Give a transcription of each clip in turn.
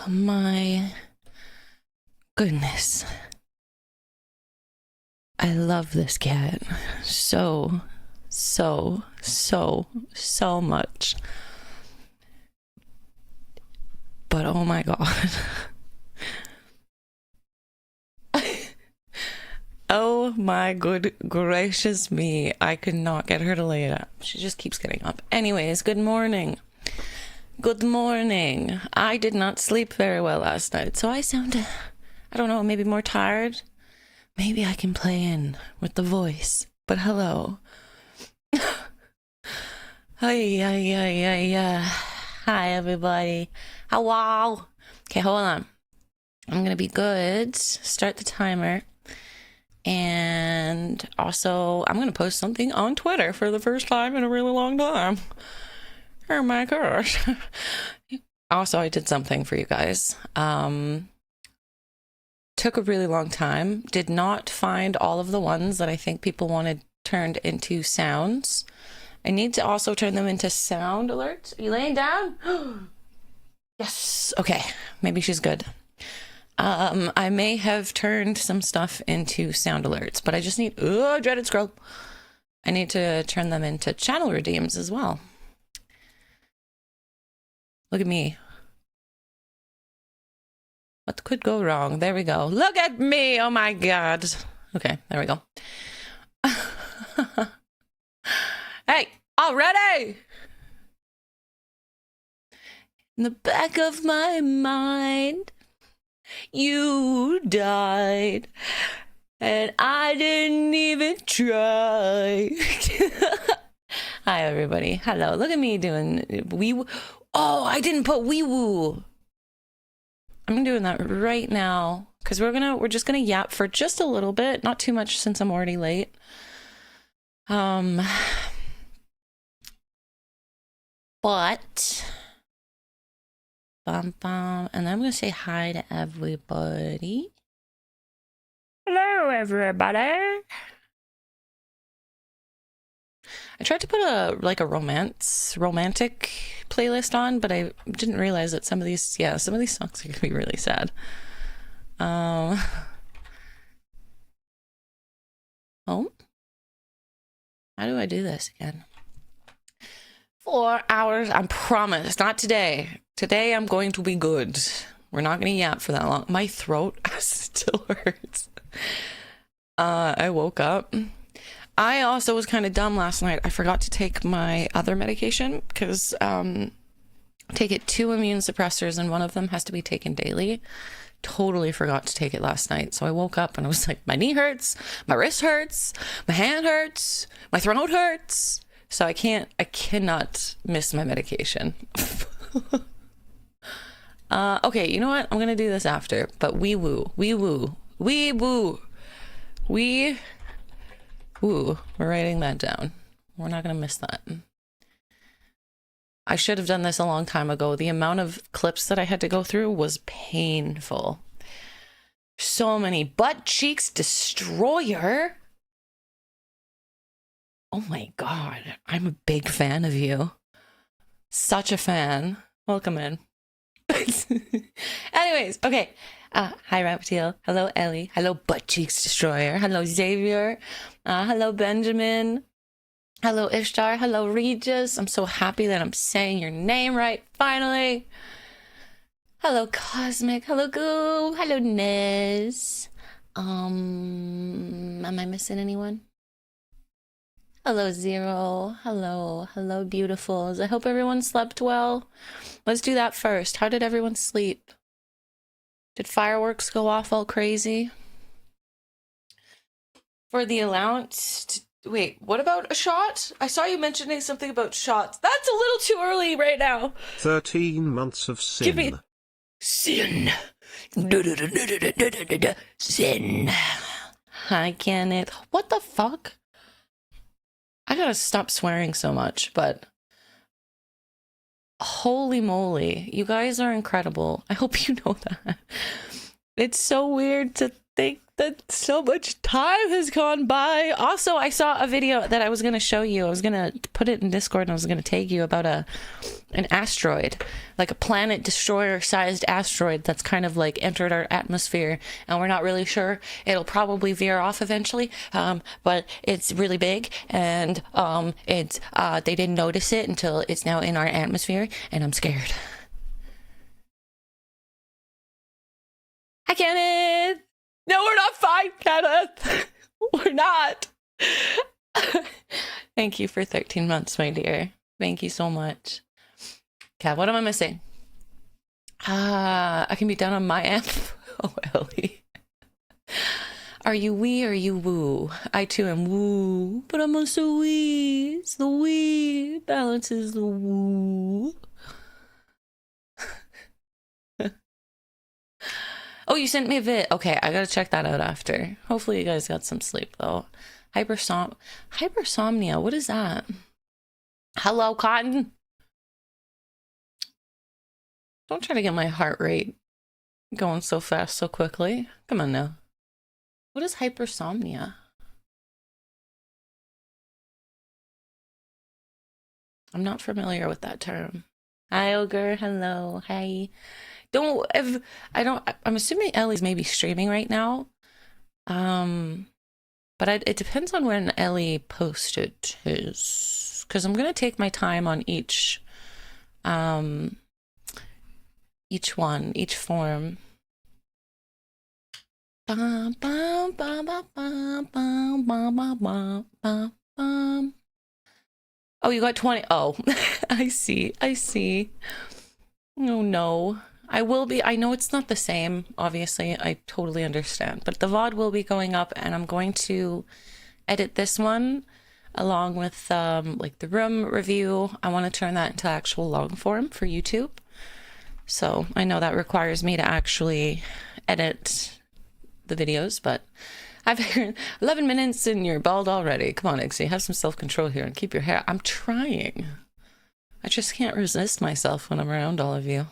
My goodness. I love this cat so much. But oh my god. Oh my good gracious me. I could not get her to lay it up. She just keeps getting up. Anyways, good morning. Good morning. I did not sleep very well last night, so I sound, I don't know, maybe more tired. Maybe I can play in with the voice. But hello. Hi, everybody. Hello. Okay, hold on. I'm gonna be good. Start the timer. And also, I'm gonna post something on Twitter for the first time in a really long time. Oh my gosh. Also, I did something for you guys. Took a really long time. Did not find all of the ones that I think people wanted turned into sounds. I need to also turn them into sound alerts. Are you laying down? Yes. Okay. Maybe she's good. I may have turned some stuff into sound alerts, but I just need, dreaded scroll. I need to turn them into channel redeems as well. Look at me. What could go wrong? There we go. Look at me. Oh my god. Okay, there we go. Hey, already! In the back of my mind, you died, and I didn't even try. Hi, everybody. Hello. Look at me doing wee. Oh, I didn't put wee woo. I'm doing that right now because we're just gonna yap for just a little bit, not too much since I'm already late. But and then I'm gonna say hi to everybody. Hello, everybody. I tried to put a romantic playlist on, but I didn't realize that some of these songs are gonna be really sad. Oh, how do I do this again? 4 hours, I promise. Not today. Today I'm going to be good. We're not gonna yap for that long. My throat still hurts. I woke up. I also was kind of dumb last night. I forgot to take my other medication because take it 2 immune suppressors and one of them has to be taken daily. Totally forgot to take it last night. So I woke up and I was like, my knee hurts, my wrist hurts, my hand hurts, my throat hurts. So I cannot miss my medication. Okay, you know what? I'm gonna do this after, but wee woo. We're writing that down. We're not gonna miss that. I should have done this a long time ago. The amount of clips that I had to go through was painful. So many. Butt Cheeks Destroyer. Oh my god. I'm a big fan of you. Such a fan. Welcome in. Anyways, okay. Hi, Raptil. Hello, Ellie. Hello, Butt Cheeks Destroyer. Hello, Xavier. Hello, Benjamin. Hello, Ishtar. Hello, Regis. I'm so happy that I'm saying your name right, finally. Hello, Cosmic. Hello, Goo. Hello, Nez. Am I missing anyone? Hello, Zero. Hello, beautifuls. I hope everyone slept well. Let's do that first. How did everyone sleep? Did fireworks go off all crazy? For the allowance... Wait, what about a shot? I saw you mentioning something about shots. That's a little too early right now. 13 months of sin. Give me... Sin. Sin. Hi, Kenneth. What the fuck? I gotta stop swearing so much, but... Holy moly. You guys are incredible. I hope you know that. It's so weird to think that so much time has gone by. Also, I saw a video that I was going to show you. I was going to put it in Discord and I was going to tag you about an asteroid, like a planet destroyer sized asteroid that's kind of like entered our atmosphere, and we're not really sure. It'll probably veer off eventually, but it's really big, and they didn't notice it until it's now in our atmosphere, and I'm scared. Hi, Kenneth. No, we're not fine, Kenneth. We're not. Thank you for 13 months, my dear. Thank you so much. Okay, what am I missing? I can be done on my app. Oh, Ellie. Are you wee or you woo? I too am woo, but I'm also wee. It's the wee. Balance is the woo. Oh, you sent me a vid. Okay, I gotta check that out after. Hopefully you guys got some sleep, though. Hypersomnia, what is that? Hello, Cotton? Don't try to get my heart rate going so fast so quickly. Come on now. What is hypersomnia? I'm not familiar with that term. Hi, Ogre. Hello. Hi. I'm assuming Ellie's maybe streaming right now. But it depends on when Ellie posted his, because I'm gonna take my time on each form. Bum, bum, bum, bum, bum, bum, bum, bum, bum, bum. Oh, you got 20. Oh, I see. Oh no. I know it's not the same, obviously, I totally understand, but the VOD will be going up, and I'm going to edit this one along with like the room review. I want to turn that into actual long form for YouTube. So I know that requires me to actually edit the videos, but I've heard 11 minutes and you're bald already. Come on, Ixie, have some self-control here and keep your hair. I'm trying. I just can't resist myself when I'm around all of you.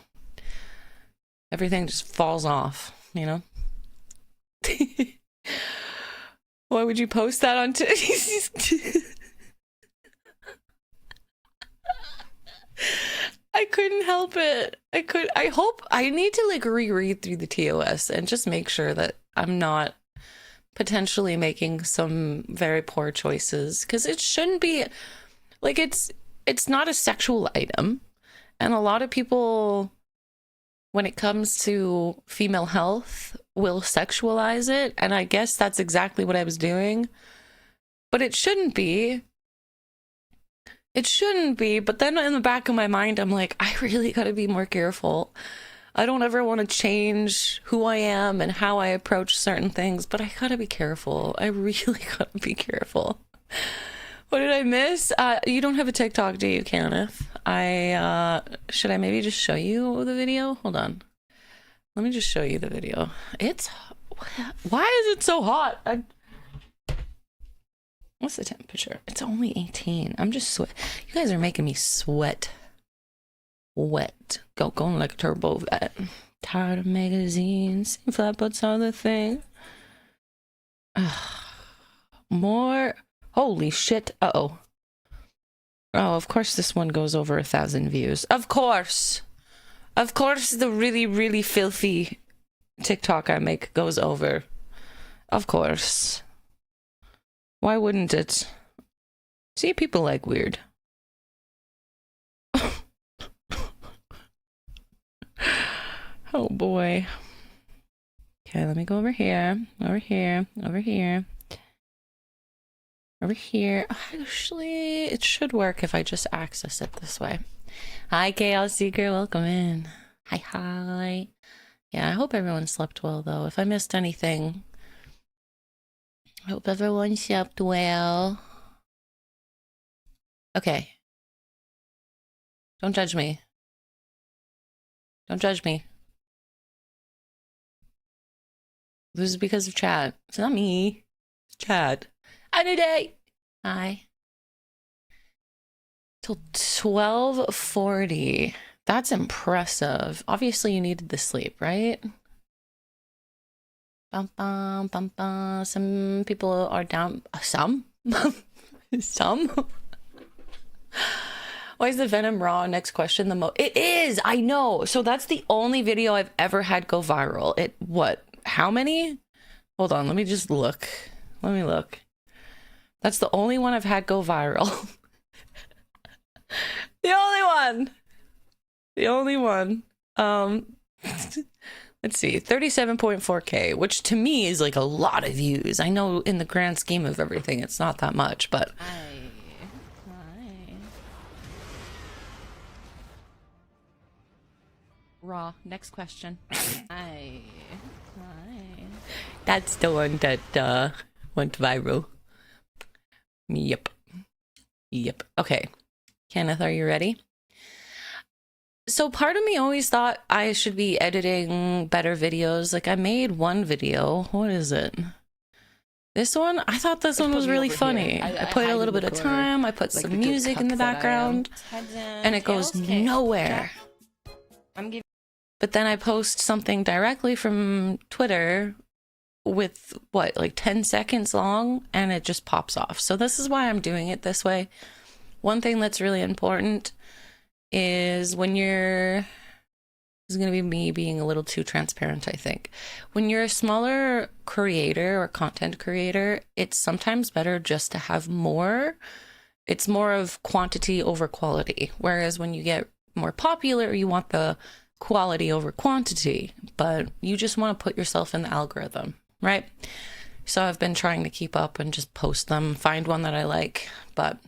Everything just falls off, you know? Why would you post that on I couldn't help it. I need to like reread through the TOS and just make sure that I'm not potentially making some very poor choices, because it shouldn't be like, it's not a sexual item, and a lot of people, when it comes to female health, will sexualize it, and I guess that's exactly what I was doing. But it shouldn't be. It shouldn't be, but then in the back of my mind, I'm like, I really gotta be more careful. I don't ever want to change who I am and how I approach certain things, but I gotta be careful. I really gotta be careful. What did I miss? You don't have a TikTok, do you, Kenneth? Should I maybe just show you the video? Hold on. Let me just show you the video. Why is it so hot? What's the temperature? It's only 18. I'm just sweat. You guys are making me sweat. Wet. Going like a turbo vet. Tired of magazines. Flatbutts are the thing. More. Holy shit. Uh-oh. Oh, of course this one goes over 1,000 views. Of course. Of course the really, really filthy TikTok I make goes over. Of course. Why wouldn't it? See, people like weird. Oh boy. Okay, let me go over here. Over here. Over here. Over here. Actually, it should work if I just access it this way. Hi, Chaos Seeker. Welcome in. Hi. Yeah, I hope everyone slept well, though. If I missed anything, I hope everyone slept well. Okay. Don't judge me. Don't judge me. This is because of Chad. It's not me. It's Chad. Any day. Hi. Till 12:40. That's impressive. Obviously, you needed the sleep, right? Bum, bum, bum, bum. Some people are down. Some? Some? Why is the Venom raw? Next question. It is. I know. So that's the only video I've ever had go viral. What? How many? Hold on. Let me just look. Let me look. That's the only one I've had go viral. The only one. The only one. Let's see. 37.4K, which to me is like a lot of views. I know in the grand scheme of everything, it's not that much, but. Raw. Next question. That's the one that went viral. Yep. Yep. Okay. Kenneth, are you ready? So part of me always thought I should be editing better videos. Like I made one video. What is it? This one? I thought this one was really funny. I put a little bit of time. I put some music in the background. And it goes nowhere. But then I post something directly from Twitter with what, like 10 seconds long, and it just pops off. So this is why I'm doing it this way. One thing that's really important is when you're, this is going to be me being a little too transparent, I think. When you're a smaller creator or content creator, it's sometimes better just to have more. It's more of quantity over quality. Whereas when you get more popular, you want the quality over quantity, but you just want to put yourself in the algorithm, right? So I've been trying to keep up and just post them, find one that I like, but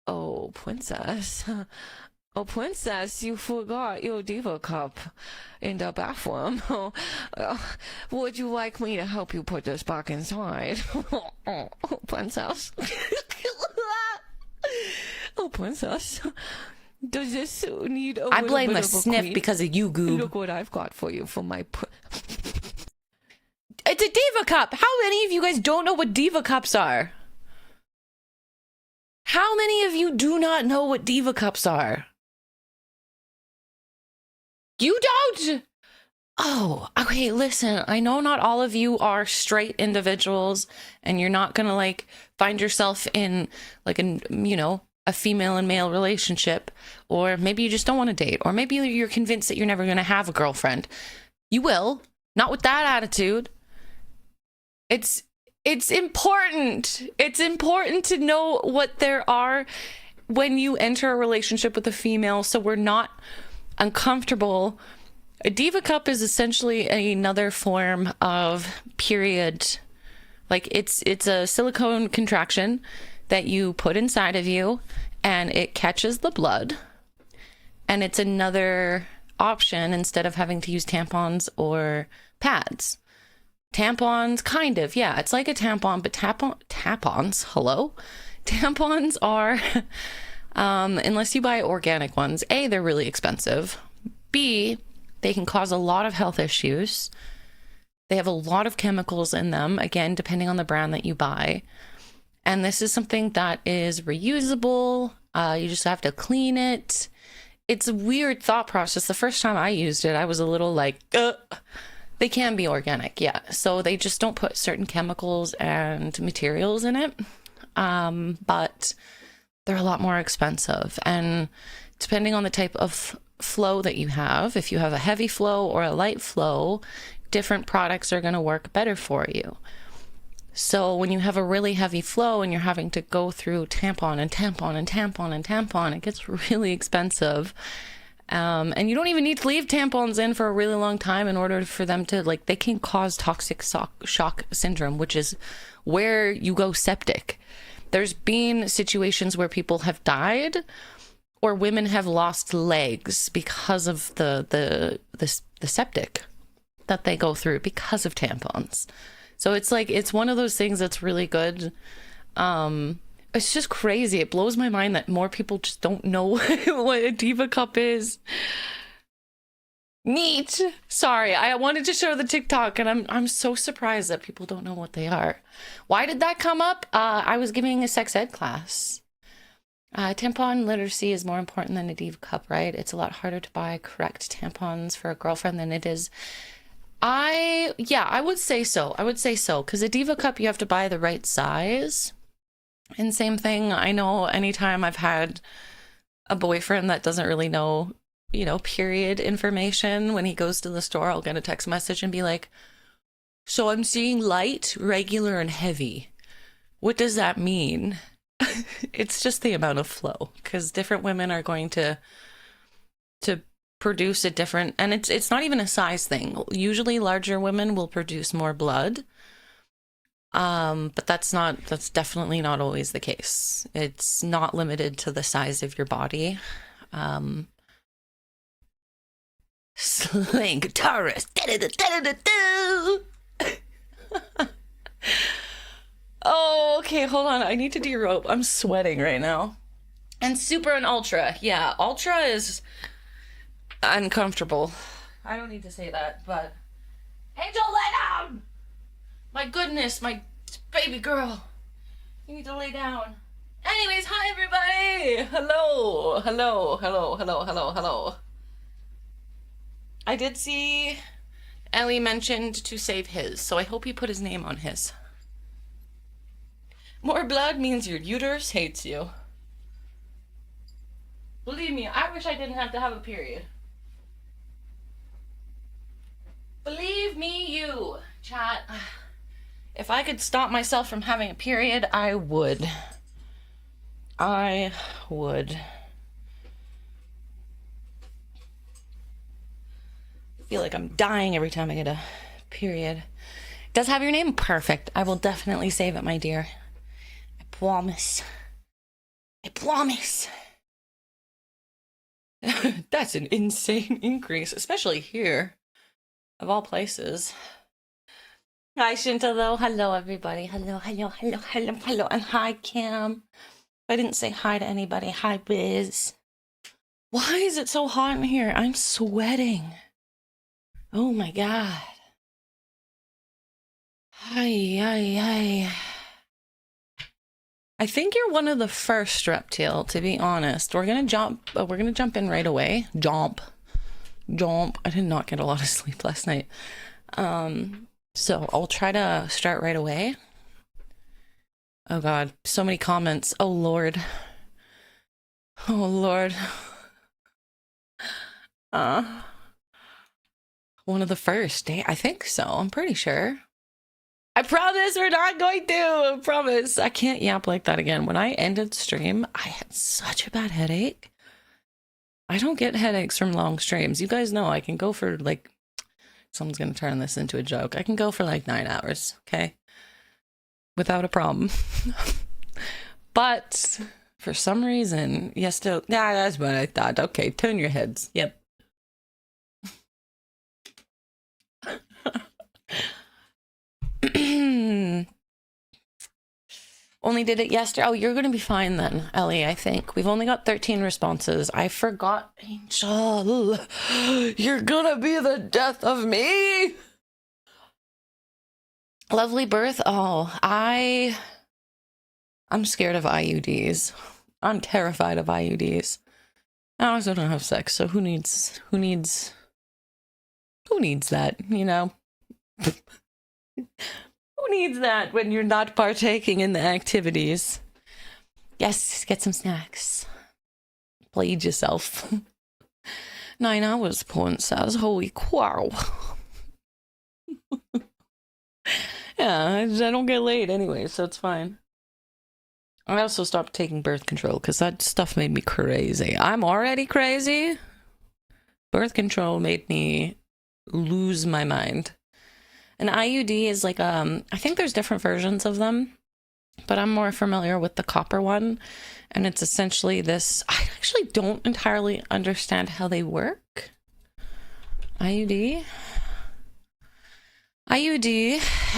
oh, princess. Oh, princess, you forgot your diva cup in the bathroom. Would you like me to help you put this back inside? Oh, princess. Oh, princess. Does this need a I blame bit the of a sniff clean? because of you, Goob. Look what I've got for you for my... It's a diva cup. How many of you guys don't know what diva cups are? How many of you do not know what diva cups are? You don't? Oh, okay, listen, I know not all of you are straight individuals and you're not gonna like find yourself in like a female and male relationship, or maybe you just don't want to date, or maybe you're convinced that you're never gonna have a girlfriend. You will, not with that attitude. It's important. It's important to know what there are when you enter a relationship with a female, so we're not uncomfortable. A diva cup is essentially another form of period. Like it's a silicone contraction that you put inside of you and it catches the blood. And it's another option instead of having to use tampons or pads. Tampons, kind of, yeah. It's like a tampon, but tampons, hello? Tampons are, unless you buy organic ones, A, they're really expensive. B, they can cause a lot of health issues. They have a lot of chemicals in them, again, depending on the brand that you buy. And this is something that is reusable. You just have to clean it. It's a weird thought process. The first time I used it, I was a little like, They can be organic, yeah. So they just don't put certain chemicals and materials in it. But they're a lot more expensive. And depending on the type of flow that you have, if you have a heavy flow or a light flow, different products are going to work better for you. So when you have a really heavy flow and you're having to go through tampon and tampon and tampon and tampon, it gets really expensive. And you don't even need to leave tampons in for a really long time in order for them to, like, they can cause toxic shock syndrome, which is where you go septic. There's been situations where people have died or women have lost legs because of the septic that they go through because of tampons. So it's like, it's one of those things that's really good. It's just crazy. It blows my mind that more people just don't know what a diva cup is. Neat. Sorry, I wanted to show the TikTok and I'm so surprised that people don't know what they are. Why did that come up? I was giving a sex ed class. Tampon literacy is more important than a diva cup, right? It's a lot harder to buy correct tampons for a girlfriend than it is Yeah, I would say so. I would say so. Because a Diva Cup, you have to buy the right size. And same thing, I know anytime I've had a boyfriend that doesn't really know, period information, when he goes to the store, I'll get a text message and be like, so I'm seeing light, regular, and heavy. What does that mean? It's just the amount of flow, because different women are going to produce a different, and it's not even a size thing. Usually larger women will produce more blood. But that's definitely not always the case. It's not limited to the size of your body. Slang guitarist. Oh, okay, hold on. I need to de-rope. I'm sweating right now. And super and ultra. Yeah, ultra is uncomfortable. I don't need to say that, but Angel, lay down! My goodness, my baby girl. You need to lay down. Anyways, hi everybody! Hello, hello, hello, hello, hello, hello. I did see Ellie mentioned to save his, so I hope he put his name on his. More blood means your uterus hates you. Believe me, I wish I didn't have to have a period. Believe me, you, chat. If I could stop myself from having a period, I would. I would. I feel like I'm dying every time I get a period. Does have your name? Perfect. I will definitely save it, my dear. I promise. I promise. That's an insane increase, especially here. Of all places. Hi, Shinta, though. Hello, everybody. Hello, hello, hello, hello, hello. And hi, Cam. I didn't say hi to anybody. Hi, Biz. Why is it so hot in here? I'm sweating. Oh, my God. Hi, hi, hi. I think you're one of the first, Reptile, to be honest. We're gonna jump in right away. Jump. I did not get a lot of sleep last night. So I'll try to start right away. Oh God, so many comments. Oh Lord. Oh Lord. One of the first, I think so. I'm pretty sure. I promise we're not going to. I promise. I can't yap like that again. When I ended stream, I had such a bad headache. I don't get headaches from long streams. You guys know I can go for like, someone's going to turn this into a joke. I can go for like 9 hours, okay? Without a problem. But for some reason, yeah, that's what I thought. Okay, turn your heads. Yep. Only did it yesterday. Oh, you're going to be fine then, Ellie, I think. We've only got 13 responses. I forgot. Angel, you're going to be the death of me. Lovely birth. Oh, I'm scared of IUDs. I'm terrified of IUDs. I also don't have sex, so who needs that, you know? Who needs that when you're not partaking in the activities? Yes, get some snacks. Bleed yourself. 9 hours, porn says. Holy cow. Yeah, I don't get laid anyway, so it's fine. I also stopped taking birth control because that stuff made me crazy. I'm already crazy. Birth control made me lose my mind. An IUD is like, I think there's different versions of them, but I'm more familiar with the copper one. And it's essentially this, I actually don't entirely understand how they work. IUD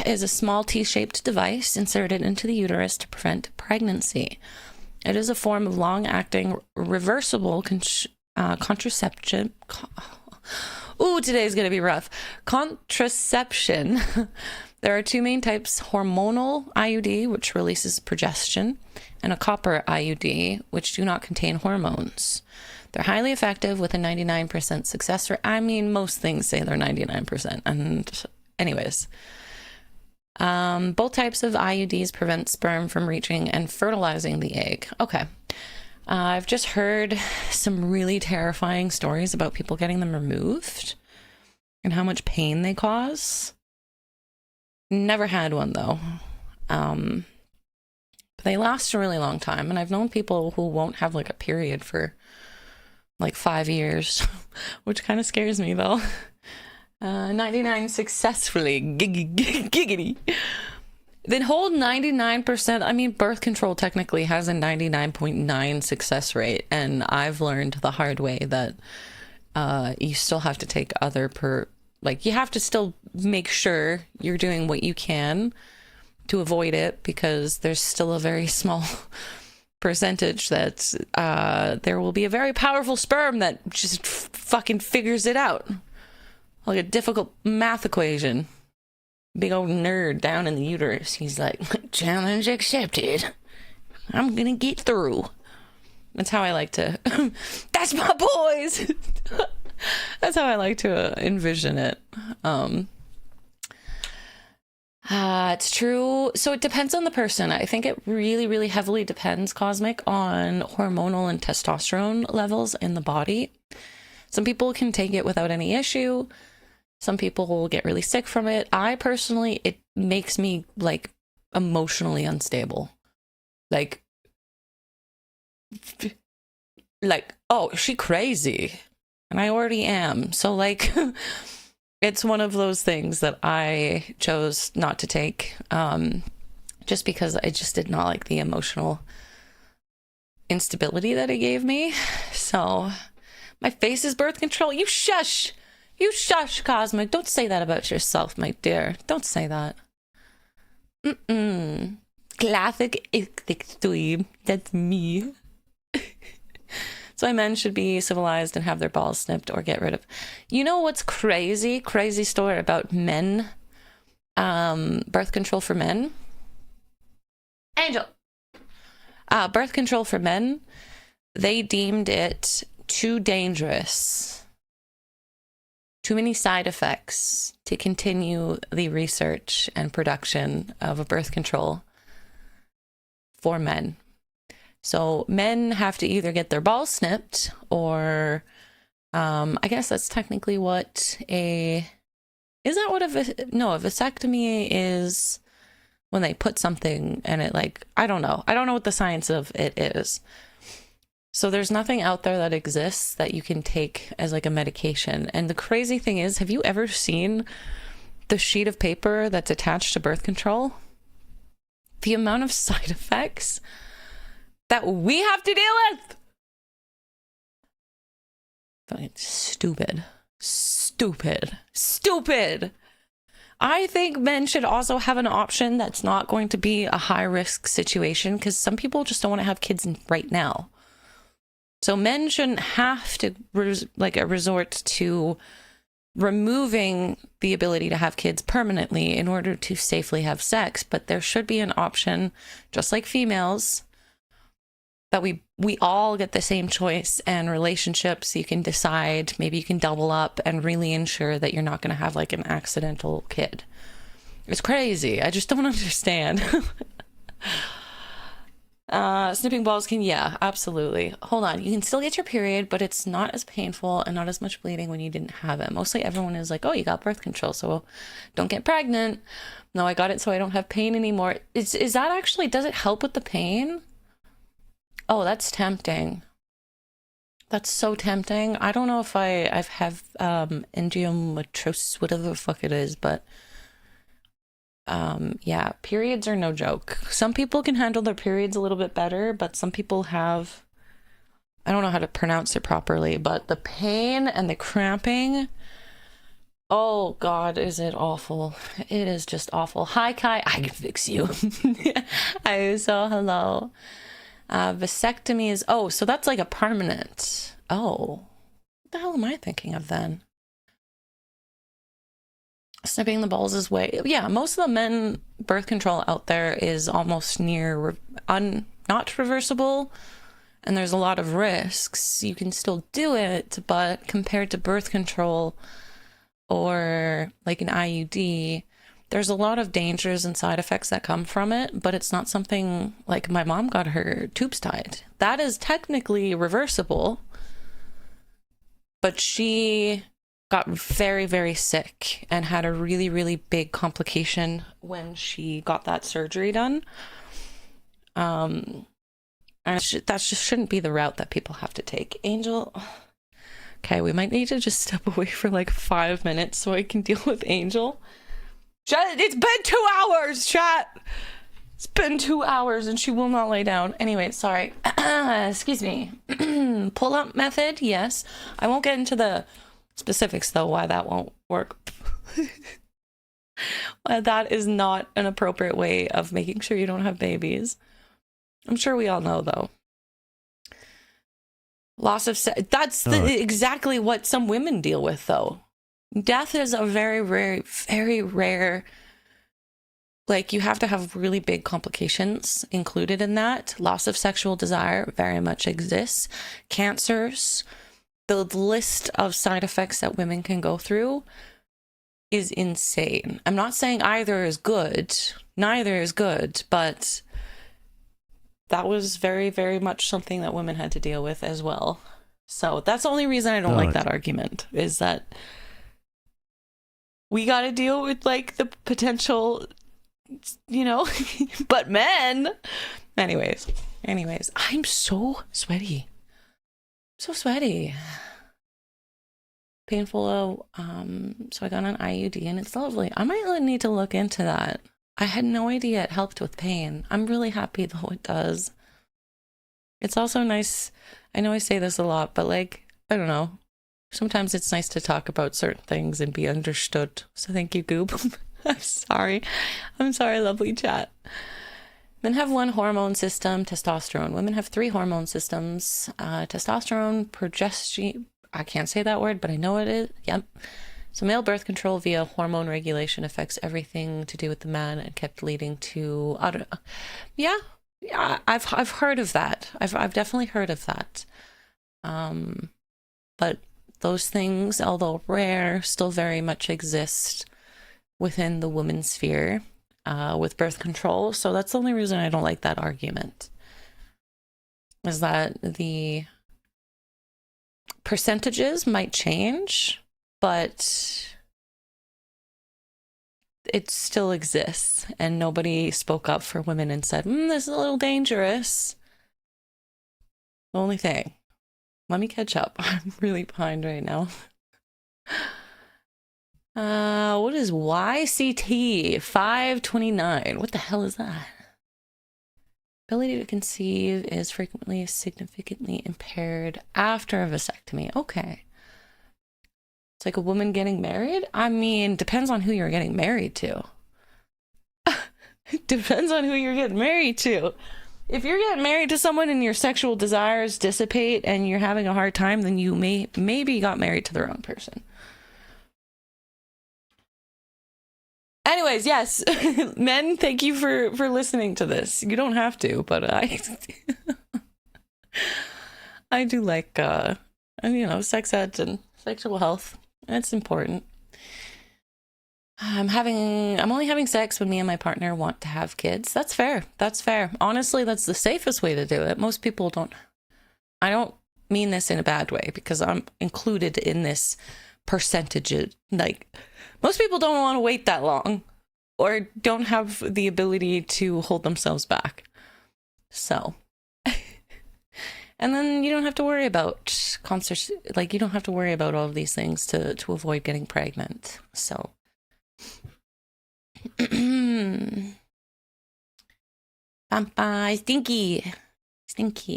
is a small T-shaped device inserted into the uterus to prevent pregnancy. It is a form of long-acting, reversible contraception. Ooh, today's going to be rough. Contraception. There are 2 main types, hormonal IUD, which releases progestin, and a copper IUD, which do not contain hormones. They're highly effective with a 99% success rate. I mean, most things say they're 99%. And anyways, both types of IUDs prevent sperm from reaching and fertilizing the egg. Okay. I've just heard some really terrifying stories about people getting them removed and how much pain they cause. Never had one though. But they last a really long time. And I've known people who won't have like a period for like 5 years, which kind of scares me though. 99 successfully, giggity. The whole 99%, I mean, birth control technically has a 99.9 success rate. And I've learned the hard way that you still have to take you have to still make sure you're doing what you can to avoid it, because there's still a very small percentage that there will be a very powerful sperm that just fucking figures it out. Like a difficult math equation. Big old nerd down in the uterus. He's like, challenge accepted. I'm gonna get through. That's how I like to... That's my boys! That's how I like to envision it. It's true. So it depends on the person. I think it really, really heavily depends, Cosmic, on hormonal and testosterone levels in the body. Some people can take it without any issue. Some people will get really sick from it. I personally, it makes me like emotionally unstable. Like, oh, she crazy. And I already am. So like, it's one of those things that I chose not to take. Just because I just did not like the emotional instability that it gave me. So my face is birth control. You shush. You shush, Cosmic. Don't say that about yourself, my dear. Don't say that. Classic IXITHON. That's me. So why men should be civilized and have their balls snipped or get rid of. You know what's crazy? Crazy story about men. Birth control for men. Angel. Birth control for men. They deemed it too dangerous. Too many side effects to continue the research and production of a birth control for men. So men have to either get their balls snipped or I guess that's technically what a vasectomy is, when they put something and it like, I don't know what the science of it is. So there's nothing out there that exists that you can take as like a medication. And the crazy thing is, have you ever seen the sheet of paper that's attached to birth control? The amount of side effects that we have to deal with. Fucking stupid. I think men should also have an option that's not going to be a high risk situation, because some people just don't want to have kids right now. So men shouldn't have to resort to removing the ability to have kids permanently in order to safely have sex. But there should be an option, just like females, that we all get the same choice and relationships. You can decide, maybe you can double up and really ensure that you're not going to have like an accidental kid. It's crazy. I just don't understand. Snipping balls can, yeah, absolutely. Hold on. You can still get your period, but it's not as painful and not as much bleeding when you didn't have it. Mostly everyone is like, oh, you got birth control, so don't get pregnant. No, I got it so I don't have pain anymore. Is that actually, does it help with the pain? Oh, that's tempting. That's so tempting. I don't know if I have endometriosis, whatever the fuck it is, but yeah, periods are no joke. Some people can handle their periods a little bit better, but some people have, I don't know how to pronounce it properly, but the pain and the cramping, oh God, is it awful. It is just awful. Hi, Kai, I can fix you. Hello. Vasectomy is, oh, so that's like a permanent. Oh, what the hell am I thinking of then? Snipping the balls is way, yeah, most of the men birth control out there is almost near not reversible, and there's a lot of risks, you can still do it, but compared to birth control or like an IUD, there's a lot of dangers and side effects that come from it, but it's not something like my mom got her tubes tied. That is technically reversible, but she got very, very sick and had a really, really big complication when she got that surgery done. And that just shouldn't be the route that people have to take. Angel, okay, we might need to just step away for like 5 minutes so I can deal with Angel. It's been 2 hours, chat. It's been 2 hours and she will not lay down. Anyway, sorry. Excuse me. Pull-up method, yes. I won't get into the specifics though, why that won't work. That is not an appropriate way of making sure you don't have babies. I'm sure we all know though. Loss of sex, that's exactly what some women deal with though. Death is a very rare, very rare, like you have to have really big complications included in that. Loss of sexual desire very much exists. Cancers, the list of side effects that women can go through is insane. I'm not saying either is good, neither is good, but that was very, very much something that women had to deal with as well. So that's the only reason I don't like that argument, is that we got to deal with like the potential, you know, but men. Anyways, I'm so sweaty. So sweaty. Painful. So I got an IUD and it's lovely. I might need to look into that. I had no idea it helped with pain. I'm really happy though it does. It's also nice. I know I say this a lot, but like, I don't know. Sometimes it's nice to talk about certain things and be understood. So thank you, Goob. I'm sorry. Lovely chat. Men have one hormone system, testosterone. Women have 3 hormone systems. Testosterone, progesterone. I can't say that word, but I know it is. Yep. So male birth control via hormone regulation affects everything to do with the man and kept leading to, yeah, I've heard of that. I've definitely heard of that. But those things, although rare, still very much exist within the woman's sphere with birth control. So that's the only reason I don't like that argument, is that the percentages might change, but it still exists. And nobody spoke up for women and said, this is a little dangerous. The only thing. Let me catch up. I'm really behind right now. What is YCT 529? What the hell is that? Ability to conceive is frequently significantly impaired after a vasectomy. Okay. It's like a woman getting married? I mean, depends on who you're getting married to. Depends on who you're getting married to. If you're getting married to someone and your sexual desires dissipate and you're having a hard time, then you maybe got married to the wrong person. Anyways, yes, men, thank you for listening to this. You don't have to, but I do like, sex ed and sexual health. It's important. I'm only having sex when me and my partner want to have kids. That's fair. Honestly, that's the safest way to do it. Most people don't. I don't mean this in a bad way because I'm included in this percentage. Like, most people don't want to wait that long or don't have the ability to hold themselves back. So, and then you don't have to worry about concerts. Like, you don't have to worry about all of these things to avoid getting pregnant. So. Stinky.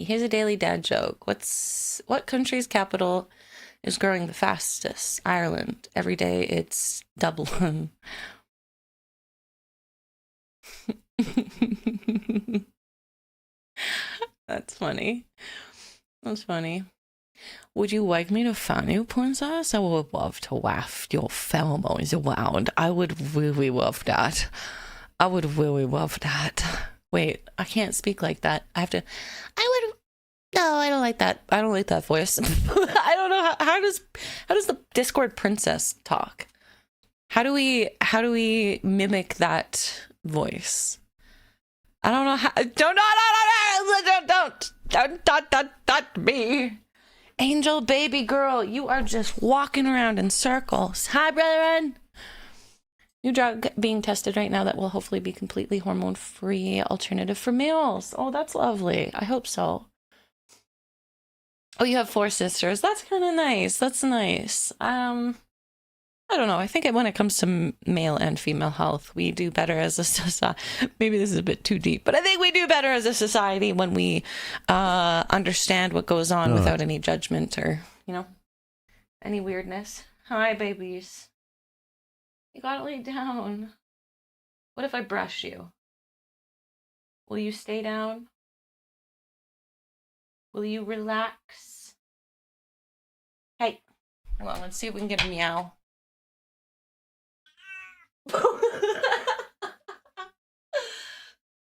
Here's a daily dad joke. What country's capital is growing the fastest? Ireland. Every day it's Dublin. That's funny. Would you like me to fan you, princess? I would love to waft your pheromones around. I would really love that. Wait, I can't speak like that. I would I don't like that. I don't like that voice. I don't know how does the Discord princess talk? How do we mimic that voice? I don't know how. Don't me. Angel baby girl, you are just walking around in circles. Hi, brethren. New drug being tested right now that will hopefully be completely hormone-free alternative for males. Oh, that's lovely. I hope so. Oh, you have 4 sisters. That's kind of nice. That's nice. I don't know. I think when it comes to male and female health, we do better as a society. Maybe this is a bit too deep, but I think we do better as a society when we understand what goes on without any judgment or, any weirdness. Hi, babies. You gotta lay down. What if I brush you? Will you stay down? Will you relax? Hey, hold on. Let's see if we can get a meow.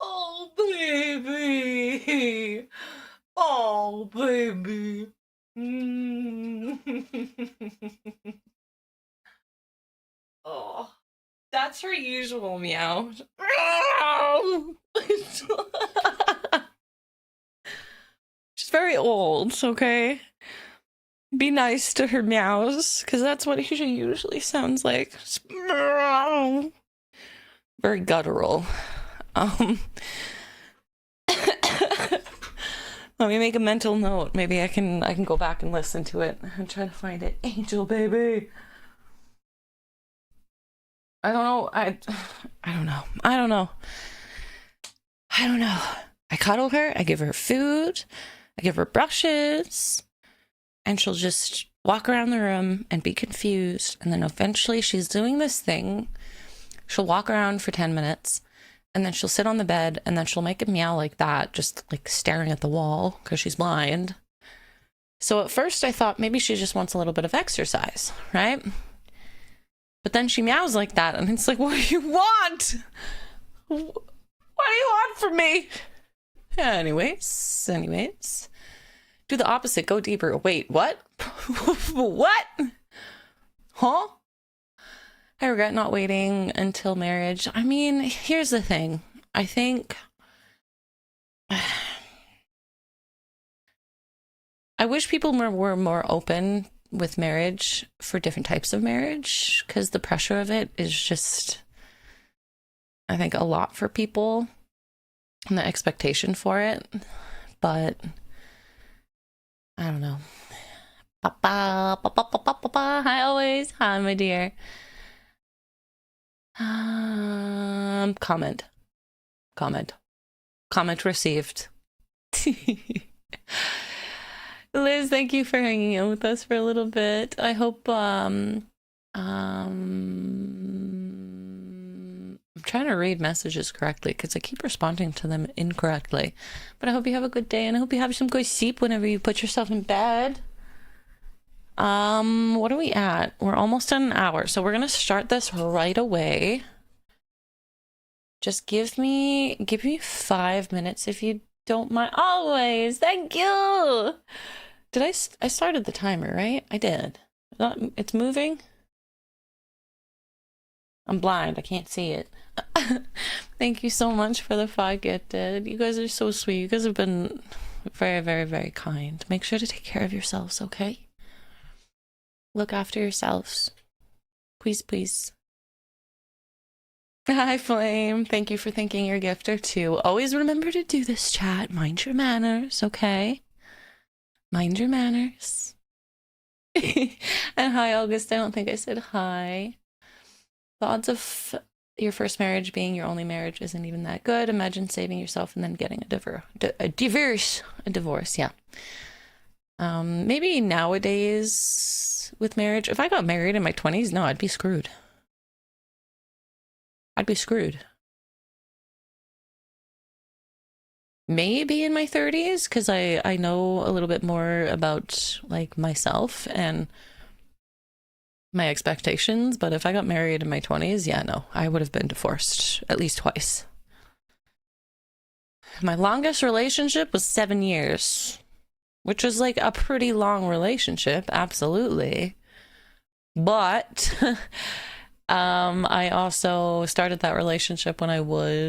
Oh, baby. Oh, baby. Oh, that's her usual meow. She's very old, okay? Be nice to her meows, because that's what she usually sounds like. Very guttural. Let me make a mental note. Maybe I can go back and listen to it and try to find it. Angel baby. I don't know. I don't know. I cuddle her. I give her food. I give her brushes. And she'll just walk around the room and be confused. And then eventually she's doing this thing. She'll walk around for 10 minutes. And then she'll sit on the bed. And then she'll make a meow like that. Just like staring at the wall because she's blind. So at first I thought maybe she just wants a little bit of exercise, right? But then she meows like that. And it's like, what do you want? What do you want from me? Anyways. Do the opposite. Go deeper. Wait, what? What? Huh? I regret not waiting until marriage. I mean, here's the thing. I think I wish people were more open with marriage for different types of marriage, because the pressure of it is just, I think, a lot for people and the expectation for it. But I don't know. Hi, always. Hi, my dear. Comment received. Liz, thank you for hanging out with us for a little bit. I hope I'm trying to read messages correctly because I keep responding to them incorrectly. But I hope you have a good day, and I hope you have some good sleep whenever you put yourself in bed. What are we at? We're almost at an hour, so we're gonna start this right away. Just give me 5 minutes if you don't mind. Always, thank you. Did I started the timer, right? I did. It's moving. I'm blind. I can't see it. Thank you so much for the 5 gifted. You guys are so sweet. You guys have been very, very, very kind. Make sure to take care of yourselves, okay? Look after yourselves. Please, please. Hi, Flame. Thank you for thanking your gifter, too. Always remember to do this, chat. Mind your manners, okay? Mind your manners. And hi, August. I don't think I said hi. The odds of your first marriage being your only marriage isn't even that good. Imagine saving yourself and then getting a divorce, yeah. Maybe nowadays with marriage, if I got married in my 20s, no, I'd be screwed. Maybe in my 30s, because I know a little bit more about like myself and my expectations. But if I got married in my 20s, yeah, no, I would have been divorced at least twice. My longest relationship was 7 years. which is like a pretty long relationship, absolutely. But I also started that relationship when I was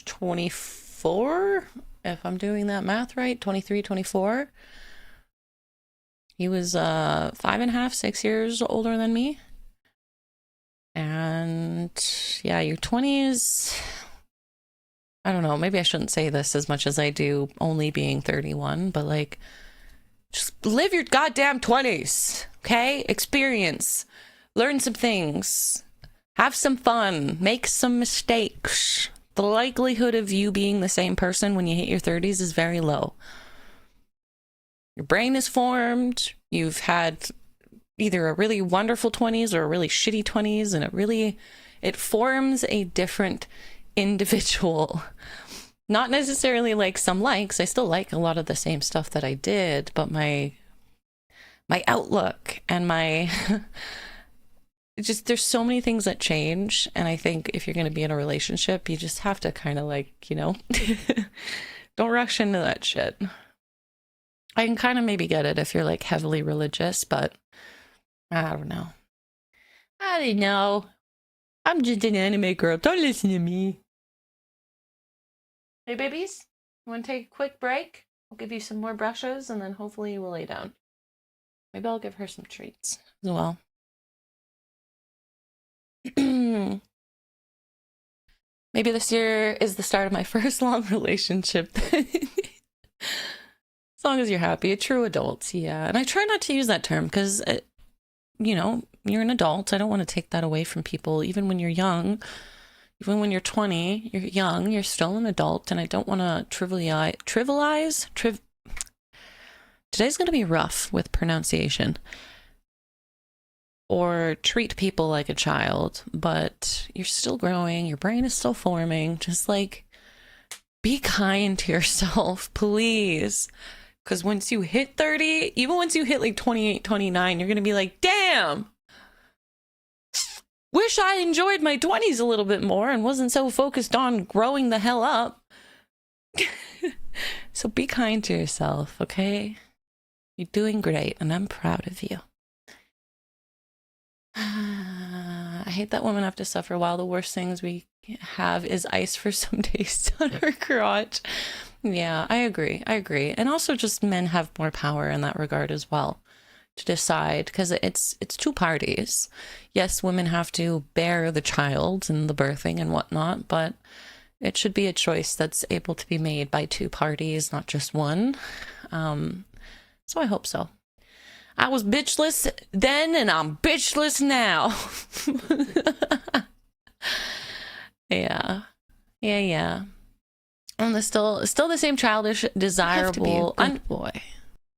24, if I'm doing that math right, 23, 24. He was 5.5, 6 years older than me. And yeah, your 20s, I don't know, maybe I shouldn't say this as much as I do only being 31, but like, just live your goddamn 20s, okay? Experience, learn some things, have some fun, make some mistakes. The likelihood of you being the same person when you hit your 30s is very low. Your brain is formed, you've had either a really wonderful 20s or a really shitty 20s, and it forms a different individual. Not necessarily like some likes. I still like a lot of the same stuff that I did, but my outlook and my just, there's so many things that change. And I think if you're going to be in a relationship, you just have to kind of like, you know, don't rush into that shit. I can kind of maybe get it if you're like heavily religious, but I don't know. I don't know. I'm just an anime girl. Don't listen to me. Hey, babies, you want to take a quick break? I'll give you some more brushes, and then hopefully you will lay down. Maybe I'll give her some treats as well. Maybe this year is the start of my first long relationship. As long as you're happy. A true adult, yeah. And I try not to use that term because, you know, you're an adult. I don't want to take that away from people, even when you're young. Even when you're 20, you're young, you're still an adult, and I don't want to trivialize. Today's going to be rough with pronunciation. Or treat people like a child, but you're still growing, your brain is still forming. Just like, be kind to yourself, please. Because once you hit 30, even once you hit like 28, 29, you're going to be like, damn! Wish I enjoyed my 20s a little bit more and wasn't so focused on growing the hell up. So be kind to yourself, okay? You're doing great, and I'm proud of you. I hate that women have to suffer while the worst things we have is ice for some days on her crotch. Yeah, I agree. And also just men have more power in that regard as well. To decide, because it's two parties. Yes, women have to bear the child and the birthing and whatnot, but it should be a choice that's able to be made by two parties, not just one. So I hope so. I was bitchless then, and I'm bitchless now. Yeah. And there's still the same childish, desirable. You have to be a good boy.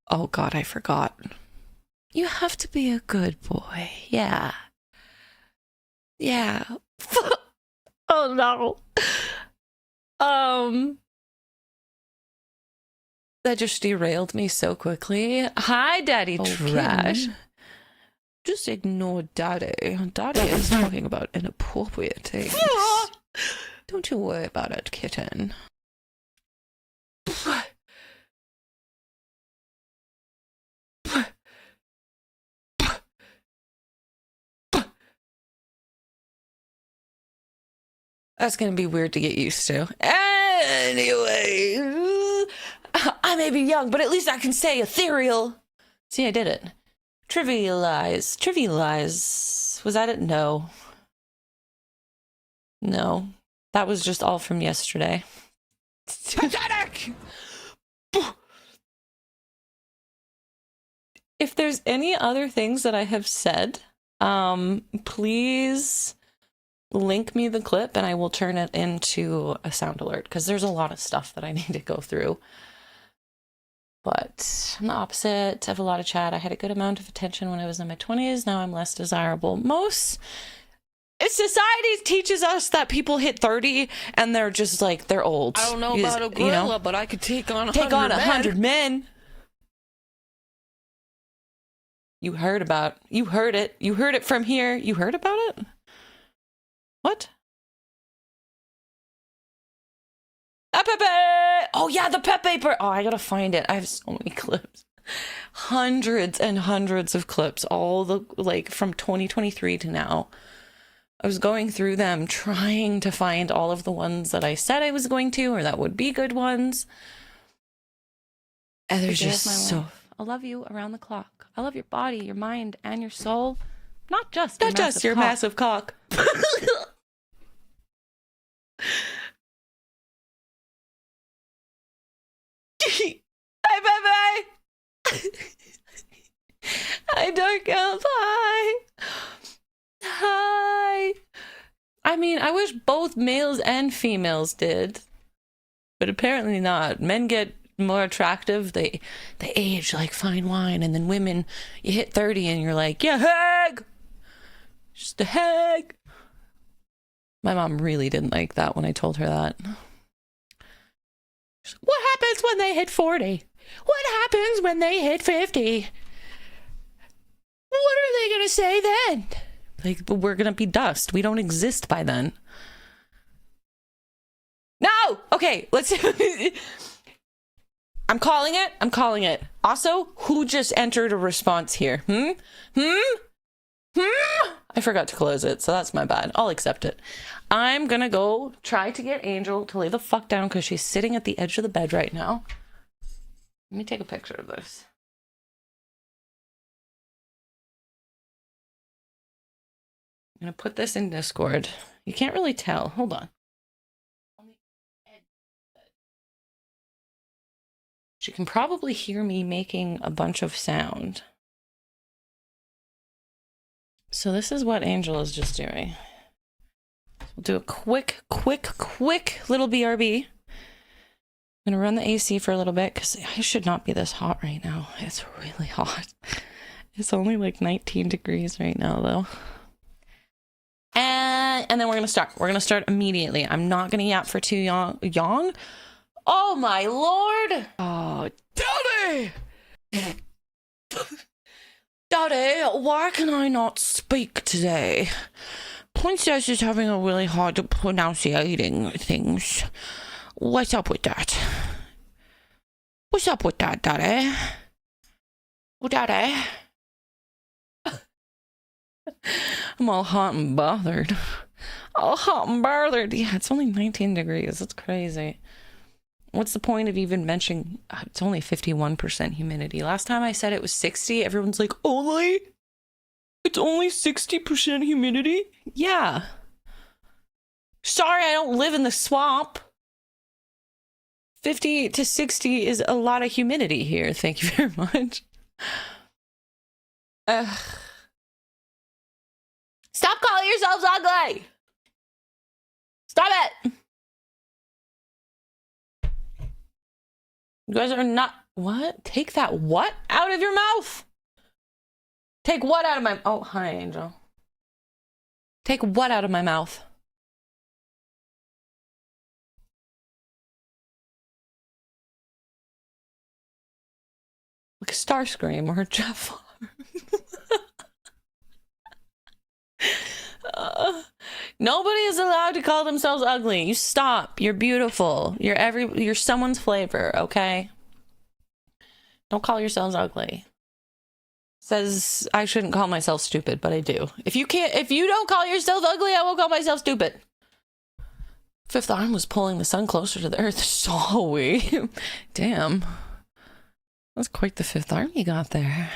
Oh God, I forgot. You have to be a good boy. Yeah. Oh no. That just derailed me so quickly. Hi, Daddy Trash. Just ignore Daddy. Daddy is talking about inappropriate things. Don't you worry about it, kitten. That's going to be weird to get used to. Anyway, I may be young, but at least I can say ethereal. See, I did it. Trivialize. Was that it? No. That was just all from yesterday. Pathetic! If there's any other things that I have said, please link me the clip and I will turn it into a sound alert, because there's a lot of stuff that I need to go through. But I'm the opposite. I have a lot of chat. I had a good amount of attention when I was in my 20s. Now I'm less desirable. Society teaches us that people hit 30 and they're just like, they're old. I don't know about a gorilla, but I could take on 100 men. You heard it. You heard it from here. You heard about it? What? Pepe! Oh yeah, the Pepe bird. Oh, I gotta find it. I have so many clips. Hundreds and hundreds of clips, all the, like, from 2023 to now. I was going through them trying to find all of the ones that I said I was going to, or that would be good ones. And there's just so... I love you around the clock. I love your body, your mind, and your soul. Not just your massive cock. Hi, Bebe. Hi, Dark Elf. Hi. Hi. I mean, I wish both males and females did, but apparently not. Men get more attractive. They age like fine wine, and then women, you hit 30 and you're like, yeah, hag. Just a hag. My mom really didn't like that when I told her that. She's like, what happens when they hit 40? What happens when they hit 50? What are they gonna say then? Like, we're gonna be dust. We don't exist by then. No! Okay, let's... I'm calling it. I'm calling it. Also, who just entered a response here? I forgot to close it, so that's my bad. I'll accept it. I'm gonna go try to get Angel to lay the fuck down because she's sitting at the edge of the bed right now. Let me take a picture of this. I'm gonna put this in Discord. You can't really tell. Hold on. She can probably hear me making a bunch of sound. So this is what Angel is just doing. We'll do a quick little BRB. I'm gonna run the AC for a little bit because I should not be this hot right now. It's really hot. It's only like 19 degrees right now though. And then we're gonna start. We're gonna start immediately. I'm not gonna yap for too long. Oh my lord! Oh, Daddy! Daddy, why can I not speak today? Princess is having a really hard pronunciating things. What's up with that? What's up with that, Daddy? Oh, Daddy. I'm all hot and bothered. All hot and bothered. Yeah, it's only 19 degrees. That's crazy. What's the point of even mentioning it's only 51% humidity? Last time I said it was 60, everyone's like, only? It's only 60% humidity? Yeah. Sorry, I don't live in the swamp. 50 to 60 is a lot of humidity here. Thank you very much. Stop calling yourselves ugly! Stop it! You guys are not... What? Take that what out of your mouth? Take what out of my... Oh, hi, Angel. Take what out of my mouth? Like Starscream or Jeff. Nobody is allowed to call themselves ugly. You stop. You're beautiful. You're someone's flavor, okay? Don't call yourselves ugly. Says I shouldn't call myself stupid, but I do. If you don't call yourself ugly, I won't call myself stupid. Fifth Arm was pulling the sun closer to the earth, saw we? Damn. That's quite the Fifth Arm you got there.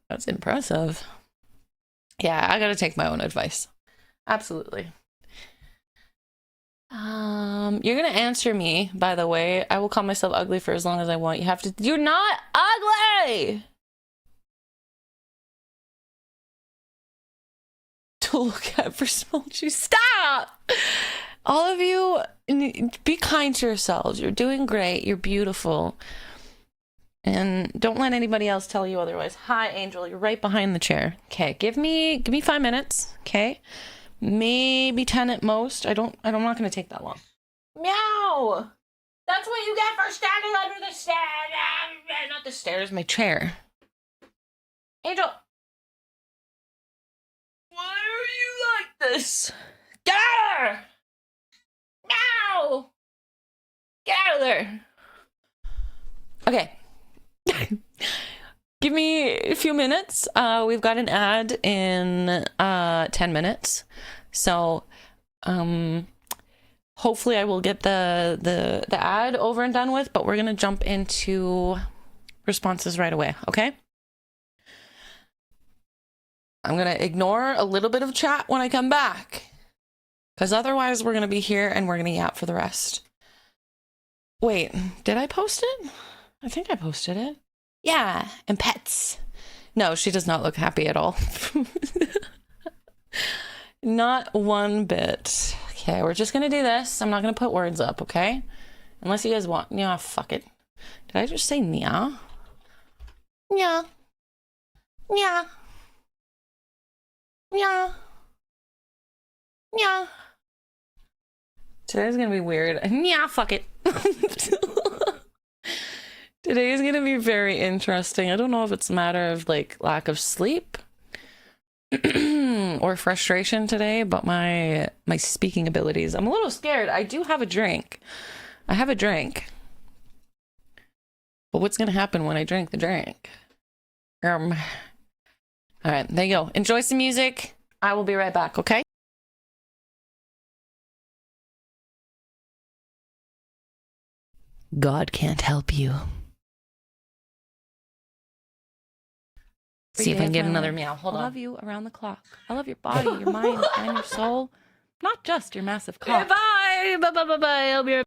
That's impressive. Yeah, I gotta take my own advice. Absolutely. You're gonna answer me, by the way. I will call myself ugly for as long as I want. You're not ugly! To look at for small juice. Stop! All of you, be kind to yourselves. You're doing great. You're beautiful. And don't let anybody else tell you otherwise. Hi, Angel. You're right behind the chair. Okay, give me 5 minutes. Okay, maybe 10 at most. I'm not gonna take that long. Meow. That's what you get for standing under the stairs. Not the stairs, my chair. Angel. Why are you like this? Get out of here! Get out of there. Okay. Give me a few minutes. We've got an ad in 10 minutes. So hopefully I will get the ad over and done with, but we're going to jump into responses right away, okay? I'm going to ignore a little bit of chat when I come back, because otherwise we're going to be here and we're going to yap for the rest. Wait, did I post it? I think I posted it. Yeah, and pets. No, she does not look happy at all. Not one bit. Okay, we're just gonna do this. I'm not gonna put words up, okay? Unless you guys want. Yeah, fuck it. Did I just say nya? Nya. Nya. Nya. Nya. Today's gonna be weird. Nya, fuck it. Today's gonna be very interesting. I don't know if it's a matter of like lack of sleep or frustration today, but my speaking abilities. I'm a little scared. I do have a drink. I have a drink. But what's gonna happen when I drink the drink? All right, there you go. Enjoy some music. I will be right back, okay? God can't help you. See if I can get another meow. Hold on. I love you around the clock. I love your body, your mind, and your soul. Not just your massive cock. Bye. Bye. Bye. Bye. Bye. I'll be right back.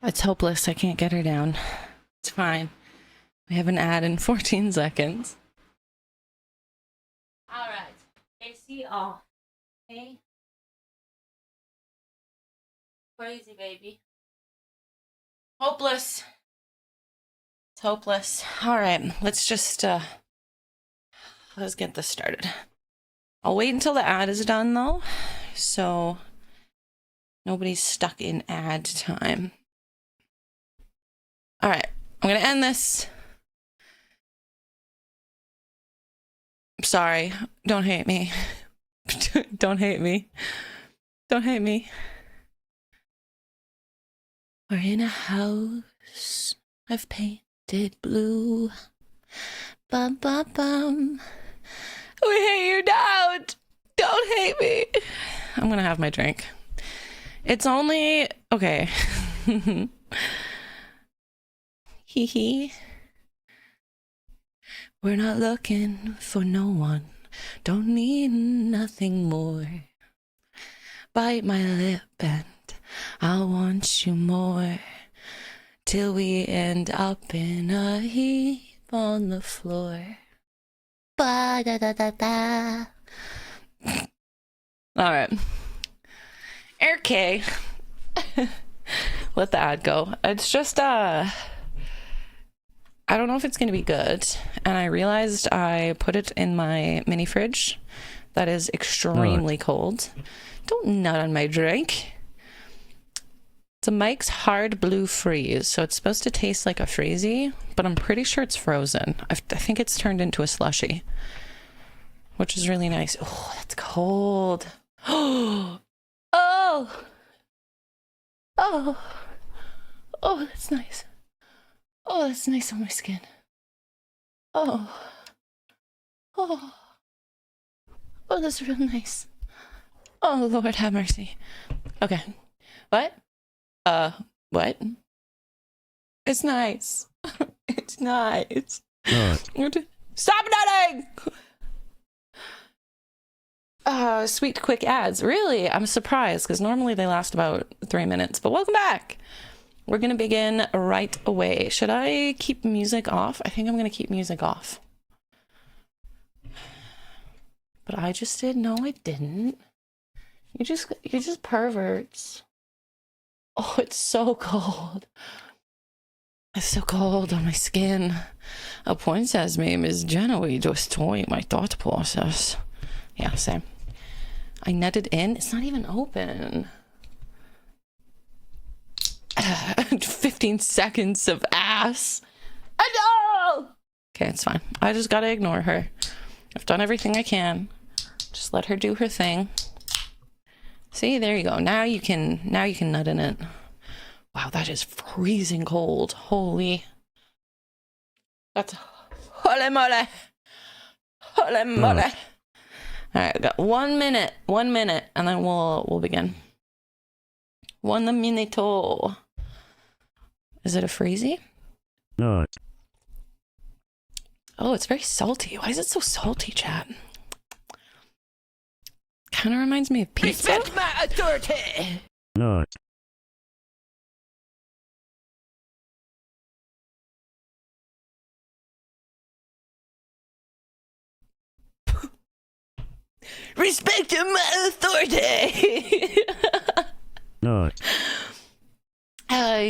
It's hopeless. I can't get her down. It's fine. We have an ad in 14 seconds. All right. AC off. Okay. Crazy, baby. Hopeless. It's hopeless. All right. Let's just, let's get this started. I'll wait until the ad is done, though, so nobody's stuck in ad time. All right. I'm going to end this. Sorry. Don't hate me. Don't hate me. Don't hate me. We're in a house I've painted blue. Bum, bum, bum. We hate you down. Don't hate me. I'm going to have my drink. It's only... Okay. Hee hee. We're not looking for no one. Don't need nothing more. Bite my lip and I'll want you more. Till we end up in a heap on the floor. Ba da da da da. All right. Okay. Let the ad go. It's just I don't know if it's gonna be good, and I realized I put it in my mini fridge that is extremely cold. Don't nut on my drink. It's a Mike's Hard Blue Freeze, so it's supposed to taste like a freezy, but I'm pretty sure it's frozen. I think it's turned into a slushie, which is really nice. Oh, that's cold. Oh, oh, oh, oh, that's nice. Oh, that's nice on my skin. Oh, oh, oh, that's real nice. Oh, Lord have mercy. Okay. What? What? It's nice. It's nice. Stop nutting! Sweet quick ads. Really? I'm surprised, because normally they last about 3 minutes. But welcome back. We're going to begin right away. Should I keep music off? I think I'm going to keep music off. But I just did. No, I didn't. You're just perverts. Oh, it's so cold. It's so cold on my skin. A poinsettia's name is Jenna, destroying my thought process. Yeah, same. I nutted in. It's not even open. 15 seconds of ass. I know! Okay, it's fine. I just gotta ignore her. I've done everything I can. Just let her do her thing. See, there you go. Now you can nut in it. Wow, that is freezing cold. Holy. That's holy moly. Holy moly. All right, we got 1 minute. 1 minute, and then we'll begin. 1 minute. Is it a freezy? No. Oh, it's very salty. Why is it so salty, chat? Kind of reminds me of pizza. Respect my authority! No. Respect my authority! No. Oh,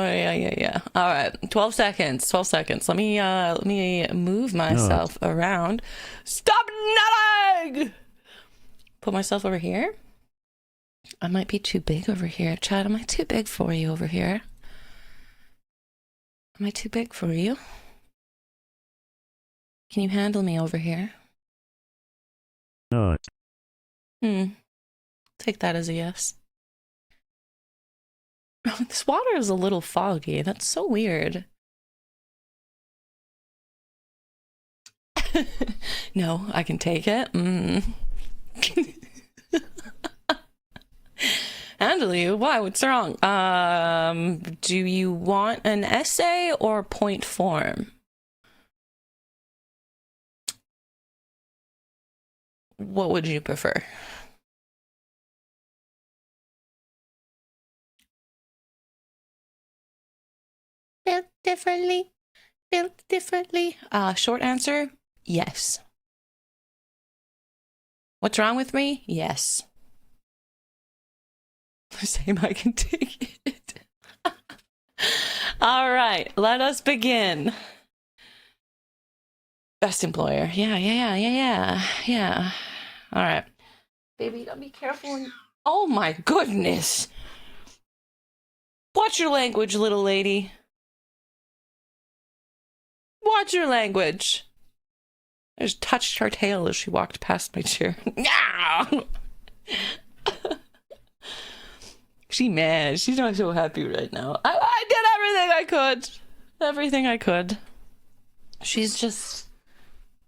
yeah. All right, 12 seconds. 12 seconds. Let me move myself around. Stop nutting! Put myself over here. I might be too big over here. Chad, am I too big for you over here? Am I too big for you? Can you handle me over here? No. Take that as a yes. This water is a little foggy. That's so weird. No, I can take it. Handle you? Why? What's wrong? Do you want an essay or point form? What would you prefer? differently. Built differently. Short answer, yes. What's wrong with me? Yes. Same, I can take it. All right, let us begin. Best employer. Yeah. All right. Baby, you gotta be careful. Oh my goodness. Watch your language, little lady. Watch your language. I just touched her tail as she walked past my chair. She mad. She's not so happy right now. I did everything I could. Everything I could. She's just...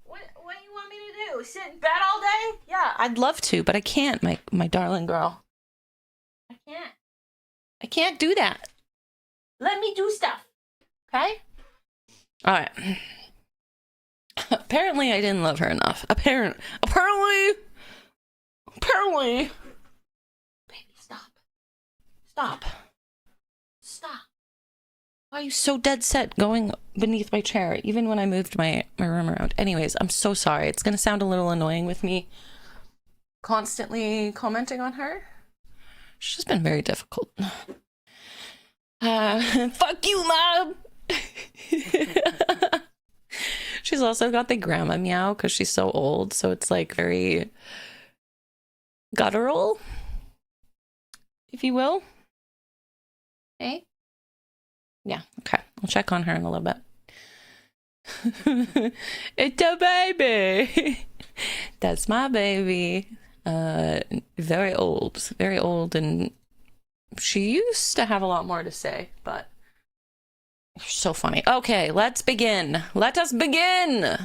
What do you want me to do? Sit in bed all day? Yeah, I'd love to, but I can't, my darling girl. I can't. I can't do that. Let me do stuff. Okay? All right. Apparently, I didn't love her enough. Apparently. Baby, stop. Why are you so dead set going beneath my chair, even when I moved my room around? Anyways, I'm so sorry. It's going to sound a little annoying with me constantly commenting on her. She's just been very difficult. Fuck you, Mom! She's also got the grandma meow because she's so old, so it's like very guttural, if you will. Hey? Yeah, okay. I'll check on her in a little bit. It's a baby! That's my baby. Very old, and she used to have a lot more to say, but you're so funny. Okay, let's begin. Let us begin.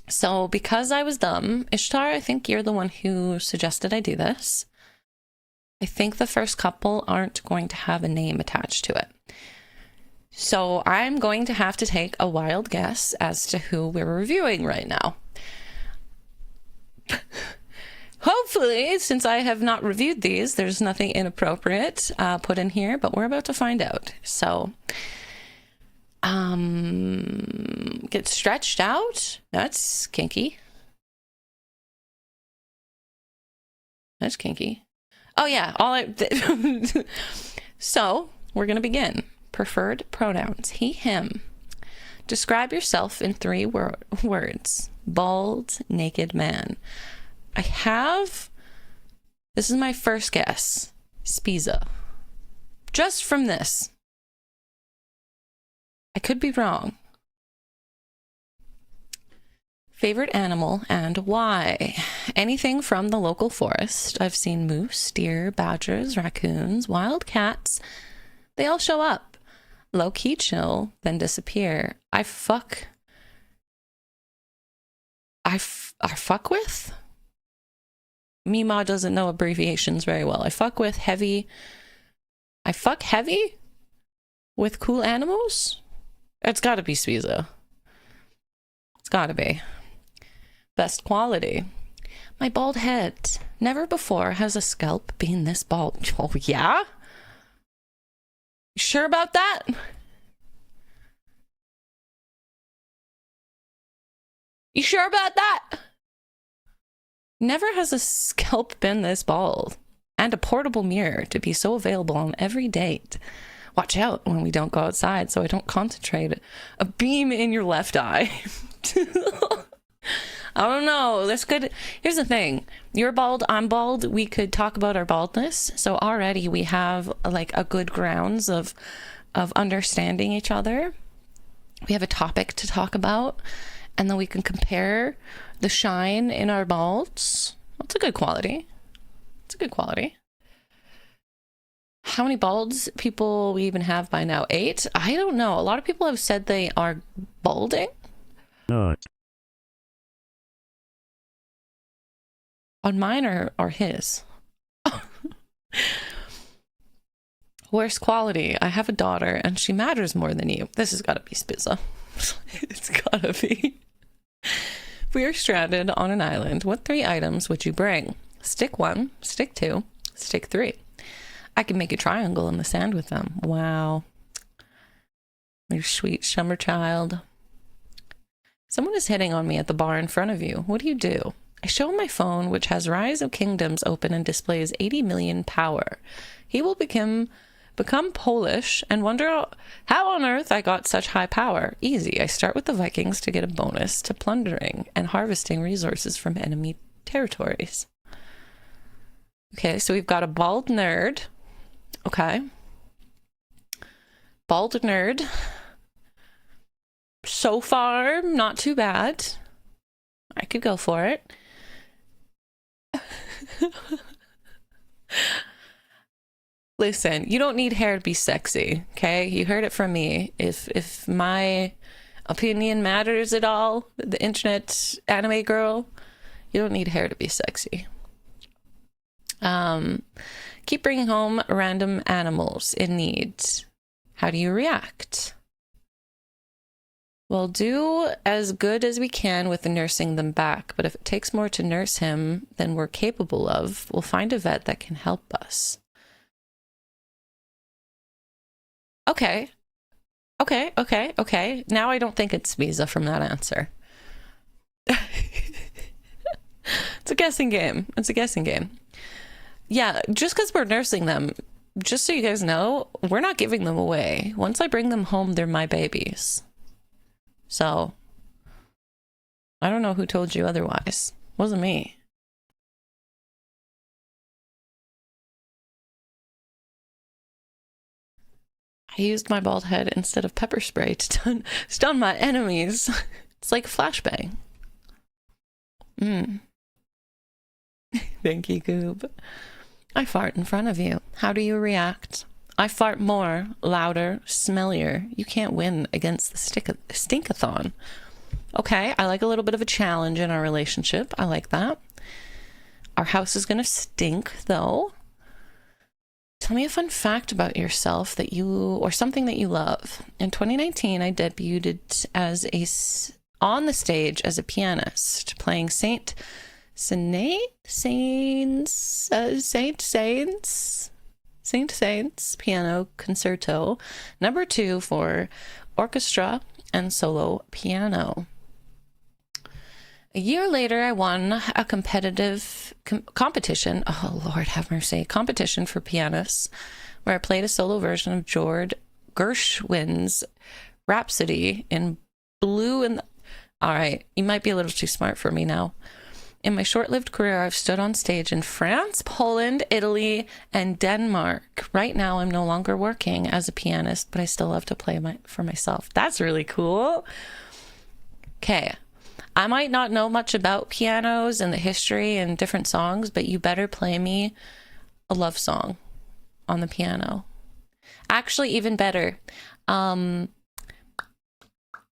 So, because I was dumb, Ishtar, I think you're the one who suggested I do this. I think the first couple aren't going to have a name attached to it. So, I'm going to have to take a wild guess as to who we're reviewing right now. Hopefully, since I have not reviewed these, there's nothing inappropriate put in here, but we're about to find out. So, get stretched out. That's kinky. Oh yeah, so, we're going to begin. Preferred pronouns. He, him. Describe yourself in 3 words. Bald, naked man. This is my first guess, Spiza. Just from this. I could be wrong. Favorite animal and why? Anything from the local forest. I've seen moose, deer, badgers, raccoons, wild cats. They all show up. Low-key chill, then disappear. I fuck with? Mima doesn't know abbreviations very well. I fuck heavy with cool animals? It's gotta be Spiza. It's gotta be. Best quality. My bald head. Never before has a scalp been this bald. Oh, yeah? You sure about that? You sure about that? Never has a scalp been this bald. And a portable mirror to be so available on every date. Watch out when we don't go outside so I don't concentrate a beam in your left eye. I don't know. That's good. Here's the thing. You're bald, I'm bald. We could talk about our baldness. So already we have like a good grounds of understanding each other. We have a topic to talk about. And then we can compare the shine in our balds. That's a good quality. How many balds people we even have by now? 8? I don't know. A lot of people have said they are balding. Not. On mine or his? Worst quality. I have a daughter and she matters more than you. This has got to be Spiza. It's gotta be. If we are stranded on an island, what 3 items would you bring? Stick 1, stick 2, stick 3. I can make a triangle in the sand with them. Wow. You sweet summer child. Someone is hitting on me at the bar in front of you. What do? I show him my phone, which has Rise of Kingdoms open and displays 80 million power. He will become Polish and wonder how on earth I got such high power. Easy. I start with the Vikings to get a bonus to plundering and harvesting resources from enemy territories. Okay, so we've got a bald nerd. Okay. Bald nerd. So far, not too bad. I could go for it. Listen, you don't need hair to be sexy, okay? You heard it from me. If my opinion matters at all, the internet anime girl, you don't need hair to be sexy. Keep bringing home random animals in need. How do you react? We'll do as good as we can with nursing them back, but if it takes more to nurse him than we're capable of, we'll find a vet that can help us. Okay. Now I don't think it's Visa from that answer. It's a guessing game. Yeah, just because we're nursing them, just so you guys know, we're not giving them away. Once I bring them home, they're my babies. So, I don't know who told you otherwise. Wasn't me. I used my bald head instead of pepper spray to stun my enemies. It's like flashbang. Thank you, Goob. I fart in front of you. How do you react? I fart more, louder, smellier. You can't win against the stinkathon. Okay, I like a little bit of a challenge in our relationship. I like that. Our house is going to stink, though. Tell me a fun fact about yourself or something that you love. In 2019, I debuted on the stage as a pianist, playing Saint Saëns Piano Concerto, number 2 for orchestra and solo piano. A year later, I won a competitive competition. Oh, Lord have mercy. Competition for pianists, where I played a solo version of George Gershwin's Rhapsody in Blue. All right, you might be a little too smart for me now. In my short-lived career, I've stood on stage in France, Poland, Italy, and Denmark. Right now, I'm no longer working as a pianist, but I still love to play for myself. That's really cool. Okay. I might not know much about pianos and the history and different songs, but you better play me a love song on the piano. Actually, even better. In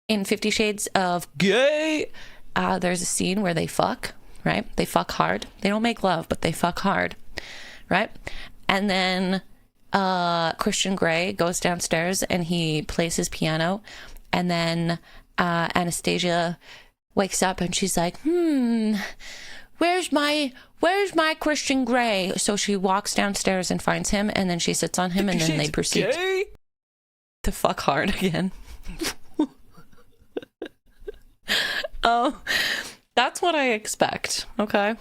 50 Shades of Gay, there's a scene where they fuck. Right? They fuck hard. They don't make love, but they fuck hard. Right? And then Christian Grey goes downstairs and he plays his piano. And then Anastasia wakes up and she's like, where's my Christian Grey? So she walks downstairs and finds him, and then she sits on him, and then they proceed to fuck hard again. Oh, that's what I expect, okay?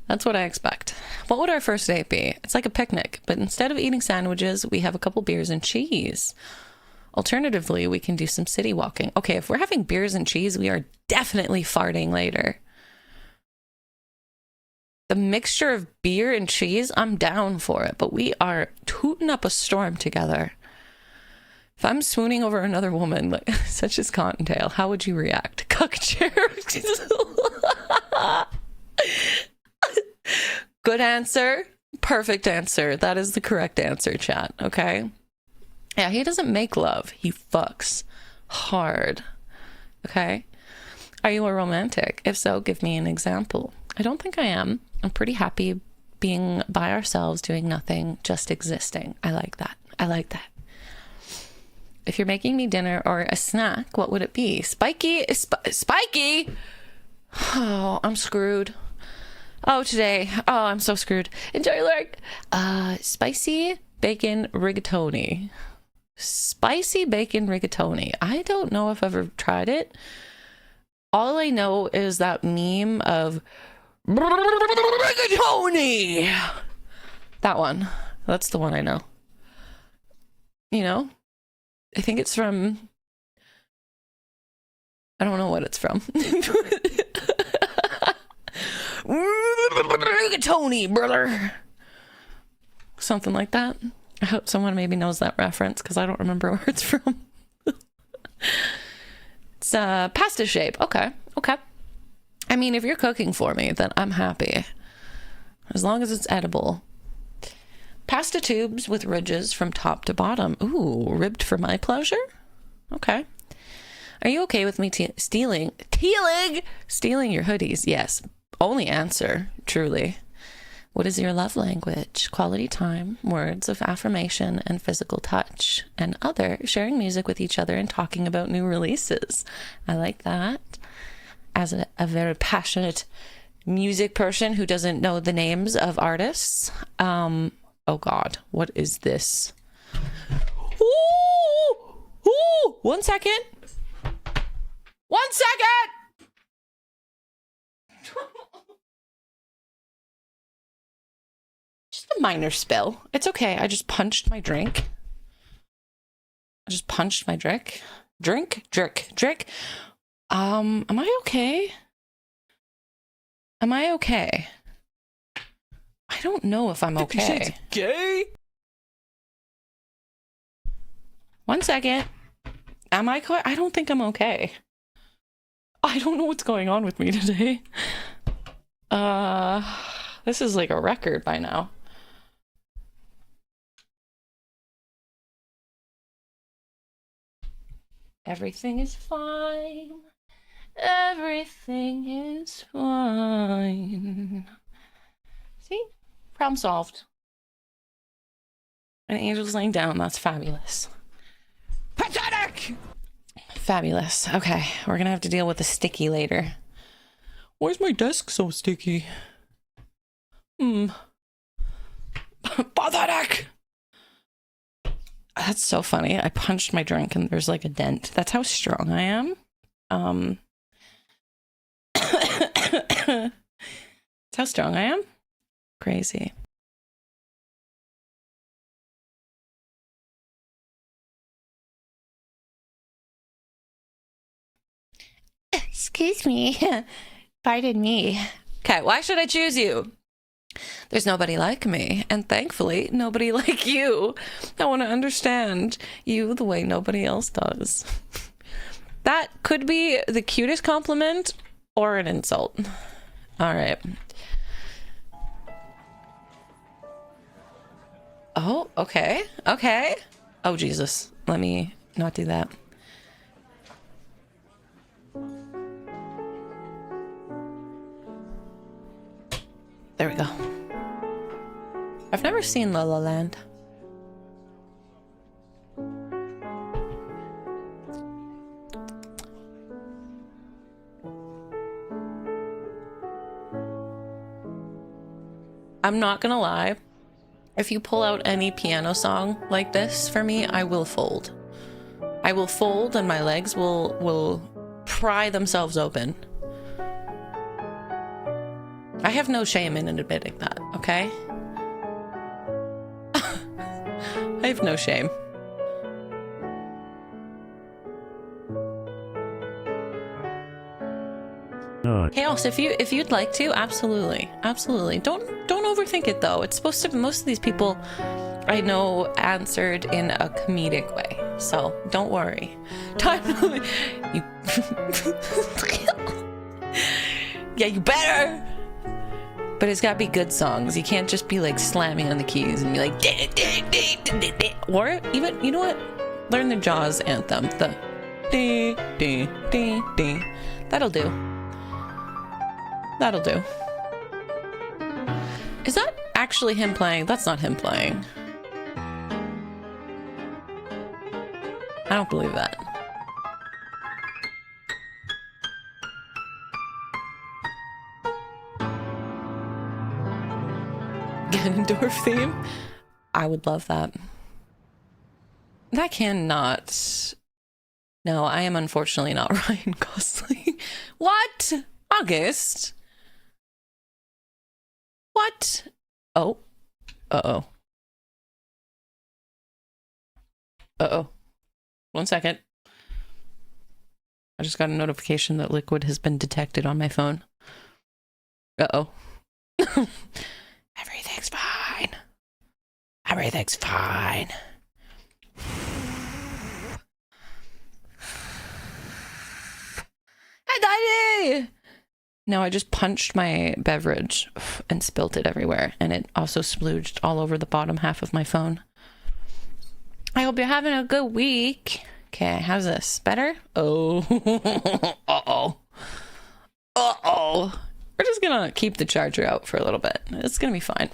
That's what I expect. What would our first date be? It's like a picnic, but instead of eating sandwiches, we have a couple beers and cheese. Alternatively, we can do some city walking. Okay, if we're having beers and cheese, we are definitely farting later. The mixture of beer and cheese, I'm down for it, but we are tooting up a storm together. If I'm swooning over another woman, such as Cottontail, how would you react? Cuck chair. Good answer. Perfect answer. That is the correct answer, chat. Okay? Yeah, he doesn't make love. He fucks hard. Okay? Are you a romantic? If so, give me an example. I don't think I am. I'm pretty happy being by ourselves, doing nothing, just existing. I like that. If you're making me dinner or a snack, what would it be? Spiky? Spiky? Oh, I'm screwed. Oh, today. Oh, I'm so screwed. Enjoy your work. Spicy bacon rigatoni. Spicy bacon rigatoni. I don't know if I've ever tried it. All I know is that meme of rigatoni. That one. That's the one I know. You know? I think it's from... I don't know what it's from. Rigatoni, brother. Something like that. I hope someone maybe knows that reference because I don't remember where it's from. It's pasta shape. Okay. Okay. I mean, if you're cooking for me, then I'm happy. As long as it's edible. Pasta tubes with ridges from top to bottom. Ooh, ribbed for my pleasure? Okay. Are you okay with me stealing your hoodies? Yes. Only answer, truly. What is your love language? Quality time, words of affirmation, and physical touch. And other, sharing music with each other and talking about new releases. I like that. As a very passionate music person who doesn't know the names of artists. Oh God, what is this? Ooh! Ooh! 1 second. 1 second! Just a minor spill. It's okay. I just punched my drink. Drink. Am I okay? Am I okay? I don't know if I'm okay. Gay? 1 second. Am I I don't think I'm okay. I don't know what's going on with me today. This is like a record by now. Everything is fine. Everything is fine. See? Problem solved. An angel's laying down. That's fabulous. Pathetic! Fabulous. Okay, we're gonna have to deal with the sticky later. Why is my desk so sticky? Pathetic! That's so funny. I punched my drink and there's like a dent. That's how strong I am. That's how strong I am. Crazy. Excuse me. Pardon me. Okay, why should I choose you? There's nobody like me, and thankfully, nobody like you. I want to understand you the way nobody else does. That could be the cutest compliment or an insult. All right. Oh, okay. Okay. Oh, Jesus. Let me not do that. There we go. I've never seen La La Land. I'm not gonna lie. If you pull out any piano song like this for me, I will fold. I will fold and my legs will pry themselves open. I have no shame in admitting that, okay? I have no shame. No. Chaos, if you'd like to, absolutely. Absolutely. Don't overthink it though. It's supposed to, most of these people I know answered in a comedic way. So don't worry. You yeah, you better. But it's gotta be good songs. You can't just be like slamming on the keys and be like, or even, you know what? Learn the Jaws anthem. The that'll do. That'll do. Is that actually him playing? That's not him playing. I don't believe that. Ganondorf theme. I would love that. That cannot. No, I am unfortunately not Ryan Gosling. What? August? What? Oh. Uh-oh. Uh-oh. 1 second. I just got a notification that liquid has been detected on my phone. Uh-oh. Everything's fine. Everything's fine. Hi, Daddy! No, I just punched my beverage and spilt it everywhere, and it also splooged all over the bottom half of my phone. I hope you're having a good week. Okay, how's this? Better? Oh. Uh-oh. Uh-oh. We're just gonna keep the charger out for a little bit. It's gonna be fine.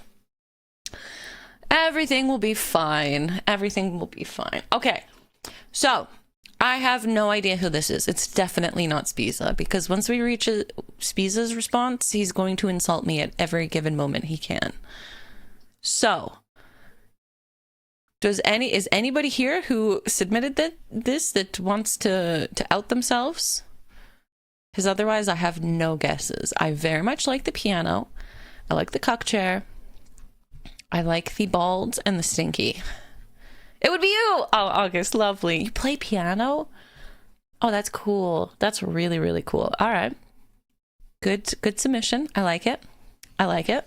Everything will be fine. Everything will be fine. Okay, so I have no idea who this is. It's definitely not Spiza, because once we reach Spiza's response, he's going to insult me at every given moment he can. So, is anybody here who submitted this that wants to out themselves? Because otherwise I have no guesses. I very much like the piano. I like the cuck chair. I like the bald and the stinky. It would be you! Oh, August, lovely. You play piano? Oh, that's cool. That's really, really cool. All right. Good submission. I like it. I like it.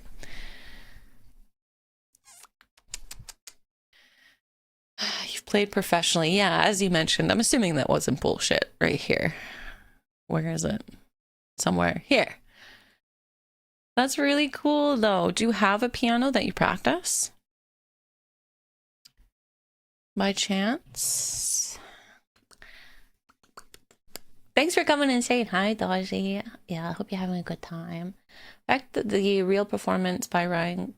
You've played professionally. Yeah, as you mentioned. I'm assuming that wasn't bullshit right here. Where is it? Somewhere. Here. That's really cool, though. Do you have a piano that you practice? By chance? Thanks for coming and saying hi, Dodgy. Yeah, I hope you're having a good time. In fact, the real performance by Ryan...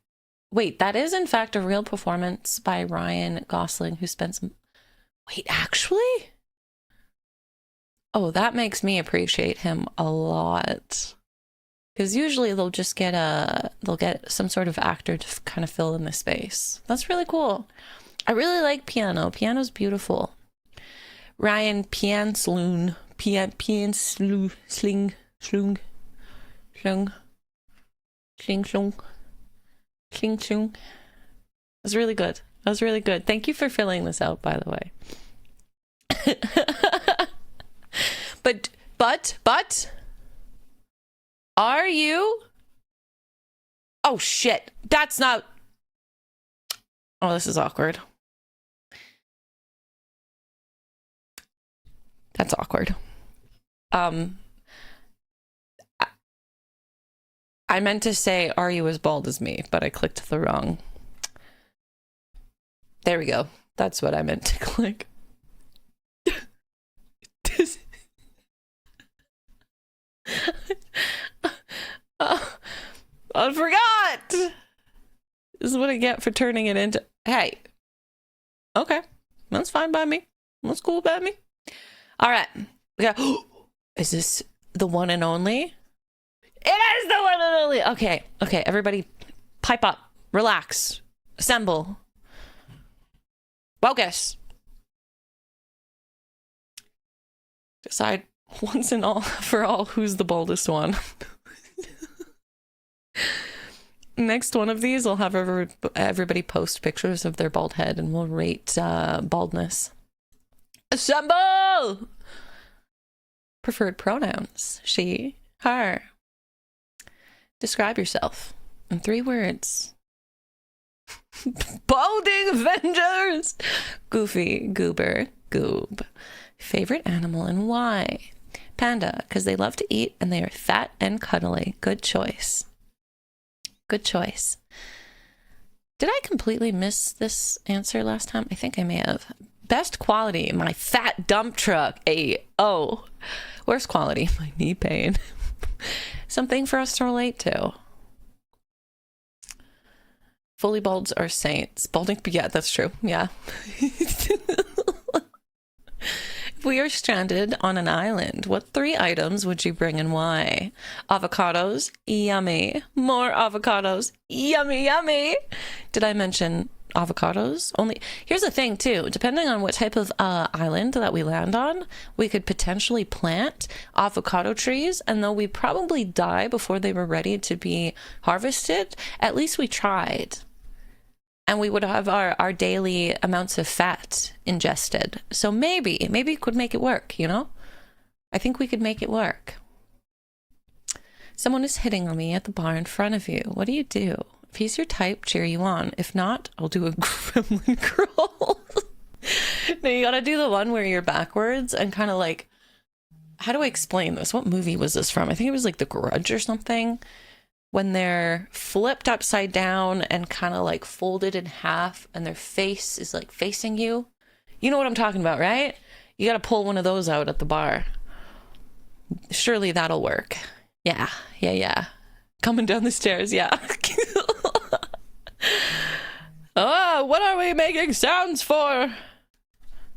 Wait, that is in fact a real performance by Ryan Gosling, who spent some... Wait, actually? Oh, that makes me appreciate him a lot. Because usually they'll get some sort of actor to kind of fill in the space. That's really cool. I really like piano. Piano's beautiful. Ryan Piansloon. Piansloon. Sling. Slung. Slung. Sling. Slung. Sling. Slung. That's really good. That was really good. Thank you for filling this out, by the way. But, are you? Oh, shit. That's not... Oh, this is awkward. That's awkward. I meant to say, are you as bald as me? But I clicked the wrong... There we go. That's what I meant to click. I forgot! This is what I get for turning it into... Hey. Okay. That's fine by me. That's cool by me. Alright. Is this the one and only? It is the one and only! Okay. Okay, everybody pipe up. Relax. Assemble. Focus. Decide once and all for all who's the baldest one. Next one of these, I'll have everybody post pictures of their bald head and we'll rate baldness. Assemble! Preferred pronouns. She, her. Describe yourself in 3 words. Balding Avengers! Goofy, goober, goob. Favorite animal and why? Panda, because they love to eat and they are fat and cuddly. Good choice. Good choice. Did I completely miss this answer last time? I think I may have. Best quality, my fat dump truck. Oh. Worst quality, my knee pain. Something for us to relate to. Fully balds are saints. Balding, yeah, that's true. Yeah. If we are stranded on an island, what 3 items would you bring and why? Avocados, yummy. More avocados, yummy, yummy. Did I mention avocados? Only. Here's the thing too, depending on what type of island that we land on, we could potentially plant avocado trees, and though we probably die before they were ready to be harvested, at least we tried. And we would have our daily amounts of fat ingested. So maybe we could make it work, you know? I think we could make it work. Someone is hitting on me at the bar in front of you. What do you do? If he's your type, cheer you on. If not, I'll do a gremlin crawl. No, you gotta do the one where you're backwards and kind of like, how do I explain this? What movie was this from? I think it was like The Grudge or something. When they're flipped upside down and kind of like folded in half and their face is like facing you. You know what I'm talking about, right? You got to pull one of those out at the bar. Surely that'll work. Yeah. Coming down the stairs, yeah. Oh, what are we making sounds for?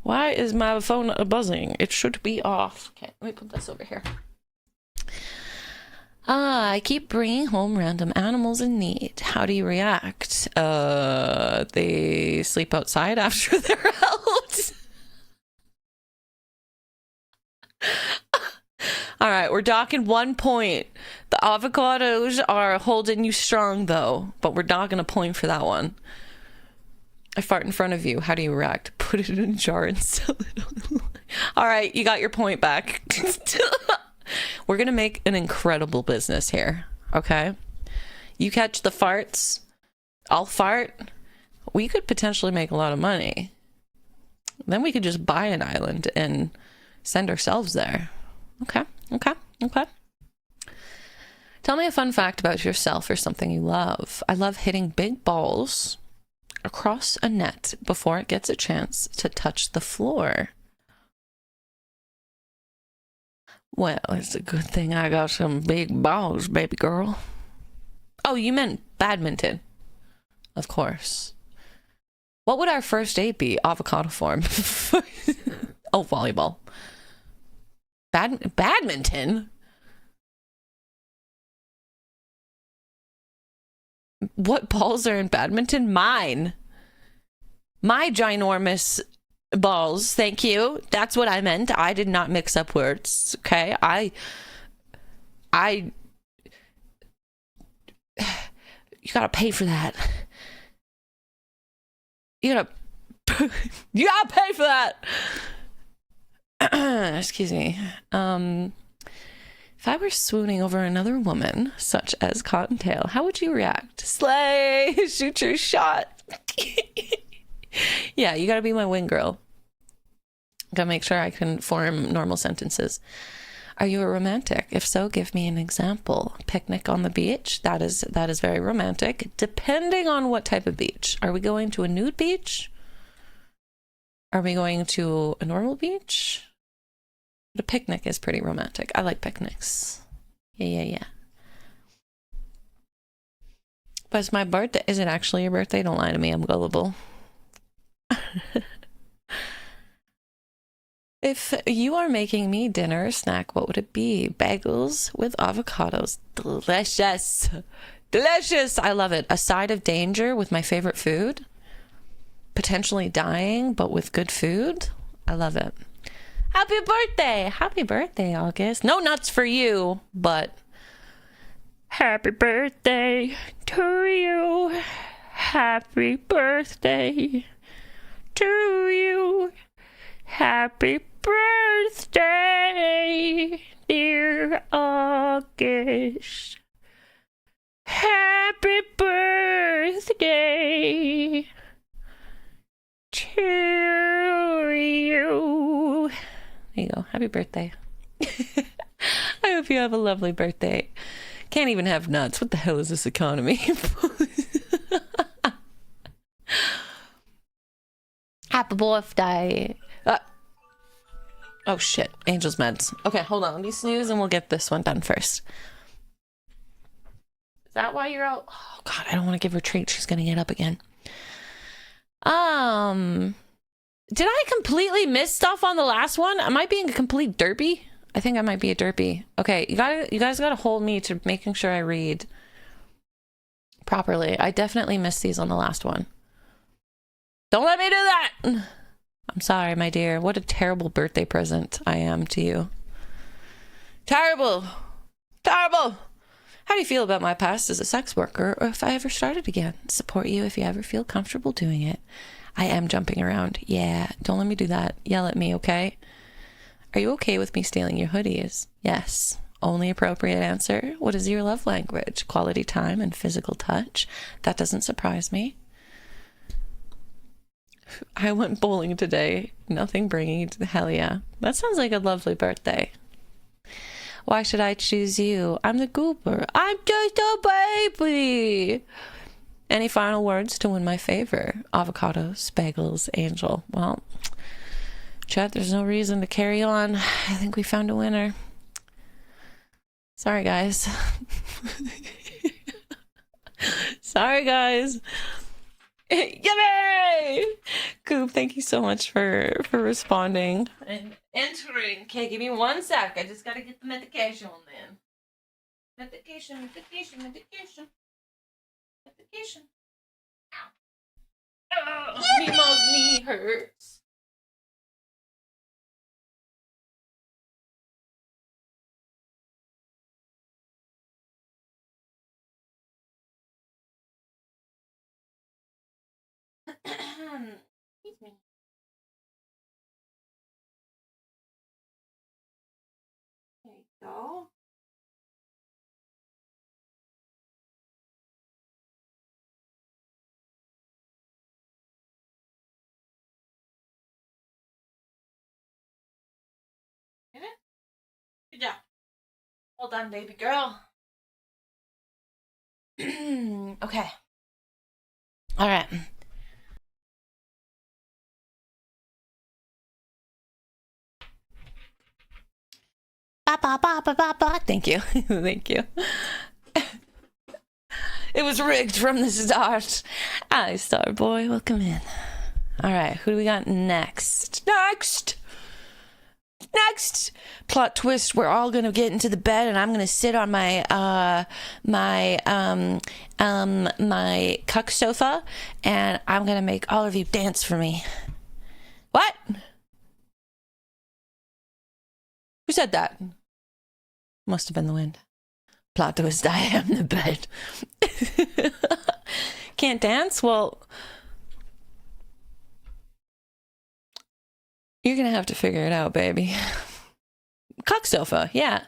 Why is my phone buzzing? It should be off. Okay, let me put this over here. I keep bringing home random animals in need. How do you react? They sleep outside after they're out. All right, we're docking 1 point. The avocados are holding you strong, though, but we're docking a point for that one. I fart in front of you. How do you react? Put it in a jar and sell it. All right, you got your point back. We're going to make an incredible business here, okay? You catch the farts, I'll fart. We could potentially make a lot of money. Then we could just buy an island and send ourselves there. Okay. Tell me a fun fact about yourself or something you love. I love hitting big balls across a net before it gets a chance to touch the floor. Well, it's a good thing I got some big balls, baby girl. Oh, you meant badminton. Of course. What would our first date be? Avocado form. Oh, volleyball. Badminton? What balls are in badminton? Mine. My ginormous balls, thank you. That's what I meant. I did not mix up words. Okay, I you gotta pay for that. You gotta pay for that. Excuse me. If I were swooning over another woman, such as Cottontail, how would you react? Slay! Shoot your shot. Yeah, you gotta be my wing girl. Gotta make sure I can form normal sentences. Are you a romantic? If so, give me an example. Picnic on the beach. That is very romantic. Depending on what type of beach. Are we going to a nude beach? Are we going to a normal beach? The picnic is pretty romantic. I like picnics. Yeah. But it's my birthday. Is it actually your birthday? Don't lie to me. I'm gullible. If you are making me dinner or snack, what would it be? Bagels with avocados. Delicious. Delicious. I love it. A side of danger with my favorite food. Potentially dying, but with good food. I love it. Happy birthday. Happy birthday, August. No nuts for you, but happy birthday to you. Happy birthday to you. Happy birthday, dear August. Happy birthday to you. There you go. Happy birthday. I hope you have a lovely birthday. Can't even have nuts. What the hell is this economy? Happy birthday. Oh shit. Angel's meds. Okay, hold on. Let me snooze and we'll get this one done first. Is that why you're out? Oh god, I don't want to give her a treat. She's gonna get up again. Did I completely miss stuff on the last one? Am I being a complete derpy? I think I might be a derpy. Okay, you guys gotta hold me to making sure I read properly. I definitely missed these on the last one. Don't let me do that! I'm sorry, my dear. What a terrible birthday present I am to you. Terrible! Terrible! How do you feel about my past as a sex worker, or if I ever started again? Support you if you ever feel comfortable doing it. I am jumping around. Yeah, don't let me do that. Yell at me, okay? Are you okay with me stealing your hoodies? Yes. Only appropriate answer. What is your love language? Quality time and physical touch? That doesn't surprise me. I went bowling today. Nothing bringing to the hell yeah. That sounds like a lovely birthday. Why should I choose you? I'm the goober. I'm just a baby. Any final words to win my favor? Avocados, bagels, angel. Well, chat, there's no reason to carry on. I think we found a winner. Sorry, guys. Sorry, guys. Yummy! Coop, thank you so much for responding and entering. Okay, give me 1 sec. I just gotta get the medication on then. Medication. Ow. Nemo's knee hurts. Excuse me. There you go. Get it? Good job. Well done, baby girl. Okay. All right. Thank you. Thank you. It was rigged from the start. Hi, Star Boy. Welcome in. All right. Who do we got next? Next plot twist. We're all gonna get into the bed, and I'm gonna sit on my my cuck sofa, and I'm gonna make all of you dance for me. What? Who said that? Must have been the wind. Plot twist, I am the bed. Can't dance? Well, you're gonna have to figure it out, baby. Cuck sofa, yeah.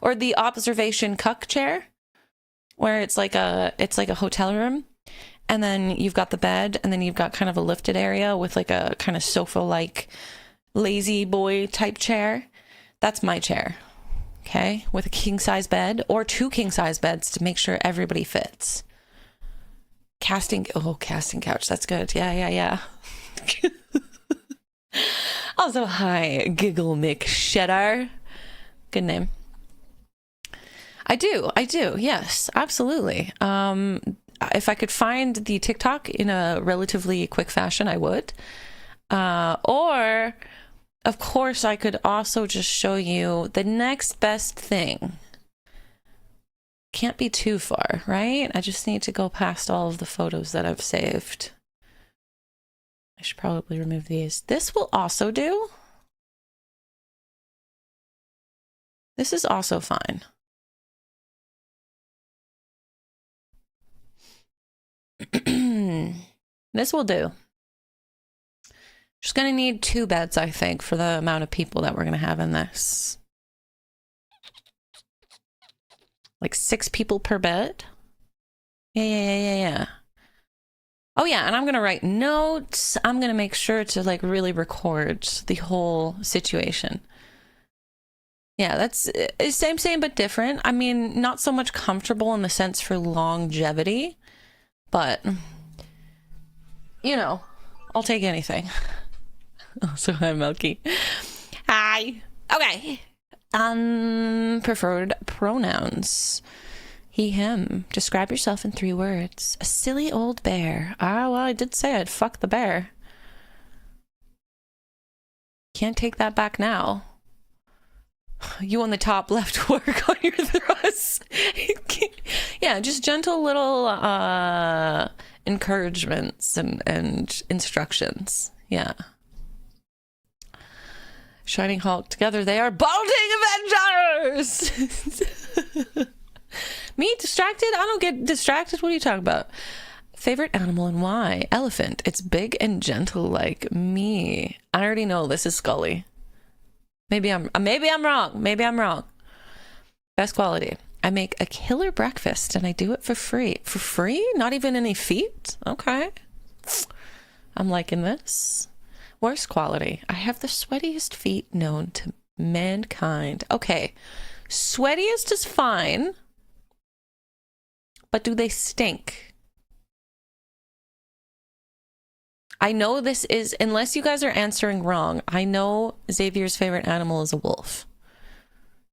Or the observation cuck chair, where it's like a hotel room, and then you've got the bed, and then you've got kind of a lifted area with like a kind of sofa-like lazy boy type chair. That's my chair. Okay, with a king-size bed or 2 king-size beds to make sure everybody fits. Casting couch. That's good. Yeah. Also, hi, Giggle McSheddar. Good name. I do. Yes, absolutely. If I could find the TikTok in a relatively quick fashion, I would. Or, of course, I could also just show you the next best thing. Can't be too far, right? I just need to go past all of the photos that I've saved. I should probably remove these. This will also do. This is also fine. This will do. Just gonna need 2 beds, I think, for the amount of people that we're gonna have in this. Like 6 people per bed? Yeah. Oh yeah, and I'm gonna write notes. I'm gonna make sure to like really record the whole situation. Yeah, that's same but different. I mean, not so much comfortable in the sense for longevity, but you know, I'll take anything. Also, hi, Melky. Hi. Okay. Preferred pronouns. He, him. Describe yourself in 3 words. A silly old bear. Ah, well, I did say I'd fuck the bear. Can't take that back now. You on the top left work on your thrusts. Yeah, just gentle little encouragements and instructions. Yeah. Shining Hulk, together they are balding Avengers! Me distracted? I don't get distracted. What are you talking about? Favorite animal and why? Elephant. It's big and gentle like me. I already know this is Scully. Maybe I'm wrong. Maybe I'm wrong. Best quality. I make a killer breakfast and I do it for free. For free? Not even any feet? Okay. I'm liking this. Worst quality. I have the sweatiest feet known to mankind. Okay. Sweatiest is fine. But do they stink? I know this is, unless you guys are answering wrong, I know Xavier's favorite animal is a wolf.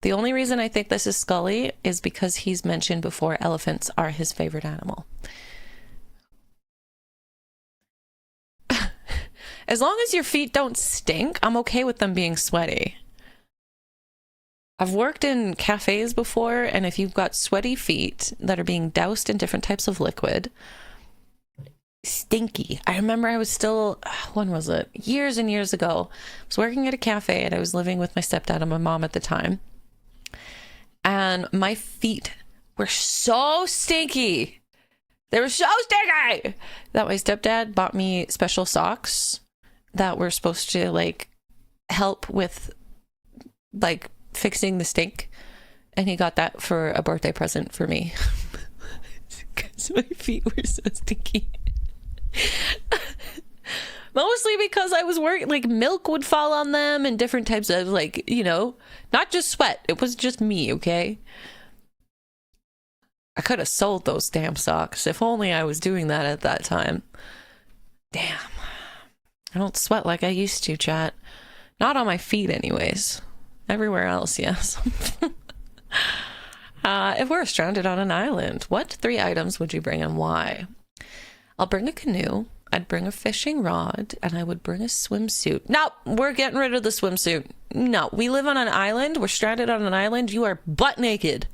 The only reason I think this is Scully is because he's mentioned before elephants are his favorite animal. As long as your feet don't stink, I'm okay with them being sweaty. I've worked in cafes before, and if you've got sweaty feet that are being doused in different types of liquid, stinky. I remember I was still, when was it? Years and years ago. I was working at a cafe and I was living with my stepdad and my mom at the time. And my feet were so stinky. They were so stinky that my stepdad bought me special socks that were supposed to like help with like fixing the stink. And he got that for a birthday present for me. Because my feet were so stinky. Mostly because I was working, like milk would fall on them and different types of, like, you know, not just sweat. It was just me, okay? I could have sold those damn socks if only I was doing that at that time. Damn. I don't sweat like I used to, chat. Not on my feet anyways. Everywhere else, yes. If we're stranded on an island, what 3 items would you bring and why? I'll bring a canoe, I'd bring a fishing rod, and I would bring a swimsuit. No, we're getting rid of the swimsuit. No, we live on an island. We're stranded on an island. You are butt naked.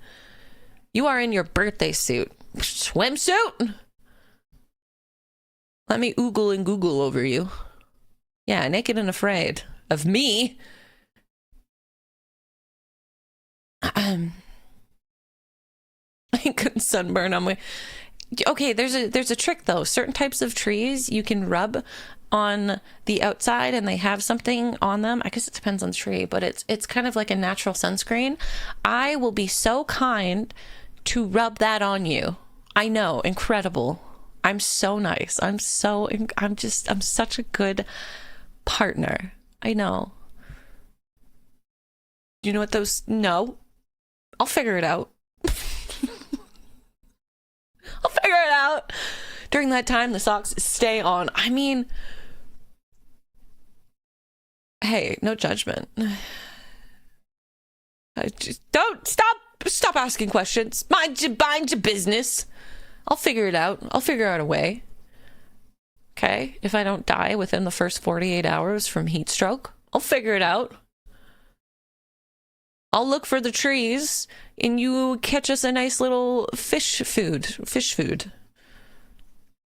You are in your birthday suit. Swimsuit? Let me oogle and Google over you. Yeah, naked and afraid. Of me? I couldn't sunburn on my... Okay, there's a trick though. Certain types of trees you can rub on the outside and they have something on them. I guess it depends on the tree, but it's kind of like a natural sunscreen. I will be so kind to rub that on you. I know, incredible. I'm so nice. I'm such a good partner. I know. You know what those... No. I'll figure it out. I'll figure it out. During that time, the socks stay on. I mean, hey, no judgment. I just don't stop asking questions. Mind your business. I'll figure it out. I'll figure out a way. Okay, if I don't die within the first 48 hours from heat stroke, I'll figure it out. I'll look for the trees and you catch us a nice little fish food.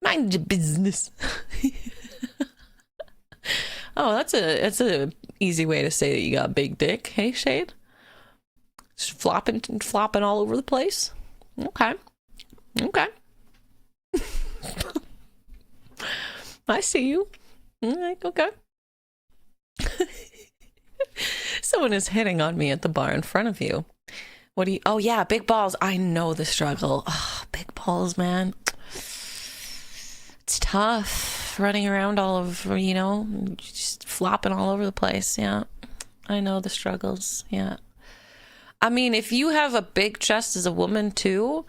Mind your business. Oh, that's a easy way to say that you got a big dick. Hey, Shade? Just flopping all over the place. Okay. I see you. Okay. Someone is hitting on me at the bar in front of you. What do you... Oh, yeah, big balls. I know the struggle. Oh, big balls, man. It's tough running around all over, you know, just flopping all over the place. Yeah, I know the struggles. Yeah. I mean, if you have a big chest as a woman too,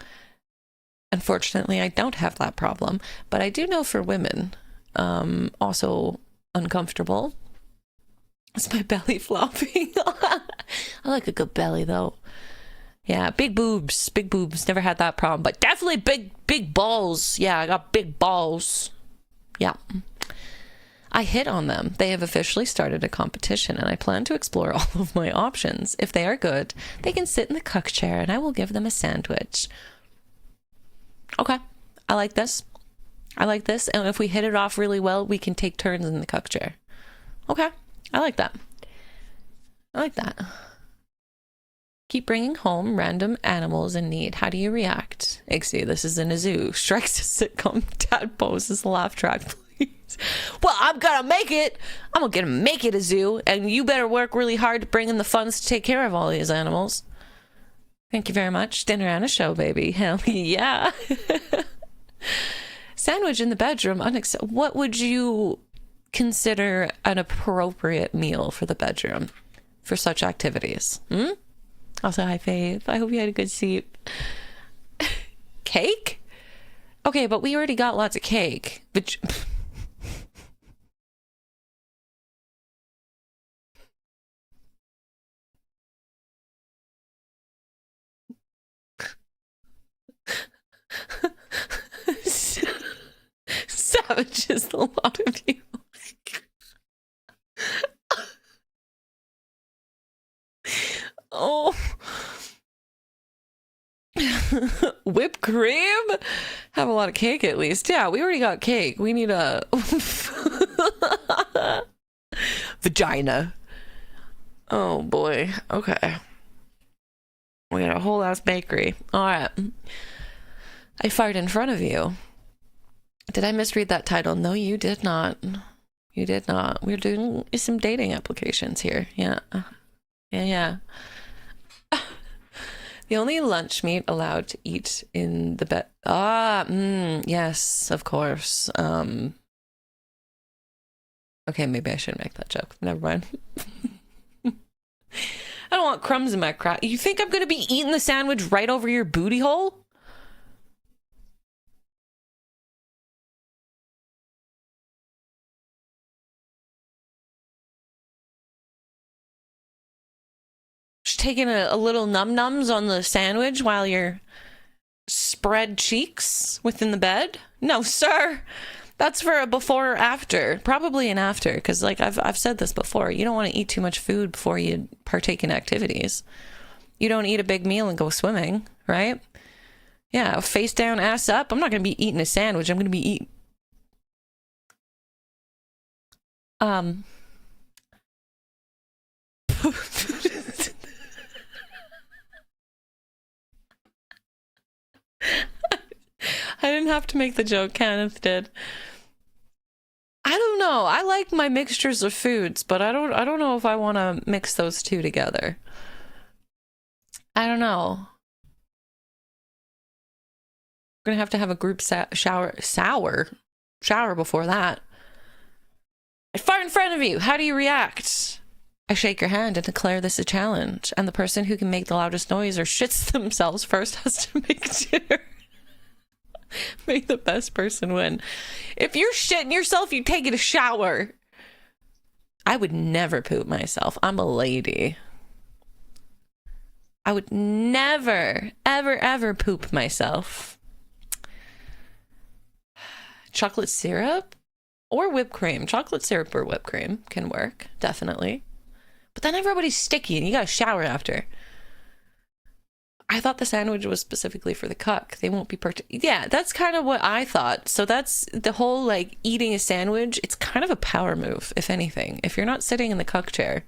unfortunately, I don't have that problem. But I do know for women, also uncomfortable. Is my belly flopping? I like a good belly though. Yeah, big boobs. Never had that problem, but definitely big balls. Yeah, I got big balls. Yeah. I hit on them. They have officially started a competition, and I plan to explore all of my options. If they are good, they can sit in the cuck chair, and I will give them a sandwich. Okay. I like this. I like this. And if we hit it off really well, we can take turns in the cuck chair. Okay. I like that. I like that. Keep bringing home random animals in need. How do you react? Ixie, this is in a zoo. Strikes a sitcom. Dad poses a laugh track, please. Well, I'm gonna make it. I'm gonna make it a zoo, and you better work really hard to bring in the funds to take care of all these animals. Thank you very much. Dinner and a show, baby. Hell yeah. Sandwich in the bedroom. What would you consider an appropriate meal for the bedroom for such activities? Also, hi, Faith. I hope you had a good sleep. Cake? Okay, but we already got lots of cake. But savages, a lot of you. Oh. Whipped cream? Have a lot of cake at least. Yeah, we already got cake. We need a vagina. Oh boy. Okay. We got a whole ass bakery. All right. I farted in front of you. Did I misread that title? No, you did not. You did not. We're doing some dating applications here. Yeah. Yeah. The only lunch meat allowed to eat in the bed. Yes, of course. Okay, maybe I shouldn't make that joke. Never mind. I don't want crumbs in my crap. You think I'm going to be eating the sandwich right over your booty hole? Just taking a little num-nums on the sandwich while you're spread cheeks within the bed? No, sir. That's for a before or after. Probably an after, because like I've said this before. You don't want to eat too much food before you partake in activities. You don't eat a big meal and go swimming, right? Yeah, face down, ass up. I'm not going to be eating a sandwich. I'm going to be eating... I didn't have to make the joke. Kenneth did. I don't know. I like my mixtures of foods, but I don't know if I want to mix those two together. I don't know. We're gonna have to have a group shower before that. I fart in front of you. How do you react? I shake your hand and declare this a challenge. And the person who can make the loudest noise or shits themselves first has to make dinner. May the best person win. If you're shitting yourself, you take a shower. I would never poop myself. I'm a lady. I would never, ever, ever poop myself. Chocolate syrup or whipped cream. Chocolate syrup or whipped cream can work, definitely. But then everybody's sticky and you gotta shower after. I thought the sandwich was specifically for the cuck. They won't be yeah, that's kind of what I thought. So that's the whole, like, eating a sandwich. It's kind of a power move, if anything. If you're not sitting in the cuck chair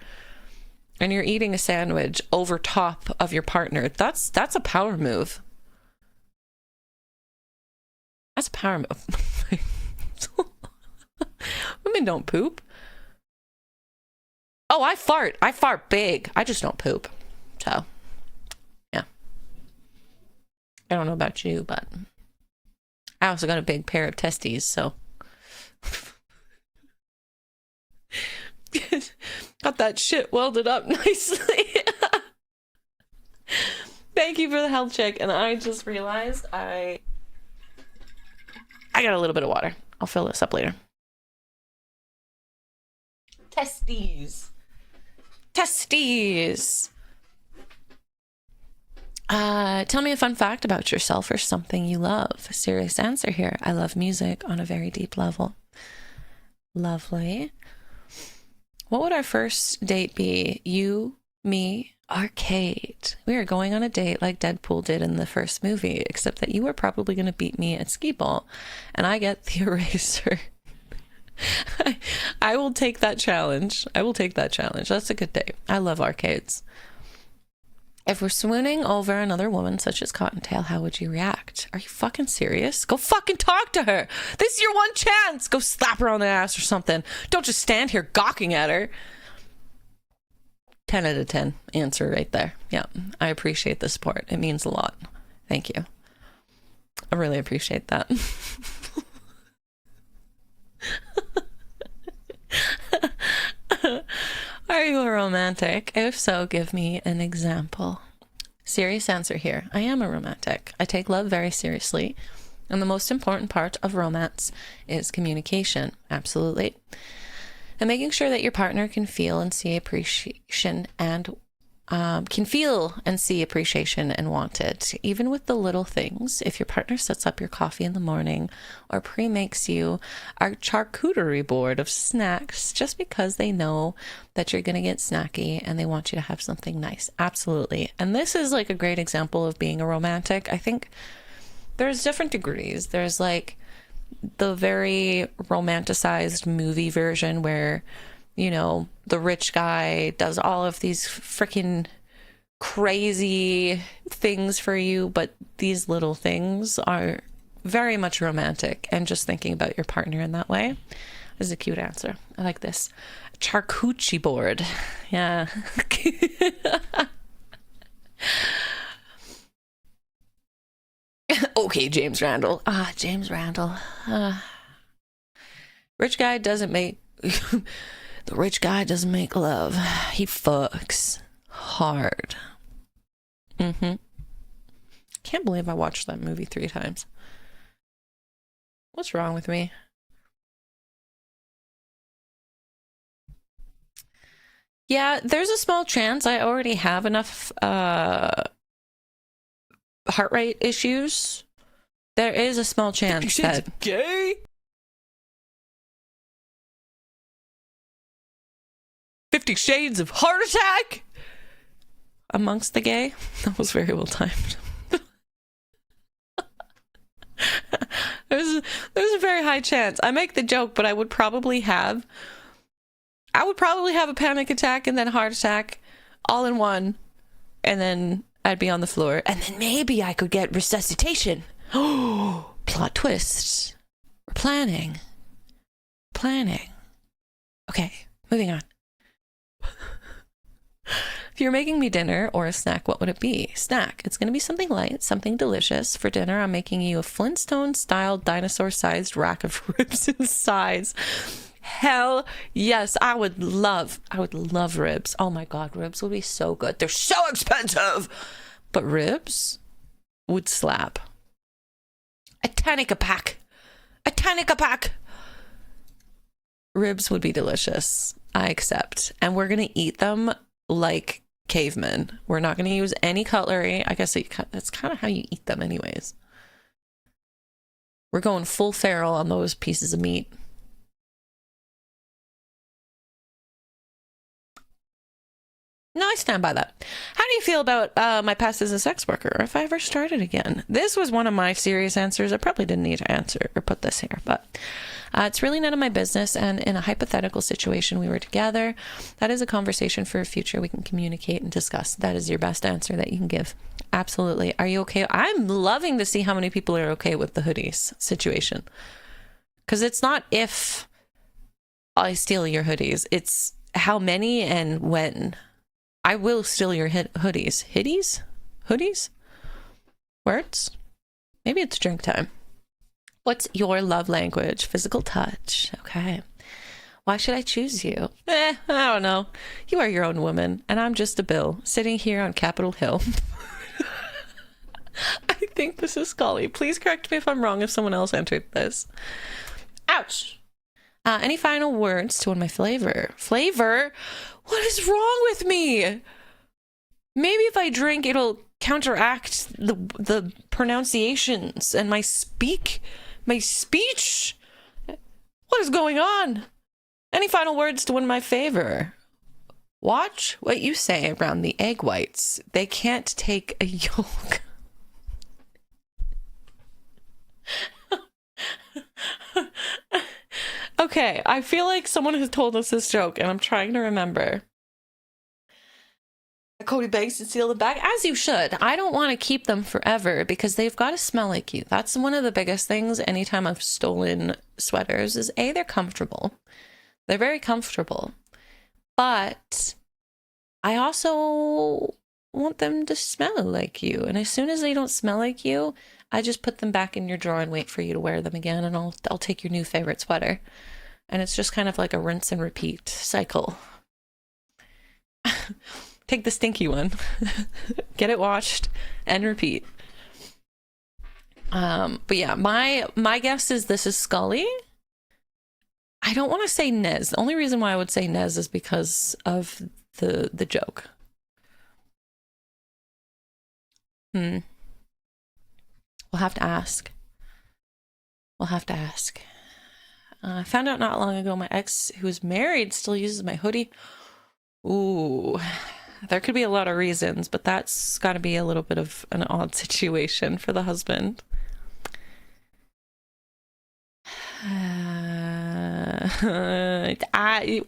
and you're eating a sandwich over top of your partner, that's a power move. That's a power move. Women don't poop. Oh, I fart. I fart big. I just don't poop. So... I don't know about you, but I also got a big pair of testes, so got that shit welded up nicely. Thank you for the health check, and I just realized I got a little bit of water. I'll fill this up later. Testes. Tell me a fun fact about yourself or something you love. Serious answer here. I love music on a very deep level. Lovely. What would our first date be? You, me, arcade. We are going on a date like Deadpool did in the first movie, except that you are probably going to beat me at skee ball, and I get the eraser. I will take that challenge. That's a good day. I love arcades. If we're swooning over another woman such as Cottontail, how would you react? Are you fucking serious? Go fucking talk to her. This is your one chance. Go slap her on the ass or something. Don't just stand here gawking at her. 10 out of 10 answer right there. Yeah, I appreciate the support. It means a lot. Thank you. I really appreciate that. Are you a romantic? If so, give me an example. Serious answer here. I am a romantic. I take love very seriously. And the most important part of romance is communication. Absolutely. And making sure that your partner can feel and see appreciation and want it, even with the little things. If your partner sets up your coffee in the morning or pre-makes you a charcuterie board of snacks just because they know that you're going to get snacky and they want you to have something nice. Absolutely. And this is like a great example of being a romantic. I think there's different degrees. There's like the very romanticized movie version where, you know, the rich guy does all of these freaking crazy things for you, but these little things are very much romantic, and just thinking about your partner in that way is a cute answer. I like this. Charcuterie board. Yeah. Okay, James Randall. James Randall. Rich guy doesn't make... The rich guy doesn't make love. He fucks hard. Can't believe I watched that movie 3 times. What's wrong with me? Yeah, there's a small chance I already have enough heart rate issues. There is a small chance that... Gay? 50 Shades of Heart Attack? Amongst the gay? That was very well timed. There's a very high chance. I make the joke, but I would probably have a panic attack and then a heart attack all in one, and then I'd be on the floor, and then maybe I could get resuscitation. Oh, plot twist. We're planning. Okay, moving on. If you're making me dinner or a snack, what would it be? Snack. It's going to be something light, something delicious. For dinner, I'm making you a Flintstone-style dinosaur-sized rack of ribs and sides. Hell yes, I would love ribs. Oh my God, ribs would be so good. They're so expensive, but ribs would slap. A Tanica pack. Ribs would be delicious. I accept. And we're going to eat them like cavemen. We're not going to use any cutlery. I guess that's kind of how you eat them anyways. We're going full feral on those pieces of meat. No, I stand by that. How do you feel about my past as a sex worker, or if I ever started again? This was one of my serious answers. I probably didn't need to answer or put this here, but it's really none of my business. And in a hypothetical situation, we were together. That is a conversation for a future we can communicate and discuss. That is your best answer that you can give. Absolutely. Are you okay? I'm loving to see how many people are okay with the hoodies situation. Because it's not if I steal your hoodies. It's how many and when. I will steal your hoodies. Hoodies? Words? Maybe it's drink time. What's your love language? Physical touch. Okay. Why should I choose you? I don't know. You are your own woman, and I'm just a bill sitting here on Capitol Hill. I think this is Scully. Please correct me if I'm wrong if someone else entered this. Ouch. Any final words to my flavor? Flavor? What is wrong with me? Maybe if I drink, it'll counteract the pronunciations and my speech. What is going on? Any final words to win my favor? Watch what you say around the egg whites. They can't take a yolk. Okay, I feel like someone has told us this joke, and I'm trying to remember. Cody begs to steal them back, as you should. I don't want to keep them forever because they've got to smell like you. That's one of the biggest things anytime I've stolen sweaters is A, they're comfortable. They're very comfortable. But I also want them to smell like you. And as soon as they don't smell like you, I just put them back in your drawer and wait for you to wear them again, and I'll take your new favorite sweater. And it's just kind of like a rinse and repeat cycle. Take the stinky one, get it washed, and repeat. But yeah, my guess is this is Scully. I don't want to say Nez. The only reason why I would say Nez is because of the joke. We'll have to ask. I found out not long ago my ex, who is married, still uses my hoodie. Ooh, there could be a lot of reasons, but that's got to be a little bit of an odd situation for the husband.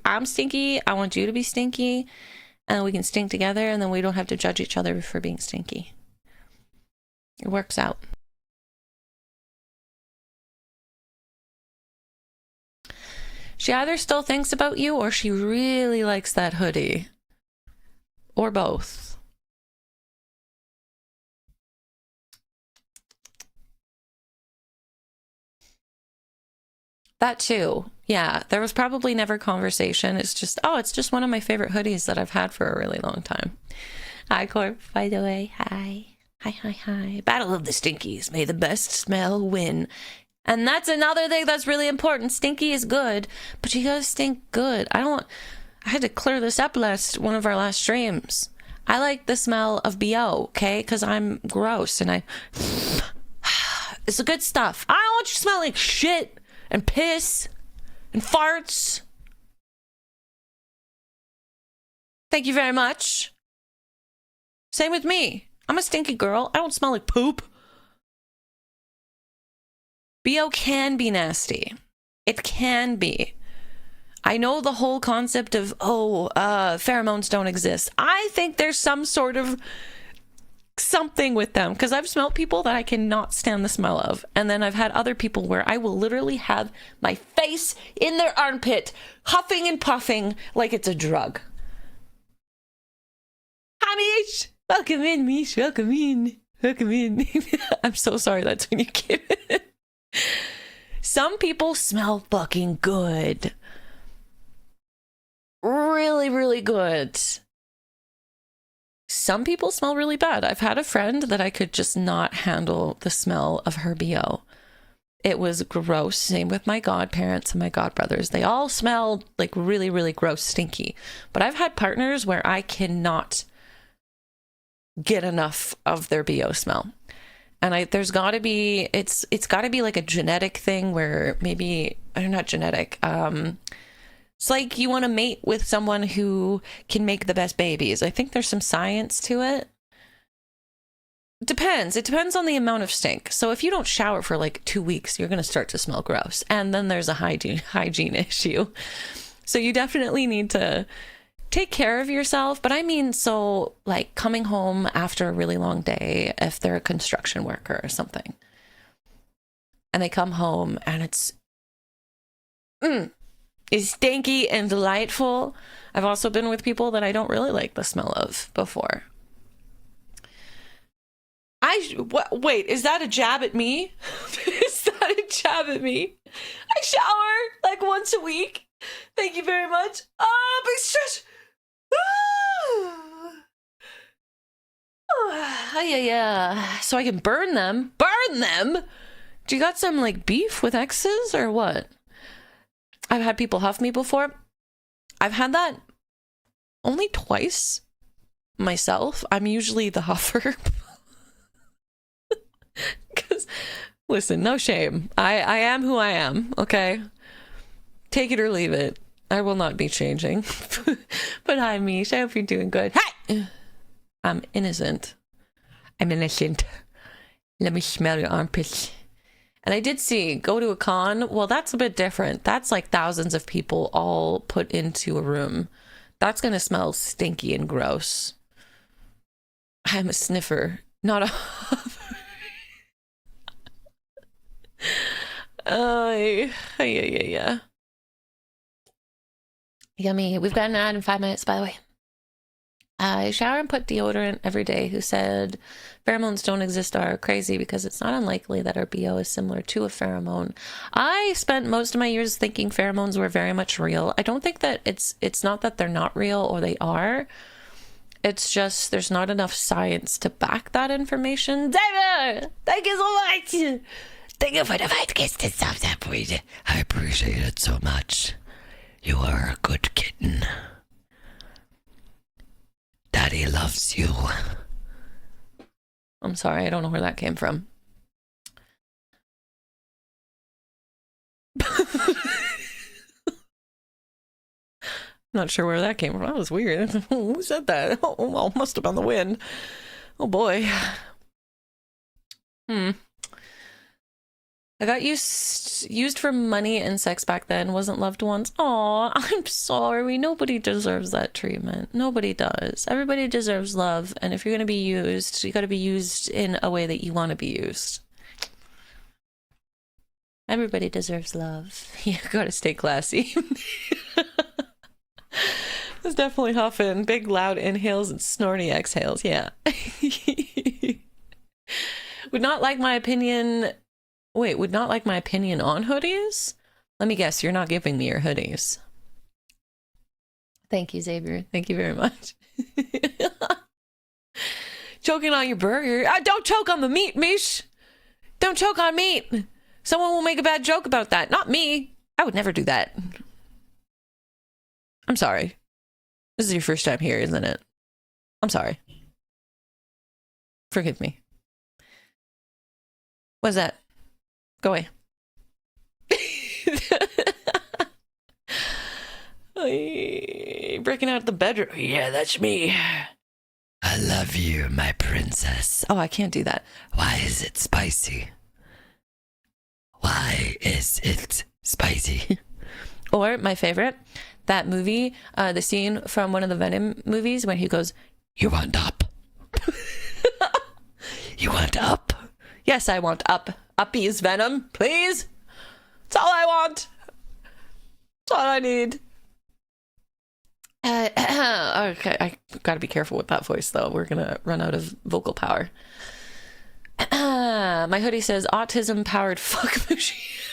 I'm stinky. I want you to be stinky, and we can stink together, and then we don't have to judge each other for being stinky. It works out. She either still thinks about you or she really likes that hoodie. Or both. That too. Yeah, there was probably never conversation. It's just one of my favorite hoodies that I've had for a really long time. Hi, Corp, by the way. Hi. Hi. Battle of the Stinkies. May the best smell win. And that's another thing that's really important. Stinky is good, but you gotta stink good. I had to clear this up one of our last streams. I like the smell of BO, okay? Because I'm gross and it's the good stuff. I don't want you to smell like shit and piss and farts. Thank you very much. Same with me. I'm a stinky girl. I don't smell like poop. BO can be nasty. It can be. I know the whole concept of, pheromones don't exist. I think there's some sort of something with them, because I've smelled people that I cannot stand the smell of. And then I've had other people where I will literally have my face in their armpit, huffing and puffing like it's a drug. Hi, Mish. Welcome in, Mish. Welcome in. I'm so sorry that's when you came in. Some people smell fucking good. Really, really good. Some people smell really bad. I've had a friend that I could just not handle the smell of her BO. It was gross. Same with my godparents and my godbrothers. They all smelled like really, really gross, stinky. But I've had partners where I cannot get enough of their BO smell. And there's got to be, it's got to be like a genetic thing where maybe, or not genetic, it's like you want to mate with someone who can make the best babies. I think there's some science to it. It depends on the amount of stink. So if you don't shower for like 2 weeks, you're going to start to smell gross. And then there's a hygiene issue. So you definitely need to take care of yourself. But I mean, so like coming home after a really long day, if they're a construction worker or something, and they come home and it's stinky and delightful. I've also been with people that I don't really like the smell of before. Wait, is that a jab at me? Is that a jab at me? I shower like once a week. Thank you very much. Oh, big stretch. Yeah. So I can burn them. Do you got some like beef with exes or what? I've had people huff me before. I've had that only twice myself. I'm usually the huffer. Because, listen, no shame. I am who I am, okay? Take it or leave it. I will not be changing. But hi, Mish. I hope you're doing good. Hi! I'm innocent. I'm innocent. Let me smell your armpits. And I did see, go to a con. Well, that's a bit different. That's like thousands of people all put into a room. That's going to smell stinky and gross. I'm a sniffer, not a... Yeah. Yummy. We've got an ad in 5 minutes, by the way. I shower and put deodorant every day. Who said pheromones don't exist are crazy because it's not unlikely that our BO is similar to a pheromone. I spent most of my years thinking pheromones were very much real. I don't think that it's not that they're not real or they are. It's just there's not enough science to back that information. David, thank you so much. Thank you for the 5 kisses of that point. I appreciate it so much. You are a good kitten. Daddy loves you. I'm sorry, I don't know where that came from. Not sure where that came from. That was weird. Who said that? Oh, well, must have been the wind. Oh boy. I got used for money and sex back then. Wasn't loved once. Aw, I'm sorry. Nobody deserves that treatment. Nobody does. Everybody deserves love. And if you're going to be used, you got to be used in a way that you want to be used. Everybody deserves love. You got to stay classy. It's definitely huffing. Big, loud inhales and snorty exhales. Yeah. Would not like my opinion... Wait, would not like my opinion on hoodies? Let me guess, you're not giving me your hoodies. Thank you, Xavier. Thank you very much. Choking on your burger. Don't choke on the meat, Mish. Don't choke on meat. Someone will make a bad joke about that. Not me. I would never do that. I'm sorry. This is your first time here, isn't it? I'm sorry. Forgive me. What's that? Go away. Breaking out the bedroom. Yeah, that's me. I love you, my princess. Oh, I can't do that. Why is it spicy? Why is it spicy? Or my favorite, that movie, the scene from one of the Venom movies when he goes, "You want up? You want up?" Yes, I want up. Uppies, Venom, please. That's all I want. That's all I need. Okay, I gotta be careful with that voice, though. We're gonna run out of vocal power. My hoodie says autism-powered fuck machine.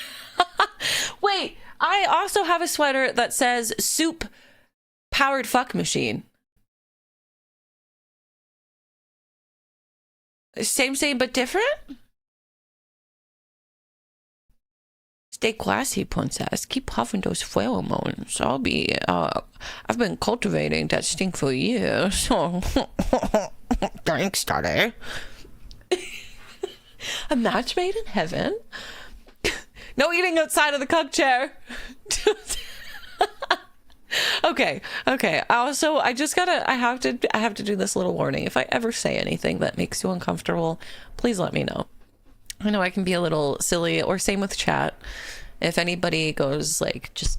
Wait, I also have a sweater that says soup-powered fuck machine. Same, but different? Stay classy, princess. Keep huffing those pheromones. I've been cultivating that stink for years. Thanks, Daddy. A match made in heaven? No eating outside of the cuck chair. Okay. I have to do this little warning. If I ever say anything that makes you uncomfortable, please let me know. I know I can be a little silly, or same with chat. If anybody goes like, just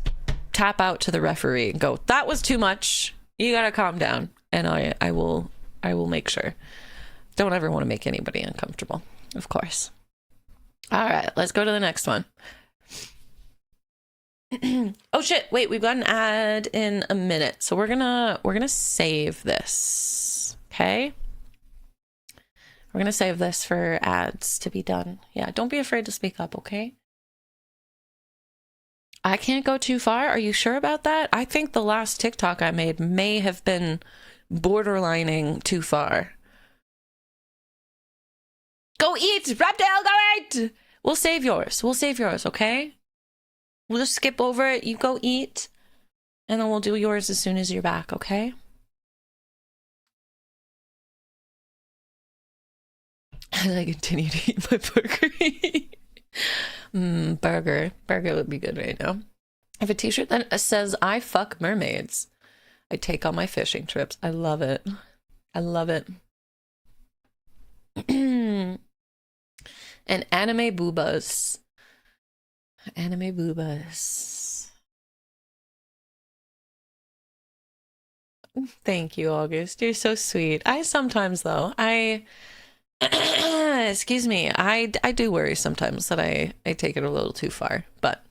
tap out to the referee and go, that was too much. You gotta calm down. And I will make sure. Don't ever want to make anybody uncomfortable, of course. All right, let's go to the next one. Oh shit, wait, we've got an ad in a minute. So we're gonna save this. Okay? We're gonna save this for ads to be done. Yeah, don't be afraid to speak up, okay? I can't go too far. Are you sure about that? I think the last TikTok I made may have been borderlining too far. Go eat! Reptile, go eat! We'll save yours, okay? We'll just skip over it. You go eat, and then we'll do yours as soon as you're back, okay? As I continue to eat my burger. Burger would be good right now. I have a t-shirt that says, I fuck mermaids. I take on my fishing trips. I love it. I love it. And anime boobas. Anime boobas. Thank you, August. You're so sweet. I sometimes, though, excuse me, I do worry sometimes that I take it a little too far, but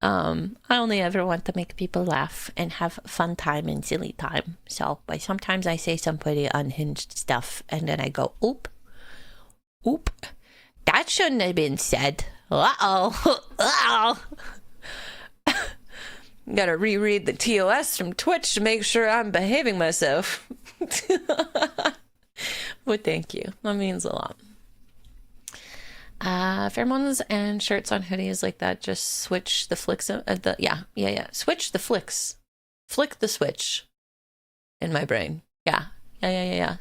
I only ever want to make people laugh and have fun time and silly time. So, but sometimes I say some pretty unhinged stuff, and then I go, oop, that shouldn't have been said. Uh-oh. Gotta reread the TOS from Twitch to make sure I'm behaving myself. Well, thank you. That means a lot. Pheromones and shirts on hoodies like that. Just switch the flicks. Yeah. Switch the flicks. Flick the switch in my brain. Yeah.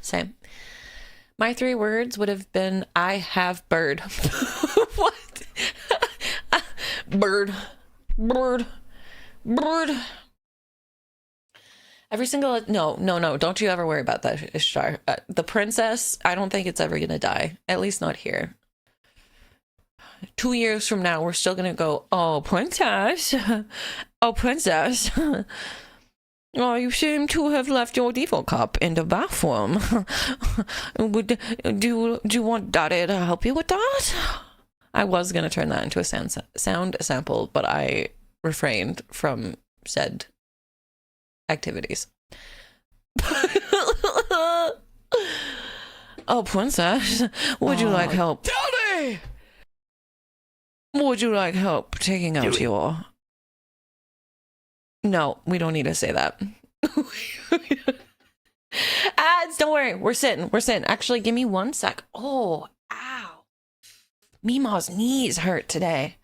Same. My 3 words would have been, I have bird. What? Bird. Every single... No. Don't you ever worry about that, Ishtar. The princess, I don't think it's ever going to die. At least not here. 2 years from now, we're still going to go, oh, princess. Oh, princess. Oh, you seem to have left your default cup in the bathroom. Do you want Daddy to help you with that? I was going to turn that into a sound sample, but I refrained from said activities. Oh, princess, would you like help? Daddy! Would you like help taking out your... No, we don't need to say that. Ads, don't worry. We're sitting. Actually, give me 1 sec. Oh, ow. Mima's knees hurt today.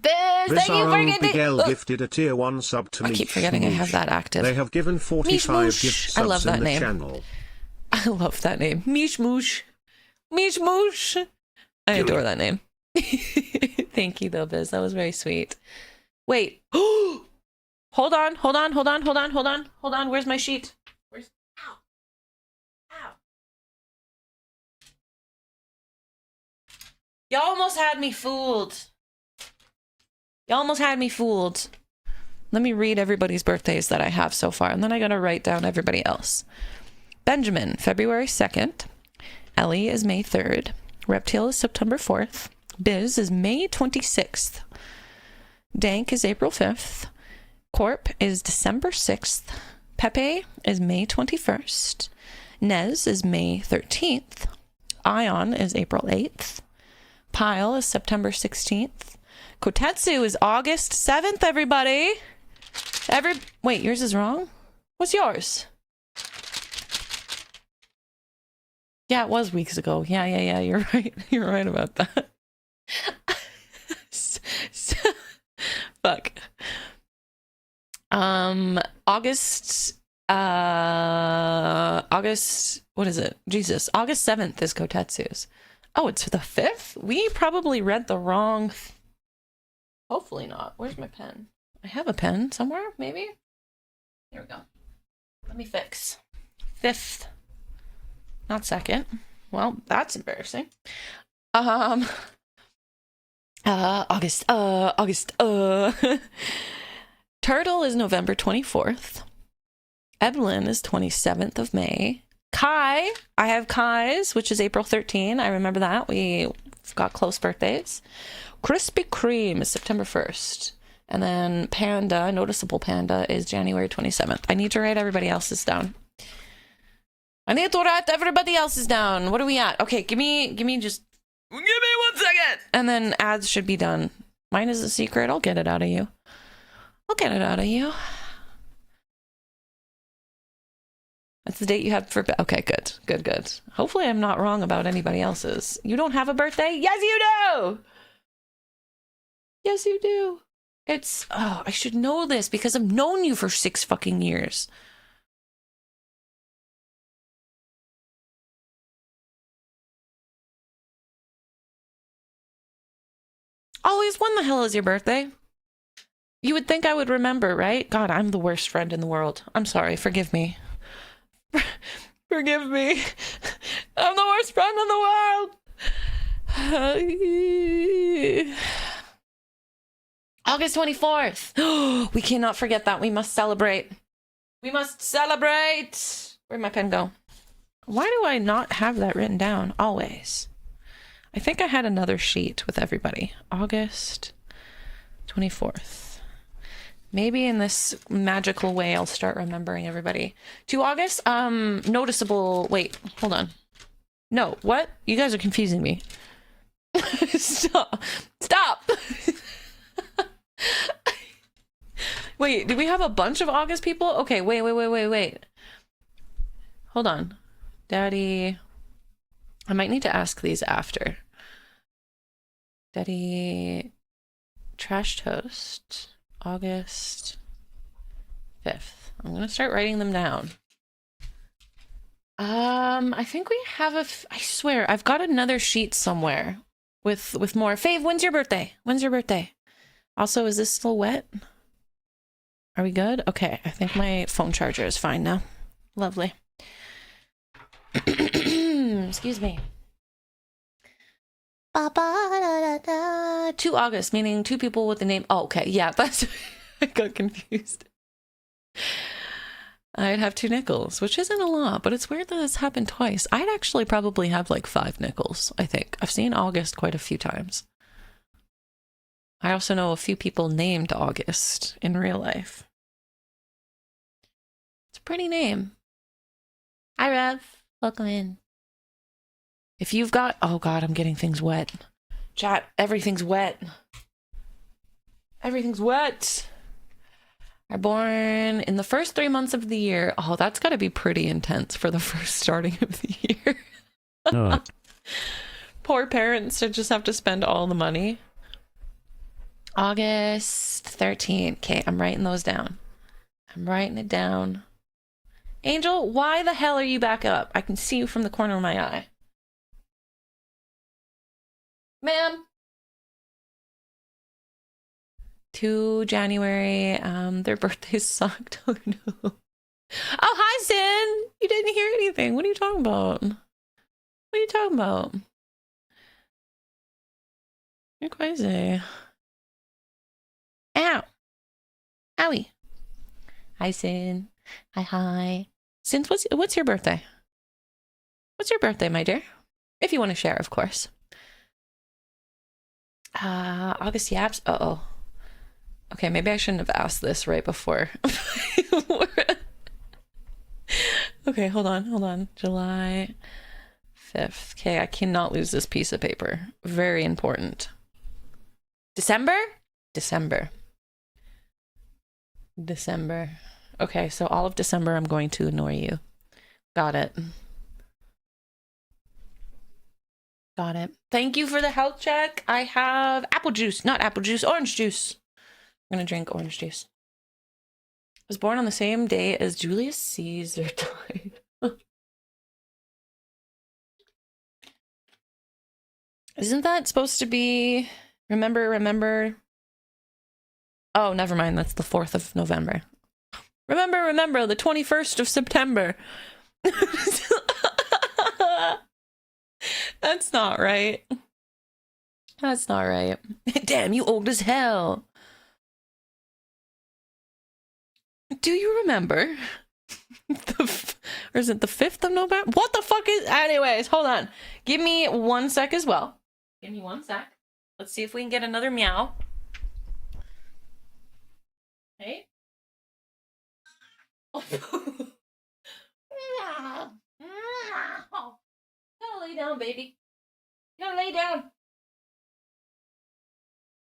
Biz, thank you for getting... gifted a tier 1 sub to I keep forgetting I have that active. They have given 45 gift subs I love that in the name. channel. I love that name. Mishmoosh. I adore that name. Thank you, though, Biz. That was very sweet. Wait. Hold on. Where's my sheet? Ow. Y'all almost had me fooled. Let me read everybody's birthdays that I have so far, and then I gotta write down everybody else. Benjamin, February 2nd. Ellie is May 3rd. Reptile is September 4th. Biz is May 26th. Dank is April 5th. Corp is December 6th. Pepe is May 21st. Nez is May 13th. Ion is April 8th. Pile is September 16th. Kotetsu is August 7th, everybody. Wait, yours is wrong? What's yours? Yeah, it was weeks ago. Yeah, you're right. You're right about that. Fuck. August, what is it? Jesus. August 7th is Kotetsu's. Oh, it's the 5th? We probably read the wrong... Hopefully not. Where's my pen? I have a pen somewhere, maybe? Here we go. Let me fix. 5th. Not 2nd. Well, that's embarrassing. August. Turtle is November 24th. Evelyn is 27th of May. Kai, I have Kai's, which is April 13. I remember that. We've got close birthdays. Krispy Kreme is September 1st. And then Panda, Noticeable Panda, is January 27th. I need to write everybody else's down. What are we at? Okay, give me 1 second. And then ads should be done. Mine is a secret. I'll get it out of you. That's the date you have for... Okay, good. Hopefully I'm not wrong about anybody else's. You don't have a birthday? Yes, you do! It's... Oh, I should know this because I've known you for 6 fucking years. Always, when the hell is your birthday? You would think I would remember, right? God, I'm the worst friend in the world. I'm sorry. Forgive me. Forgive me. I'm the worst friend in the world. August 24th. We cannot forget that. We must celebrate. We must celebrate. Where'd my pen go? Why do I not have that written down? Always. I think I had another sheet with everybody. August 24th. Maybe in this magical way, I'll start remembering everybody. 2 August, noticeable, wait, hold on. No, what? You guys are confusing me. Stop. Stop. Wait, do we have a bunch of August people? Okay, wait. Hold on. Daddy. I might need to ask these after. Daddy. Trash Toast. August 5th. I'm gonna start writing them down. I think we have I swear, I've got another sheet somewhere with more. Fave, when's your birthday? When's your birthday? Also, is this still wet? Are we good? Okay, I think my phone charger is fine now. Lovely. Excuse me. 2 August, meaning 2 people with the name. Oh, okay. Yeah, that's. I got confused. I'd have 2 nickels, which isn't a lot, but it's weird that it's happened twice. I'd actually probably have like 5 nickels, I think. I've seen August quite a few times. I also know a few people named August in real life. It's a pretty name. Hi, Rev. Welcome in. If you've got... Oh, God, I'm getting things wet. Chat, everything's wet. Everything's wet. Are born in the first 3 months of the year. Oh, that's got to be pretty intense for the first starting of the year. Not. Poor parents to just have to spend all the money. August 13th. Okay, I'm writing those down. I'm writing it down. Angel, why the hell are you back up? I can see you from the corner of my eye. Ma'am. 2 January. Their birthdays sucked. Oh no. Oh, hi, Sin. You didn't hear anything. What are you talking about? What are you talking about? You're crazy. Ow. Owie. Hi, Sin. Hi. Sin, what's your birthday? What's your birthday, my dear? If you want to share, of course. August Yaps. Uh-oh. Okay, maybe I shouldn't have asked this right before. Okay, hold on. July 5th. Okay, I cannot lose this piece of paper. Very important. December. Okay, so all of December I'm going to annoy you. Got it. Thank you for the health check. I have apple juice, not apple juice, orange juice. I'm gonna drink orange juice. I was born on the same day as Julius Caesar died. Isn't that supposed to be remember? Oh, never mind. That's the 4th of November. Remember, the 21st of September. That's not right. Damn, you old as hell. Do you remember? Or is it the 5th of November? What the fuck is... Anyways, hold on. Give me 1 sec as well. Give me 1 sec. Let's see if we can get another meow. Hey? Oh. Gotta lay down, baby. You gotta lay down.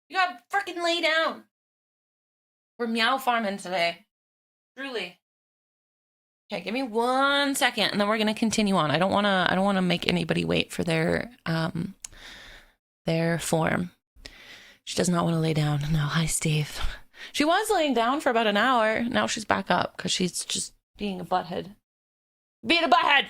You gotta freaking lay down. We're meow farming today. Truly. Okay, give me 1 second, and then we're gonna continue on. I don't wanna make anybody wait for their form. She does not want to lay down. No, hi, Steve. She was laying down for about an hour. Now she's back up because she's just being a butthead. Being a butthead!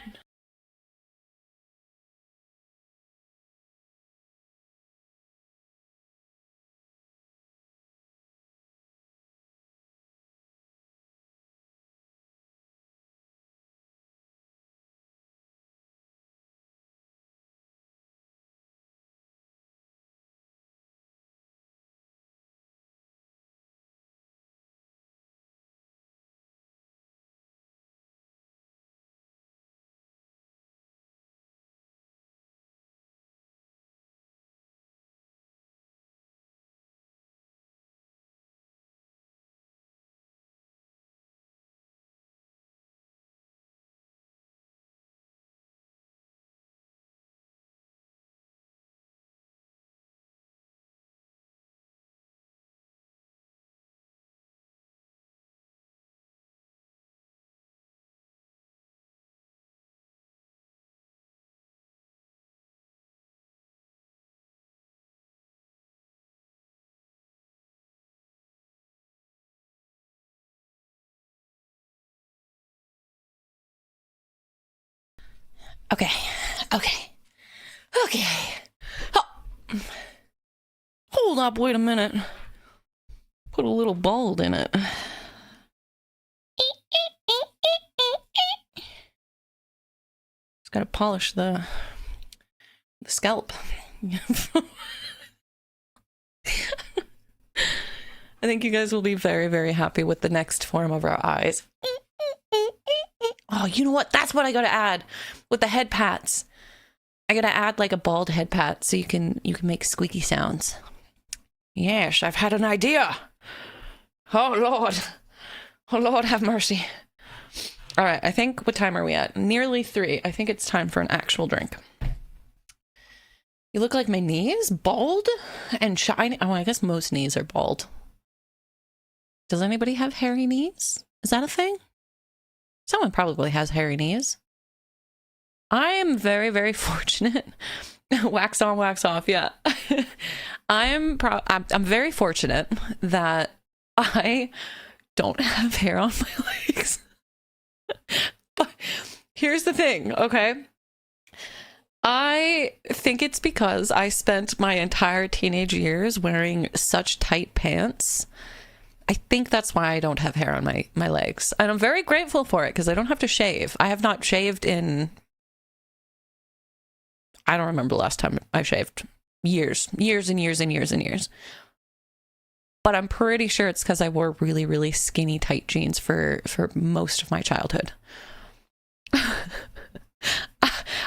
Okay. Okay. Okay. Oh. Hold up, wait a minute. Put a little bald in it. Just gotta polish the scalp. I think you guys will be very, very happy with the next form of our eyes. Oh, you know what? That's what I gotta add with the head pats. I gotta add like a bald head pat so you can make squeaky sounds. Yes, I've had an idea. Oh Lord. Oh Lord, have mercy. All right, I think, what time are we at? Nearly 3. I think it's time for an actual drink. You look like my knees, bald and shiny. Oh, I guess most knees are bald. Does anybody have hairy knees? Is that a thing? Someone probably has hairy knees. I am very, very fortunate. Wax on, wax off. Yeah. I'm very fortunate that I don't have hair on my legs. But here's the thing, okay? I think it's because I spent my entire teenage years wearing such tight pants. I think that's why I don't have hair on my legs. And I'm very grateful for it because I don't have to shave. I have not shaved in... I don't remember the last time I shaved. Years and years and years and years. But I'm pretty sure it's because I wore really, really skinny, tight jeans for most of my childhood.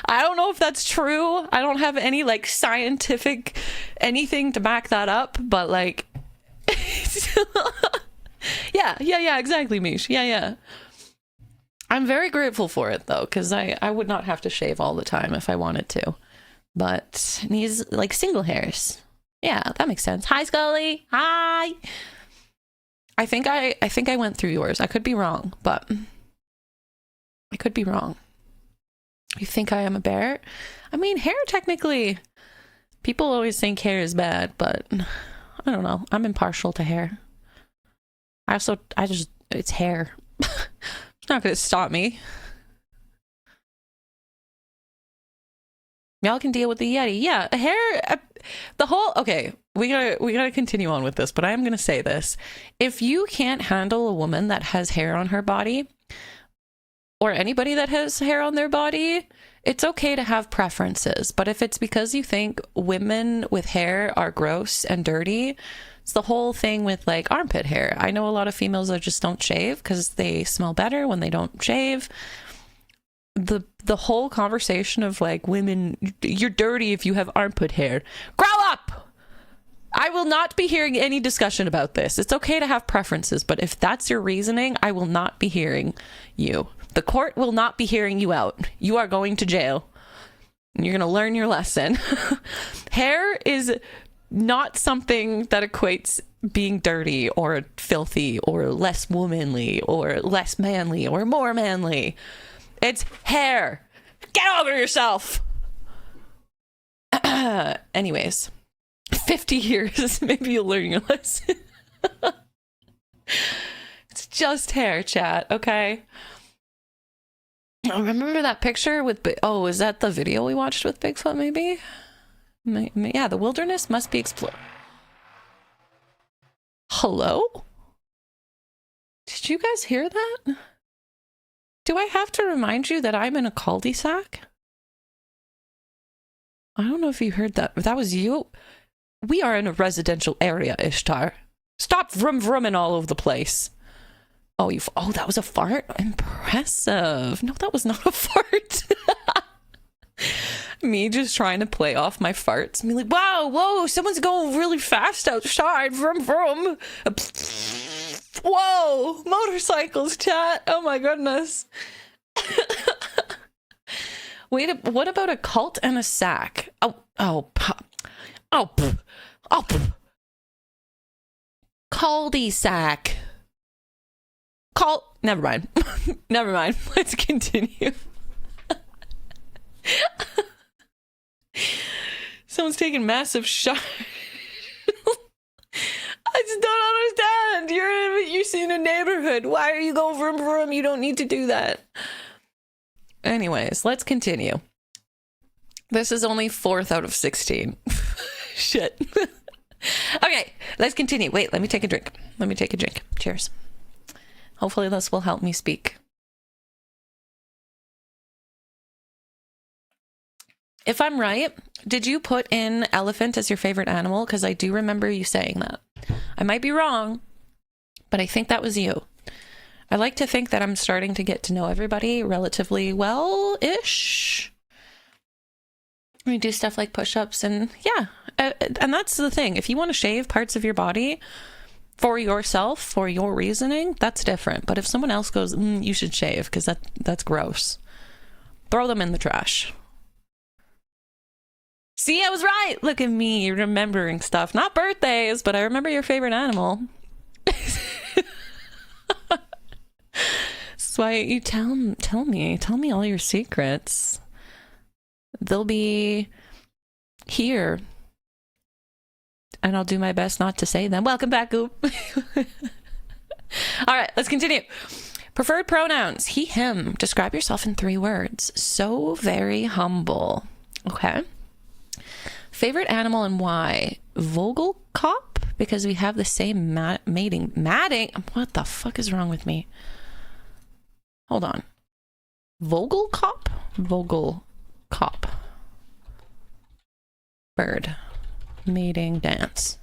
I don't know if that's true. I don't have any like scientific anything to back that up, but like yeah, exactly, Mish. Yeah. I'm very grateful for it though, because I would not have to shave all the time if I wanted to. But knees like single hairs. Yeah, that makes sense. Hi, Scully. Hi. I think I went through yours. I could be wrong, but I could be wrong. You think I am a bear? I mean, hair technically, people always think hair is bad, but I don't know. I'm impartial to hair. It's hair. It's not gonna stop me. Y'all can deal with the Yeti. Yeah, hair, okay, we gotta continue on with this, but I am gonna say this. If you can't handle a woman that has hair on her body, or anybody that has hair on their body, it's okay to have preferences. But if it's because you think women with hair are gross and dirty, it's the whole thing with like armpit hair. I know a lot of females that just don't shave because they smell better when they don't shave. The whole conversation of like, women, you're dirty if you have armpit hair. Grow up! I will not be hearing any discussion about this. It's okay to have preferences, but if that's your reasoning, I will not be hearing you. The court will not be hearing you out. You are going to jail. You're going to learn your lesson. Hair is not something that equates being dirty or filthy or less womanly or less manly or more manly. It's hair. Get over yourself. Anyways, 50 years, maybe you'll learn your lesson. It's just hair, chat, okay? Oh, remember that picture with... Oh, is that the video we watched with Bigfoot, maybe? Yeah, the wilderness must be explored. Hello? Did you guys hear that? Do I have to remind you that I'm in a cul-de-sac? I don't know if you heard that. That was you? We are in a residential area, Ishtar. Stop vroom-vrooming all over the place. Oh, that was a fart? Impressive. No, that was not a fart. Me just trying to play off my farts. Me like, wow, whoa, someone's going really fast outside. Vroom, vroom. Whoa, motorcycles, chat. Oh my goodness. Wait, what about a cult and a sack? Cul-de-sac. Never mind. Never mind. Let's continue. Someone's taking massive shots. I just don't understand. You're in a neighborhood. Why are you going vroom vroom? You don't need to do that. Anyways, let's continue. This is only 4th out of 16. Shit. Okay, let's continue. Wait, let me take a drink. Cheers. Hopefully this will help me speak. If I'm right, did you put in elephant as your favorite animal? Because I do remember you saying that. I might be wrong, but I think that was you. I like to think that I'm starting to get to know everybody relatively well-ish. We do stuff like push-ups and yeah. And that's the thing. If you want to shave parts of your body for yourself, for your reasoning, that's different. But if someone else goes, you should shave because that's gross, throw them in the trash. See, I was right. Look at me remembering stuff. Not birthdays, but I remember your favorite animal. That's why you tell me all your secrets. They'll be here. And I'll do my best not to say them. Welcome back, Goop. All right, let's continue. Preferred pronouns. He, him. Describe yourself in 3 words. So very humble. Okay. Favorite animal and why? Vogelkop, because we have the same matting. What the fuck is wrong with me? Hold on. Vogelkop? Vogelkop. Bird. Mating dance.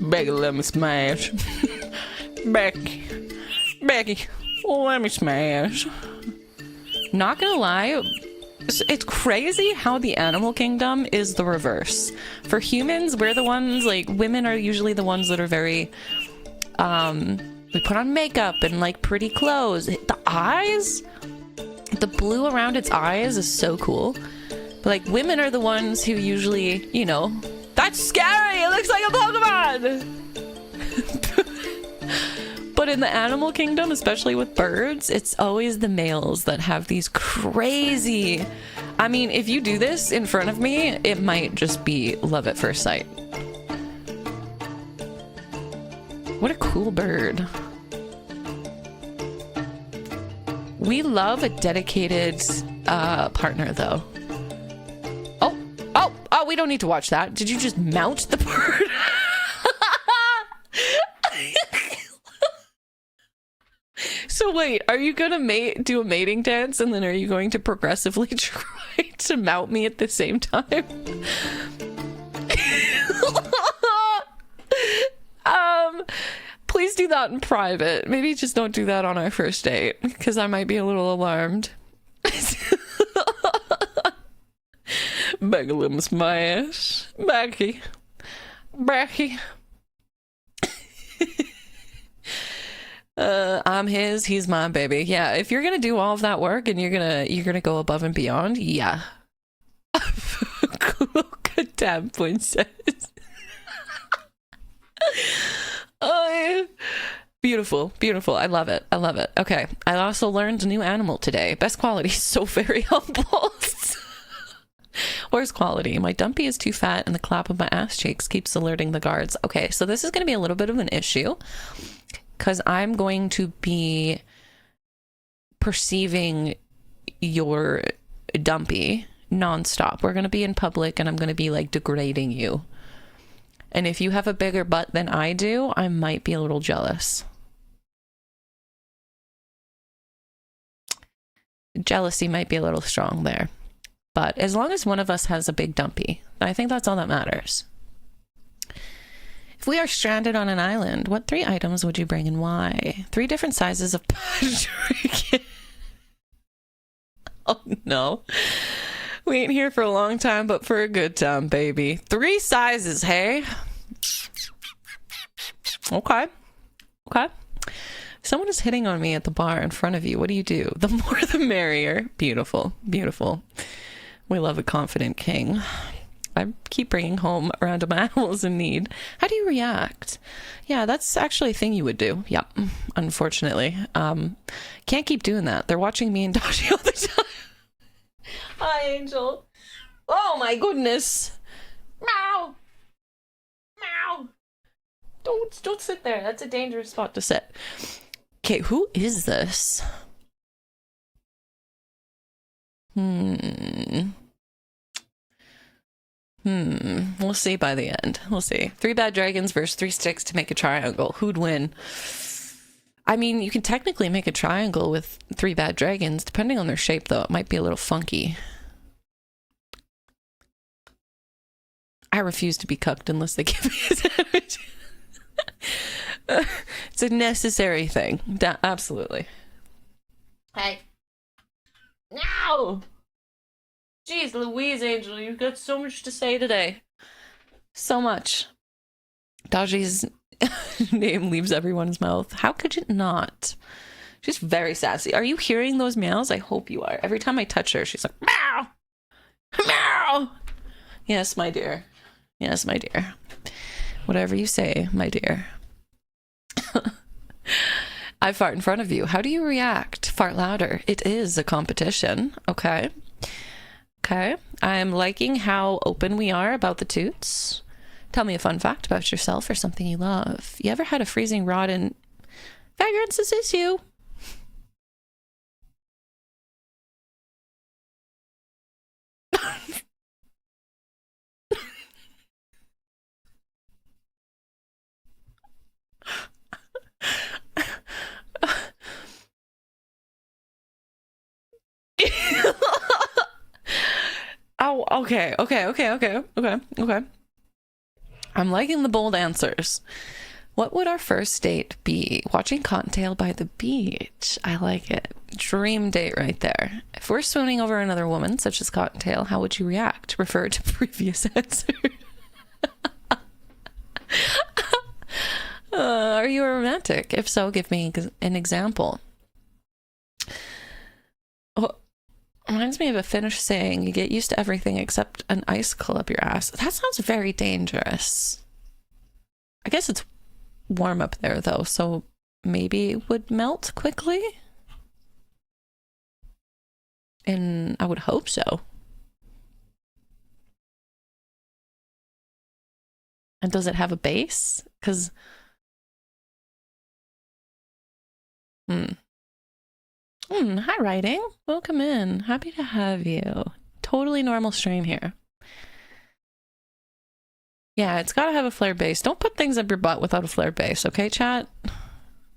Becky, let me smash. Becky, let me smash. Not gonna lie, it's crazy how the animal kingdom is the reverse. For humans, we're the ones, like, women are usually the ones that are very, we put on makeup and, like, pretty clothes. The eyes, the blue around its eyes is so cool. But, like, women are the ones who usually, you know, that's scary! It looks like a Pokemon! But in the animal kingdom, especially with birds, it's always the males that have these crazy... I mean, if you do this in front of me, it might just be love at first sight. What a cool bird. We love a dedicated partner, though. Oh, we don't need to watch that. Did you just mount the bird? So wait, are you gonna do a mating dance and then are you going to progressively try to mount me at the same time? Please do that in private. Maybe just don't do that on our first date because I might be a little alarmed. Becky, let me smash. Becky. I'm his, he's my baby. Yeah, if you're gonna do all of that work and you're gonna go above and beyond, yeah. Cool, good damn princess. Oh, beautiful. I love it. Okay, I also learned a new animal today. Best quality, so very humble. Where's quality? My dumpy is too fat and the clap of my ass cheeks keeps alerting the guards. Okay, so this is going to be a little bit of an issue because I'm going to be perceiving your dumpy nonstop. We're going to be in public and I'm going to be like degrading you. And if you have a bigger butt than I do, I might be a little jealous. Jealousy might be a little strong there. But as long as one of us has a big dumpy, I think that's all that matters. If we are stranded on an island, what 3 items would you bring and why? 3 different sizes of Patrick. Oh no. We ain't here for a long time, but for a good time, baby. 3 sizes, hey? Okay. Someone is hitting on me at the bar in front of you. What do you do? The more the merrier. Beautiful. We love a confident king. I keep bringing home random animals in need. How do you react? Yeah, that's actually a thing you would do. Yeah, unfortunately. Can't keep doing that. They're watching me and Dodgy all the time. Hi, Angel. Oh my goodness. Meow. Meow. Don't sit there. That's a dangerous spot to sit. Okay, who is this? We'll see by the end. We'll see. 3 bad dragons versus 3 sticks to make a triangle. Who'd win? I mean, you can technically make a triangle with 3 bad dragons. Depending on their shape, though, it might be a little funky. I refuse to be cucked unless they give me a sandwich. It's a necessary thing. Absolutely. Hey. No! Jeez, Louise, Angel, you've got so much to say today. So much. Daji's name leaves everyone's mouth. How could it not? She's very sassy. Are you hearing those meows? I hope you are. Every time I touch her, she's like, meow! Meow! Yes, my dear. Yes, my dear. Whatever you say, my dear. I fart in front of you. How do you react? Fart louder. It is a competition. Okay. Okay. I'm liking how open we are about the toots. Tell me a fun fact about yourself or something you love. You ever had a freezing rod in vagrants? This is you. Oh, okay. I'm liking the bold answers. What would our first date be? Watching Cottontail by the beach. I like it. Dream date right there. If we're swooning over another woman, such as Cottontail, how would you react? Refer to previous answer. Are you a romantic? If so, give me an example. Reminds me of a Finnish saying, you get used to everything except an icicle up your ass. That sounds very dangerous. I guess it's warm up there, though, so maybe it would melt quickly? And I would hope so. And does it have a base? Because... hi, writing. Welcome in. Happy to have you. Totally normal stream here. Yeah, it's got to have a flared base. Don't put things up your butt without a flared base, okay, chat?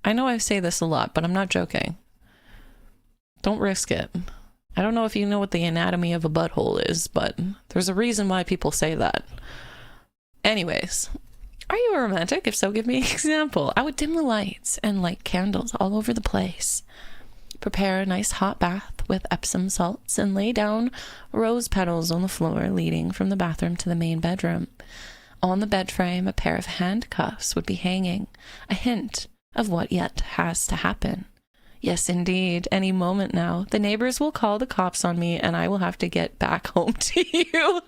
I know I say this a lot, but I'm not joking. Don't risk it. I don't know if you know what the anatomy of a butthole is, but there's a reason why people say that. Anyways, are you a romantic? If so, give me an example. I would dim the lights and light candles all over the place. Prepare a nice hot bath with Epsom salts and lay down rose petals on the floor leading from the bathroom to the main bedroom. On the bed frame, a pair of handcuffs would be hanging, a hint of what yet has to happen. Yes, indeed, any moment now. The neighbors will call the cops on me and I will have to get back home to you.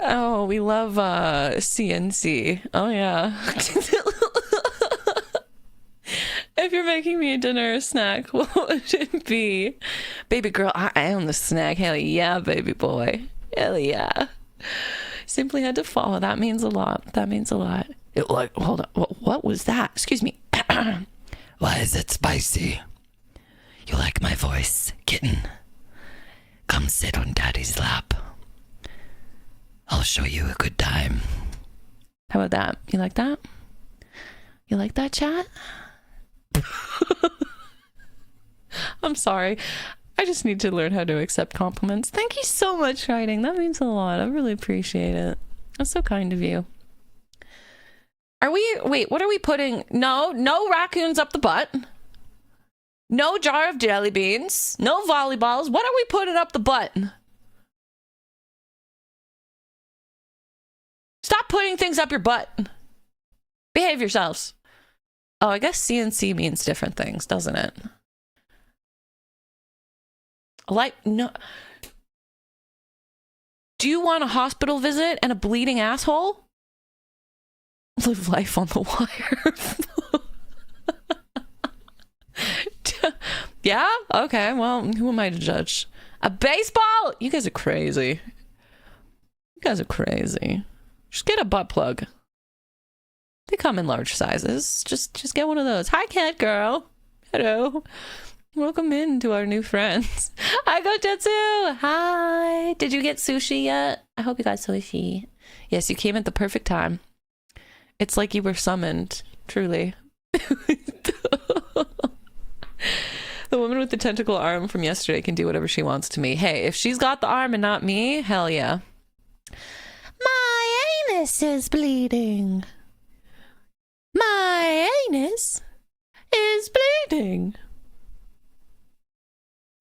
Oh, we love CNC. Oh, yeah. If you're making me a dinner or snack, what would it be? Baby girl, I am the snack. Hell yeah, baby boy. Hell yeah. Simply had to follow. That means a lot. That means a lot. Hold on. What was that? Excuse me. Why is it spicy? You like my voice, kitten? Come sit on daddy's lap. I'll show you a good time. How about that? You like that? You like that, chat? I'm sorry. I just need to learn how to accept compliments. Thank you so much, writing. That means a lot. I really appreciate it. That's so kind of you. Wait, what are we putting? No raccoons up the butt. No jar of jelly beans. No volleyballs. What are we putting up the butt? Stop putting things up your butt. Behave yourselves. Oh, I guess CNC means different things, doesn't it? No. Do you want a hospital visit and a bleeding asshole? Live life on the wire. Yeah? Okay, well, who am I to judge? A baseball? You guys are crazy. You guys are crazy. Just get a butt plug. They come in large sizes. Just get one of those. Hi, cat girl. Hello. Welcome in to our new friends. Hi, Gotetsu. Hi. Did you get sushi yet? I hope you got sushi. Yes, you came at the perfect time. It's like you were summoned, truly. The woman with the tentacle arm from yesterday can do whatever she wants to me. Hey, if she's got the arm and not me, hell yeah. My anus is bleeding. My anus is bleeding.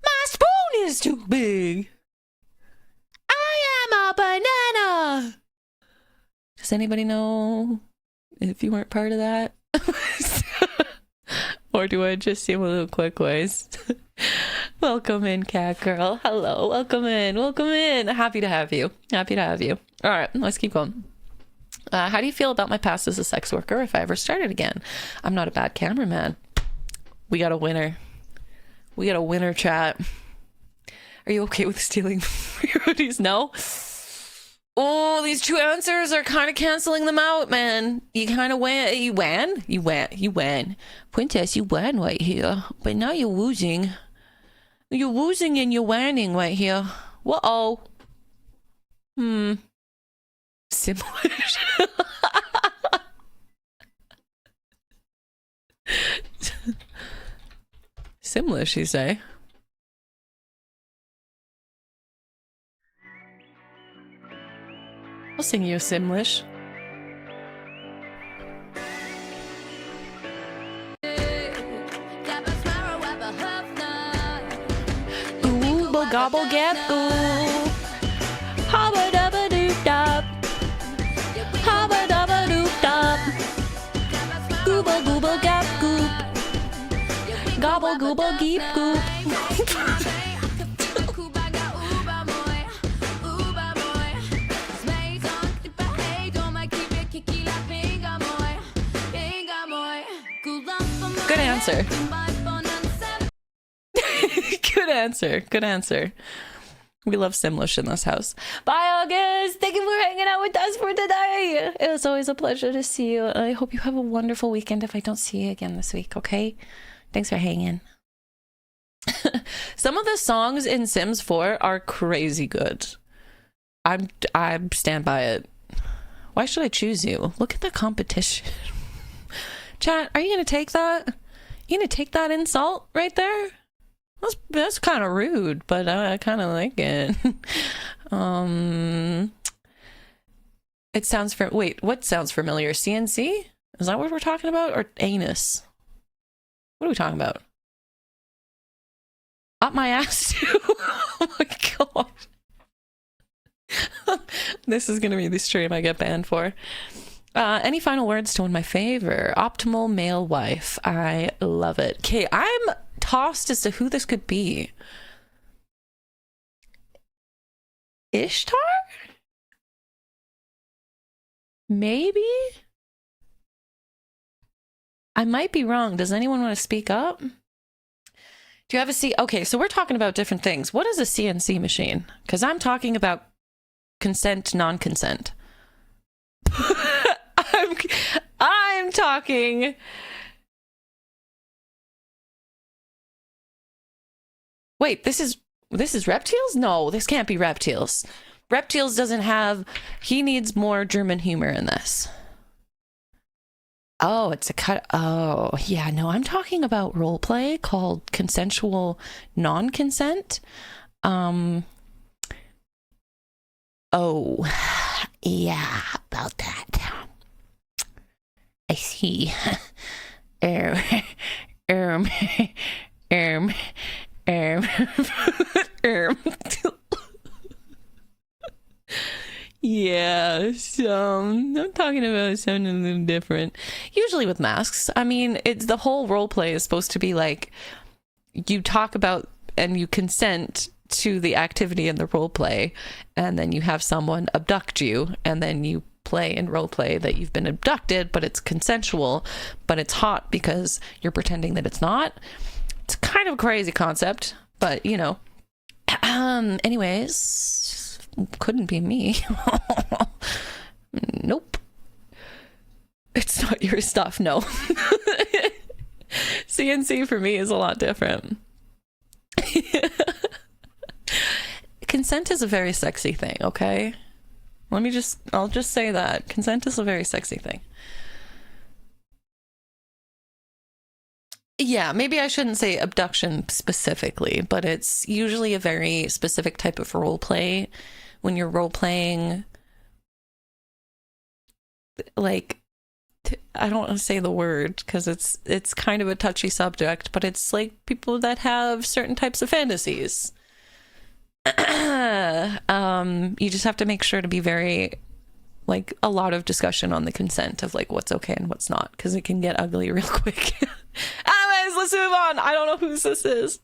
My spoon is too big. I am a banana. Does anybody know if you weren't part of that? Or do I just seem a little quick ways? Welcome in, cat girl. Hello. Welcome in. Welcome in. Happy to have you. Happy to have you. All right, let's keep going. How do you feel about my past as a sex worker if I ever started again? I'm not a bad cameraman. We got a winner. We got a winner, chat. Are you okay with stealing your hoodies? No? Oh, these two answers are kind of canceling them out, man. You kind of win. You win. Princess, you won right here. But now you're losing. You're losing and you're winning right here. Whoa. Simlish. Simlish, you say? I'll sing you a Simlish. Gooble gobble gap goo. Hobba dabba doo dop. Hobba dabba doo dop. Gooble gooble gap goop. Gobble gooble geep goop. Good answer. Good answer. Good answer. We love Simlish in this house. Bye, August. Thank you for hanging out with us for today. It was always a pleasure to see you. I hope you have a wonderful weekend if I don't see you again this week, okay? Thanks for hanging. Some of the songs in Sims 4 are crazy good. I stand by it. Why should I choose you? Look at the competition. Chat, are you going to take that? You going to take that insult right there? That's kind of rude, but I kind of like it. It sounds wait, what sounds familiar? CNC? Is that what we're talking about? Or anus? What are we talking about? Up my ass too? Oh my god. This is going to be the stream I get banned for. Any final words to win my favor? Optimal male wife. I love it. Okay, I'm tossed as to who this could be. Ishtar? Maybe? I might be wrong. Does anyone want to speak up? Do you have a C? Okay, so we're talking about different things. What is a CNC machine? Because I'm talking about consent, non-consent. I'm talking. Wait, this is Reptiles? No, this can't be Reptiles. Reptiles doesn't have. He needs more German humor in this. Oh, it's a cut. Oh, yeah. No, I'm talking about role play called consensual non-consent. Oh, yeah, about that. I see. Yeah, so I'm talking about something a little different. Usually with masks, I mean, it's the whole role play is supposed to be like you talk about and you consent to the activity in the role play, and then you have someone abduct you, and then you play and role play that you've been abducted, but it's consensual, but it's hot because you're pretending that it's not. It's kind of a crazy concept, but you know. Anyways, couldn't be me. Nope. It's not your stuff, no. CNC for me is a lot different. Consent is a very sexy thing, okay? I'll just say that. Consent is a very sexy thing. Yeah, maybe I shouldn't say abduction specifically, but it's usually a very specific type of role play. When you're role playing, like, I don't want to say the word because it's kind of a touchy subject, but it's like people that have certain types of fantasies. You just have to make sure to be very, like, a lot of discussion on the consent of like what's okay and what's not, because it can get ugly real quick. Anyways, let's move on. I don't know whose this is.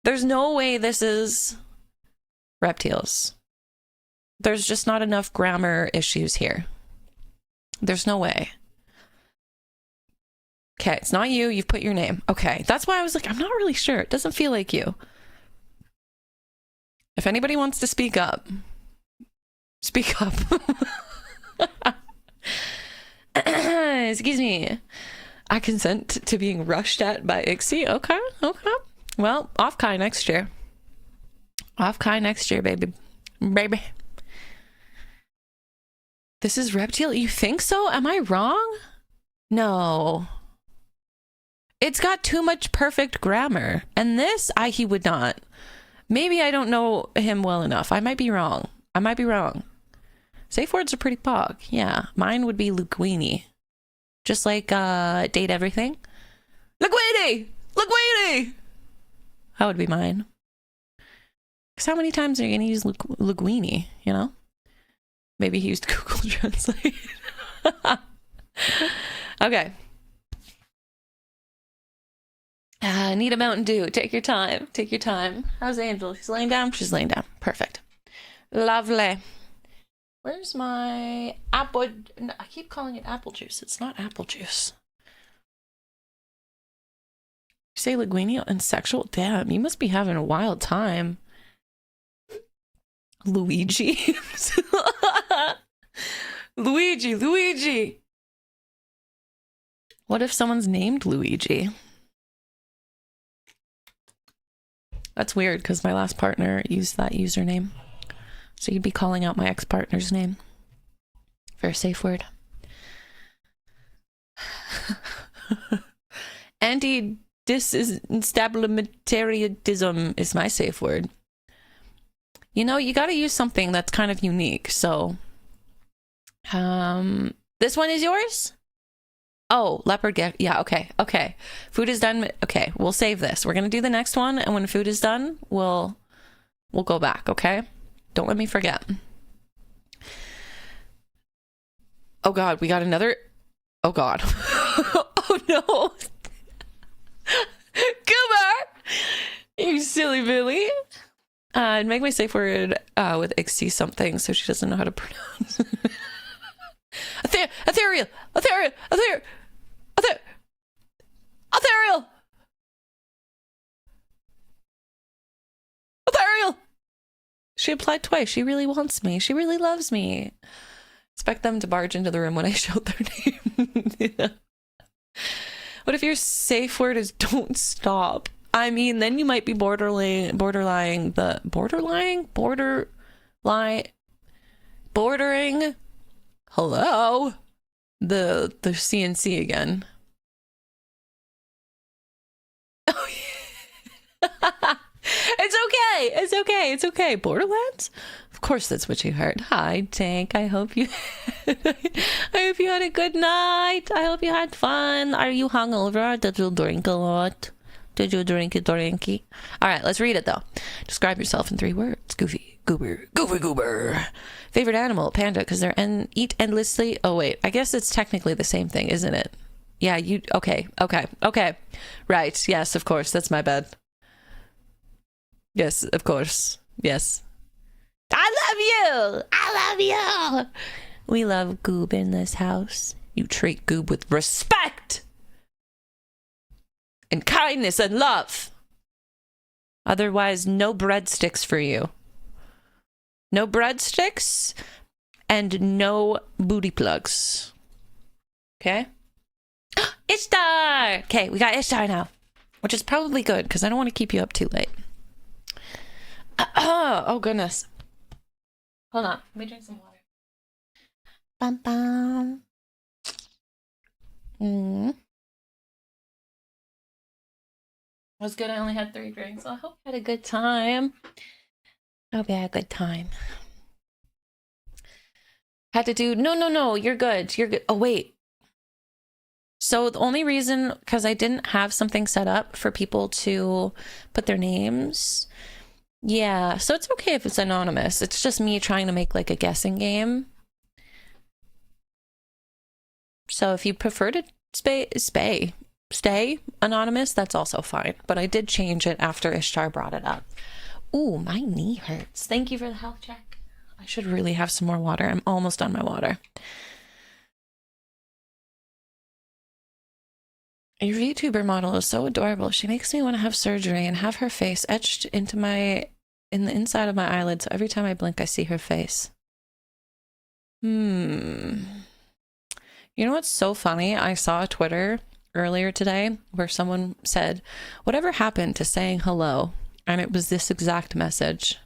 There's no way this is reptiles. There's just not enough grammar issues here. There's no way. Okay, it's not you. You've put your name. Okay, that's why I was like, I'm not really sure. It doesn't feel like you. If anybody wants to speak up, speak up. Excuse me. I consent to being rushed at by IXI. Okay, okay. Well, off Kai next year. Off Kai next year, baby. Baby. This is reptile? You think so? Am I wrong? No. It's got too much perfect grammar. And this, he would not. Maybe I don't know him well enough. I might be wrong. I might be wrong. Safe words are pretty pog. Yeah. Mine would be Linguini. Just like date everything. Linguini! Linguini! That would be mine. Because how many times are you going to use Linguini, you know? Maybe he used Google Translate. Okay. Need a Mountain Dew. Take your time. Take your time. How's Angel? She's laying down? She's laying down. Perfect. Lovely. Where's my apple? No, I keep calling it apple juice. It's not apple juice. You say linguini and sexual? Damn, you must be having a wild time. Luigi. Luigi. What if someone's named Luigi? That's weird because my last partner used that username. So you'd be calling out my ex-partner's name for a safe word. Anti-disestablishmentarianism is my safe word. You know, you got to use something that's kind of unique. So, this one is yours? Oh, leopard gift. Yeah, okay. Food is done. Okay, we'll save this. We're going to do the next one, and when food is done, we'll go back, okay? Don't let me forget. Oh God, we got another. Oh God. Oh no. Goober! You silly Billy. I'd make my safe word with IXI something so she doesn't know how to pronounce. Ethereal. She applied twice. She really wants me. She really loves me. Expect them to barge into the room when I shout their name. Yeah. What if your safe word is don't stop? I mean, then you might be bordering hello, the CNC again. Oh yeah. It's okay. Borderlands? Of course that's what you heard. Hi, Tank. I hope you had a good night. I hope you had fun. Are you hungover? Did you drink a lot? Did you drink a drinky? All right, let's read it though. Describe yourself in 3 words. Goofy, goober. Favorite animal? Panda, because they're eat endlessly. Oh wait, I guess it's technically the same thing, isn't it? Yeah, okay. Right, yes, of course, that's my bad. Yes, of course. Yes. I love you. We love Goob in this house. You treat Goob with respect and kindness and love. Otherwise, no breadsticks for you. No breadsticks and no booty plugs. Okay? Ishtar! Okay, we got Ishtar now. Which is probably good, because I don't want to keep you up too late. Oh, goodness. Hold on. Let me drink some water. Bum, bum. Was good. I only had 3 drinks. So I hope you had a good time. I hope you had a good time. Had to do... No. You're good. You're good. Oh, wait. So the only reason... Because I didn't have something set up for people to put their names. Yeah. So it's okay if it's anonymous. It's just me trying to make like a guessing game. So if you prefer to stay anonymous, that's also fine. But I did change it after Ishtar brought it up. Ooh, my knee hurts. Thank you for the health check. I should really have some more water. I'm almost on my water. Your VTuber model is so adorable. She makes me want to have surgery and have her face etched in the inside of my eyelid, so every time I blink I see her face. You know what's so funny? I saw a Twitter earlier today where someone said, whatever happened to saying hello? And it was this exact message.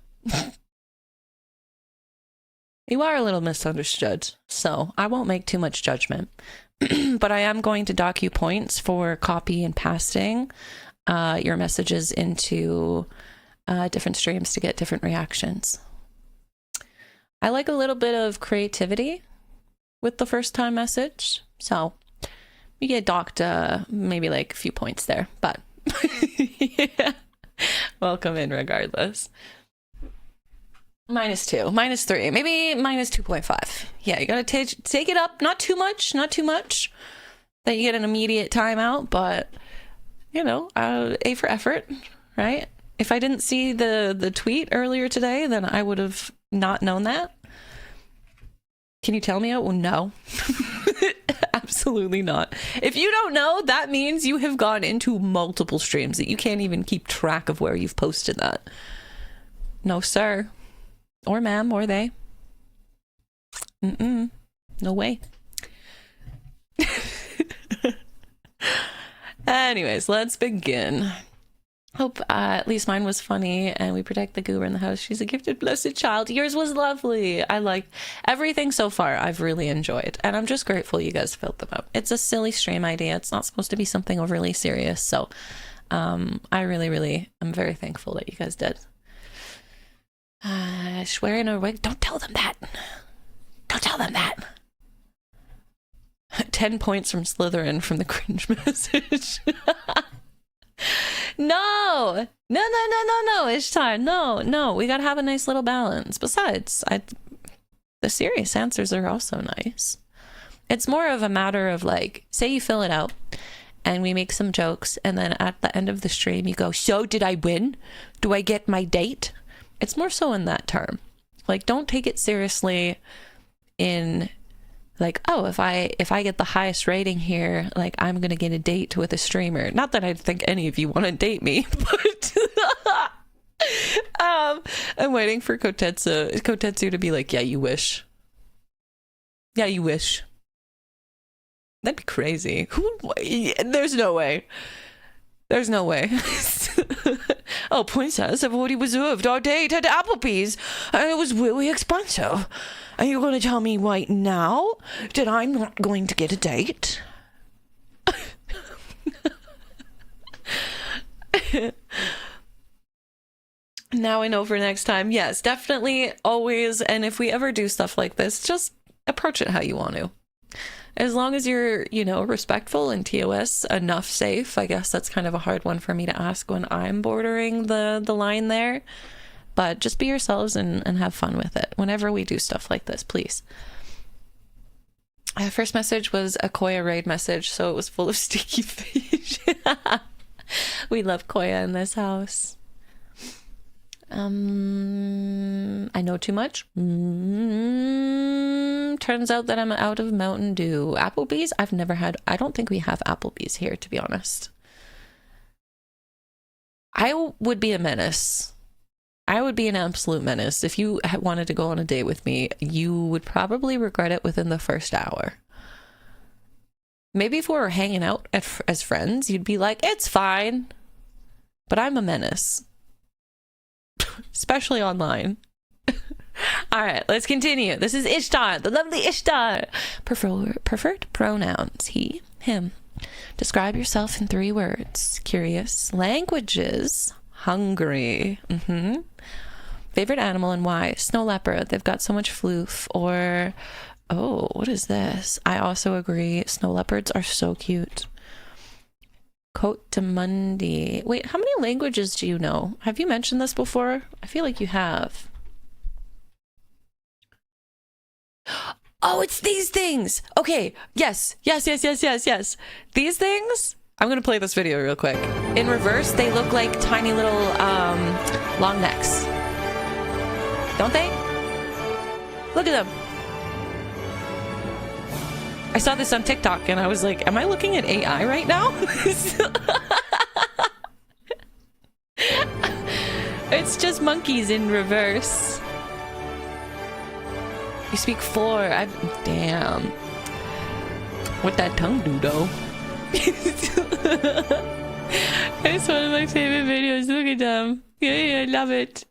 You are a little misunderstood, so I won't make too much judgment. But I am going to dock you points for copy and pasting your messages into different streams to get different reactions. I like a little bit of creativity with the first time message, so you get docked maybe like a few points there, but yeah. Welcome in regardless. -2, -3, maybe -2.5. Yeah, you gotta take it up, not too much that you get an immediate timeout, but you know, A for effort, right? If I didn't see the tweet earlier today, then I would have not known that. Can you tell me? Well, no. Absolutely not. If you don't know, that means you have gone into multiple streams that you can't even keep track of where you've posted that. No, sir. Or ma'am, or they. No way. Anyways, let's begin. Hope at least mine was funny and we protect the goober in the house. She's a gifted, blessed child. Yours was lovely. I like everything so far. I've really enjoyed, and I'm just grateful you guys filled them out. It's a silly stream idea. It's not supposed to be something overly serious. So I really am very thankful that you guys did. Swearing or wig. Don't tell them that. Don't tell them that. 10 points from Slytherin from the cringe message. No, Ishtar, no. We gotta have a nice little balance. Besides, the serious answers are also nice. It's more of a matter of like, say you fill it out and we make some jokes, and then at the end of the stream you go, so did I win? Do I get my date? It's more so in that term. Like, don't take it seriously in like, oh, if I get the highest rating here, like I'm gonna get a date with a streamer. Not that I think any of you want to date me, but I'm waiting for Kotetsu to be like, yeah, you wish. Yeah, you wish. That'd be crazy. There's no way. There's no way. Oh, princess, I've already reserved our date at Applebee's, and it was really expensive. Are you going to tell me right now that I'm not going to get a date? Now I know for next time. Yes, definitely, always. And if we ever do stuff like this, just approach it how you want to. As long as you're, you know, respectful and TOS enough safe. I guess that's kind of a hard one for me to ask when I'm bordering the line there. But just be yourselves and have fun with it whenever we do stuff like this, please. First message was a Koya raid message, so it was full of sticky fish. We love Koya in this house. I know too much. Turns out that I'm out of Mountain Dew. Applebee's? I've never had... I don't think we have Applebee's here, to be honest. I would be a menace. I would be an absolute menace. If you wanted to go on a date with me, you would probably regret it within the first hour. Maybe if we were hanging out as friends, you'd be like, it's fine. But I'm a menace. Especially online. All right, let's continue. This is Ishtar, the lovely Ishtar. Preferred pronouns: he, him. Describe yourself in 3 words. Curious. Languages: hungry. Favorite animal and why? Snow leopard. They've got so much floof. Or, oh, what is this? I also agree. Snow leopards are so cute. Cote de Mundi. Wait, how many languages do you know? Have you mentioned this before? I feel like you have. Oh, it's these things. Okay. Yes. These things. I'm going to play this video real quick. In reverse, they look like tiny little long necks. Don't they? Look at them. I saw this on TikTok and I was like, am I looking at AI right now? It's just monkeys in reverse. You speak 4. Damn. What that tongue do, though? It's one of my favorite videos. Look at them. Yeah, I love it.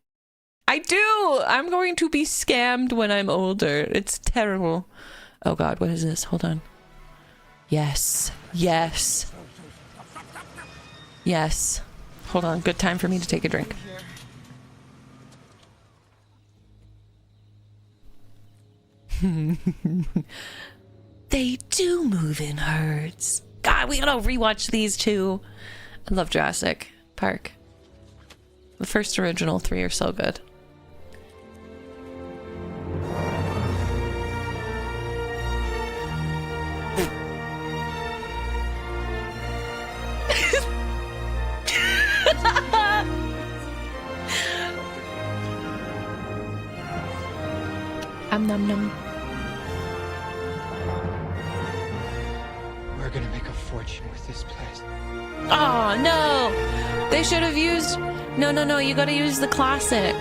I do! I'm going to be scammed when I'm older. It's terrible. Oh god, what is this? Hold on. Yes. Hold on, good time for me to take a drink. They do move in herds. God, we gotta rewatch these too. I love Jurassic Park. The first original 3 are so good. Num num. We're gonna make a fortune with this place. Oh no! They should have used. No, you gotta use the classic.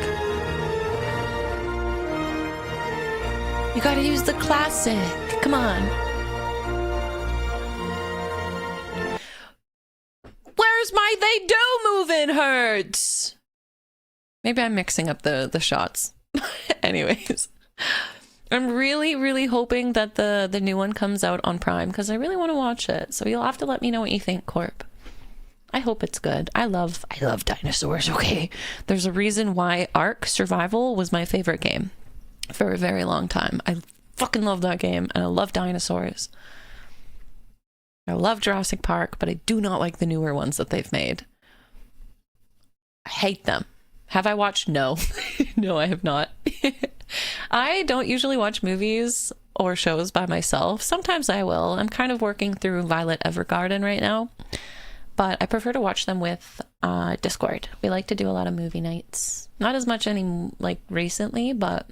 You gotta use the classic. Come on. Where's my they do move in herds? Maybe I'm mixing up the shots. Anyways. I'm really hoping that the new one comes out on Prime because I really want to watch it. So you'll have to let me know what you think, Corp. I hope it's good. I love dinosaurs, okay? There's a reason why Ark Survival was my favorite game for a very long time. I fucking love that game and I love dinosaurs. I love Jurassic Park, but I do not like the newer ones that they've made. I hate them. Have I watched? No. No, I have not. I don't usually watch movies or shows by myself. Sometimes I will. I'm kind of working through Violet Evergarden right now, but I prefer to watch them with Discord. We like to do a lot of movie nights. Not as much recently, but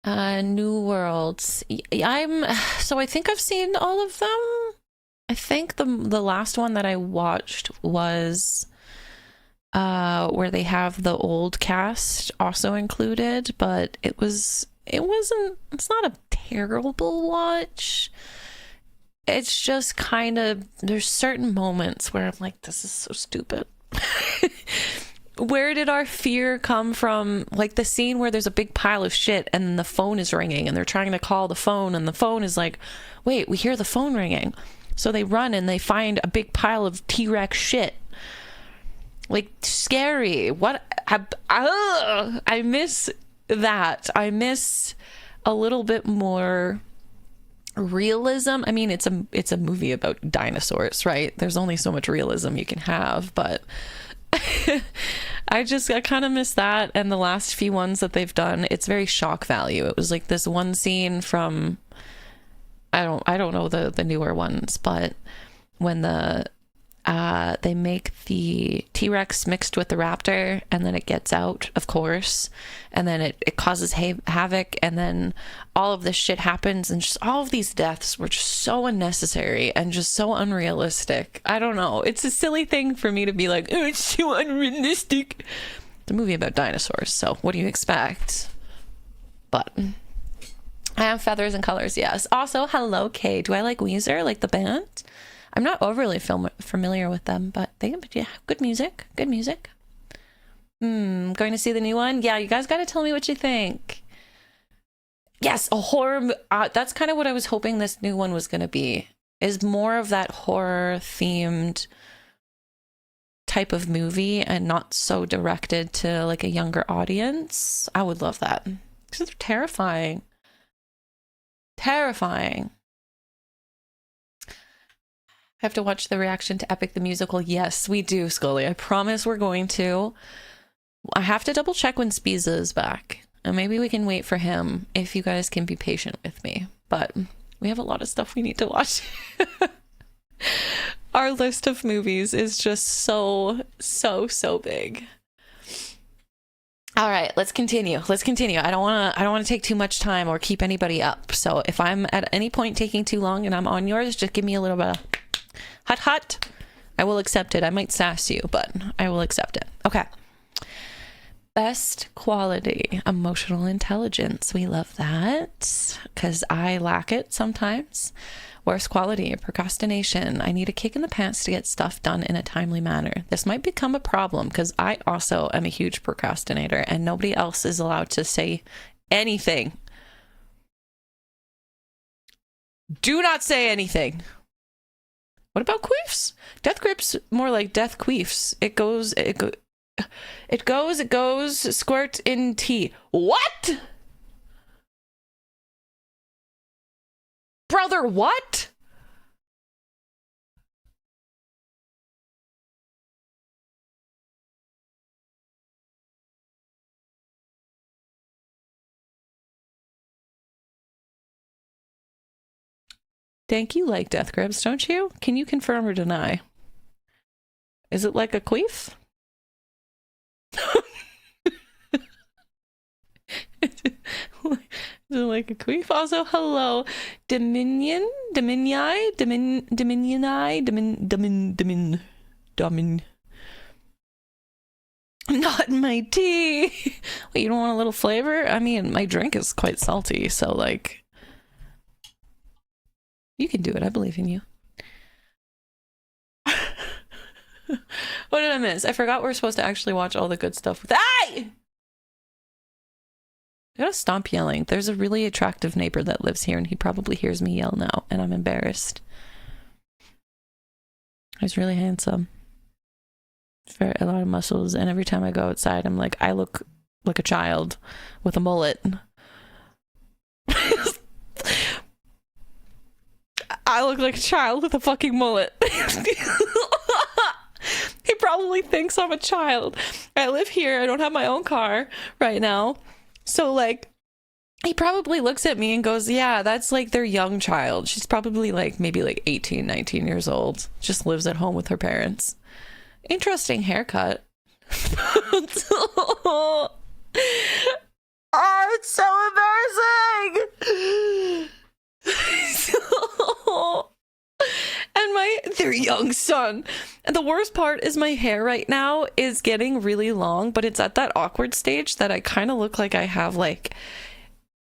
New Worlds. I think I've seen all of them. I think the last one that I watched was where they have the old cast also included, but it's not a terrible watch. It's just kind of, there's certain moments where I'm like, this is so stupid. Where did our fear come from? Like the scene where there's a big pile of shit and the phone is ringing and they're trying to call the phone and the phone is like, wait, we hear the phone ringing. So they run and they find a big pile of T-Rex shit. Like, scary. What? I miss that. I miss a little bit more realism. I mean, it's a movie about dinosaurs, right? There's only so much realism you can have, but I kind of miss that. And the last few ones that they've done, it's very shock value. It was like this one scene from, I don't know the newer ones, but when the They make the T-Rex mixed with the raptor, and then it gets out, of course, and then it causes havoc, and then all of this shit happens, and just all of these deaths were just so unnecessary and just so unrealistic. I don't know. It's a silly thing for me to be like, oh, it's so unrealistic. It's a movie about dinosaurs, so what do you expect? But I have feathers and colors, yes. Also, hello, Kay. Do I like Weezer, like the band? I'm not overly familiar with them, but they have good music. Good music. Going to see the new one? Yeah, you guys got to tell me what you think. Yes, a horror. That's kind of what I was hoping this new one was going to be. Is more of that horror-themed type of movie and not so directed to like a younger audience. I would love that. Because they're terrifying. Terrifying. I have to watch the reaction to Epic the Musical. Yes, we do, Scully. I promise we're going to. I have to double check when Spiza is back. And maybe we can wait for him if you guys can be patient with me. But we have a lot of stuff we need to watch. Our list of movies is just so big. All right, let's continue. I don't want to take too much time or keep anybody up. So if I'm at any point taking too long and I'm on yours, just give me a little bit of hut. I will accept it. I might sass you, but I will accept it. Okay. Best quality, emotional intelligence. We love that because I lack it sometimes. Worst quality, procrastination. I need a kick in the pants to get stuff done in a timely manner. This might become a problem because I also am a huge procrastinator and nobody else is allowed to say anything. Do not say anything. What about queefs? Death grips more like death queefs. It goes, squirt in tea. What? Brother, what? Dank, you like death grips, don't you? Can you confirm or deny? Is it like a queef? Is it like a queef? Also, hello, Dominion. Not my tea. Wait, you don't want a little flavor? I mean, my drink is quite salty, so like, you can do it. I believe in you. What did I miss? I forgot we're supposed to actually watch all the good stuff with. Hey! I gotta stop yelling. There's a really attractive neighbor that lives here and he probably hears me yell now and I'm embarrassed. He's really handsome. For a lot of muscles, and every time I go outside I'm like, I look like a child with a mullet. I look like a child with a fucking mullet. He probably thinks I'm a child. I live here. I don't have my own car right now. So, like, he probably looks at me and goes, yeah, that's like their young child. She's probably like maybe like 18, 19 years old. Just lives at home with her parents. Interesting haircut. Oh, it's so embarrassing. And their young son. And the worst part is my hair right now is getting really long, but it's at that awkward stage that I kind of look like I have like,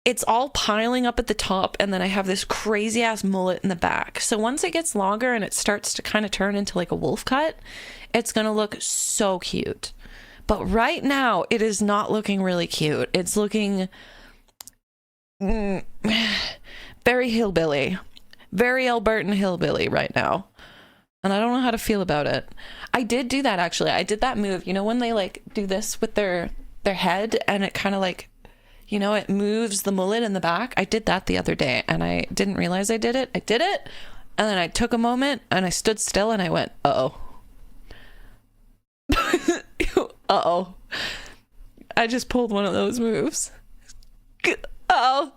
it's all piling up at the top and then I have this crazy ass mullet in the back. So once it gets longer and it starts to kind of turn into like a wolf cut, it's going to look so cute. But right now it is not looking really cute. It's looking very hillbilly. Very Albertan hillbilly right now. And I don't know how to feel about it. I did do that actually. I did that move. You know when they like do this with their head and it kind of like, you know, it moves the mullet in the back. I did that the other day and I didn't realize I did it. I did it. And then I took a moment and I stood still and I went, uh-oh. Uh-oh. I just pulled one of those moves. Uh-oh.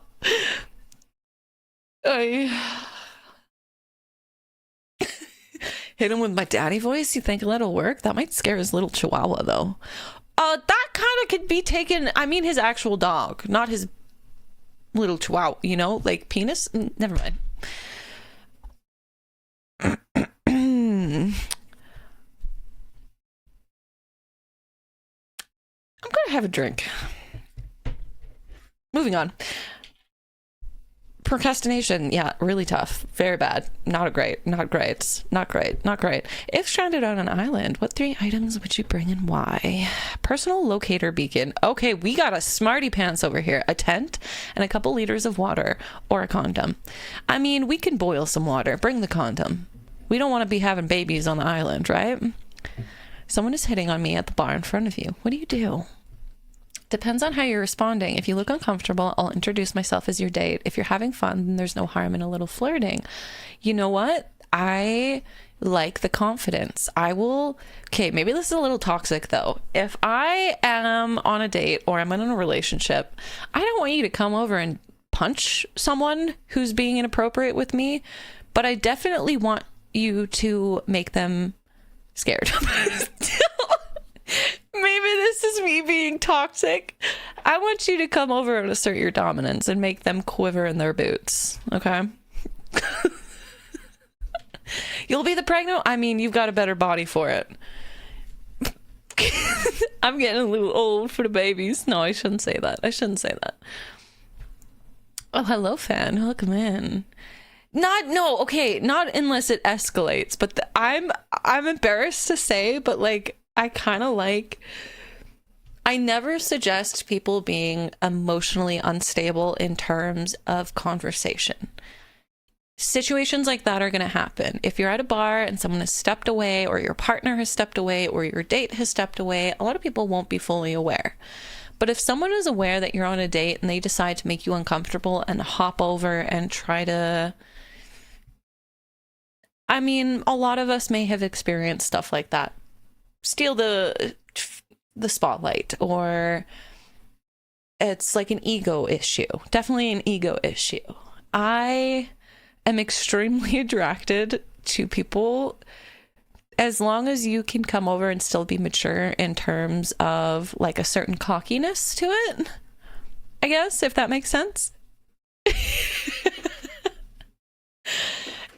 Hit him with my daddy voice? You think that'll work? That might scare his little chihuahua, though. That kind of could be taken... I mean his actual dog, not his little chihuahua, you know? Like, penis? Never mind. I'm gonna have a drink. Moving on. Procrastination, yeah, really tough. Very bad. Not great. If stranded on an island, what 3 items would you bring and why? Personal locator beacon. Okay, we got a smarty pants over here. A tent and a couple liters of water or a condom. I mean, we can boil some water. Bring the condom. We don't want to be having babies on the island, right? Someone is hitting on me at the bar in front of you. What do you do? Depends on how you're responding. If you look uncomfortable, I'll introduce myself as your date. If you're having fun, then there's no harm in a little flirting. You know what? I like the confidence. Okay, maybe this is a little toxic though. If I am on a date or I'm in a relationship, I don't want you to come over and punch someone who's being inappropriate with me, but I definitely want you to make them scared. Maybe this is me being toxic. I want you to come over and assert your dominance and make them quiver in their boots. Okay? You'll be the pregnant. I mean, you've got a better body for it. I'm getting a little old for the babies. No, I shouldn't say that. Oh, hello, fan. Welcome in. Not unless it escalates. But I'm embarrassed to say, but like, I kind of I never suggest people being emotionally unstable in terms of conversation. Situations like that are going to happen. If you're at a bar and someone has stepped away, or your partner has stepped away, or your date has stepped away, a lot of people won't be fully aware. But if someone is aware that you're on a date and they decide to make you uncomfortable and hop over and try to... I mean, a lot of us may have experienced stuff like that. Steal the spotlight, or it's like an ego issue. Definitely an ego issue. I am extremely attracted to people as long as you can come over and still be mature in terms of like a certain cockiness to it, I guess, if that makes sense.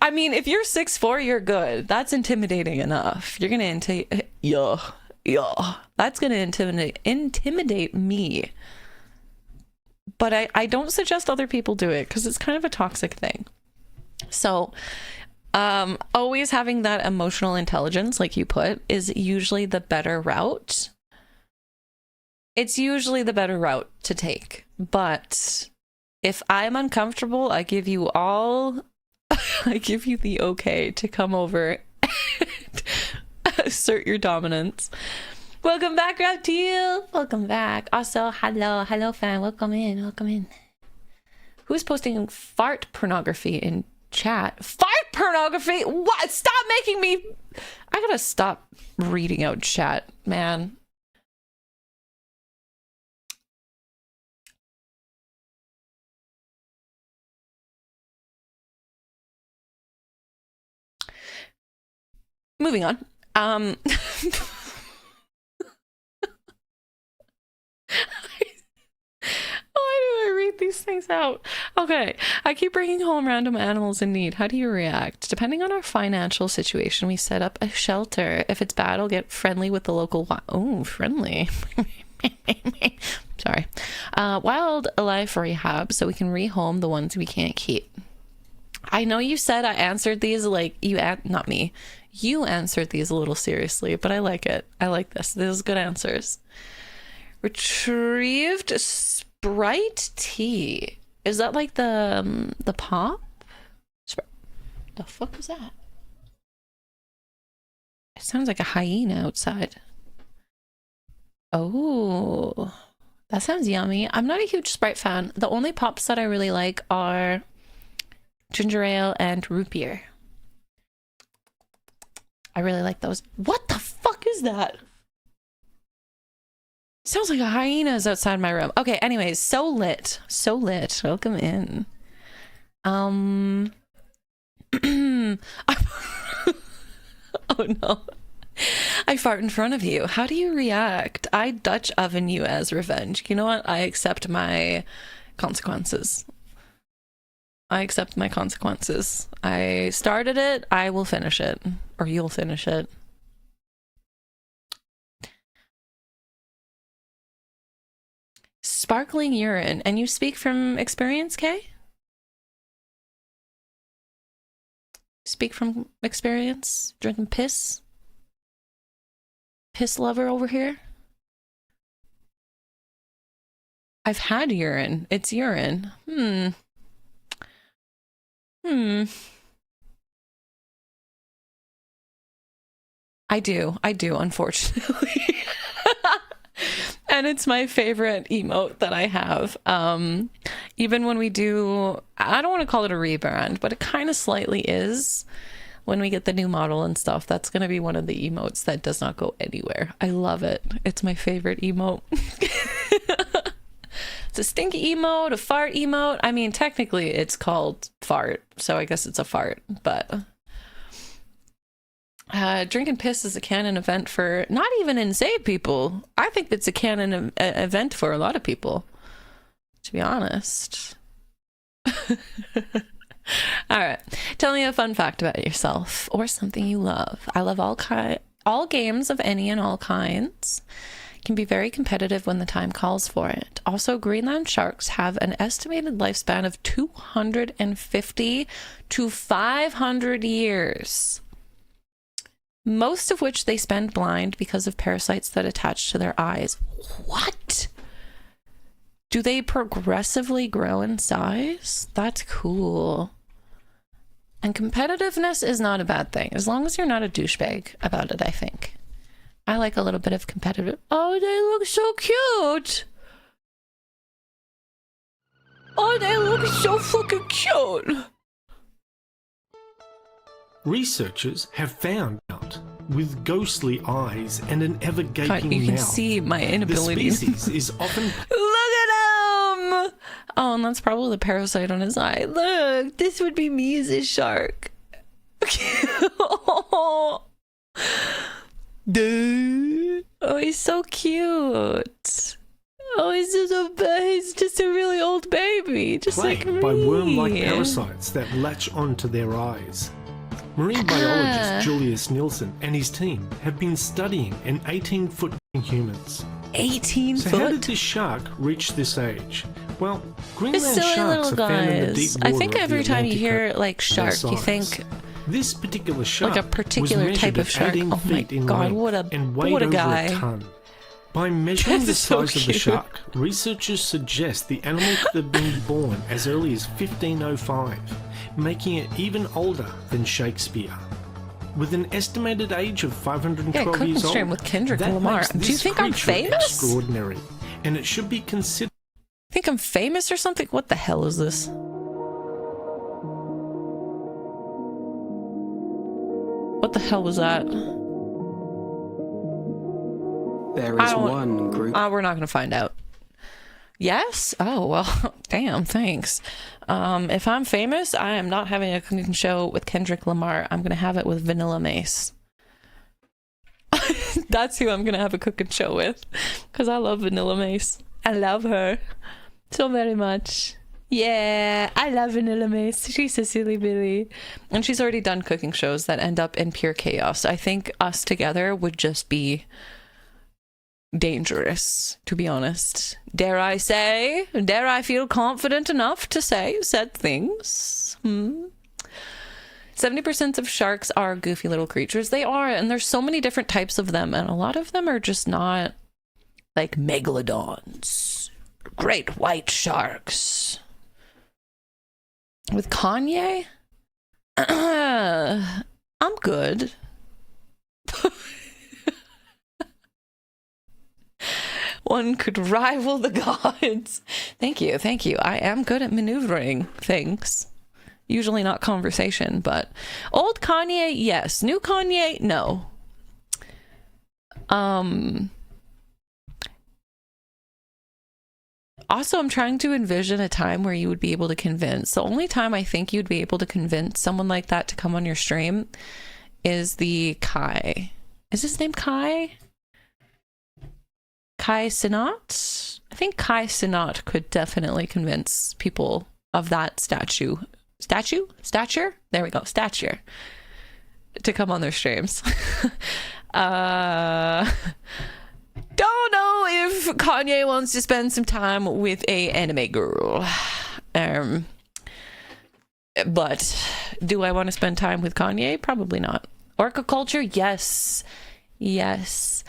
I mean, if you're 6'4", you're good. That's intimidating enough. You're gonna that's gonna intimidate me. But I don't suggest other people do it because it's kind of a toxic thing. So, always having that emotional intelligence, like you put, is usually the better route. It's usually the better route to take. But if I'm uncomfortable, I give you the okay to come over and assert your dominance. Welcome back, Raptil. Welcome back. Also, hello, fan. Welcome in. Who's posting fart pornography in chat? Fart pornography? What? Stop making me... I gotta stop reading out chat, man. Moving on. Why do I read these things out? Okay. I keep bringing home random animals in need. How do you react? Depending on our financial situation, we set up a shelter. If it's bad, I'll get friendly with the local... Oh, friendly. Sorry. Wildlife rehab, so we can rehome the ones we can't keep. I know you said I answered these like... Not me. You answered these a little seriously, but I like it. I like this. This is good answers. Retrieved Sprite tea. Is that like the pop? The fuck was that? It sounds like a hyena outside. Oh, that sounds yummy. I'm not a huge Sprite fan. The only pops that I really like are ginger ale and root beer. I really like those. What the fuck is that? Sounds like a hyena is outside my room. Okay, anyways, so lit. Welcome in. Oh no. I fart in front of you. How do you react? I Dutch oven you as revenge. You know what? I accept my consequences. I accept my consequences. I started it. I will finish it. Or you'll finish it. Sparkling urine. And you speak from experience, Kay? Speak from experience? Drinking piss? Piss lover over here? I've had urine. It's urine. I do, unfortunately. And it's my favorite emote that I have. Even when we do, I don't want to call it a rebrand, but it kind of slightly is. When we get the new model and stuff, that's going to be one of the emotes that does not go anywhere. I love it. It's my favorite emote. It's a stinky emote, a fart emote. I mean, technically it's called fart, so I guess it's a fart, but drinking piss is a canon event for not even insane people. I think it's a canon event for a lot of people, to be honest. All right, tell me a fun fact about yourself or something you love. I love all games of any and all kinds. Can be very competitive when the time calls for it. Also, Greenland sharks have an estimated lifespan of 250 to 500 years, most of which they spend blind because of parasites that attach to their eyes. What? Do they progressively grow in size? That's cool. And competitiveness is not a bad thing, as long as you're not a douchebag about it, I think. I like a little bit of competitive. Oh, they look so cute. Oh, they look so fucking cute. Researchers have found out with ghostly eyes and an ever-gaping mouth. You can see my inability. The species is often... Look at him! Oh, and that's probably the parasite on his eye. Look, this would be me as a shark. Oh, he's so cute. Oh, he's just a really old baby, just like me. Plagued by worm-like parasites that latch onto their eyes. Marine biologist Julius Nielsen and his team have been studying an 18-foot humans. 18 So foot? how did this shark reach this age? Well, Greenland silly sharks little are found in the guys. deep water I think of the every time you Atlantic hear like for shark, their you size. think This particular shark like a particular was type measured of at shark. 18 Oh my feet in god, length and weighed what a over guy. a ton. By measuring the That's so size of the cute. shark, researchers suggest the animal could have been born as early as 1505, making it even older than Shakespeare. With an estimated age of 512 cooking years stream old, with Kendrick that Lamar. makes Do you this think I'm creature famous? extraordinary, and it should be considered. Think I'm famous or something? What the hell is this? What the hell was that? There is one group. We're not going to find out. Yes? Oh, well, damn, thanks. If I'm famous, I am not having a cooking show with Kendrick Lamar. I'm going to have it with Vanilla Mace. That's who I'm going to have a cooking show with. Because I love Vanilla Mace. I love her so very much. Yeah, I love Vanilla Mace. She's a silly Billy. And she's already done cooking shows that end up in pure chaos. I think us together would just be dangerous, to be honest. Dare I feel confident enough to say said things? 70% of sharks are goofy little creatures. They are, and there's so many different types of them, and a lot of them are just not like megalodons, great white sharks. With Kanye, I'm good. One could rival the gods. Thank you. I am good at maneuvering things. Usually not conversation, but old Kanye, yes. New Kanye, no. Also, I'm trying to envision a time where you would be able to convince. The only time I think you'd be able to convince someone like that to come on your stream is the Kai. Is his name Kai? Kai Sinat? I think Kai Sinat could definitely convince people of that stature? There we go, stature. To come on their streams. Don't know if Kanye wants to spend some time with a anime girl. But do I want to spend time with Kanye? Probably not. Orca culture? Yes. Yes.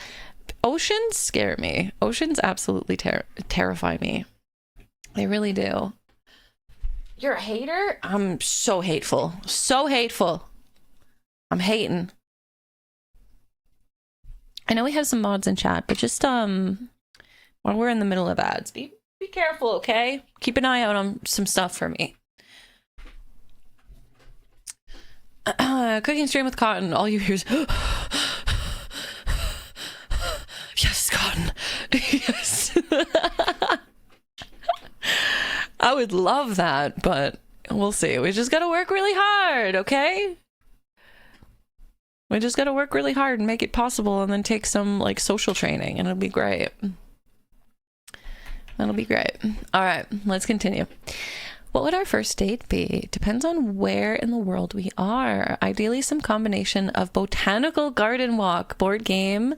Oceans scare me. Oceans absolutely terrify me. They really do. You're a hater? I'm so hateful. So hateful. I'm hating. I know we have some mods in chat, but just while we're in the middle of ads, be careful, okay? Keep an eye out on some stuff for me. Cooking stream with Cotton. All you hear is yes, Cotton. Yes. I would love that, but we'll see. We just gotta work really hard, okay? We just gotta work really hard and make it possible, and then take some like social training, and it'll be great. That'll be great. All right, let's continue. What would our first date be? Depends on where in the world we are. Ideally, some combination of botanical garden walk, board game,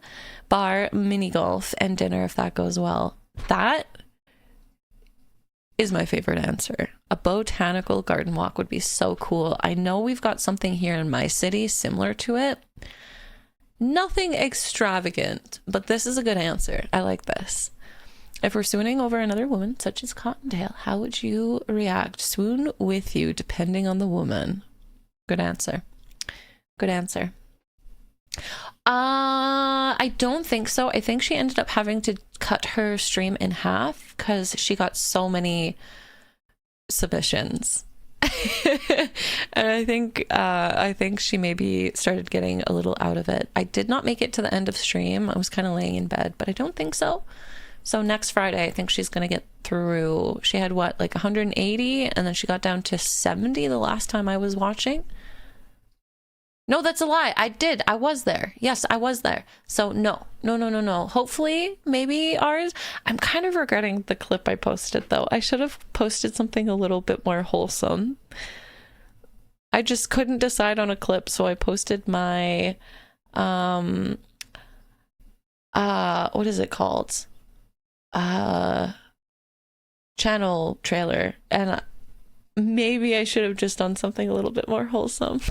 bar, mini golf, and dinner if that goes well. That is my favorite answer. A botanical garden walk would be so cool. I know we've got something here in my city similar to it. Nothing extravagant, but this is a good answer. I like this. If we're swooning over another woman, such as Cottontail, how would you react? Swoon with you, depending on the woman. Good answer. Good answer. I don't think so. I think she ended up having to cut her stream in half because she got so many submissions. And I think she maybe started getting a little out of it. I did not make it to the end of stream. I was kind of laying in bed, but I don't think so. So next Friday, I think she's going to get through. She had what, like 180, and then she got down to 70 the last time I was watching. No, that's a lie. I was there. Yes, I was there. So no. Hopefully, maybe ours. I'm kind of regretting the clip I posted, though. I should have posted something a little bit more wholesome. I just couldn't decide on a clip, so I posted my, what is it called? Channel trailer. And maybe I should have just done something a little bit more wholesome.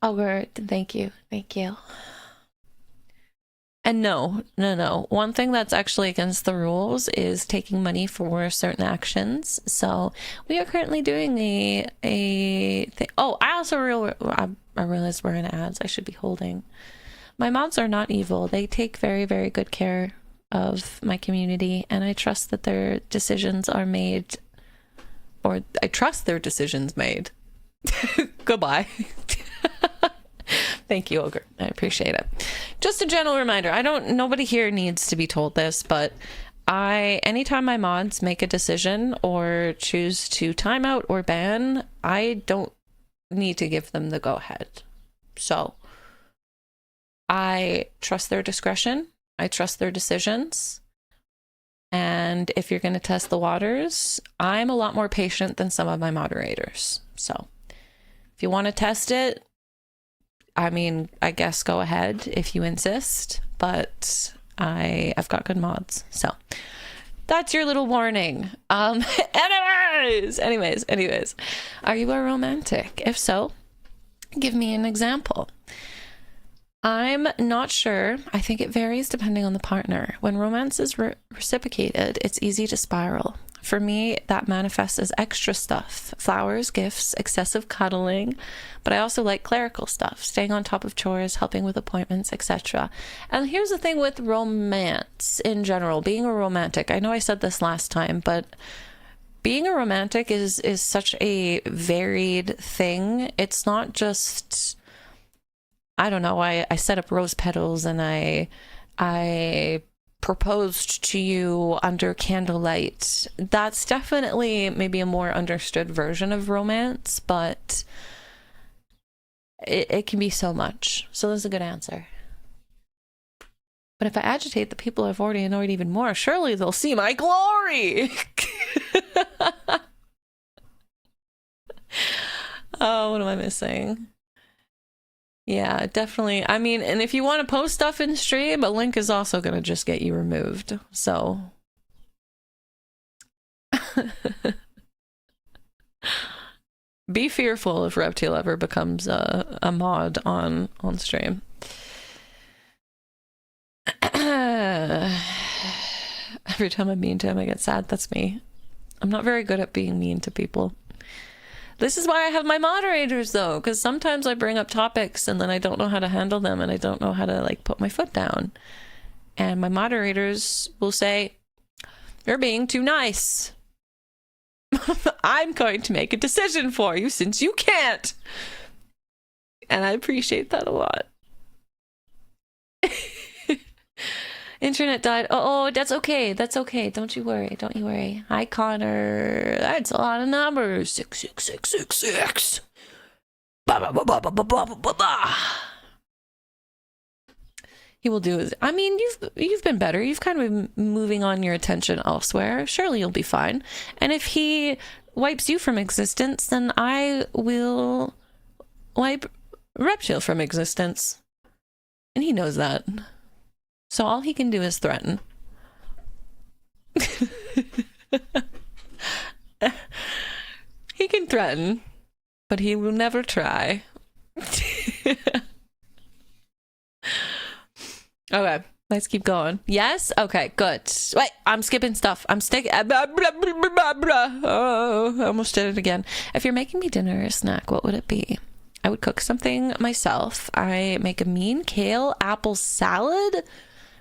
Oh, thank you. And no. One thing that's actually against the rules is taking money for certain actions. So we are currently doing a thing. Oh, I realized we're in ads. I should be holding. My mods are not evil. They take very, very good care of my community, and I trust that their decisions are made, or I trust their decisions made. Goodbye. Thank you, Ogre. I appreciate it. Just a gentle reminder. Nobody here needs to be told this, but anytime my mods make a decision or choose to timeout or ban, I don't need to give them the go ahead. So I trust their discretion. I trust their decisions. And if you're going to test the waters, I'm a lot more patient than some of my moderators. So if you want to test it, I mean, I guess go ahead if you insist, but I've got good mods. So that's your little warning. Anyways, are you a romantic? If so, give me an example. I'm not sure. I think it varies depending on the partner. When romance is reciprocated, it's easy to spiral. For me, that manifests as extra stuff, flowers, gifts, excessive cuddling, but I also like clerical stuff, staying on top of chores, helping with appointments, etc. And here's the thing with romance in general, being a romantic. I know I said this last time, but being a romantic is such a varied thing. It's not just, I don't know, I set up rose petals and I proposed to you under candlelight, that's definitely maybe a more understood version of romance, but it can be so much. So that's a good answer. But if I agitate the people I've already annoyed even more, surely they'll see my glory. Oh, what am I missing? Yeah, definitely. I mean, and if you want to post stuff in stream, a link is also going to just get you removed. So be fearful if Reptile ever becomes a mod on stream. Every time I'm mean to him, I get sad. That's me. I'm not very good at being mean to people. This is why I have my moderators, though, because sometimes I bring up topics and then I don't know how to handle them and I don't know how to, like, put my foot down. And my moderators will say, "You're being too nice. I'm going to make a decision for you since you can't." And I appreciate that a lot. Internet died. Oh, that's okay. That's okay. Don't you worry. Don't you worry. Hi, Connor. That's a lot of numbers. 66666. Ba ba ba ba ba ba ba ba ba. He will do his. I mean, you've been better. You've kind of been moving on your attention elsewhere. Surely you'll be fine. And if he wipes you from existence, then I will wipe Reptile from existence. And he knows that. So all he can do is threaten. He can threaten, but he will never try. Okay, let's keep going. Yes? Okay, good. Wait, I'm skipping stuff. I'm sticking. Oh, I almost did it again. If you're making me dinner or a snack, what would it be? I would cook something myself. I make a mean kale apple salad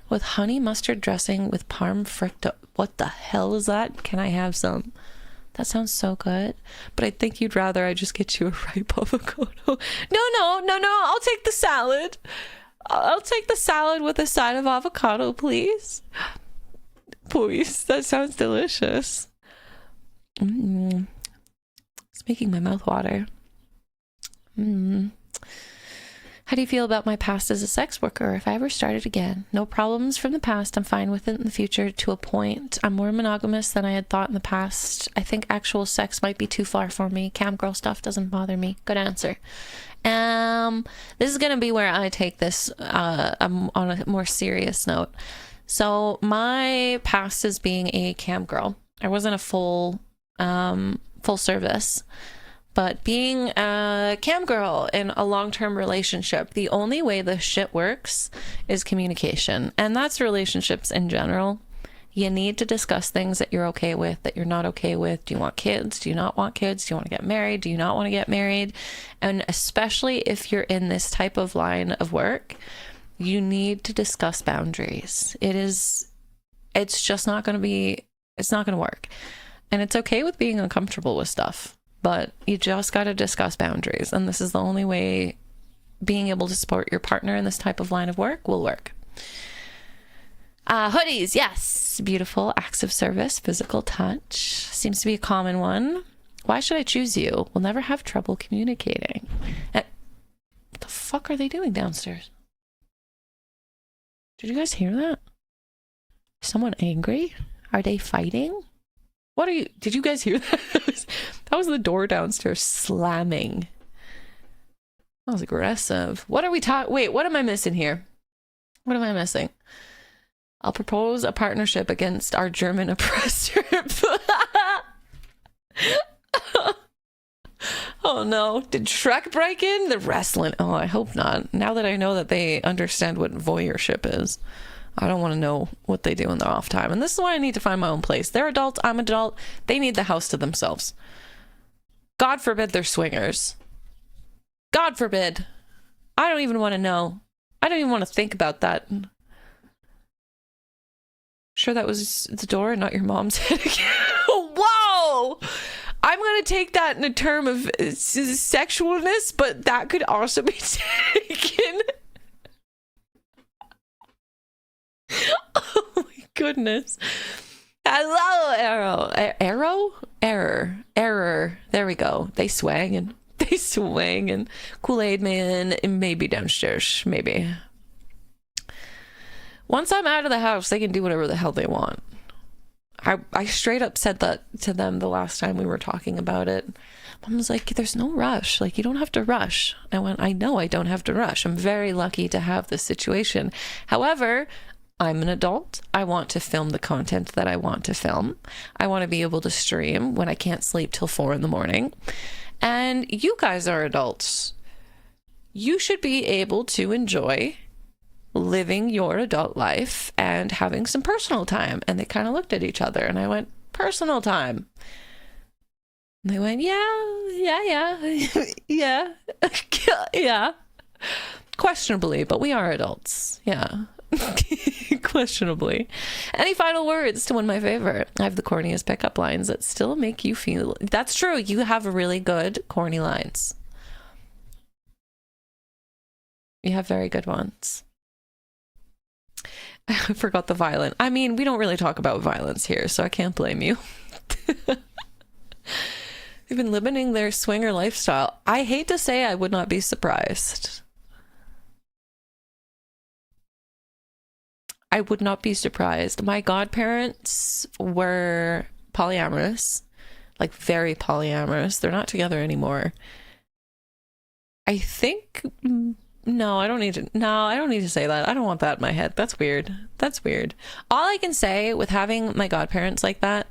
with honey mustard dressing with parm fritta. What the hell is that? Can I have some? That sounds so good. But I think you'd rather I just get you a ripe avocado. No. I'll take the salad. I'll take the salad with a side of avocado, please. Please. That sounds delicious. It's making my mouth water. How do you feel about my past as a sex worker? If I ever started again, no problems from the past. I'm fine with it in the future to a point. I'm more monogamous than I had thought in the past. I think actual sex might be too far for me. Cam girl stuff doesn't bother me. Good answer. This is gonna be where I take this on a more serious note. So my past is being a cam girl. I wasn't a full service. But being a cam girl in a long-term relationship, the only way this shit works is communication. And that's relationships in general. You need to discuss things that you're okay with, that you're not okay with. Do you want kids? Do you not want kids? Do you want to get married? Do you not want to get married? And especially if you're in this type of line of work, you need to discuss boundaries. It's just not going to work. And it's okay with being uncomfortable with stuff. But you just got to discuss boundaries. And this is the only way being able to support your partner in this type of line of work will work. Hoodies, yes. Beautiful acts of service, physical touch. Seems to be a common one. Why should I choose you? We'll never have trouble communicating. What the fuck are they doing downstairs? Did you guys hear that? Is someone angry? Are they fighting? Did you guys hear that? That was the door downstairs slamming. That was aggressive. What are we talking? Wait, what am I missing here? What am I missing? I'll propose a partnership against our German oppressor. Oh no. Did Shrek break in? The wrestling. Oh, I hope not. Now that I know that they understand what voyeurship is. I don't want to know what they do in their off time. And this is why I need to find my own place. They're adults. I'm an adult. They need the house to themselves. God forbid they're swingers. God forbid. I don't even want to know. I don't even want to think about that. Sure that was the door and not your mom's head again. Whoa! I'm going to take that in a term of sexualness, but that could also be taken... Oh my goodness. Hello, Error. There we go. They swang and Kool-Aid Man may be downstairs, maybe. Once I'm out of the house, they can do whatever the hell they want. I straight up said that to them the last time we were talking about it. Mom was like, there's no rush. Like, you don't have to rush. I went, I know I don't have to rush. I'm very lucky to have this situation. However, I'm an adult. I want to film the content that I want to film. I want to be able to stream when I can't sleep till 4 a.m. And you guys are adults. You should be able to enjoy living your adult life and having some personal time. And they kind of looked at each other and I went, personal time? And they went, yeah. Yeah. Questionably, but we are adults. Yeah. Questionably. Any final words to one of my favorite? I have the corniest pickup lines that still make you feel... That's true. You have really good corny lines. You have very good ones. I forgot the violent. I mean, we don't really talk about violence here, so I can't blame you. They've been limiting their swinger lifestyle. I hate to say I would not be surprised. I would not be surprised. My godparents were polyamorous, like very polyamorous. They're not together anymore. I think... No, I don't need to say that. I don't want that in my head. That's weird. All I can say with having my godparents like that,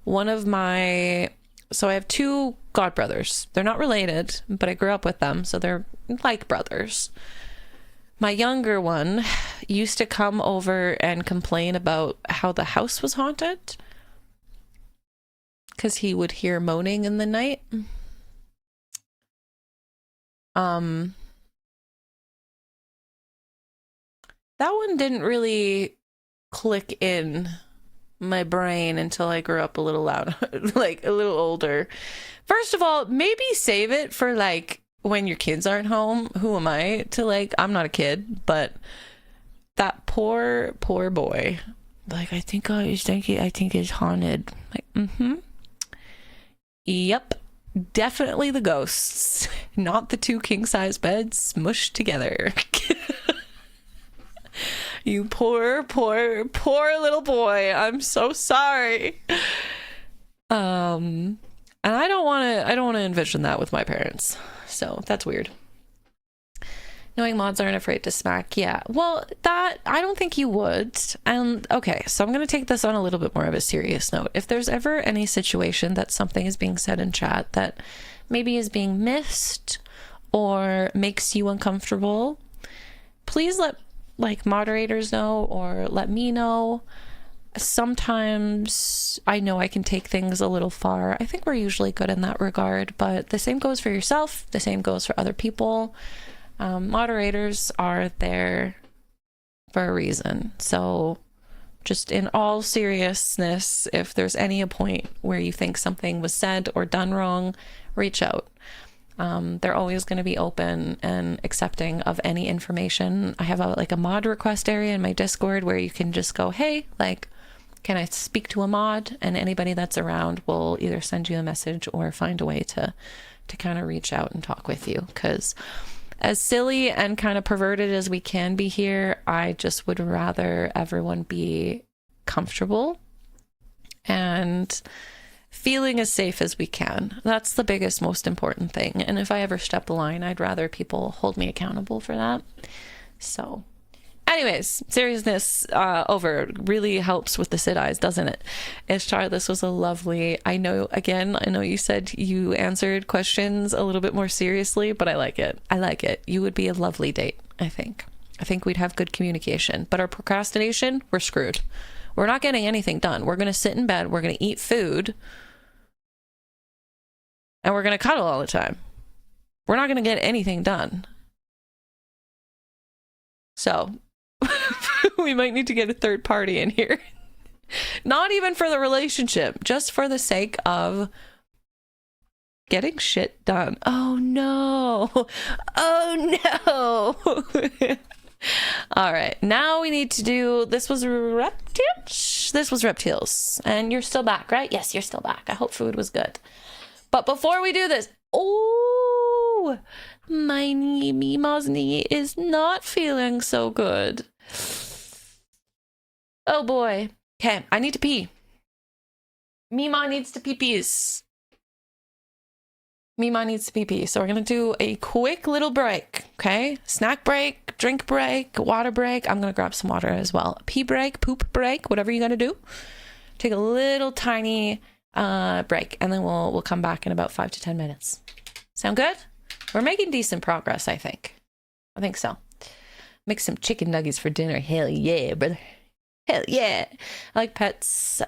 so I have 2 godbrothers. They're not related, but I grew up with them, so they're like brothers. My younger one used to come over and complain about how the house was haunted because he would hear moaning in the night. That one didn't really click in my brain until I grew up a little louder, like a little older. First of all, maybe save it for like when your kids aren't home. Who am I to like, I'm not a kid, but that poor boy. Like, I think it's haunted. Like, Yep. Definitely the ghosts, not the 2 king-size beds smushed together. You poor little boy. I'm so sorry. And I don't want to envision that with my parents. So that's weird. Knowing mods aren't afraid to smack. Yeah. Well, that I don't think you would. And okay, so I'm going to take this on a little bit more of a serious note. If there's ever any situation that something is being said in chat that maybe is being missed or makes you uncomfortable, please let like moderators know or let me know. Sometimes I know I can take things a little far. I think we're usually good in that regard, but the same goes for yourself. The same goes for other people. Moderators are there for a reason. So just in all seriousness, if there's any point where you think something was said or done wrong, reach out. They're always going to be open and accepting of any information. I have a mod request area in my Discord where you can just go, hey, like, can I speak to a mod? And anybody that's around will either send you a message or find a way to kind of reach out and talk with you. Because as silly and kind of perverted as we can be here, I just would rather everyone be comfortable and feeling as safe as we can. That's the biggest, most important thing. And if I ever step the line, I'd rather people hold me accountable for that. So anyways, seriousness over. Really helps with the sit eyes, doesn't it? Ishtar, this was a lovely, I know you said you answered questions a little bit more seriously, but I like it. You would be a lovely date, I think. I think we'd have good communication, but our procrastination, we're screwed. We're not getting anything done. We're going to sit in bed. We're going to eat food. And we're going to cuddle all the time. We're not going to get anything done. So we might need to get a third party in here. Not even for the relationship, just for the sake of getting shit done. Oh no. All right, now we need to do, this was Reptich. much. This was Reptiles. And you're still back, right? Yes, you're still back. I hope food was good. But before we do this, oh, my knee, Mima's knee is not feeling so good. Oh boy. Okay, I need to pee. Mima needs to pee-pees. Mima needs to pee-pee. So we're going to do a quick little break, okay? Snack break, drink break, water break. I'm going to grab some water as well. Pee break, poop break, whatever you got to do. Take a little tiny break, and then we'll come back in about 5 to 10 minutes. Sound good? We're making decent progress, I think. I think so. Make some chicken nuggets for dinner. Hell yeah, brother. Hell yeah. I like pets.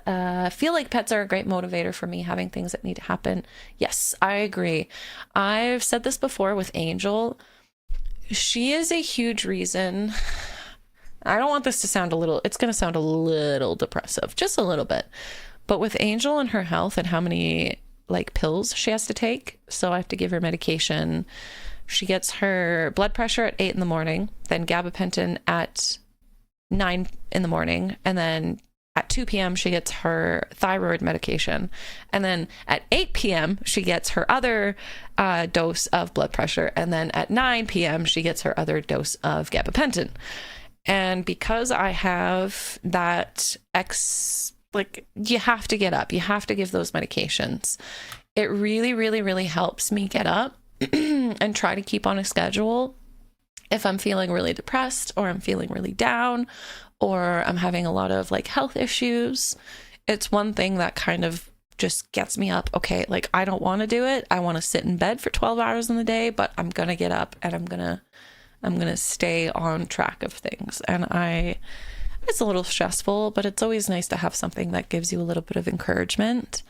Feel like pets are a great motivator for me, having things that need to happen. Yes, I agree. I've said this before with Angel. She is a huge reason. I don't want this to sound it's going to sound a little depressive, just a little bit. But with Angel and her health and how many like pills she has to take, so I have to give her medication. She gets her blood pressure at 8 in the morning, then gabapentin at 9 in the morning, and then at 2 p.m. she gets her thyroid medication, and then at 8 p.m. she gets her other dose of blood pressure, and then at 9 p.m. she gets her other dose of gabapentin. And because I have that you have to get up, you have to give those medications, it really, really, really helps me get up and try to keep on a schedule. If I'm feeling really depressed, or I'm feeling really down, or I'm having a lot of like health issues, it's one thing that kind of just gets me up. Okay, like I don't want to do it. I want to sit in bed for 12 hours in the day, but I'm going to get up and I'm going to stay on track of things. And it's a little stressful, but it's always nice to have something that gives you a little bit of encouragement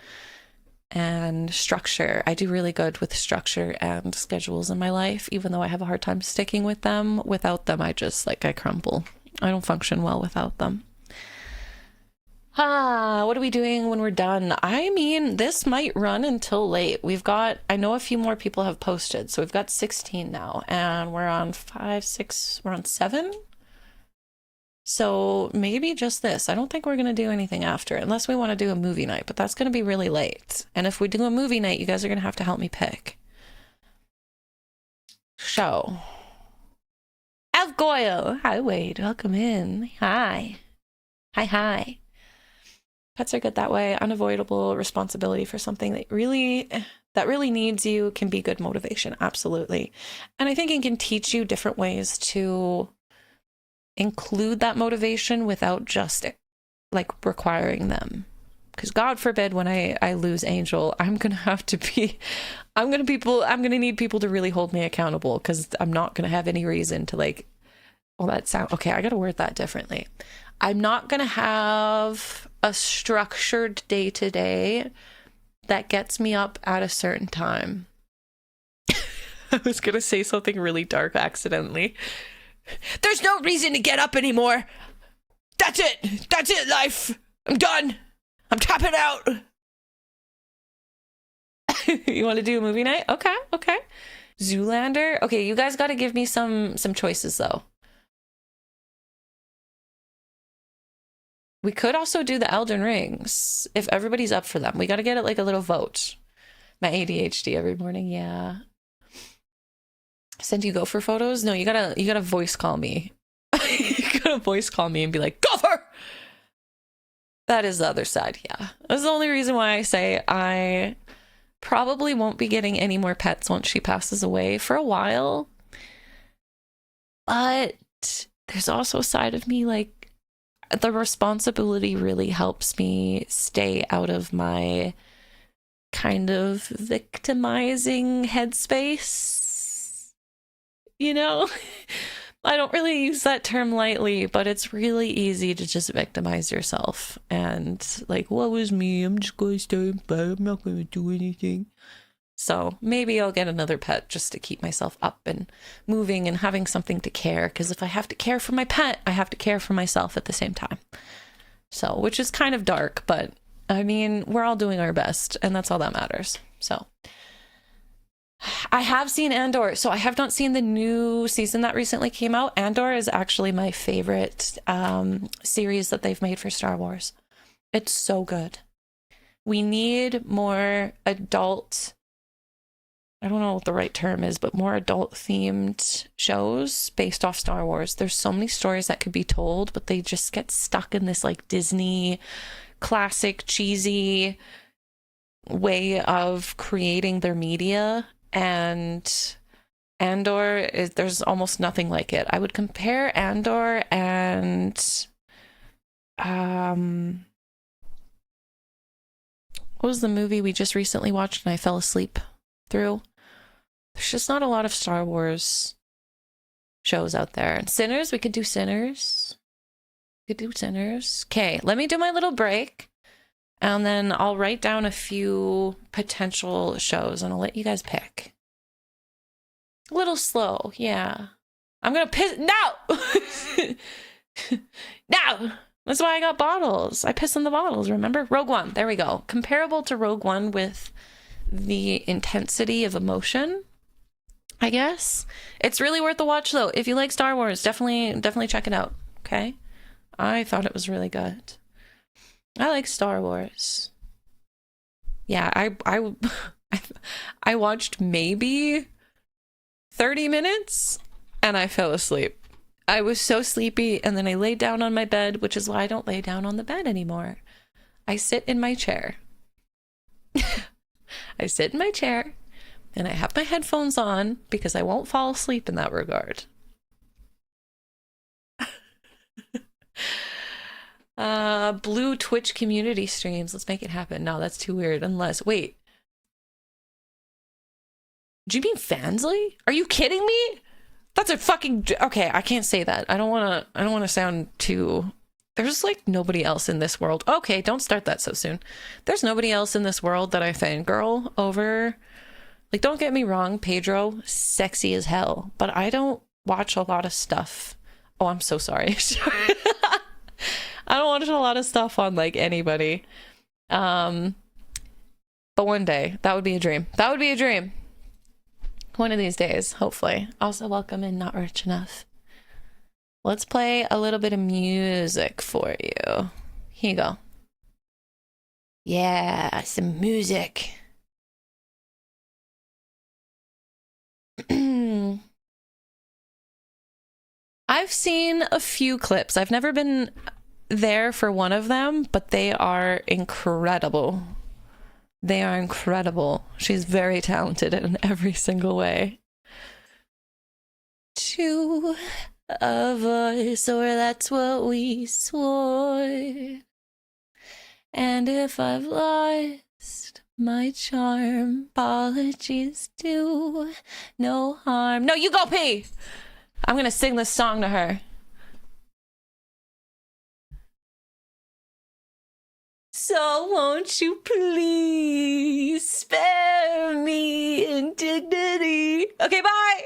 and structure. I do really good with structure and schedules in my life, even though I have a hard time sticking with them. Without them, I crumble. I don't function well without them. What are we doing when we're done? I mean, this might run until late. I know a few more people have posted, so we've got 16 now, and we're on 5, 6, we're on 7. So maybe just this. I don't think we're going to do anything after, unless we want to do a movie night, but that's going to be really late. And if we do a movie night, you guys are going to have to help me pick. So, Elf Goyle. Hi, Wade. Welcome in. Hi. Hi. Pets are good that way. Unavoidable responsibility for something that really needs you can be good motivation. Absolutely. And I think it can teach you different ways to include that motivation without just like requiring them. Because God forbid when I lose Angel, I'm going to need people to really hold me accountable, because I'm not going to have any reason to okay, I got to word that differently. I'm not going to have a structured day-to-day that gets me up at a certain time. I was going to say something really dark accidentally. There's no reason to get up anymore. That's it, life. I'm done. I'm tapping out. You want to do a movie night? Okay. Zoolander. Okay, you guys got to give me some choices though. We could also do the Elden Rings if everybody's up for them. We got to get it like a little vote. My ADHD every morning, yeah. Send you go for photos? No, you gotta voice call me. You gotta voice call me and be like, Gopher! That is the other side, yeah. That's the only reason why I say I probably won't be getting any more pets once she passes away for a while. But there's also a side of me, like, the responsibility really helps me stay out of my kind of victimizing headspace. You know, I don't really use that term lightly, but it's really easy to just victimize yourself and like, what was me? I'm just going to stay in bed. I'm not going to do anything. So maybe I'll get another pet just to keep myself up and moving and having something to care. Because if I have to care for my pet, I have to care for myself at the same time. So, which is kind of dark, but I mean, we're all doing our best and that's all that matters. So I have seen Andor, so I have not seen the new season that recently came out. Andor is actually my favorite series that they've made for Star Wars. It's so good. We need more adult, I don't know what the right term is, but more adult themed shows based off Star Wars. There's so many stories that could be told, but they just get stuck in this like Disney classic cheesy way of creating their media, and Andor is, there's almost nothing like it. I would compare Andor and what was the movie we just recently watched and I fell asleep through? There's just not a lot of Star Wars shows out there. And Sinners, we could do Sinners. We could do Sinners. Okay, let me do my little break. And then I'll write down a few potential shows and I'll let you guys pick. A little slow, yeah. I'm gonna piss. No! No! That's why I got bottles. I piss in the bottles, remember? Rogue One, there we go. Comparable to Rogue One with the intensity of emotion, I guess. It's really worth the watch though. If you like Star Wars, definitely check it out, okay? I thought it was really good. I like Star Wars. Yeah, I watched maybe 30 minutes and I fell asleep. I was so sleepy and then I laid down on my bed, which is why I don't lay down on the bed anymore. I sit in my chair. I sit in my chair and I have my headphones on because I won't fall asleep in that regard. Blue Twitch community streams. Let's make it happen. No, that's too weird. Unless, wait. Do you mean Fansley? Are you kidding me? That's a fucking, okay, I can't say that. I don't want to sound too, there's like nobody else in this world. Okay, don't start that so soon. There's nobody else in this world that I fangirl over. Like, don't get me wrong, Pedro, sexy as hell, but I don't watch a lot of stuff. Oh, I'm so sorry. I don't watch a lot of stuff on like anybody. But one day, that would be a dream. That would be a dream. One of these days, hopefully. Also, welcome in Not Rich Enough. Let's play a little bit of music for you. Here you go. Yeah, some music. I've seen a few clips. I've never been there for one of them, but they are incredible. They are incredible. She's very talented in every single way. Two of us, or that's what we swore. And if I've lost my charm, apologies do no harm. No, you go pee! I'm gonna sing this song to her. So won't you please spare me indignity? Okay, bye!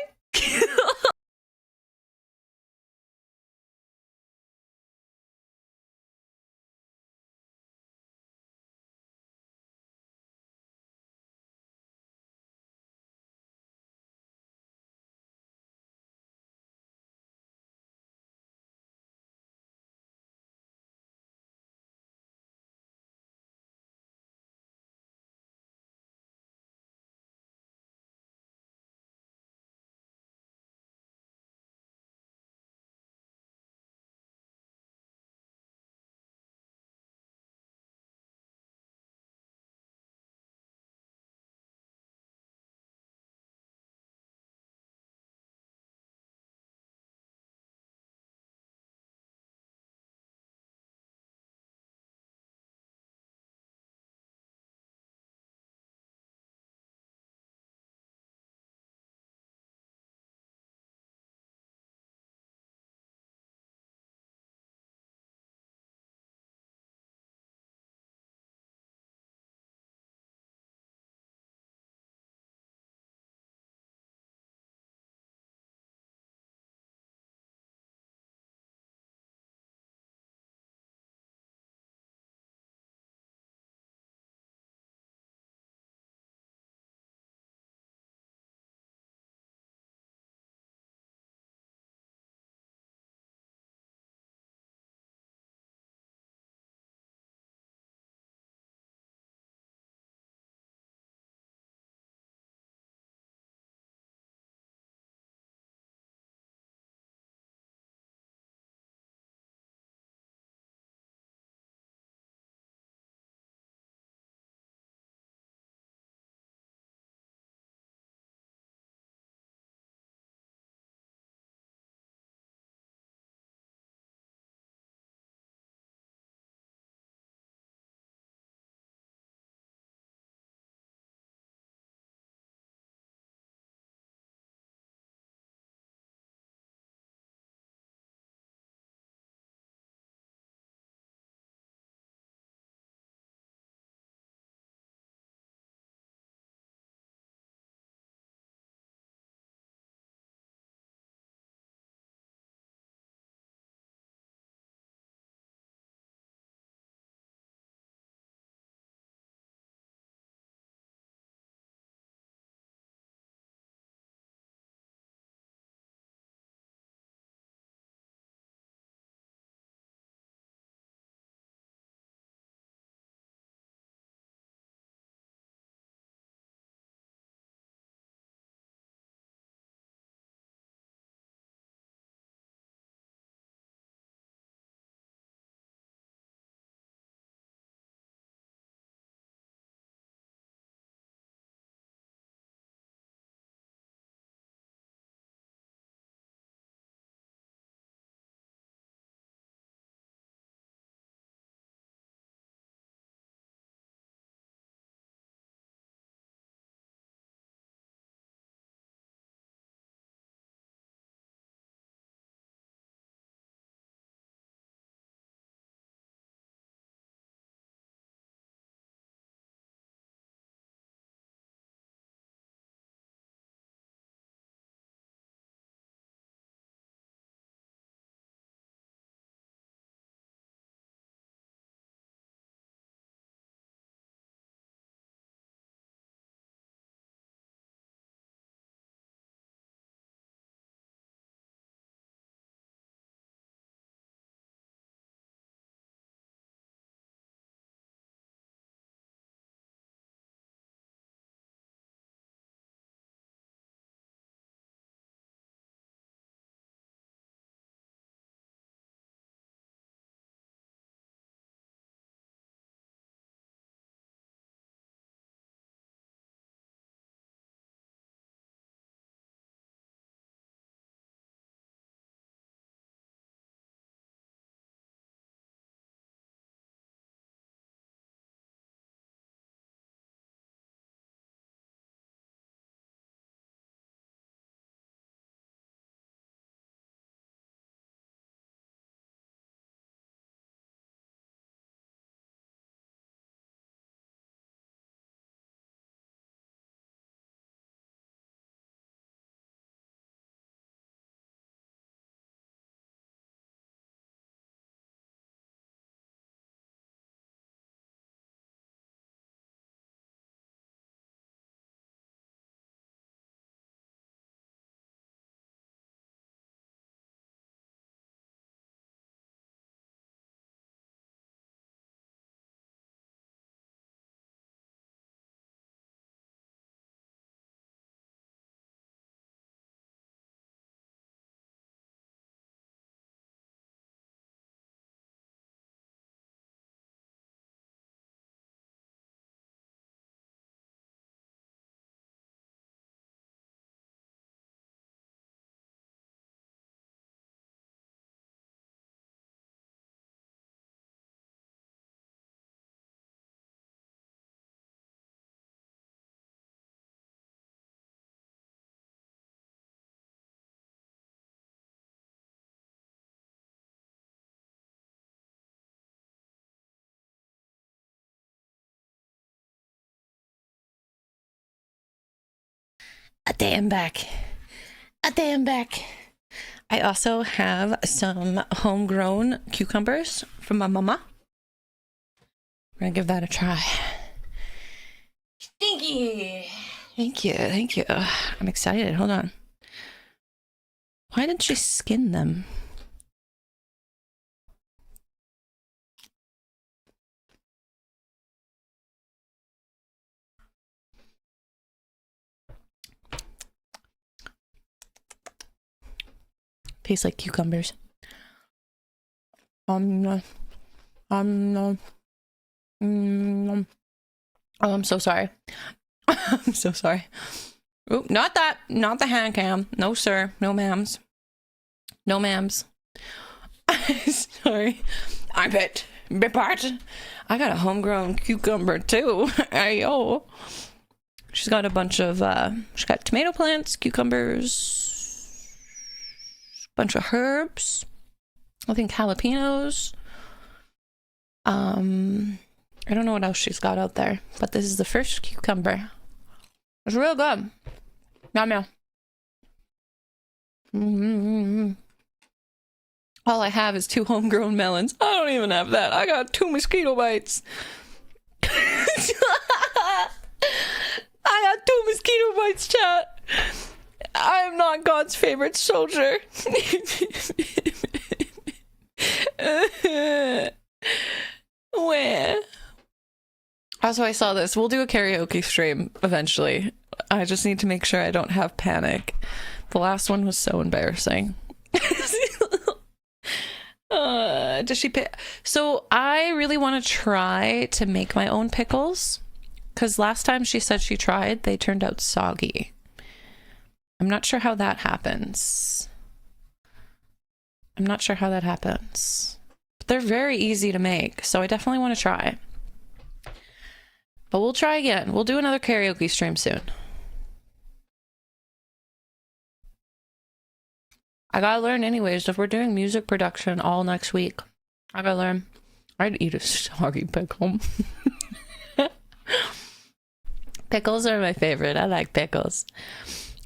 A day I'm back. A day I'm back. I also have some homegrown cucumbers from my mama. We're gonna give that a try. Stinky. Thank you, thank you. I'm excited. Hold on. Why didn't she skin them? Tastes like cucumbers. No. No. Oh, I'm so sorry. I'm so sorry. Oop, not that. Not the hand cam. No, sir. No, ma'ams. No, ma'ams. Sorry. I bet. Part. I got a homegrown cucumber too. Ayo. She's got a bunch of, she's got tomato plants, cucumbers, bunch of herbs. I think jalapenos. I don't know what else she's got out there, but this is the first cucumber. It's real good. Yum yum. Mm-hmm. All I have is 2 homegrown melons. I don't even have that. I got 2 mosquito bites. I got 2 mosquito bites, chat. I am not God's favorite soldier. Where? Also, I saw this. We'll do a karaoke stream eventually. I just need to make sure I don't have panic. The last one was so embarrassing. Does she pick? So I really want to try to make my own pickles, because last time she said she tried, they turned out soggy. I'm not sure how that happens. But they're very easy to make, so I definitely want to try. But we'll try again. We'll do another karaoke stream soon. I gotta learn anyways. If we're doing music production all next week, I gotta learn. I'd eat a soggy pickle. Pickles are my favorite. I like pickles.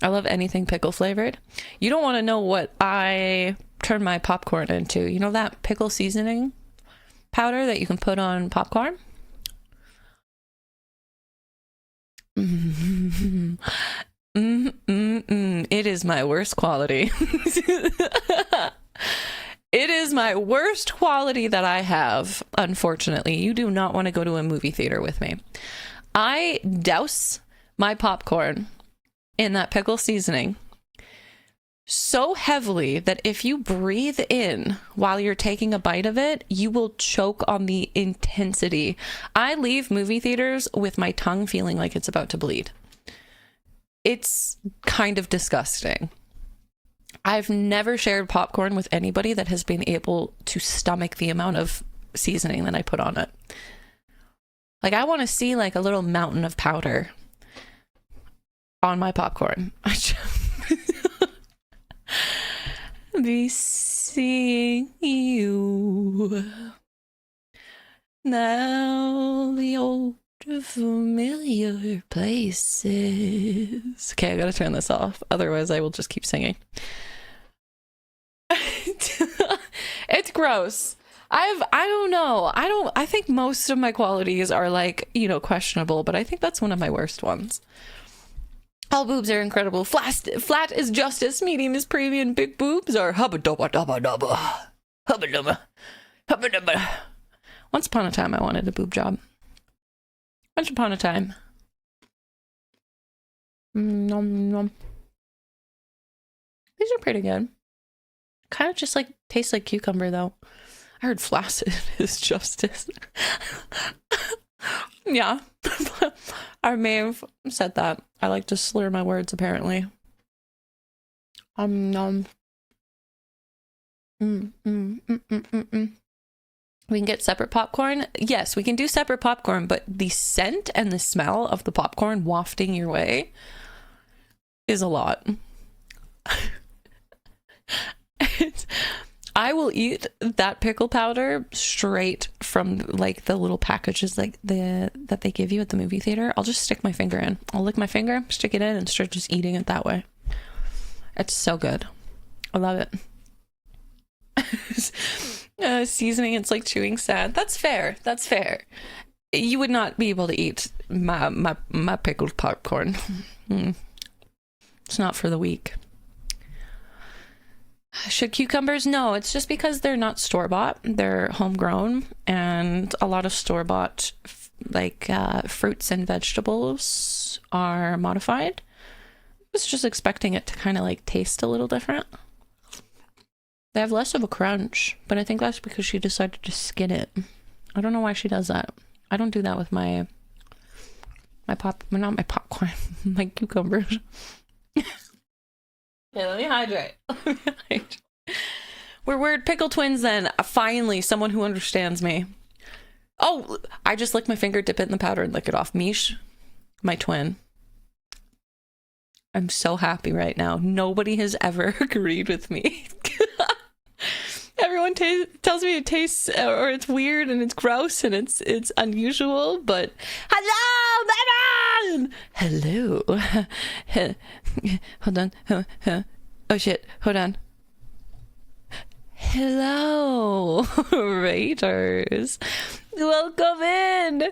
I love anything pickle flavored. You don't want to know what I turn my popcorn into. You know that pickle seasoning powder that you can put on popcorn? It is my worst quality. It is my worst quality that I have, unfortunately. You do not want to go to a movie theater with me. I douse my popcorn in that pickle seasoning so heavily that if you breathe in while you're taking a bite of it, you will choke on the intensity. I leave movie theaters with my tongue feeling like it's about to bleed. It's kind of disgusting. I've never shared popcorn with anybody that has been able to stomach the amount of seasoning that I put on it. Like, I want to see like a little mountain of powder on my popcorn. Be seeing you now, the old familiar places. Okay, I gotta turn this off, otherwise I will just keep singing. It's gross. I don't know. I think most of my qualities are like, you know, questionable, but I think that's one of my worst ones. All boobs are incredible. Flat is justice, medium is premium, big boobs are hubba dubba dubba dubba. Hubba dubba. Hubba dubba. Once upon a time I wanted a boob job. Once upon a time. Nom nom. These are pretty good. Kind of just like tastes like cucumber though. I heard flaccid is justice. Yeah. I may have said that. I like to slur my words apparently. We can get separate popcorn. Yes, we can do separate popcorn, but the scent and the smell of the popcorn wafting your way is a lot. I will eat that pickle powder straight from like the little packages like that they give you at the movie theater. I'll just stick my finger in. I'll lick my finger, stick it in, and start just eating it that way. It's so good. I love it. Seasoning, it's like chewing sand. That's fair. That's fair. You would not be able to eat my pickled popcorn. It's not for the weak. Should cucumbers? No, it's just because they're not store-bought. They're homegrown, and a lot of store-bought like fruits and vegetables are modified. I was just expecting it to kind of like taste a little different. They have less of a crunch, but I think that's because she decided to skin it. I don't know why she does that. I don't do that with not my popcorn, my cucumbers. Okay, let me hydrate. We're weird pickle twins then. Finally, someone who understands me. Oh, I just lick my finger, dip it in the powder, and lick it off. Mish, my twin. I'm so happy right now. Nobody has ever agreed with me. Everyone tells me it tastes or it's weird and it's gross and it's unusual, but hello, Manon! Hello. Hold on. Oh shit, hold on. Hello, Raiders. Welcome in.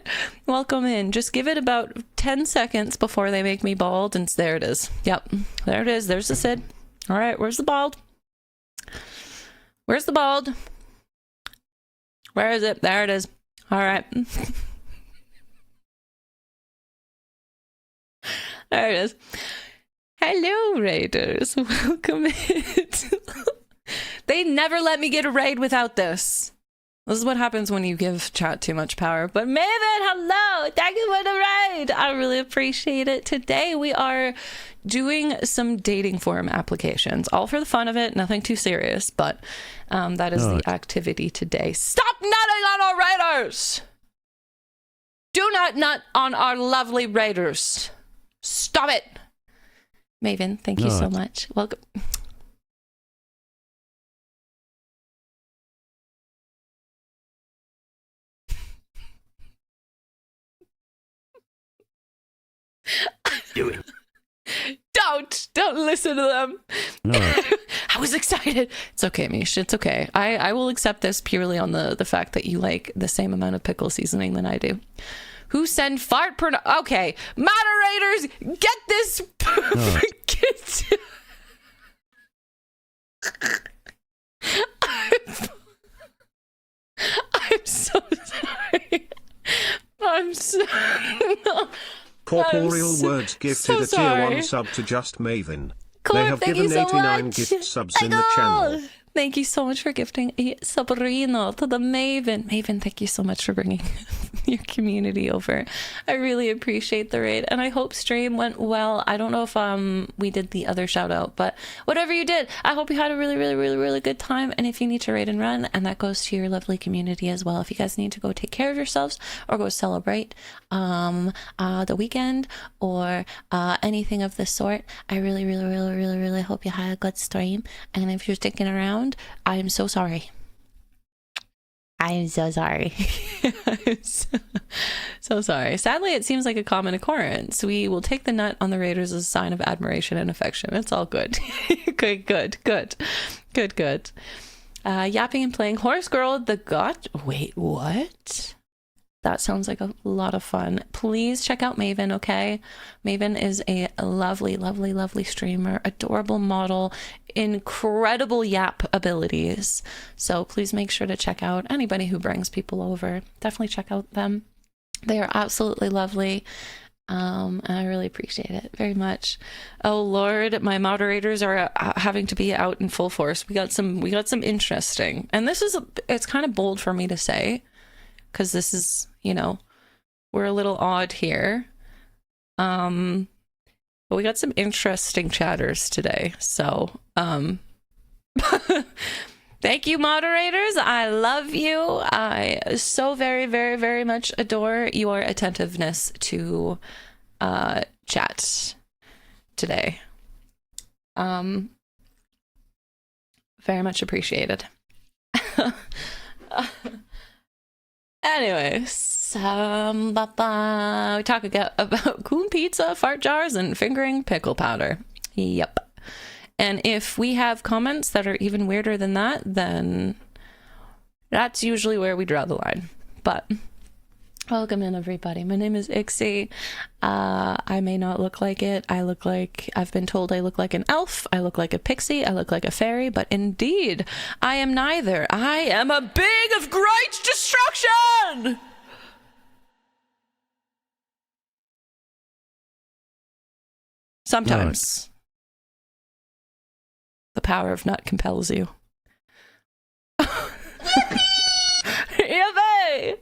Welcome in. Just give it about 10 seconds before they make me bald, and there it is. Yep, there it is. There's the Sid. All right, where's the bald? Where's the bald? Where is it? There it is. All right. There it is. Hello, Raiders. Welcome in. They never let me get a raid without this. This is what happens when you give chat too much power. But Maven, hello! Thank you for the raid! I really appreciate it. Today we are doing some dating forum applications. All for the fun of it, nothing too serious, but that is the activity today. Stop nutting on our raiders! Do not nut on our lovely raiders. Stop it! Maven, thank you so much. Welcome. Do it. Don't listen to them. No. I was excited. It's okay, Mish. It's okay. I will accept this purely on the fact that you like the same amount of pickle seasoning than I do. Who send fart porn? Okay, moderators, get this. No. I'm so sorry. I'm so. Corporeal Words gifted so a tier 1 sorry. sub to Just Maven. Corp, They have thank given you so 89 much. gift subs in the Michael! channel. Thank you so much for gifting a Sabrina to the Maven. Maven, thank you so much for bringing your community over. I really appreciate the raid, and I hope stream went well. I don't know if we did the other shout out, but whatever you did, I hope you had a really good time. And if you need to raid and run, and that goes to your lovely community as well. If you guys need to go take care of yourselves or go celebrate the weekend or anything of the sort, I really hope you had a good stream. And if you're sticking around, I am so sorry. I am so sorry. I'm so sorry. Sadly, it seems like a common occurrence. We will take the nut on the Raiders as a sign of admiration and affection. It's all good. Good. Yapping and playing Horse Girl, the God. Wait, what? That sounds like a lot of fun. Please check out Maven, okay? Maven is a lovely streamer, adorable model, incredible yap abilities. So please make sure to check out anybody who brings people over. Definitely check out them. They are absolutely lovely. And I really appreciate it very much. Oh Lord, my moderators are having to be out in full force. We got some interesting, and it's kind of bold for me to say, because this is, we're a little odd here. But we got some interesting chatters today. So, thank you, moderators. I love you. I so very much adore your attentiveness to chat today. Very much appreciated. Anyways, we talk about coon pizza, fart jars, and fingering pickle powder. Yep. And if we have comments that are even weirder than that, then that's usually where we draw the line. But welcome in, everybody. My name is Ixie. I may not look like it. I've been told I look like an elf. I look like a pixie. I look like a fairy. But indeed, I am neither. I am a big of great destruction! Sometimes. The power of nut compels you. Yippee!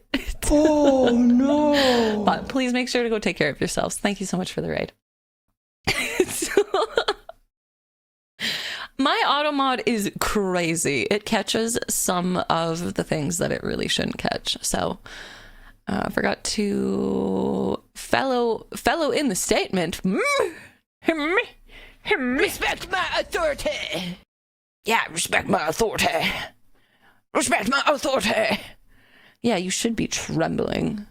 Oh no! But please make sure to go take care of yourselves. Thank you so much for the raid. My auto mod is crazy. It catches some of the things that it really shouldn't catch. So I forgot to fellow in the statement. Respect my authority. Yeah, respect my authority. Respect my authority. Yeah, you should be trembling.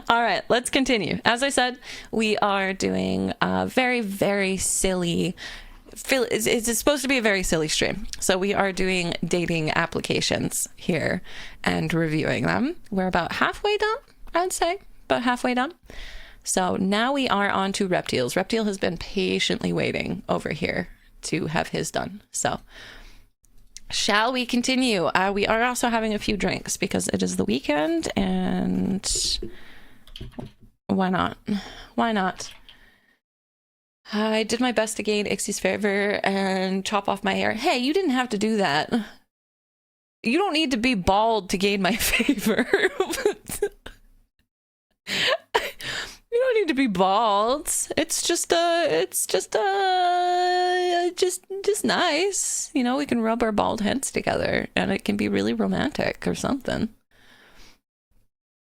All right, let's continue. As I said, we are doing a very, very silly... It's supposed to be a very silly stream. So we are doing dating applications here and reviewing them. We're about halfway done, I'd say. About halfway done. So now we are on to Reptiles. Reptile has been patiently waiting over here to have his done. So shall we continue? We are also having a few drinks because it is the weekend, and why not? Why not? I did my best to gain Ixie's favor and chop off my hair. Hey, you didn't have to do that. You don't need to be bald to gain my favor. You don't need to be bald. It's just nice. You know, we can rub our bald heads together and it can be really romantic or something.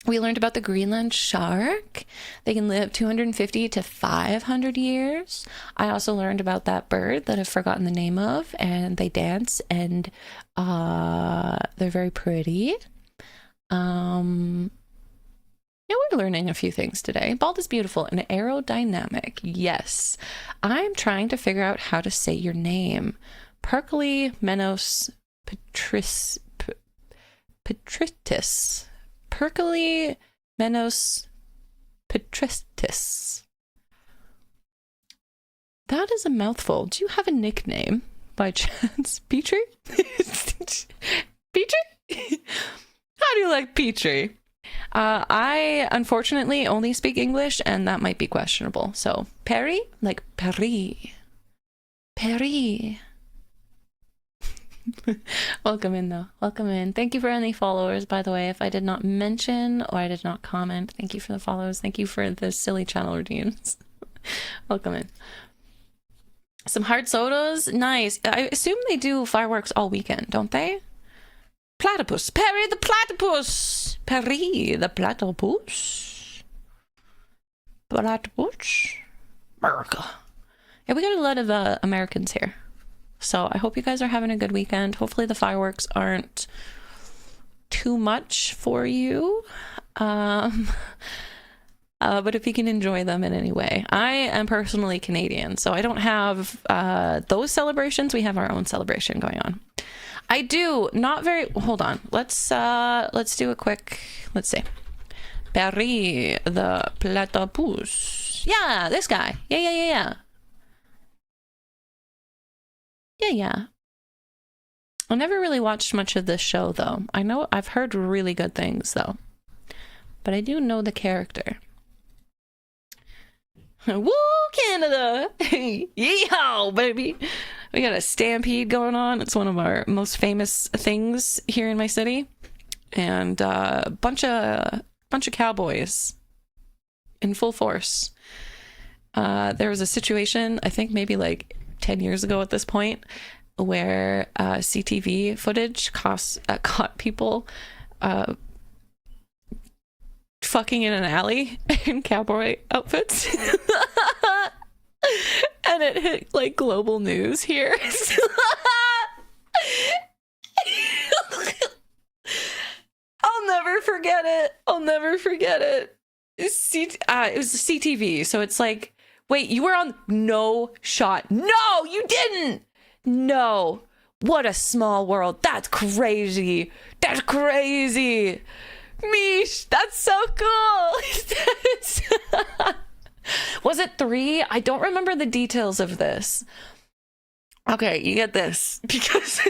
We learned about the Greenland shark. They can live 250 to 500 years. I also learned about that bird that I've forgotten the name of, and they dance, and they're very pretty. Yeah, we're learning a few things today. Bald is beautiful and aerodynamic. Yes. I'm trying to figure out how to say your name. Perkily Menos Patritis. Perkily Menos Patritis. That is a mouthful. Do you have a nickname by chance? Petrie? Petrie? How do you like Petrie? I unfortunately only speak English, and that might be questionable. So, Perry? Like Paris. Paris. Welcome in, though. Welcome in. Thank you for any followers, by the way. If I did not mention or I did not comment, thank you for the follows. Thank you for the silly channel redeems. Welcome in. Some hard sodas. Nice. I assume they do fireworks all weekend, don't they? Platypus. Perry the platypus. Perry the platypus. Platypus. America. Yeah, we got a lot of Americans here. So I hope you guys are having a good weekend. Hopefully the fireworks aren't too much for you. But if you can enjoy them in any way. I am personally Canadian, so I don't have those celebrations. We have our own celebration going on. I do not very. Hold on. Let's do a quick. Let's see. Paris the platypus. Yeah, this guy. Yeah. I never really watched much of this show though. I know I've heard really good things though, but I do know the character. Woo, Canada! Yeehaw, baby! We got a stampede going on. It's one of our most famous things here in my city, and a bunch of cowboys in full force. There was a situation, I think maybe like 10 years ago at this point, where CTV footage caught people fucking in an alley in cowboy outfits. And it hit like global news here. forget it. I'll never forget it. It was CTV. So it's like, wait, you were on No Shot. No, you didn't. No. What a small world. That's crazy. That's crazy. Mish, that's so cool. Was it 3? I don't remember the details of this. Okay, you get this because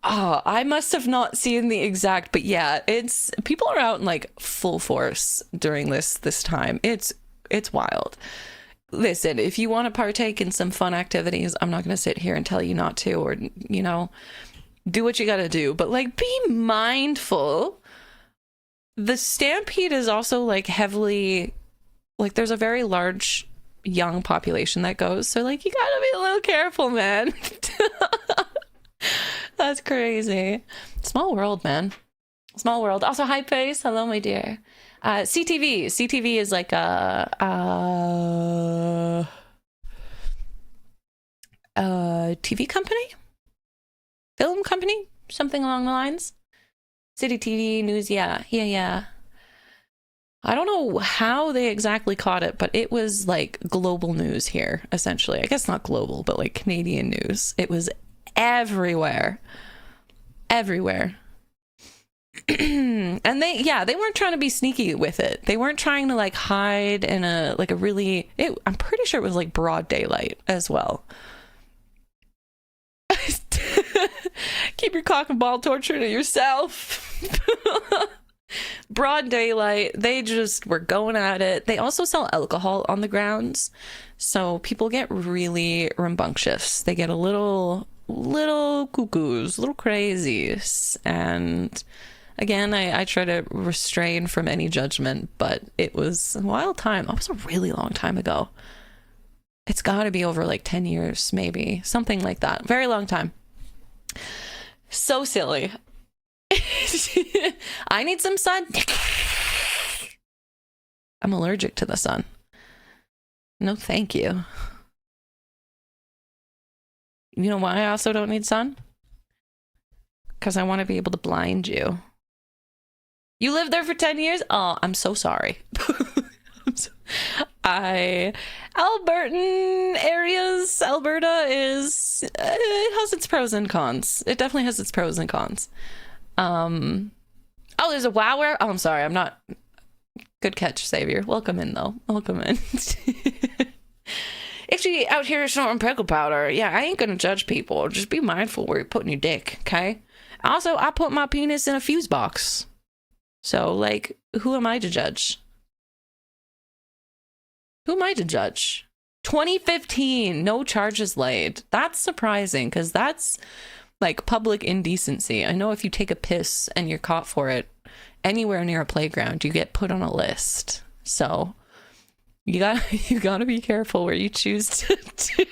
oh, I must have not seen the exact, but yeah, it's people are out in like full force during this time. It's wild. Listen, if you want to partake in some fun activities, I'm not going to sit here and tell you not to, or you know, do what you got to do, but like be mindful. The stampede is also like heavily, like there's a very large young population that goes, so like you gotta be a little careful, man. That's crazy. Small world, man. Small world. Also, hi Pace. Hello, my dear. CTV is like a TV company, film company, something along the lines. City TV news. Yeah. I don't know how they exactly caught it, but it was like global news here, essentially. I guess not global, but like Canadian news. It was everywhere. Everywhere. And they weren't trying to be sneaky with it. They weren't trying to like hide in a really, I'm pretty sure it was like broad daylight as well. Keep your cock and ball torture to yourself. Broad daylight. They just were going at it. They also sell alcohol on the grounds, so people get really rambunctious. They get a little cuckoos, little crazies. And again, I try to refrain from any judgment, but it was a wild time. It was a really long time ago. It's got to be over like 10 years, maybe. Something like that. Very long time. So silly. I need some sun. I'm allergic to the sun. No, thank you. You know why I also don't need sun? Because I want to be able to blind you. You lived there for 10 years? Oh, I'm so sorry. Albertan areas, Alberta is, it has its pros and cons. It definitely has its pros and cons. Oh, there's a wower. Oh, I'm sorry. I'm not. Good catch, Savior. Welcome in, though. Welcome in. If you out here snorting pickle powder, yeah, I ain't gonna judge people. Just be mindful where you're putting your dick, okay? Also, I put my penis in a fuse box. So, like, who am I to judge? Who am I to judge? 2015, no charges laid. That's surprising, because that's like public indecency. I know if you take a piss and you're caught for it anywhere near a playground, you get put on a list. So you gotta be careful where you choose to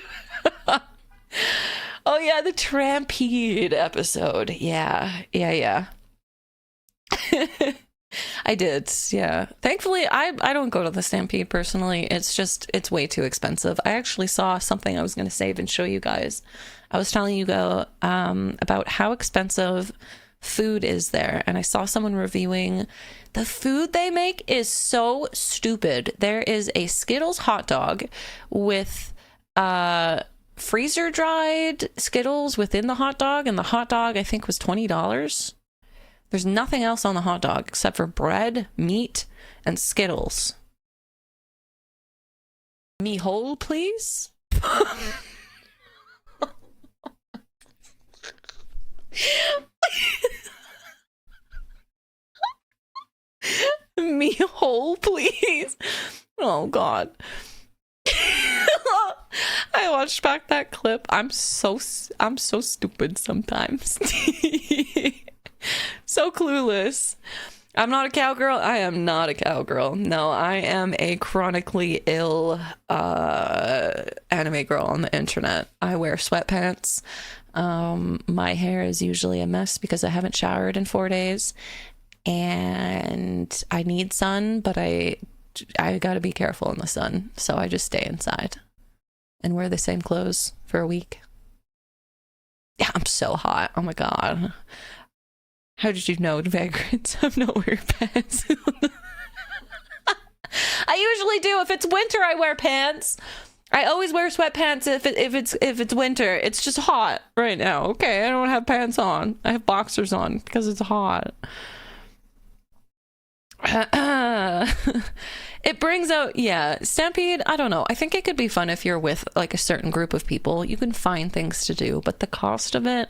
Oh yeah, the Trampede episode. Yeah. I did, yeah. Thankfully, I don't go to the Stampede personally. It's way too expensive. I actually saw something I was going to save and show you guys. I was telling you about how expensive food is there, and I saw someone reviewing the food they make is so stupid. There is a Skittles hot dog with freezer dried Skittles within the hot dog, and the hot dog I think was $20. There's nothing else on the hot dog except for bread, meat, and Skittles. Me whole, please? Me whole, please? Oh, God. I watched back that clip. I'm so stupid sometimes. So clueless. I'm not a cowgirl. I am not a cowgirl. No, I am a chronically ill anime girl on the internet. I wear sweatpants. My hair is usually a mess because I haven't showered in 4 days. And I need sun, but I gotta be careful in the sun. So I just stay inside and wear the same clothes for a week. Yeah, I'm so hot. Oh my God. How did you know vagrants have no wear pants? I usually do. If it's winter, I wear pants. I always wear sweatpants if it's winter. It's just hot right now. Okay, I don't have pants on. I have boxers on because it's hot. It brings out, yeah, Stampede, I don't know. I think it could be fun if you're with like a certain group of people. You can find things to do, but the cost of it,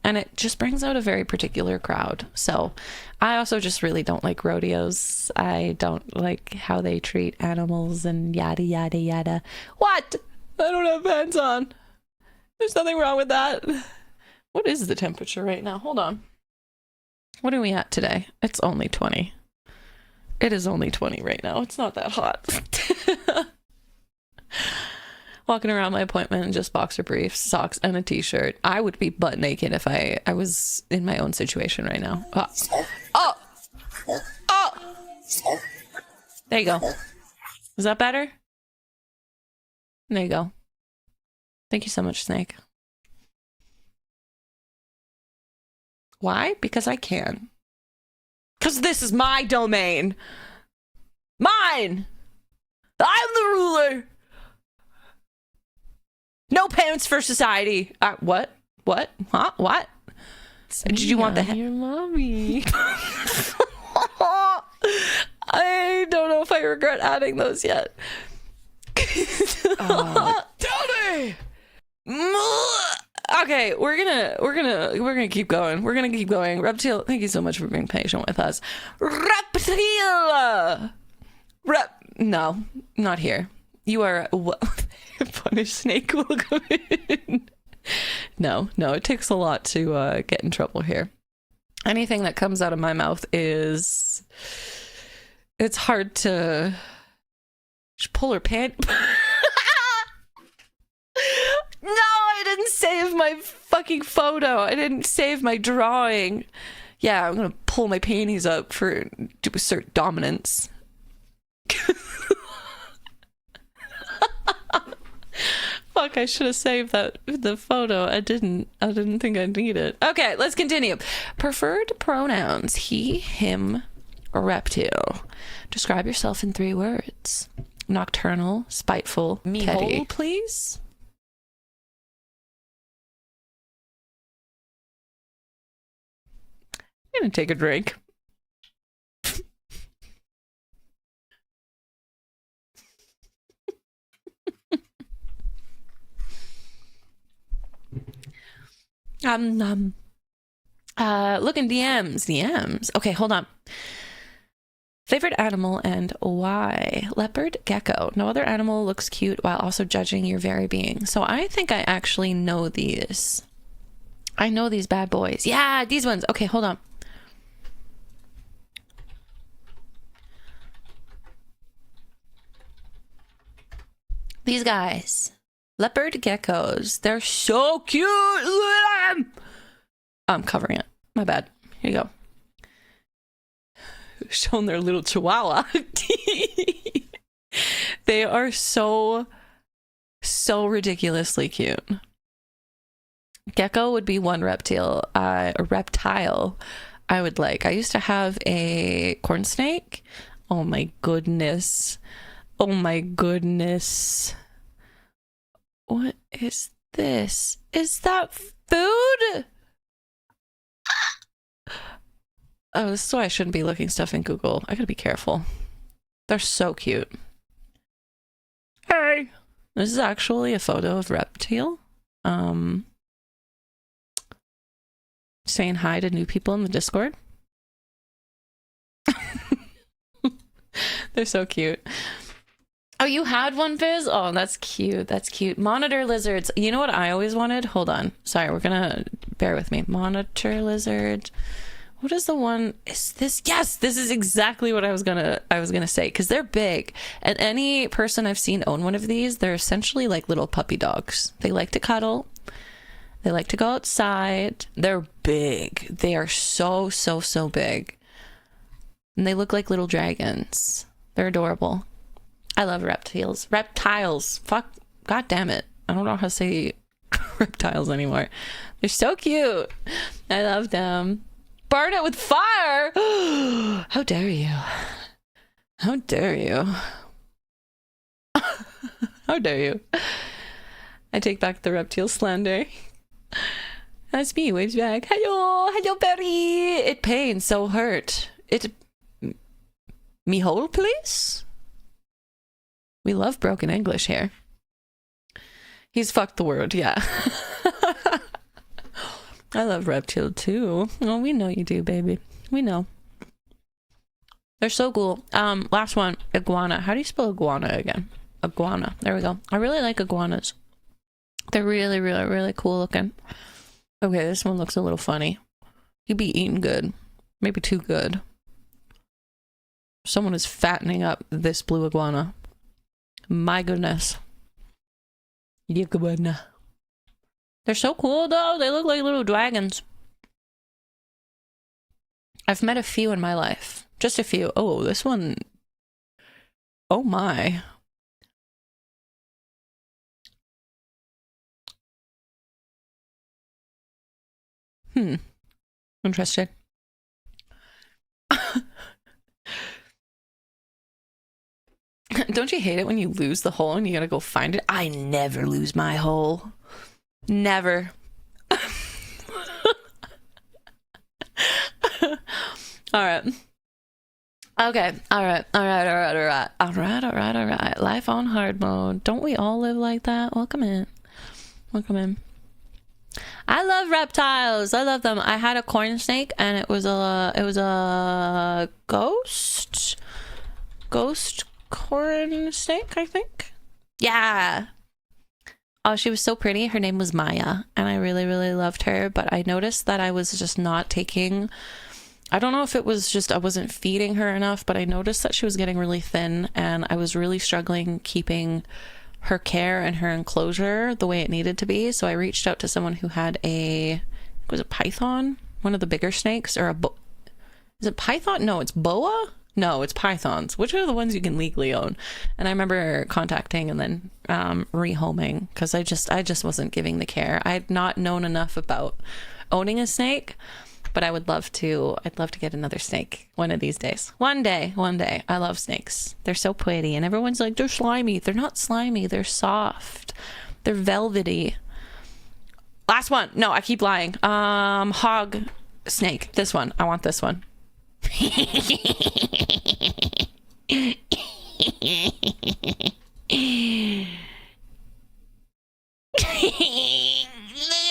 and it just brings out a very particular crowd. So I also just really don't like rodeos. I don't like how they treat animals and yada, yada, yada. What? I don't have pants on. There's nothing wrong with that. What is the temperature right now? Hold on. What are we at today? It's only 20. It is only 20 right now. It's not that hot. Walking around my appointment in just boxer briefs, socks, and a t-shirt. I would be butt naked if I was in my own situation right now. Oh! There you go. Is that better? There you go. Thank you so much, Snake. Why? Because I can. Because this is my domain. Mine! I'm the ruler! No pants for society. What? What? Huh? What? Did you want the your mommy? I don't know if I regret adding those yet. Tony! Okay, we're gonna keep going. We're gonna keep going. Reptile, thank you so much for being patient with us. Reptile! No, not here. You are punish snake will come in. No, it takes a lot to get in trouble here. Anything that comes out of my mouth it's hard to just pull her pant. No, I didn't save my fucking photo. I didn't save my drawing. Yeah, I'm gonna pull my panties up to assert dominance. Fuck, I should have saved the photo. I didn't think I'd need it. Okay, let's continue. Preferred pronouns: he, him, reptile. Describe yourself in 3 words. Nocturnal, spiteful, petty. Hole, please. I'm gonna take a drink. Look in DMs. Okay, hold on. Favorite animal and why? Leopard, gecko. No other animal looks cute while also judging your very being. So I think I actually know these. I know these bad boys. Yeah, these ones. Okay, hold on. These guys. Leopard geckos. They're so cute. Look at them. I'm covering it. My bad. Here you go. Showing their little chihuahua. They are so ridiculously cute. Gecko would be one reptile. A reptile I would like. I used to have a corn snake. Oh my goodness. Oh my goodness. What is this? Is that food? Oh, this is why I shouldn't be looking stuff in Google. I gotta be careful. They're so cute. Hey! This is actually a photo of Reptile. Saying hi to new people in the Discord. They're so cute. Oh, you had one, Viz? Oh, that's cute. That's cute. Monitor lizards. You know what I always wanted? Hold on. Sorry, we're gonna bear with me. Monitor lizard. What is the one? Is this? Yes, this is exactly what I was gonna say, because they're big. And any person I've seen own one of these, they're essentially like little puppy dogs. They like to cuddle. They like to go outside. They're big. They are so big. And they look like little dragons. They're adorable. I love reptiles. Reptiles. Fuck. God damn it. I don't know how to say reptiles anymore. They're so cute. I love them. burn it with fire. How dare you? How dare you? How dare you? I take back the reptile slander. That's me, waves back. Hello, hello, Berry. It pains, so hurt. It. Me hole, please? We love broken English here. He's fucked the word, yeah. I love reptile too. Oh, we know you do, baby. We know. They're so cool. Last one, iguana. How do you spell iguana again? Iguana. There we go. I really like iguanas. They're really, really, really cool looking. Okay, this one looks a little funny. He'd be eating good. Maybe too good. Someone is fattening up this blue iguana. My goodness. Iguana. They're so cool though. They look like little dragons. I've met a few in my life. Just a few. Oh, this one. Oh my. Interesting. Don't you hate it when you lose the hole and you gotta go find it? I never lose my hole. Never. Alright. Okay. Alright. Life on hard mode. Don't we all live like that? Welcome in. Welcome in. I love reptiles. I love them. I had a corn snake and it was a ghost corn snake, I think. Yeah. Oh, she was so pretty. Her name was Maya and I really, really loved her, but I noticed that I was just not taking, I don't know if it was just I wasn't feeding her enough, but I noticed that she was getting really thin and I was really struggling keeping her care and her enclosure the way it needed to be. So I reached out to someone who had it was a python, one of the bigger snakes, or is it python? No, it's boa. No, it's pythons, which are the ones you can legally own. And I remember contacting and then rehoming because I just wasn't giving the care. I had not known enough about owning a snake, but I'd love to get another snake one of these days. One day. I love snakes. They're so pretty and everyone's like, they're slimy. They're not slimy. They're soft. They're velvety. Last one. No, I keep lying. Hog snake. This one. I want this one. Look at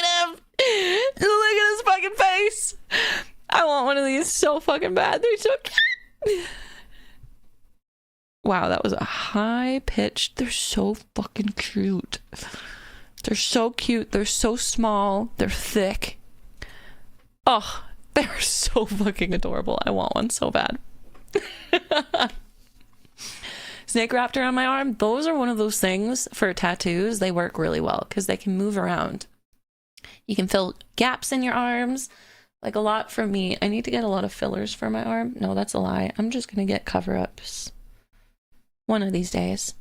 him. Look at his fucking face. I want one of these so fucking bad. They're so cute. Wow, that was a high pitched. They're so fucking cute. They're so cute. They're so small. They're thick. Oh, they're so fucking adorable. I want one so bad. Snake raptor on my arm. Those are one of those things for tattoos. They work really well because they can move around. You can fill gaps in your arms. Like a lot for me. I need to get a lot of fillers for my arm. No, that's a lie. I'm just going to get cover-ups one of these days.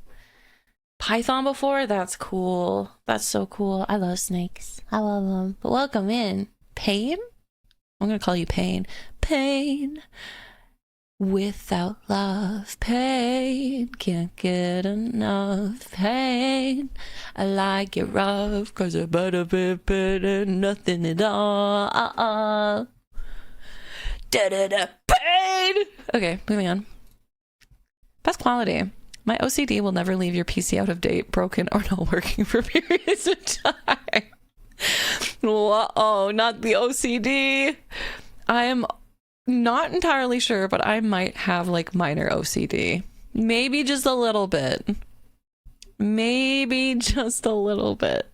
Python before? That's cool. That's so cool. I love snakes. I love them. But welcome in. Pain? I'm going to call you Pain. Pain. Without love, pain, can't get enough pain. I like it rough, cause it better be better, nothing at all. Da-da-da, pain! Okay, moving on. Best quality. My OCD will never leave your PC out of date, broken, or not working for periods of time. Uh-oh, not the OCD. I am not entirely sure, but I might have like minor OCD. Maybe just a little bit. Maybe just a little bit.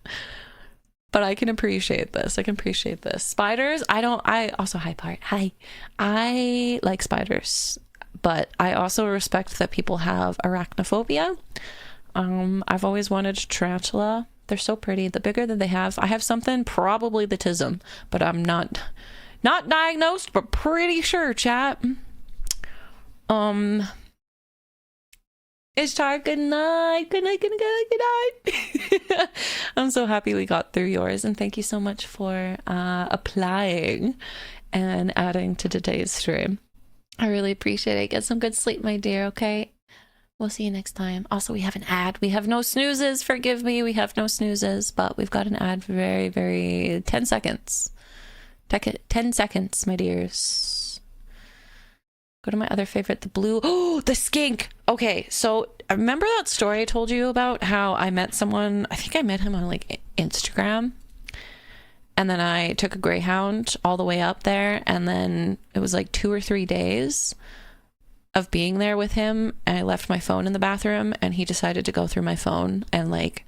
But I can appreciate this. I can appreciate this. Spiders, I also, hi, part. Hi. I like spiders, but I also respect that people have arachnophobia. I've always wanted a tarantula. They're so pretty. The bigger that they have, I have something, probably the tism, but I'm not diagnosed, but pretty sure, chat. It's time. Good night. Good night. Good night. Good night. I'm so happy we got through yours, and thank you so much for applying and adding to today's stream. I really appreciate it. Get some good sleep, my dear, okay? We'll see you next time. Also, we have an ad. We have no snoozes. Forgive me. We have no snoozes, but we've got an ad for very 10 seconds. 10 seconds, my dears. Go to my other favorite, the blue. Oh, the skink. Okay, so remember that story I told you about how I met someone? I think I met him on like Instagram. And then I took a Greyhound all the way up there. And then it was like 2 or 3 days of being there with him, and I left my phone in the bathroom, and he decided to go through my phone, and like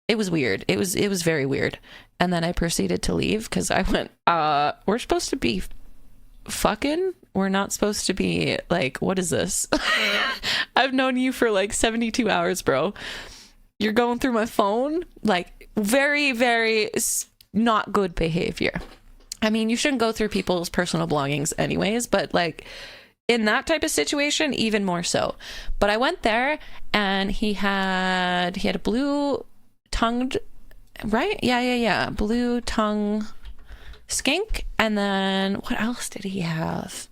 it was weird. It was very weird. And then I proceeded to leave because I went, we're supposed to be fucking, we're not supposed to be like, what is this? I've known you for like 72 hours, bro. You're going through my phone. Like very not good behavior. I mean, you shouldn't go through people's personal belongings anyways, but like in that type of situation, even more so. But I went there, and he had a blue tongued, right? Yeah. Blue tongue skink. And then what else did he have?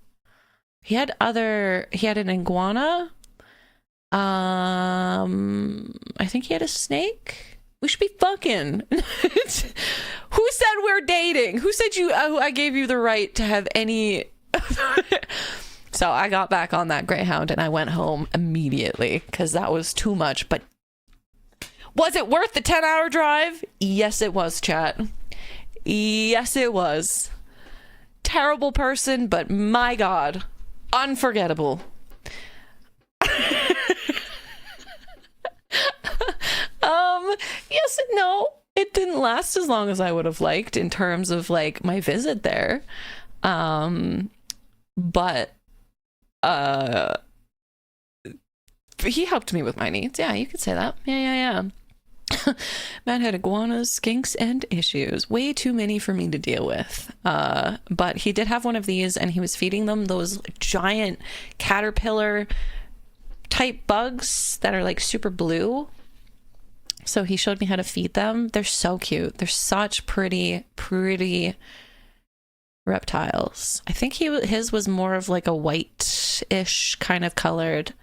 He had an iguana. I think he had a snake. We should be fucking. Who said we're dating? Who said I gave you the right to have any? So I got back on that Greyhound and I went home immediately because that was too much. But was it worth the 10-hour drive? Yes, it was, chat. Yes, it was. Terrible person, but my God, unforgettable. Yes and no. It didn't last as long as I would have liked in terms of like my visit there. But he helped me with my needs. Yeah, you could say that. Yeah. Man had iguanas, skinks, and issues. Way too many for me to deal with. But he did have one of these, and he was feeding them those giant caterpillar type bugs that are like super blue. So he showed me how to feed them. They're so cute. They're such pretty reptiles. I think his was more of like a white-ish kind of colored.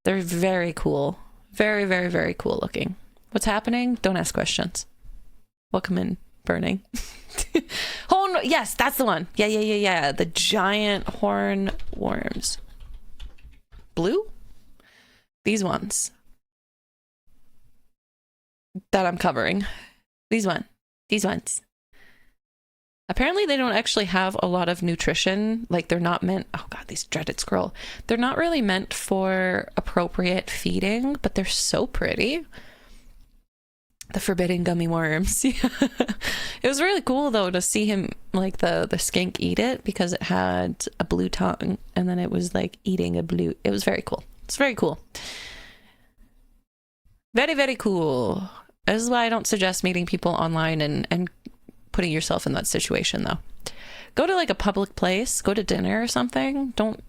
They're very cool. Very cool looking. What's happening? Don't ask questions. Welcome in, burning. Oh no, yes, that's the one. Yeah. The giant horn worms. Blue? These ones that I'm covering. These ones. Apparently they don't actually have a lot of nutrition. Like they're not meant, oh God, these dreaded scroll. They're not really meant for appropriate feeding, but they're so pretty. The forbidden gummy worms. It was really cool though to see him, like the skink eat it because it had a blue tongue and then it was like eating a blue. It was very cool. It's very cool. Very cool. This is why I don't suggest meeting people online and putting yourself in that situation though. Go to like a public place, go to dinner or something. Don't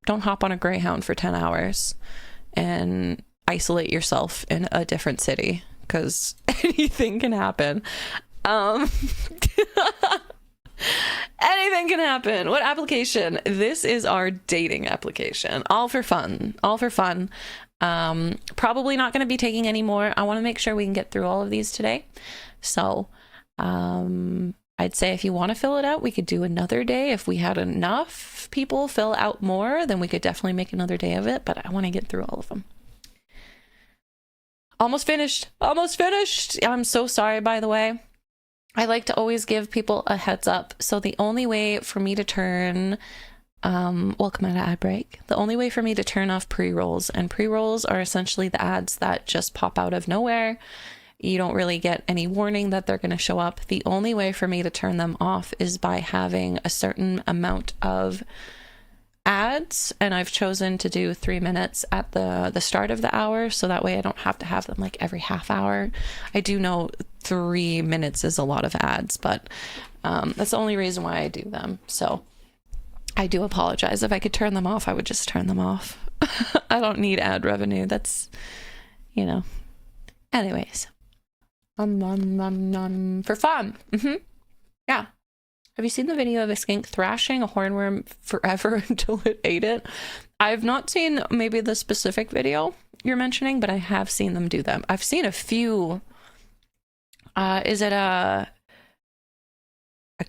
hop on a Greyhound for 10 hours and isolate yourself in a different city because anything can happen. Anything can happen. What application? This is our dating application. All for fun. Probably not going to be taking any more. I want to make sure we can get through all of these today. So I'd say if you want to fill it out, we could do another day. If we had enough people fill out more, then we could definitely make another day of it. But I want to get through all of them. Almost finished. I'm so sorry, by the way. I like to always give people a heads up. So the only way for me to turn, welcome out of ad break. The only way for me to turn off pre-rolls, and pre-rolls are essentially the ads that just pop out of nowhere. You don't really get any warning that they're going to show up. The only way for me to turn them off is by having a certain amount of ads, and I've chosen to do 3 minutes at the start of the hour, so that way I don't have to have them like every half hour. I do know 3 minutes is a lot of ads, but that's the only reason why I do them. So I do apologize. If I could turn them off, I would just turn them off. I don't need ad revenue. That's, anyways. For fun. Yeah. Have you seen the video of a skink thrashing a hornworm forever until it ate it? I've not seen maybe the specific video you're mentioning, but I have seen them do them. I've seen a few. Is it a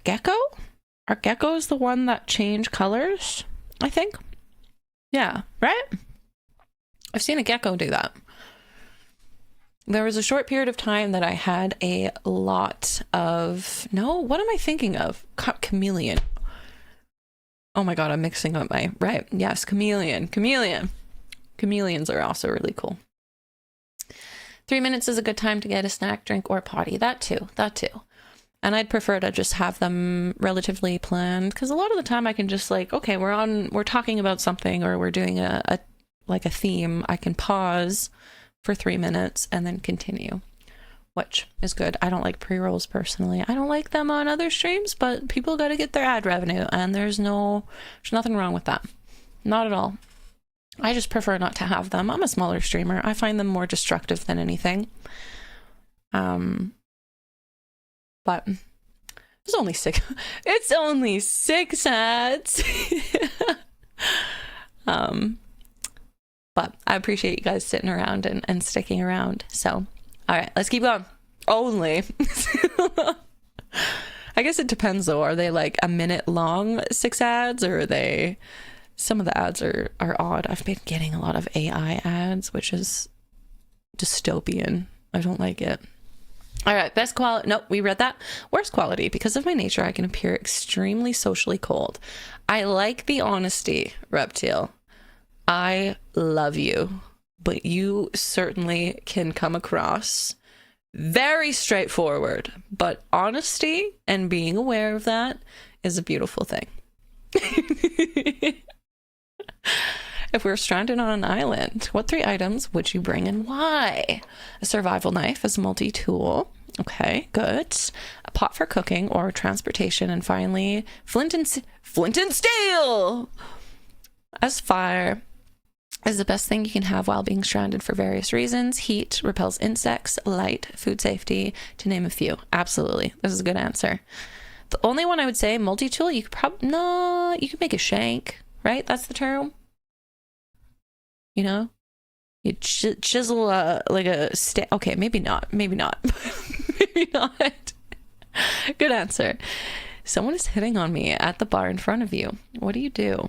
gecko? Are geckos the one that change colors? I think. Yeah, right? I've seen a gecko do that. There was a short period of time that I had a lot of... No, what am I thinking of? Chameleon. Oh my god, I'm mixing up my... Right, yes, chameleon. Chameleons are also really cool. 3 minutes is a good time to get a snack, drink, or potty. That too. And I'd prefer to just have them relatively planned, because a lot of the time I can just like, okay, we're talking about something, or we're doing a theme. I can pause for 3 minutes and then continue, which is good. I don't like pre-rolls personally. I don't like them on other streams, but people got to get their ad revenue, and there's nothing wrong with that. Not at all. I just prefer not to have them. I'm a smaller streamer. I find them more destructive than anything. But it's only 6 ads. But I appreciate you guys sitting around and sticking around. So, all right, let's keep going. Only. I guess it depends though. Are they like a minute long 6 ads, or are they... Some of the ads are odd. I've been getting a lot of AI ads, which is dystopian. I don't like it. All right, best quality. Nope, we read that. Worst quality. Because of my nature, I can appear extremely socially cold. I like the honesty, Reptile. I love you, but you certainly can come across very straightforward. But honesty and being aware of that is a beautiful thing. If we were stranded on an island, what 3 items would you bring and why? A survival knife as a multi-tool. Okay, good. A pot for cooking or transportation. And finally, flint and steel as fire is the best thing you can have while being stranded for various reasons. Heat, repels insects, light, food safety, to name a few. Absolutely. This is a good answer. The only one I would say, multi-tool, you could probably... No, you could make a shank, right? That's the term. You know? You chisel like a stick. Okay, maybe not. Maybe not. Maybe not. Good answer. Someone is hitting on me at the bar in front of you. What do you do?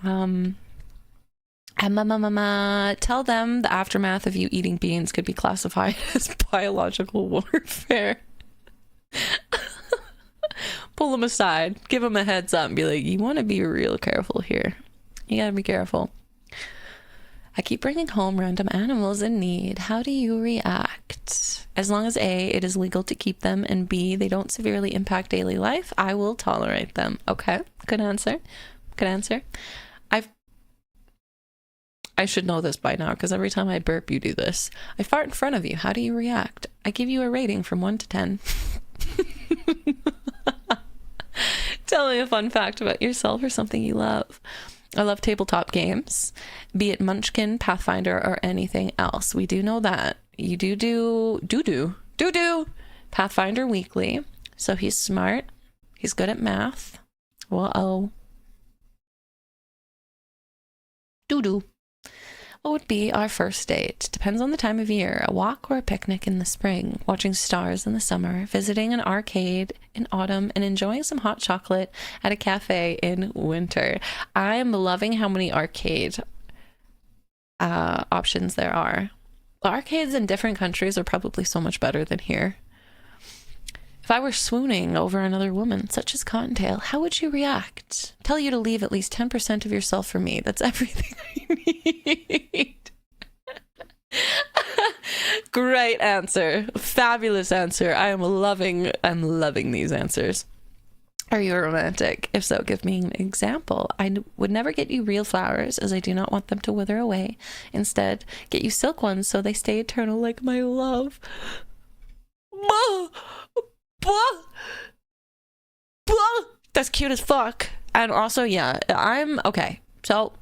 Tell them the aftermath of you eating beans could be classified as biological warfare. Pull them aside, give them a heads up and be like, you want to be real careful here. You gotta be careful. I keep bringing home random animals in need. How do you react? As long as A, it is legal to keep them, and B, they don't severely impact daily life, I will tolerate them. Okay, good answer. Good answer. I should know this by now, because every time I burp, you do this. I fart in front of you. How do you react? I give you a rating from 1 to 10. Tell me a fun fact about yourself or something you love. I love tabletop games, be it Munchkin, Pathfinder, or anything else. We do know that. You do Pathfinder weekly. So he's smart. He's good at math. Whoa. Doo-doo. What would be our first date? Depends on the time of year. A walk or a picnic in the spring, watching stars in the summer, visiting an arcade in autumn, and enjoying some hot chocolate at a cafe in winter. I'm loving how many arcade options there are. Arcades in different countries are probably so much better than here. If I were swooning over another woman, such as Cottontail, how would you react? Tell you to leave at least 10% of yourself for me. That's everything I need. Great answer. Fabulous answer. I'm loving these answers. Are you a romantic? If so, give me an example. I would never get you real flowers, as I do not want them to wither away. Instead, get you silk ones so they stay eternal like my love. That's cute as fuck. And also, yeah, okay. So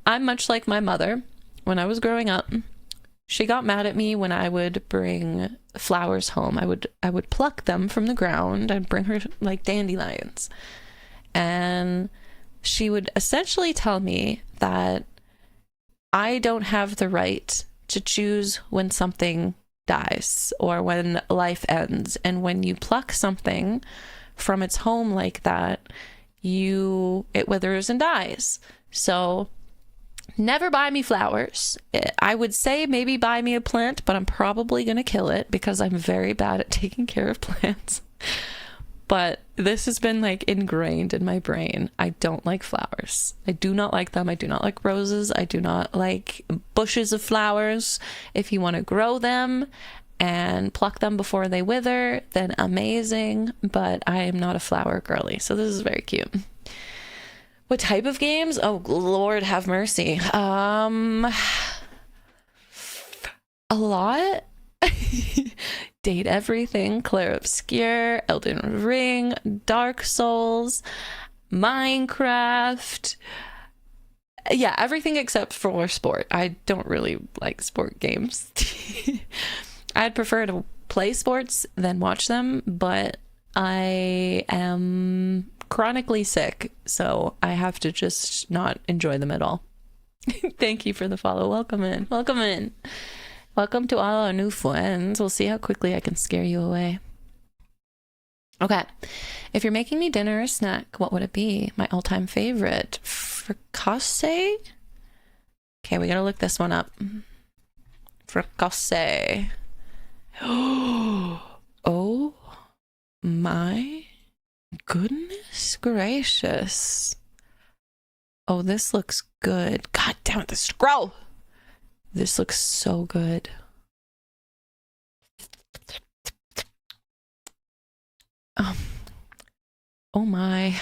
I'm much like my mother. When I was growing up, She got mad at me when I would bring flowers home. I would pluck them from the ground. I'd bring her like dandelions. And she would essentially tell me that I don't have the right to choose when something dies or when life ends. And when you pluck something from its home like that, it withers and dies. So never buy me flowers. I would say maybe buy me a plant, but I'm probably going to kill it because I'm very bad at taking care of plants. But this has been like ingrained in my brain. I don't like flowers. I do not like them. I do not like roses. I do not like bushes of flowers. If you want to grow them and pluck them before they wither, then amazing. But I am not a flower girly. So this is very cute. What type of games? Oh, Lord have mercy. A lot. Date Everything, Claire Obscure, Elden Ring, Dark Souls, Minecraft. Yeah, everything except for sport. I don't really like sport games. I'd prefer to play sports than watch them, but I am chronically sick, so I have to just not enjoy them at all. Thank you for the follow. Welcome in. Welcome in. Welcome to all our new friends. We'll see how quickly I can scare you away. Okay. If you're making me dinner or snack, what would it be? My all-time favorite. Fricassee? Okay, we gotta look this one up. Fricassee. Oh my goodness gracious. Oh, this looks good. God damn it, the scroll! This looks so good. Oh my.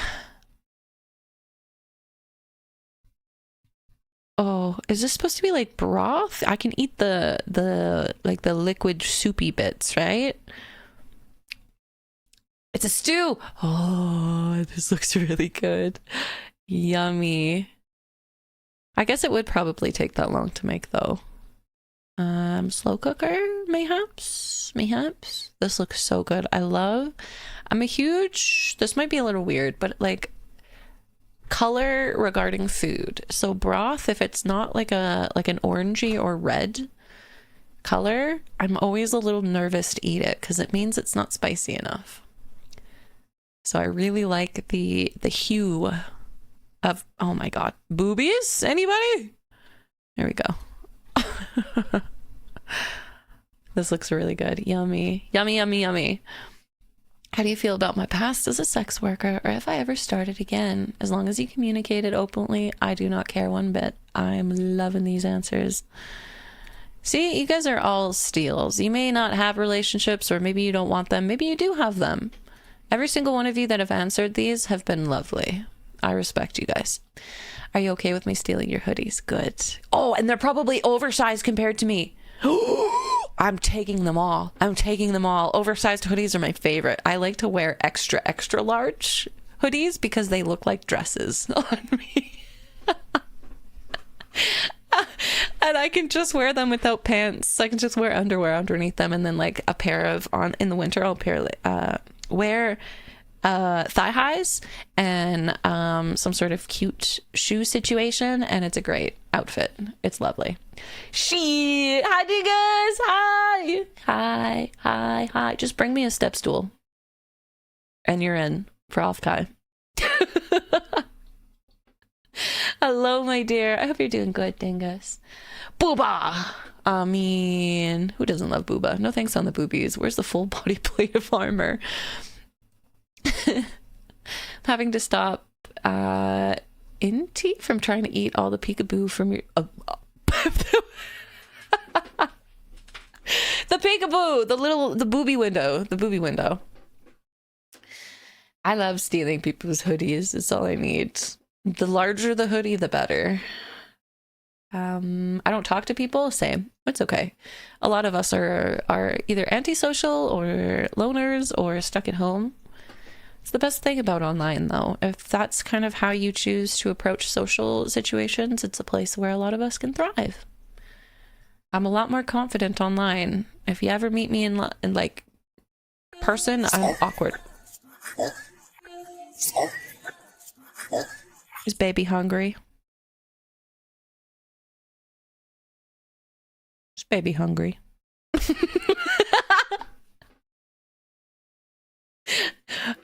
Oh, is this supposed to be like broth? I can eat the like the liquid soupy bits, right? It's a stew. Oh, this looks really good. Yummy. I guess it would probably take that long to make though. Slow cooker, mayhaps. This looks so good. I'm a huge, this might be a little weird, but like color regarding food. So broth, if it's not like an orangey or red color, I'm always a little nervous to eat it because it means it's not spicy enough. So I really like the hue of, oh my god, boobies? Anybody? There we go. This looks really good. Yummy. Yummy, yummy, yummy. How do you feel about my past as a sex worker, or if I ever started again? As long as you communicated openly, I do not care one bit. I'm loving these answers. See, you guys are all steals. You may not have relationships, or maybe you don't want them. Maybe you do have them. Every single one of you that have answered these have been lovely. I respect you guys. Are you okay with me stealing your hoodies? Good. Oh, and they're probably oversized compared to me. I'm taking them all. Oversized hoodies are my favorite. I like to wear extra, extra large hoodies because they look like dresses on me. And I can just wear them without pants. I can just wear underwear underneath them, and then like a pair of, in the winter, I'll wear thigh highs and some sort of cute shoe situation, and it's a great outfit. It's lovely. Hi diggers. Hi. Just bring me a step stool and you're in for off time. Hello my dear, I hope you're doing good, dingus. Booba. I mean, who doesn't love booba? No thanks on the boobies. Where's the full body plate of armor? Having to stop Inti from trying to eat all the peekaboo from your the peekaboo, the booby window. I love stealing people's hoodies. It's all I need. The larger the hoodie, the better. I don't talk to people. Same. It's okay. A lot of us are either antisocial or loners or stuck at home. It's the best thing about online, though. If that's kind of how you choose to approach social situations, it's a place where a lot of us can thrive. I'm a lot more confident online. If you ever meet me in like person, I'm awkward. Is baby hungry? Is baby hungry?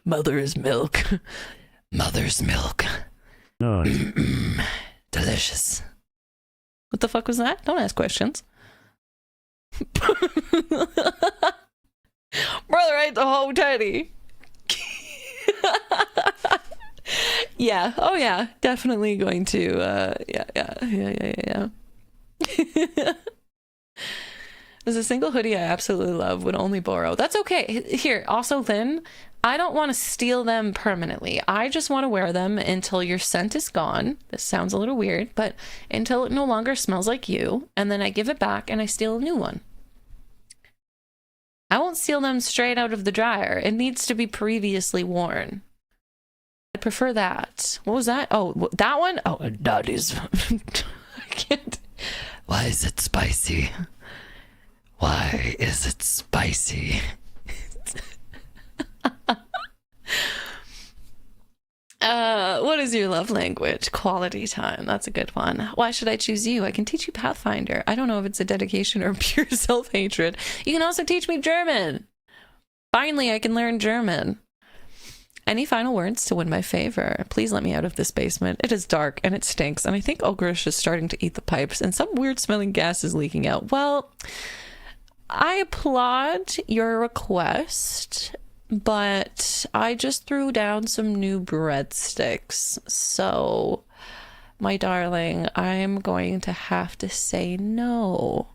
Mother's milk. Mother's milk. Nice. Delicious. What the fuck was that? Don't ask questions. Brother ate the whole teddy. Yeah. Oh yeah. Definitely going to. Yeah. There's a single hoodie I absolutely love, would only borrow. That's okay. Here, also Lynn, I don't want to steal them permanently. I just want to wear them until your scent is gone. This sounds a little weird, but until it no longer smells like you, and then I give it back and I steal a new one. I won't steal them straight out of the dryer. It needs to be previously worn. I prefer that. What was that? Oh, that one? Oh, daddy's. I can't. Why is it spicy? Why is it spicy? What is your love language? Quality time. That's a good one. Why should I choose you? I can teach you Pathfinder. I don't know if it's a dedication or pure self-hatred. You can also teach me German. Finally, I can learn German. Any final words to win my favor? Please let me out of this basement. It is dark and it stinks, and I think Ogrish is starting to eat the pipes, and some weird smelling gas is leaking out. Well, I applaud your request, but I just threw down some new breadsticks. So, my darling, I'm going to have to say no.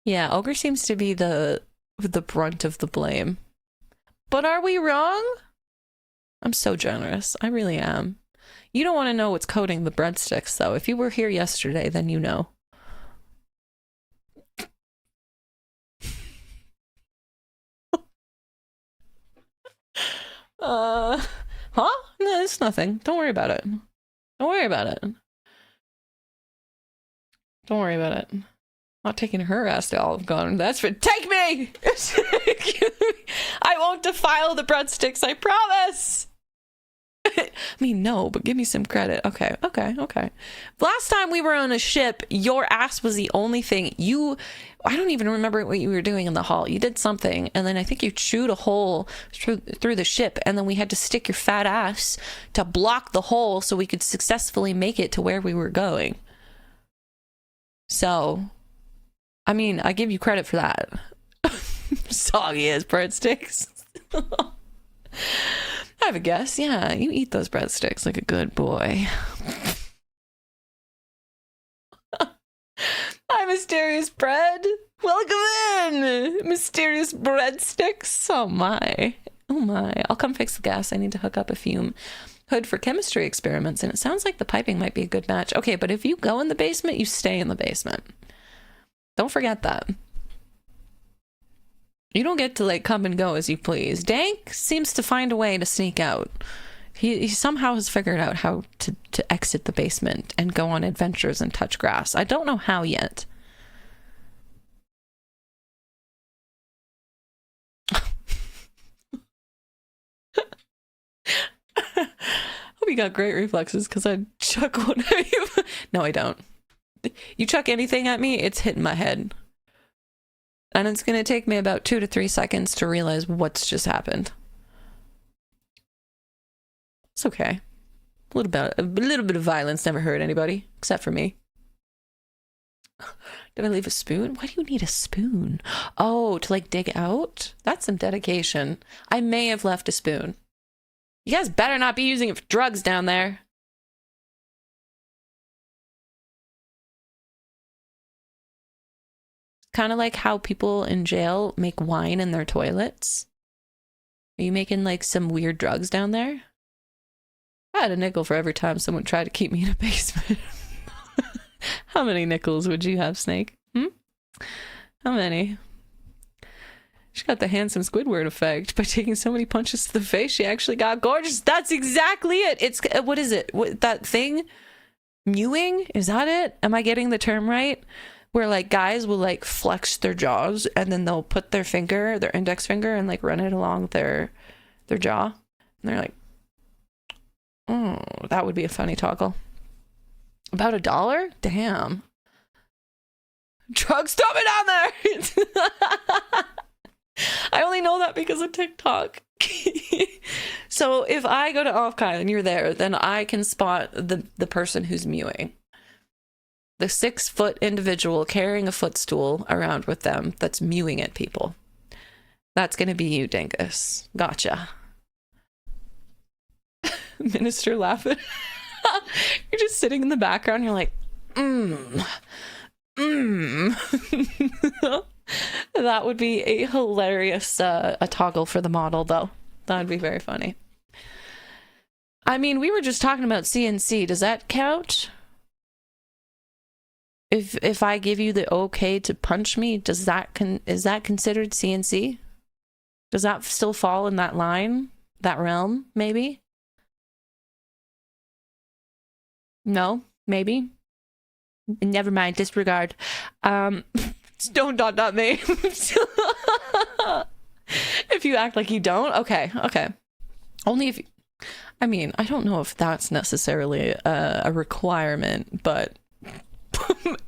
Yeah, Ogre seems to be the brunt of the blame. But are we wrong? I'm so generous. I really am. You don't want to know what's coating the breadsticks, though. If you were here yesterday, then you know. Huh? No, it's nothing. Don't worry about it. Don't worry about it. Don't worry about it. Not taking her ass to Olive Garden. That's for take me! I won't defile the breadsticks, I promise! I mean, no, but give me some credit. Okay. Last time we were on a ship, your ass was the only thing. I don't even remember what you were doing in the hall. You did something, and then I think you chewed a hole through the ship, and then we had to stick your fat ass to block the hole so we could successfully make it to where we were going. So, I mean, I give you credit for that. Soggy as breadsticks. I have a guess. Yeah, you eat those breadsticks like a good boy. Hi, Mysterious Bread. Welcome in, Mysterious Breadsticks. Oh my. I'll come fix the gas. I need to hook up a fume hood for chemistry experiments, and it sounds like the piping might be a good match. Okay, but if you go in the basement, you stay in the basement. Don't forget that. You don't get to like come and go as you please. Dank seems to find a way to sneak out. He somehow has figured out how to exit the basement and go on adventures and touch grass. I don't know how yet. Hope you got great reflexes because I chuck one at you. No, I don't. You chuck anything at me, it's hitting my head. And it's going to take me about 2 to 3 seconds to realize what's just happened. It's okay. A little bit of violence never hurt anybody, except for me. Did I leave a spoon? Why do you need a spoon? Oh, to like dig out? That's some dedication. I may have left a spoon. You guys better not be using it for drugs down there. Kind of like how people in jail make wine in their toilets. Are you making like some weird drugs down there? I had a nickel for every time someone tried to keep me in a basement. How many nickels would you have, Snake? How many? She got the handsome Squidward effect by taking so many punches to the face. She actually got gorgeous. That's exactly it. It's what is it? What, that thing Mewing? Is that it? Am I getting the term right? Where like guys will like flex their jaws and then they'll put their index finger, and like run it along their jaw. And they're like, oh, that would be a funny toggle. About $1? Damn. Drugs, throw it down there. I only know that because of TikTok. So if I go to Offkai and you're there, then I can spot the person who's mewing. The 6-foot individual carrying a footstool around with them that's mewing at people. That's going to be you, Dingus. Gotcha. Minister laughing. You're just sitting in the background. You're like, That would be a hilarious a toggle for the model, though. That would be very funny. I mean, we were just talking about CNC. Does that count? If I give you the okay to punch me, is that considered CNC? Does that still fall in that line, that realm? Maybe. No, maybe. Never mind. Disregard. Don't me. If you act like you don't, okay. Only if you, I mean, I don't know if that's necessarily a requirement, but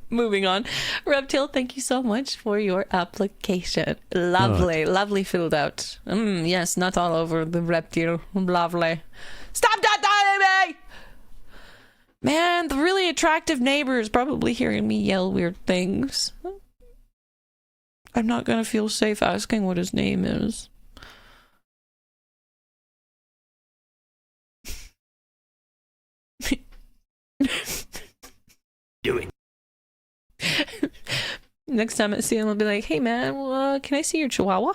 moving on. Reptile, thank you so much for your application. Lovely filled out. Yes, not all over the reptile. Lovely. Stop that me! Man, the really attractive neighbor is probably hearing me yell weird things. I'm not gonna feel safe asking what his name is. Doing. Next time I see him, I'll be like, hey man, well, can I see your chihuahua?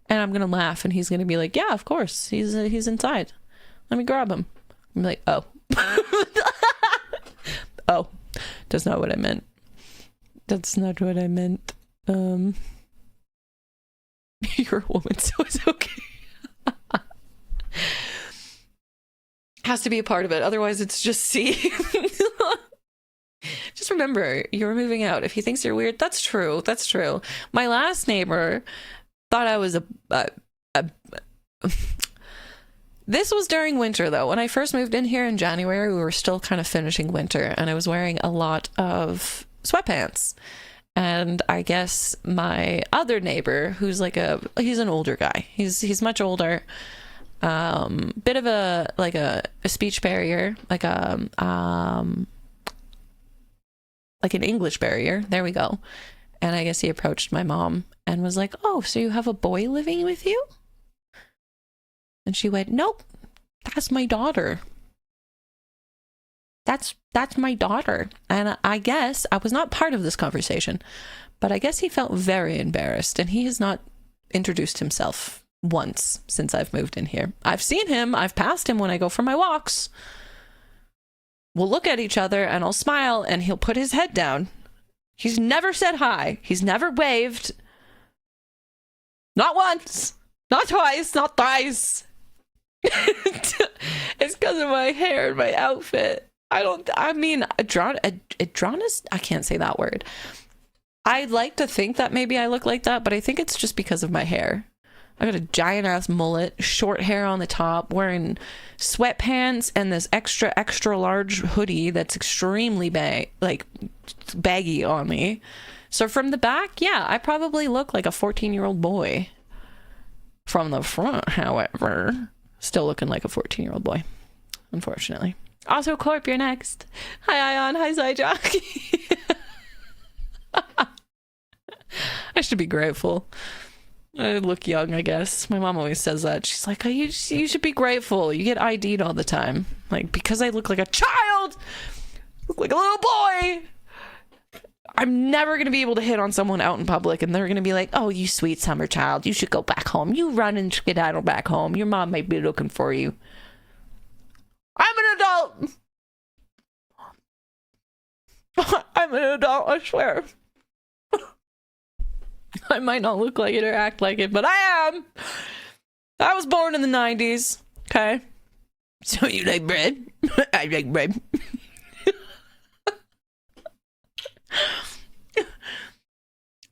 And I'm gonna laugh, and he's gonna be like, yeah, of course, he's inside. Let me grab him. I'm like, oh. Oh, that's not what I meant. That's not what I meant. You're a woman, so it's okay. Has to be a part of it, otherwise it's just C. Just remember, you're moving out. If he thinks you're weird, that's true. That's true. My last neighbor thought I was a This was during winter, though. When I first moved in here in January, we were still kind of finishing winter, and I was wearing a lot of sweatpants. And I guess my other neighbor, who's like he's an older guy. He's much older. Bit of a speech barrier, like an English barrier. There we go. And I guess he approached my mom and was like, "Oh, so you have a boy living with you?" And she went, "Nope, that's my daughter. That's my daughter." And I guess I was not part of this conversation, but I guess he felt very embarrassed, and he has not introduced himself once since I've moved in here. I've seen him, I've passed him when I go for my walks. We'll look at each other and I'll smile and he'll put his head down. He's never said hi. He's never waved. Not once. Not twice. Not thrice. It's because of my hair and my outfit. Adronis, I can't say that word. I'd like to think that maybe I look like that, but I think it's just because of my hair. I got a giant ass mullet, short hair on the top, wearing sweatpants and this extra large hoodie that's extremely baggy on me. So from the back, yeah, I probably look like a 14-year-old boy. From the front, however, still looking like a 14-year-old boy, unfortunately. Also, Corp, you're next. Hi, Ion. Hi, Zyjock. I should be grateful. I look young, I guess. My mom always says that. She's like, "Oh, you should be grateful. You get ID'd all the time." Like, because I look like a child, look like a little boy, I'm never going to be able to hit on someone out in public, and they're going to be like, "Oh, you sweet summer child. You should go back home. You run and skedaddle back home. Your mom might be looking for you." I'm an adult. I'm an adult, I swear. I might not look like it or act like it, but I am. I was born in the 90s. Okay. So you like bread? I like bread.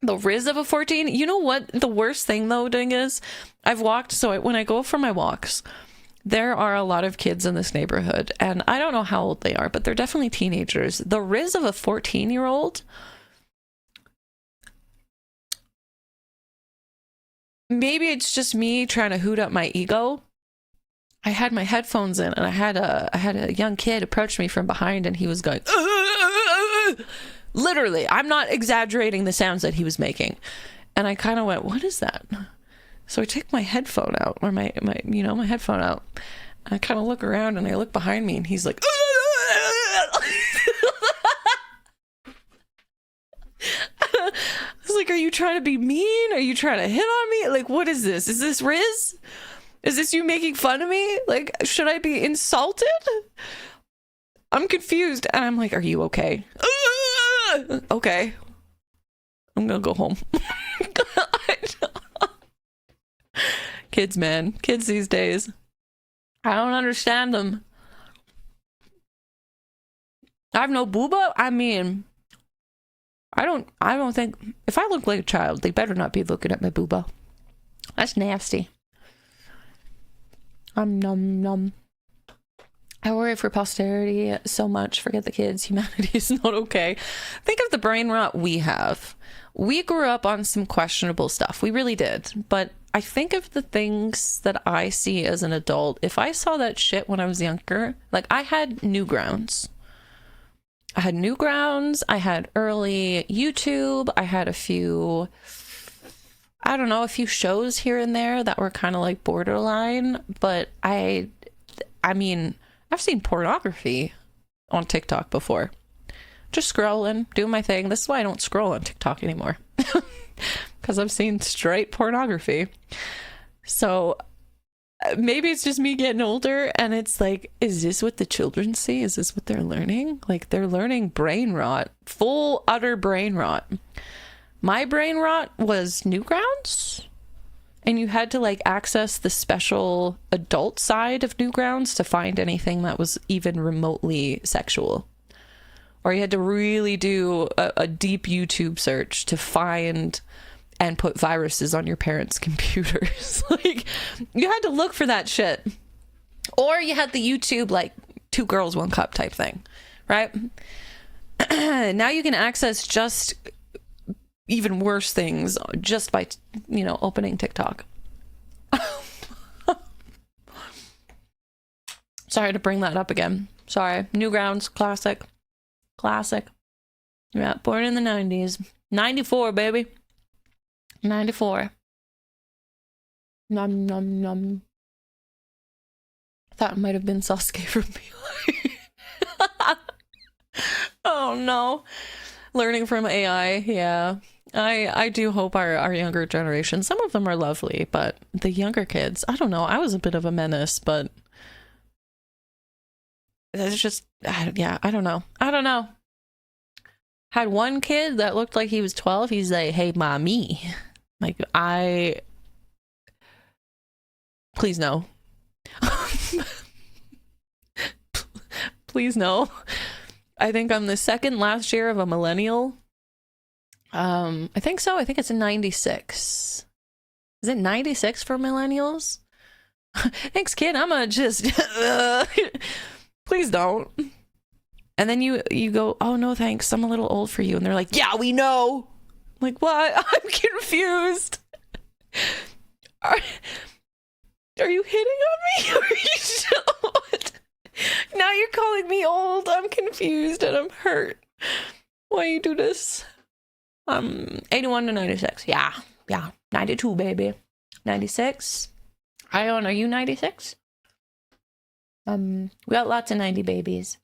The riz of a 14. You know what the worst thing though, Ding, is? I've walked, when I go for my walks, there are a lot of kids in this neighborhood, and I don't know how old they are, but they're definitely teenagers. The riz of a 14-year-old, maybe it's just me trying to hoot up my ego. I had my headphones in, and I had a young kid approach me from behind, and he was going, literally, I'm not exaggerating the sounds that he was making. And I kind of went, what is that? So I take my headphone out, or my headphone out. And I kind of look around, and I look behind me, and he's like, I was like, are you trying to be mean? Are you trying to hit on me? Like, what is this? Is this Riz? Is this you making fun of me? Like, should I be insulted? I'm confused. And I'm like, are you okay? Okay. I'm gonna go home. Kids, man. Kids these days. I don't understand them. I have no booba. I mean, I don't think, if I look like a child, they better not be looking at my booba. That's nasty. Num. I worry for posterity so much. Forget the kids. Humanity is not okay. Think of the brain rot we have. We grew up on some questionable stuff. We really did. But I think of the things that I see as an adult. If I saw that shit when I was younger, like I had Newgrounds. I had early YouTube. I had a few shows here and there that were kind of like borderline. But I mean, I've seen pornography on TikTok before. Just scrolling, doing my thing. This is why I don't scroll on TikTok anymore. Because I've seen straight pornography. So maybe it's just me getting older, and it's like, is this what the children see? Is this what they're learning? Like, they're learning brain rot. Full, utter brain rot. My brain rot was Newgrounds. And you had to like access the special adult side of Newgrounds to find anything that was even remotely sexual. Or you had to really do a deep YouTube search to find and put viruses on your parents' computers. Like, you had to look for that shit. Or you had the YouTube, like, 2 girls, 1 cup type thing, right? Now you can access just even worse things just by, opening TikTok. Sorry to bring that up again. Sorry. Newgrounds, classic. Yeah, born in the 90s. 94, baby. 94. Nom. I thought it might have been Sasuke from Melee. Oh no. Learning from AI, yeah. I do hope our younger generation, some of them are lovely, but the younger kids, I don't know. I was a bit of a menace, but it's just, yeah, I don't know. Had one kid that looked like he was 12. He's like, hey, mommy. Like, please no. Please no. I think I'm the second last year of a millennial. I think so. I think it's in 96. Is it 96 for millennials? Thanks, kid. I'm gonna just please don't. And then you go, oh no, thanks. I'm a little old for you. And they're like, yeah, we know. I'm like, what? I'm confused. Are you hitting on me? Are you still what? Now you're calling me old. I'm confused and I'm hurt. Why you do this? 81 to 96. Yeah. 92, baby. 96. Ion, are you 96? We got lots of 90 babies.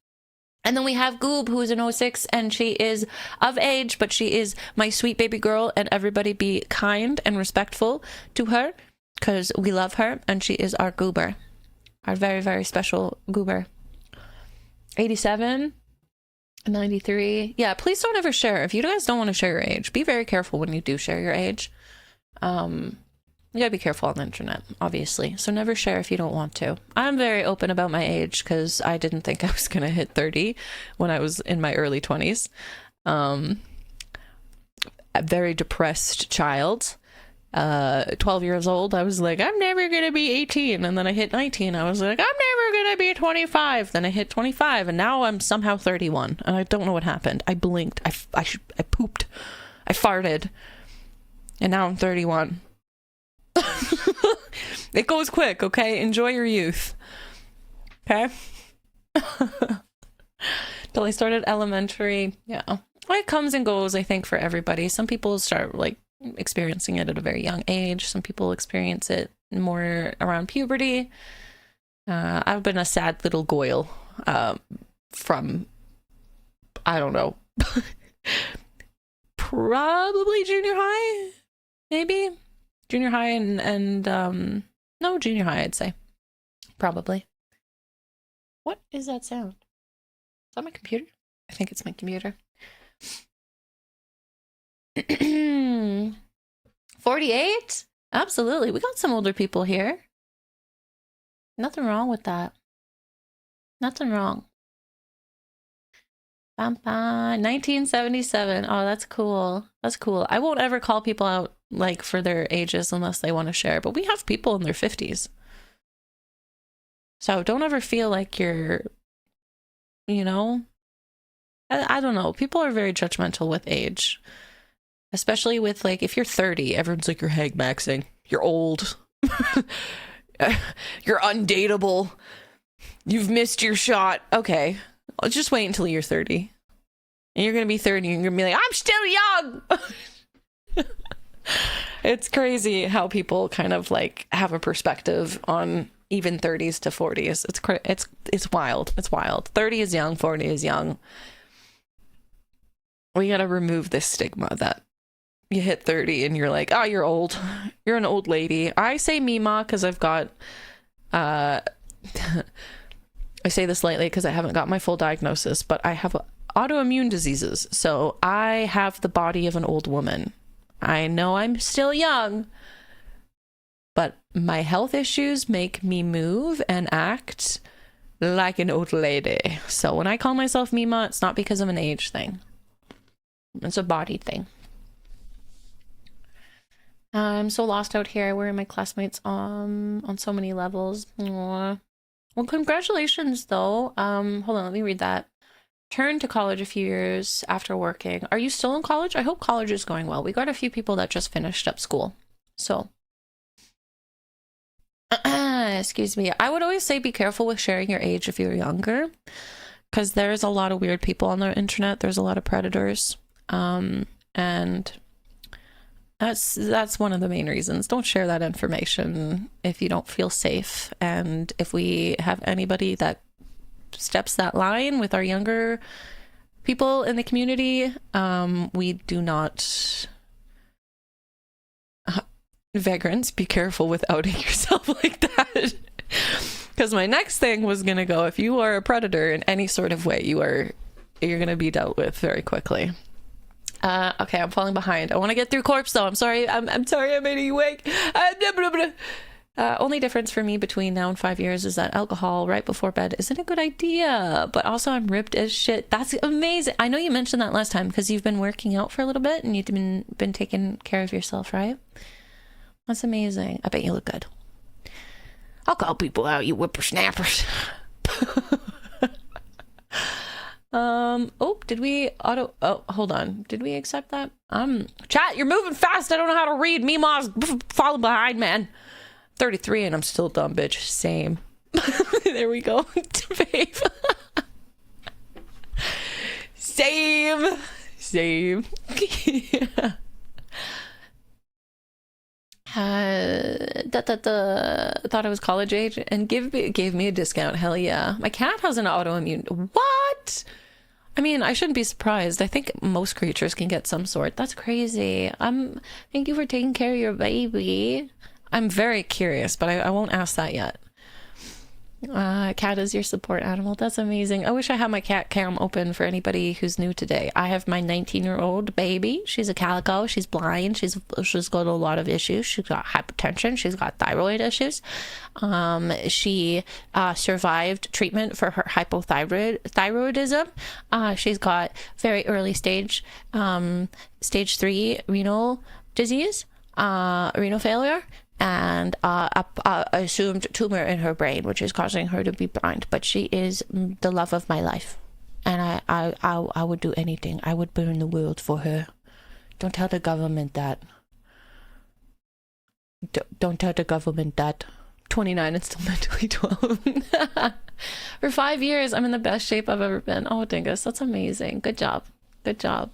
And then we have Goob, who is an 06, and she is of age, but she is my sweet baby girl, and everybody be kind and respectful to her, because we love her, and she is our goober. Our very, very special goober. 87, 93. Yeah, please don't ever share. If you guys don't want to share your age, be very careful when you do share your age. You gotta be careful on the internet, obviously. So never share if you don't want to. I'm very open about my age because I didn't think I was gonna hit 30 when I was in my early 20s. a very depressed child. 12 years old, I was like, I'm never gonna be 18. And then I hit 19. I was like, I'm never gonna be 25. Then I hit 25, and now I'm somehow 31. And I don't know what happened. I blinked. I pooped. I farted. And now I'm 31. It goes quick, okay? Enjoy your youth. Okay? Till I started elementary. Yeah. It comes and goes, I think, for everybody. Some people start, like, experiencing it at a very young age. Some people experience it more around puberty. I've been a sad little goyle from, I don't know, probably junior high, maybe junior high and no, junior high, I'd say, probably. What is that sound? Is that my computer? I think it's my computer. 48? Absolutely. We got some older people here. Nothing wrong with that. Nothing wrong. 1977. Oh, that's cool. That's cool. I won't ever call people out like for their ages unless they want to share, but we have people in their 50s. So don't ever feel like you're, you know, I don't know. People are very judgmental with age. Especially with, like, if you're 30, everyone's like, you're hag maxing. You're old. You're undateable. You've missed your shot. Okay. I'll just wait until you're 30. And you're going to be 30 and you're going to be like, I'm still young. It's crazy how people kind of, like, have a perspective on even 30s to 40s. It's wild. It's wild. 30 is young. 40 is young. We got to remove this stigma that you hit 30 and you're like, oh, you're old. You're an old lady. I say Mima because I've got, I say this lightly because I haven't got my full diagnosis, but I have autoimmune diseases. So I have the body of an old woman. I know I'm still young, but my health issues make me move and act like an old lady. So when I call myself Mima, it's not because of an age thing. It's a body thing. I'm so lost out here. Where are my classmates on so many levels? Aww. Well, congratulations though. Hold on, let me read that. Turned to college a few years after working. Are you still in college? I hope college is going well. We got a few people that just finished up school. So, excuse me. I would always say be careful with sharing your age if you're younger, because there's a lot of weird people on the internet. There's a lot of predators. And that's one of the main reasons. Don't share that information if you don't feel safe. And if we have anybody that steps that line with our younger people in the community, we do not. Vagrants, be careful with outing yourself like that. Because my next thing was gonna go, if you are a predator in any sort of way, you're gonna be dealt with very quickly. Okay, I'm falling behind. I want to get through corpse though. I'm sorry. I'm sorry I made you wake. Only difference for me between now and 5 years is that alcohol right before bed isn't a good idea. But also I'm ripped as shit. That's amazing. I know you mentioned that last time because you've been working out for a little bit and you've been taking care of yourself, right? That's amazing. I bet you look good. I'll call people out, you whippersnappers. Hold on. Did we accept that? Chat, you're moving fast. I don't know how to read. Meemaw's falling behind, man. 33 and I'm still a dumb bitch. Same. There we go. Babe. Same. Yeah. Thought I was college age and gave me a discount. Hell yeah. My cat has an autoimmune. What? I mean, I shouldn't be surprised. I think most creatures can get some sort. That's crazy. Thank you for taking care of your baby. I'm very curious, but I won't ask that yet. Cat is your support animal. That's amazing. I wish I had my cat cam open for anybody who's new today. I have my 19-year-old baby. She's a calico. She's blind. She's got a lot of issues. She's got hypertension. She's got thyroid issues. She survived treatment for her hypothyroidism. She's got very early stage 3 renal disease, renal failure, and a assumed tumor in her brain, which is causing her to be blind. But she is the love of my life, and I would do anything. I would burn the world for her. Don't tell the government that. Don't tell the government that. 29 and still mentally 12. For 5 years, I'm in the best shape I've ever been. Oh, Dingus, that's amazing. Good job. Good job.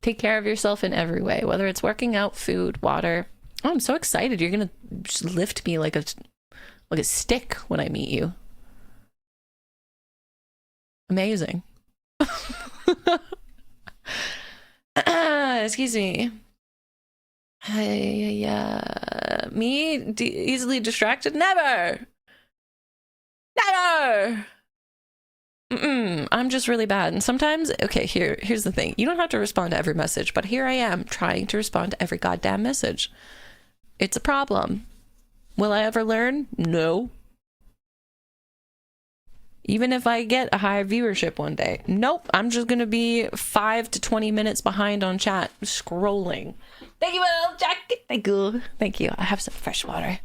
Take care of yourself in every way, whether it's working out, food, water. Oh, I'm so excited. You're going to just lift me like a stick when I meet you. Amazing. Excuse me. Me? Easily distracted? Never! Never! I'm just really bad. And sometimes, okay, here's the thing. You don't have to respond to every message, but here I am trying to respond to every goddamn message. It's a problem. Will I ever learn? No. Even if I get a higher viewership one day. Nope. I'm just going to be 5 to 20 minutes behind on chat, scrolling. Thank you, Will. Jack. Thank you. Thank you. I have some fresh water.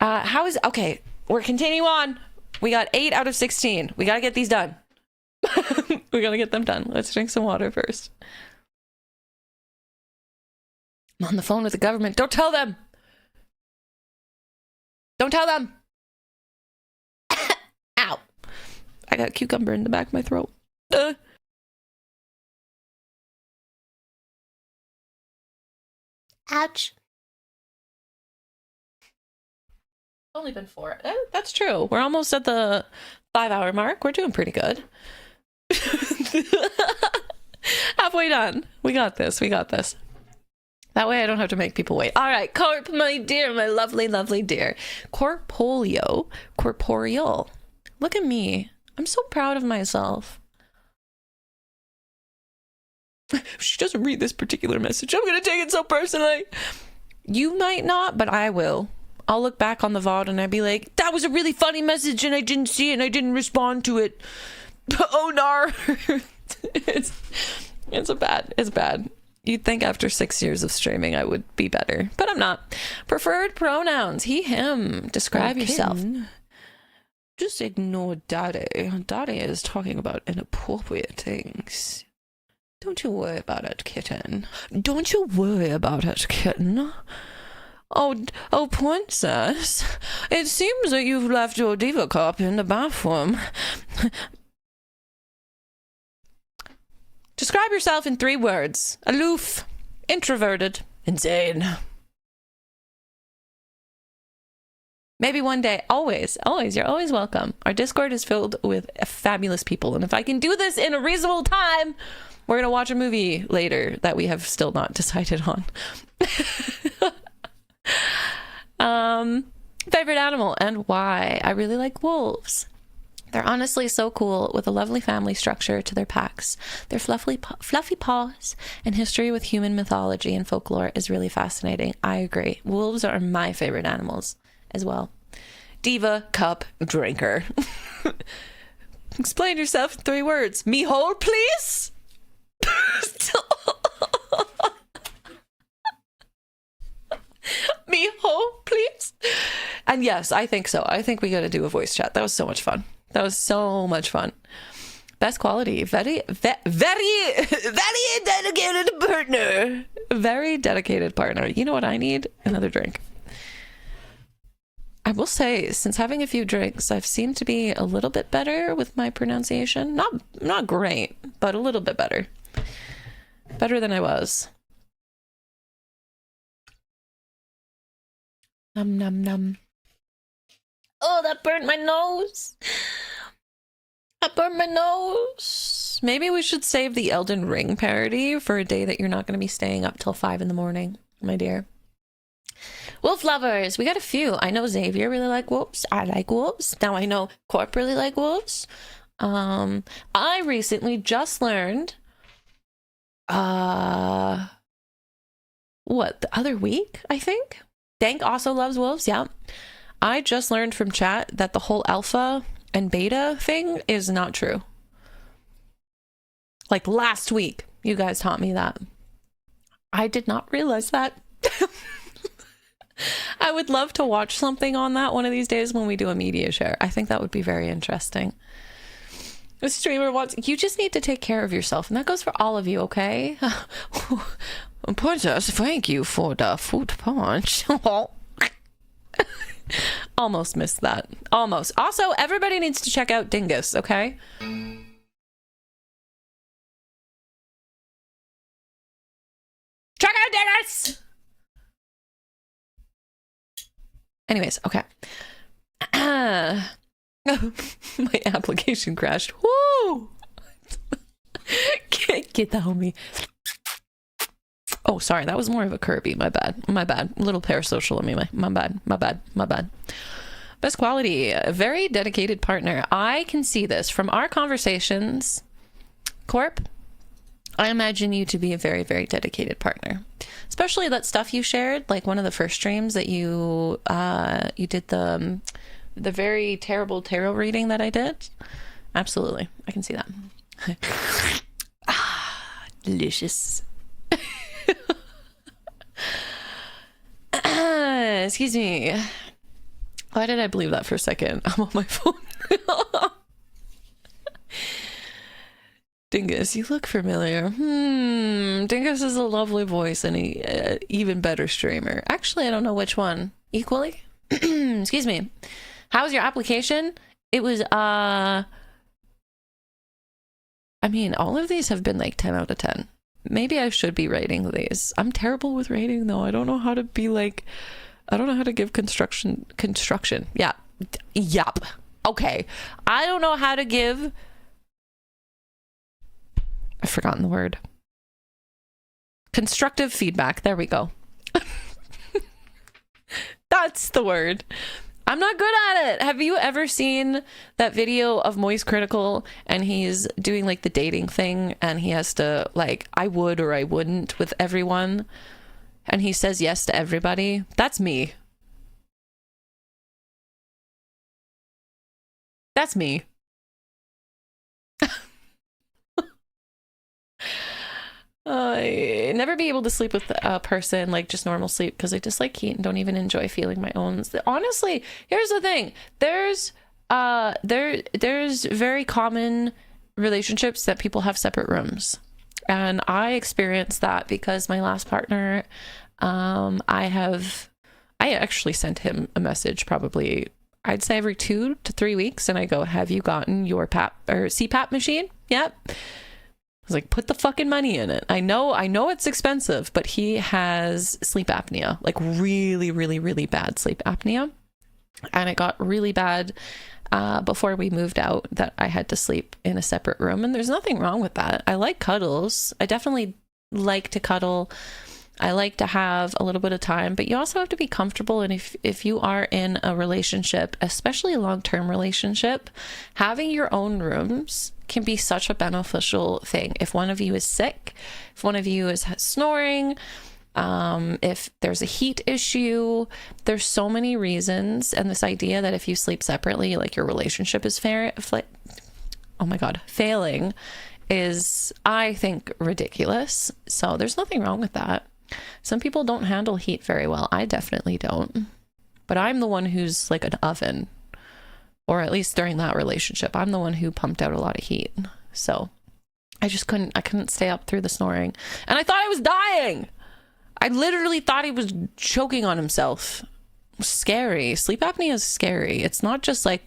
Okay, we're continuing on. We got 8 out of 16. We got to get these done. We got to get them done. Let's drink some water first. I'm on the phone with the government. Don't tell them. Don't tell them. Ow. I got a cucumber in the back of my throat. Ouch. It's only been 4. That's true. We're almost at the 5-hour mark. We're doing pretty good. Halfway done. We got this. We got this. That way I don't have to make people wait. All right, Corp, my dear, my lovely, lovely dear. Corporeal. Look at me. I'm so proud of myself. She doesn't read this particular message. I'm going to take it so personally. You might not, but I will. I'll look back on the VOD and I'll be like, that was a really funny message and I didn't see it and I didn't respond to it. Oh, no. It's bad. You'd think after 6 years of streaming I would be better, but I'm not. Preferred pronouns, he, him. Describe yourself. Just ignore Daddy. Daddy is talking about inappropriate things. Don't you worry about it, kitten. Don't you worry about it, kitten. Oh, princess. It seems that you've left your diva cup in the bathroom. Describe yourself in 3 words. Aloof, introverted, insane. Maybe one day. Always. You're always welcome. Our Discord is filled with fabulous people. And if I can do this in a reasonable time, we're going to watch a movie later that we have still not decided on. Favorite animal and why? I really like wolves. They're honestly so cool with a lovely family structure to their packs. Their fluffy paws and history with human mythology and folklore is really fascinating. I agree. Wolves are my favorite animals as well. Diva, cup, drinker. Explain yourself in 3 words. Me whole, please? Me whole, please? And yes, I think so. I think we got to do a voice chat. That was so much fun. Best quality. Very dedicated partner. Very dedicated partner. You know what I need? Another drink. I will say, since having a few drinks, I've seemed to be a little bit better with my pronunciation. Not great, but a little bit better. Better than I was. Num num num. Oh, that burnt my nose. Maybe we should save the Elden Ring parody for a day that you're not going to be staying up till 5 in the morning, my dear. Wolf lovers. We got a few. I know Xavier really like wolves. I like wolves. Now I know Corp really like wolves. I recently just learned, what, the other week, I think? Dank also loves wolves. Yeah. I just learned from chat that the whole alpha and beta thing is not true. Like last week, you guys taught me that. I did not realize that. I would love to watch something on that one of these days when we do a media share. I think that would be very interesting. The streamer wants, you just need to take care of yourself, and that goes for all of you, okay? Princess, thank you for the food punch. Almost missed that. Almost. Also, everybody needs to check out Dingus, okay? Check out Dingus! Anyways, okay. My application crashed. Woo! Get the homie. Oh, sorry. That was more of a Kirby. My bad. My bad. A little parasocial of me. My bad. My bad. My bad. Best quality. A very dedicated partner. I can see this from our conversations. Corp, I imagine you to be a very, very dedicated partner. Especially that stuff you shared, like one of the first streams that you did the very terrible tarot reading that I did. Absolutely. I can see that. Ah, delicious. Excuse me. Why did I believe that for a second? I'm on my phone. Dingus, you look familiar. Dingus is a lovely voice and an even better streamer. Actually, I don't know which one. Equally? Excuse me. How was your application? It was, I mean, all of these have been like 10 out of 10. Maybe I should be rating these. I'm terrible with rating though. I don't know how to be like, I don't know how to give construction. Yeah. Yup. Okay. I don't know how to give, I've forgotten the word. Constructive feedback. There we go. That's the word. I'm not good at it. Have you ever seen that video of Moist Critical and he's doing like the dating thing and he has to like, I would or I wouldn't with everyone. And he says yes to everybody. That's me. That's me. Never be able to sleep with a person like just normal sleep because I dislike heat and don't even enjoy feeling my own. Honestly, here's the thing. There's very common relationships that people have separate rooms. And I experienced that because my last partner, I actually sent him a message probably, I'd say every 2 to 3 weeks. And I go, have you gotten your PAP or CPAP machine? Yep. I was like, put the fucking money in it. I know it's expensive, but he has sleep apnea, like really, really, really bad sleep apnea. And it got really bad before we moved out that I had to sleep in a separate room. And there's nothing wrong with that. I like cuddles. I definitely like to cuddle. I like to have a little bit of time, but you also have to be comfortable. And if you are in a relationship, especially a long-term relationship, having your own rooms can be such a beneficial thing. If one of you is sick, if one of you is snoring, if there's a heat issue, there's so many reasons. And this idea that if you sleep separately, like your relationship is failing is, I think, ridiculous. So there's nothing wrong with that. Some people don't handle heat very well. I definitely don't. But I'm the one who's like an oven. Or at least during that relationship, I'm the one who pumped out a lot of heat. So I couldn't stay up through the snoring. And I thought I was dying. I literally thought he was choking on himself. Scary. Sleep apnea is scary. It's not just like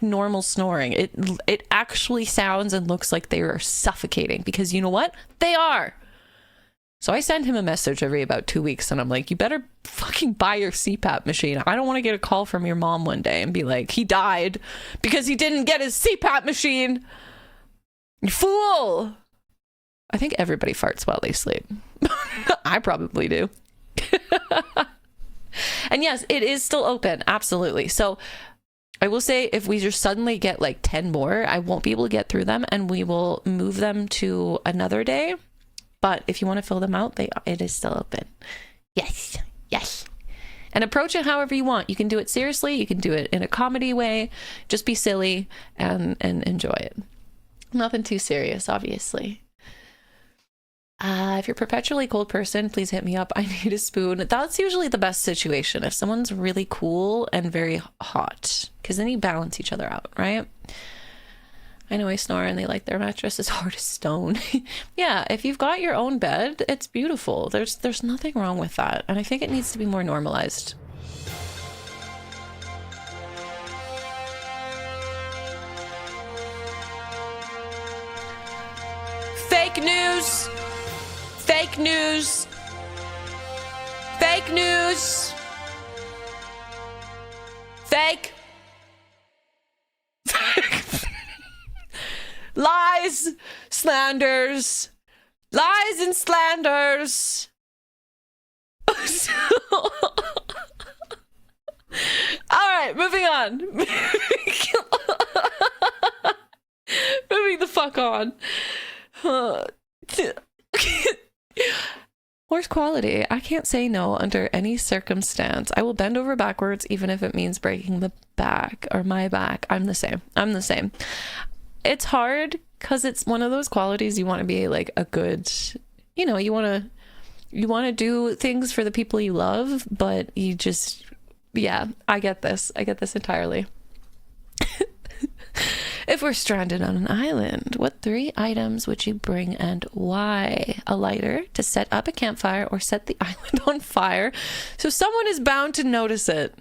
normal snoring. It actually sounds and looks like they are suffocating, because you know what? They are. So I send him a message every about 2 weeks and I'm like, you better fucking buy your CPAP machine. I don't want to get a call from your mom one day and be like, he died because he didn't get his CPAP machine. You fool. I think everybody farts while they sleep. I probably do. And yes, it is still open. Absolutely. So I will say if we just suddenly get like 10 more, I won't be able to get through them and we will move them to another day. But if you want to fill them out, it is still open. Yes. Yes. And approach it however you want. You can do it seriously. You can do it in a comedy way. Just be silly and enjoy it. Nothing too serious, obviously. If you're a perpetually cold person, please hit me up. I need a spoon. That's usually the best situation. If someone's really cool and very hot, because then you balance each other out, right? I know I snore and they like their mattress as hard as stone. Yeah, if you've got your own bed, it's beautiful. There's nothing wrong with that. And I think it needs to be more normalized. Fake news! Fake news! Fake news! Fake! Lies, slanders, lies and slanders. All right, moving on. Moving the fuck on. Worst quality. I can't say no under any circumstance. I will bend over backwards even if it means breaking the back or my back. I'm the same. It's hard because it's one of those qualities you want to be like a good, you want to do things for the people you love, but you just, yeah, I get this entirely. If we're stranded on an island, what 3 items would you bring and why? A lighter to set up a campfire or set the island on fire so someone is bound to notice it.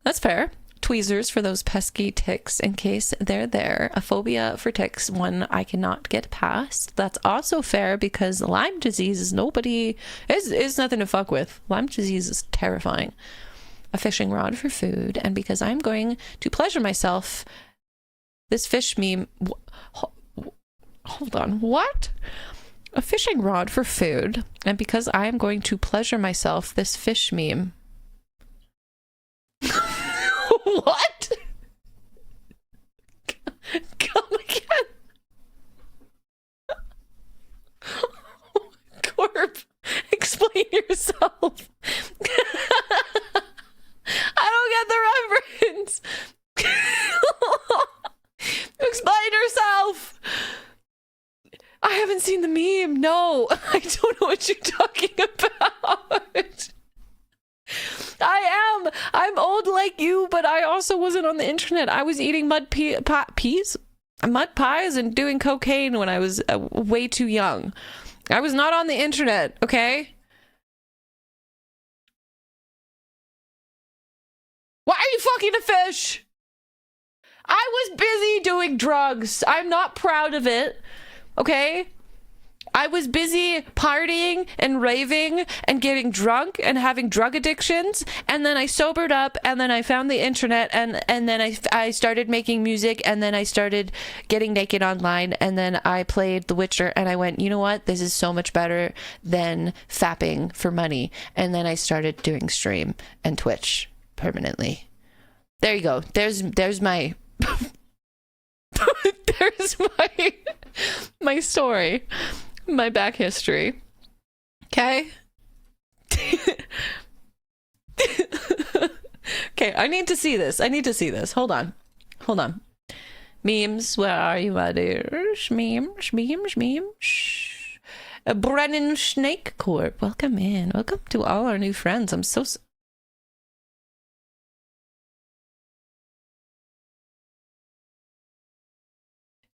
That's fair. Tweezers for those pesky ticks in case they're there. A phobia for ticks, one I cannot get past. That's also fair because Lyme disease is nothing to fuck with. Lyme disease is terrifying. A fishing rod for food, and because I'm going to pleasure myself, this fish meme. Hold on, what? A fishing rod for food, and because I am going to pleasure myself, this fish meme. What? Come again. Corp, explain yourself. I don't get the reference. Explain yourself. I haven't seen the meme. No, I don't know what you're talking about. I'm old like you, but I also wasn't on the internet. I was eating mud pies and doing cocaine when I was way too young. I was not on the internet, okay? Why are you fucking a fish? I was busy doing drugs. I'm not proud of it, okay? I was busy partying and raving and getting drunk and having drug addictions, and then I sobered up, and then I found the internet, and then I started making music, and then I started getting naked online, and then I played The Witcher, and I went, you know what? This is so much better than fapping for money. And then I started doing stream and Twitch permanently. There you go. There's my there's my story. My back history. Okay? Okay, I need to see this. Hold on. Memes, where are you, my dears? Memes. Brennan Snake Corp, welcome in. Welcome to all our new friends. I'm so...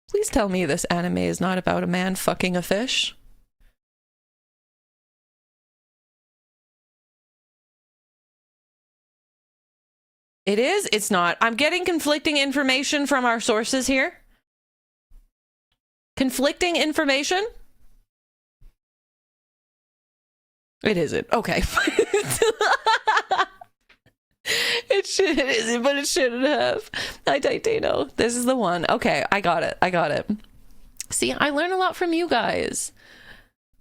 Please tell me this anime is not about a man fucking a fish. It is? It's not. I'm getting conflicting information from our sources here. Conflicting information? It isn't. Okay. It isn't, but it shouldn't have. I know. This is the one. Okay, I got it. See, I learn a lot from you guys.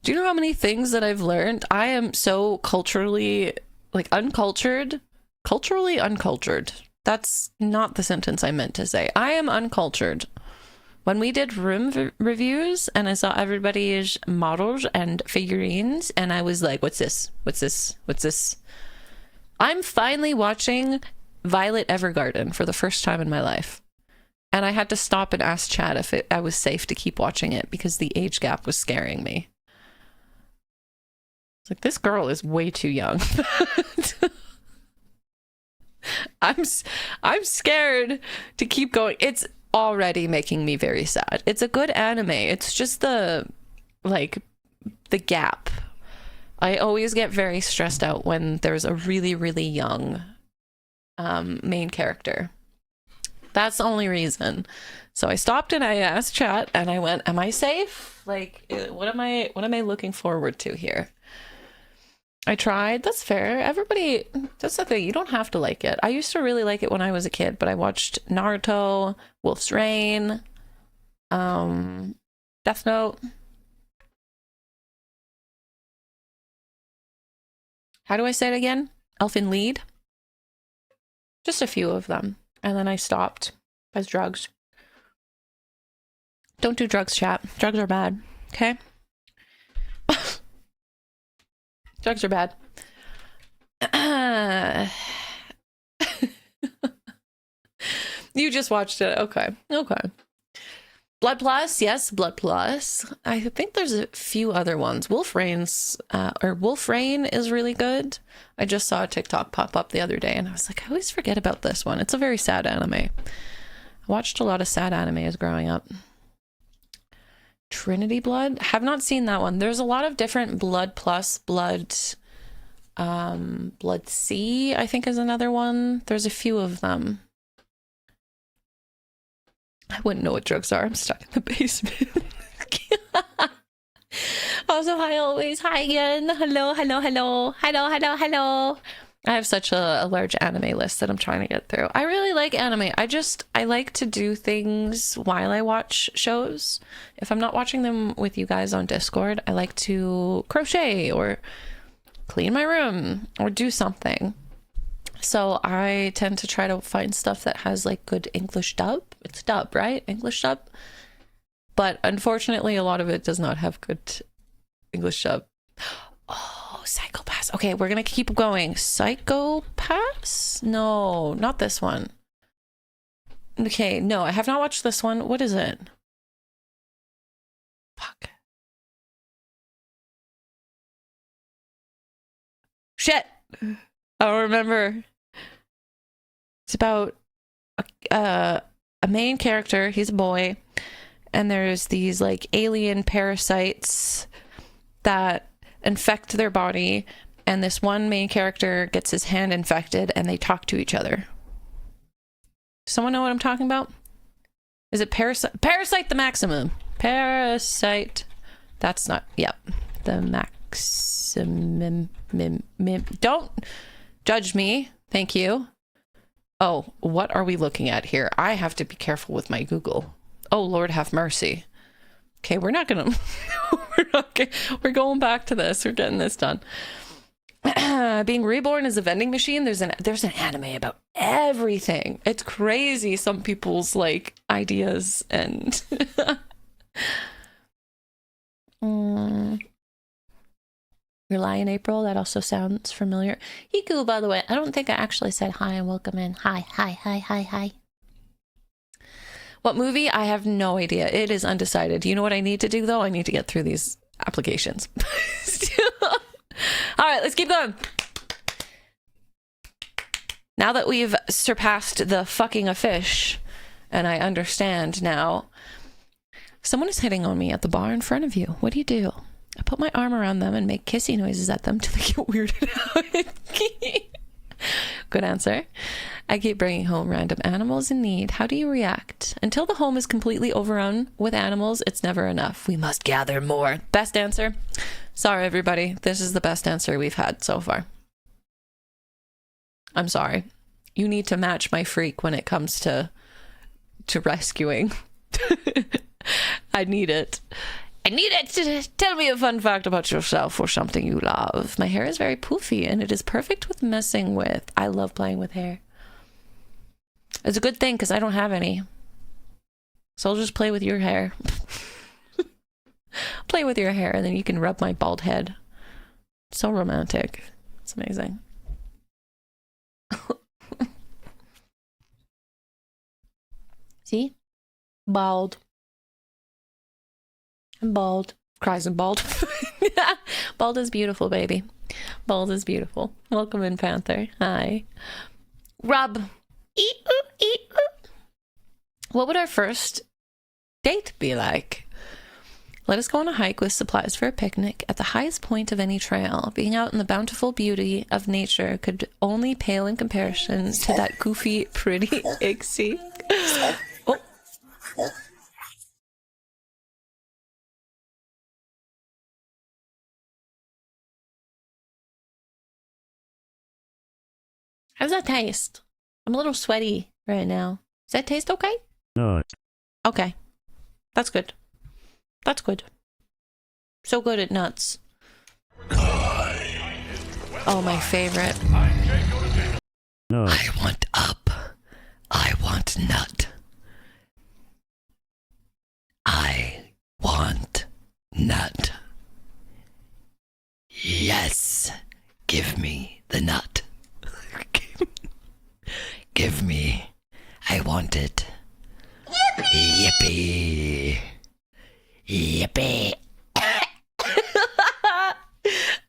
Do you know how many things that I've learned? I am so culturally, like uncultured, culturally uncultured. That's not the sentence I meant to say. I am uncultured. When we did room reviews and I saw everybody's models and figurines and I was like, what's this? What's this? What's this? I'm finally watching Violet Evergarden for the first time in my life. And I had to stop and ask Chad if I was safe to keep watching it because the age gap was scaring me. It's like, this girl is way too young. I'm scared to keep going. It's already making me very sad. It's a good anime. It's just the gap. I always get very stressed out when there's a really, really young main character. That's the only reason. So I stopped and I asked chat and I went, am I safe? Like, what am I looking forward to here? I tried. That's fair. Everybody, that's the thing. You don't have to like it. I used to really like it when I was a kid, but I watched Naruto, Wolf's Rain, Death Note. How do I say it again? Elfin Lied. Just a few of them. And then I stopped as drugs. Don't do drugs, chat. Drugs are bad. Okay? Drugs are bad. You just watched it. Okay. Okay. Blood Plus. Yes, Blood Plus. I think there's a few other ones. Wolf Rain is really good. I just saw a TikTok pop up the other day and I was like, I always forget about this one. It's a very sad anime. I watched a lot of sad animes growing up. Trinity Blood? Have not seen that one. There's a lot of different Blood Plus, Blood C, I think is another one. There's a few of them. I wouldn't know what drugs are. I'm stuck in the basement. Also, hi always. Hi again. Hello, hello, hello. Hello, hello, hello. I have such a large anime list that I'm trying to get through. I really like anime. I like to do things while I watch shows. If I'm not watching them with you guys on Discord, I like to crochet or clean my room or do something. So I tend to try to find stuff that has like good English dub. It's dub, right? English dub. But unfortunately, a lot of it does not have good English dub. Oh, Psycho-Pass. Okay, we're gonna keep going. Psycho-Pass? No, not this one. Okay, no, I have not watched this one. What is it? Fuck. Shit! I don't remember. It's about a main character. He's a boy. And there's these like alien parasites that infect their body. And this one main character gets his hand infected and they talk to each other. Someone know what I'm talking about? Is it Parasite? Parasite the Maximum. Parasite. That's not, yep. The Maximum. Don't judge me. Thank you. Oh, what are we looking at here? I have to be careful with my Google. Oh, Lord have mercy. Okay, we're not gonna we're going back to this. We're getting this done. Being reborn as a vending machine. There's an anime about everything. It's crazy, some people's like ideas and Rely in April, that also sounds familiar. Hiku, by the way, I don't think I actually said hi and welcome in. Hi, hi, hi, hi, hi. What movie? I have no idea. It is undecided. You know what I need to do, though? I need to get through these applications. All right, let's keep going. Now that we've surpassed the fucking a fish, and I understand now, someone is hitting on me at the bar in front of you. What do you do? I put my arm around them and make kissy noises at them till they get weirded out. Good answer. I keep bringing home random animals in need. How do you react? Until the home is completely overrun with animals, it's never enough. We must gather more. Best answer. Sorry, everybody. This is the best answer we've had so far. I'm sorry. You need to match my freak when it comes to rescuing. I need it. I need it to tell me a fun fact about yourself or something you love. My hair is very poofy and it is perfect with messing with. I love playing with hair. It's a good thing because I don't have any. So I'll just play with your hair. Play with your hair and then you can rub my bald head. So romantic. It's amazing. See? Bald. I'm bald. Cries and bald. Bald is beautiful, baby. Bald is beautiful. Welcome in, Panther. Hi. Rub. What would our first date be like? Let us go on a hike with supplies for a picnic at the highest point of any trail. Being out in the bountiful beauty of nature could only pale in comparison to that goofy, pretty IXI. Oh. How's that taste? I'm a little sweaty right now. Does that taste okay? Not. Okay. That's good. That's good. So good at nuts. Oh, my favorite. Not. I want up. I want nut. I want nut. Yes. Give me the nut. Give me. I want it. Yippee. Yippee.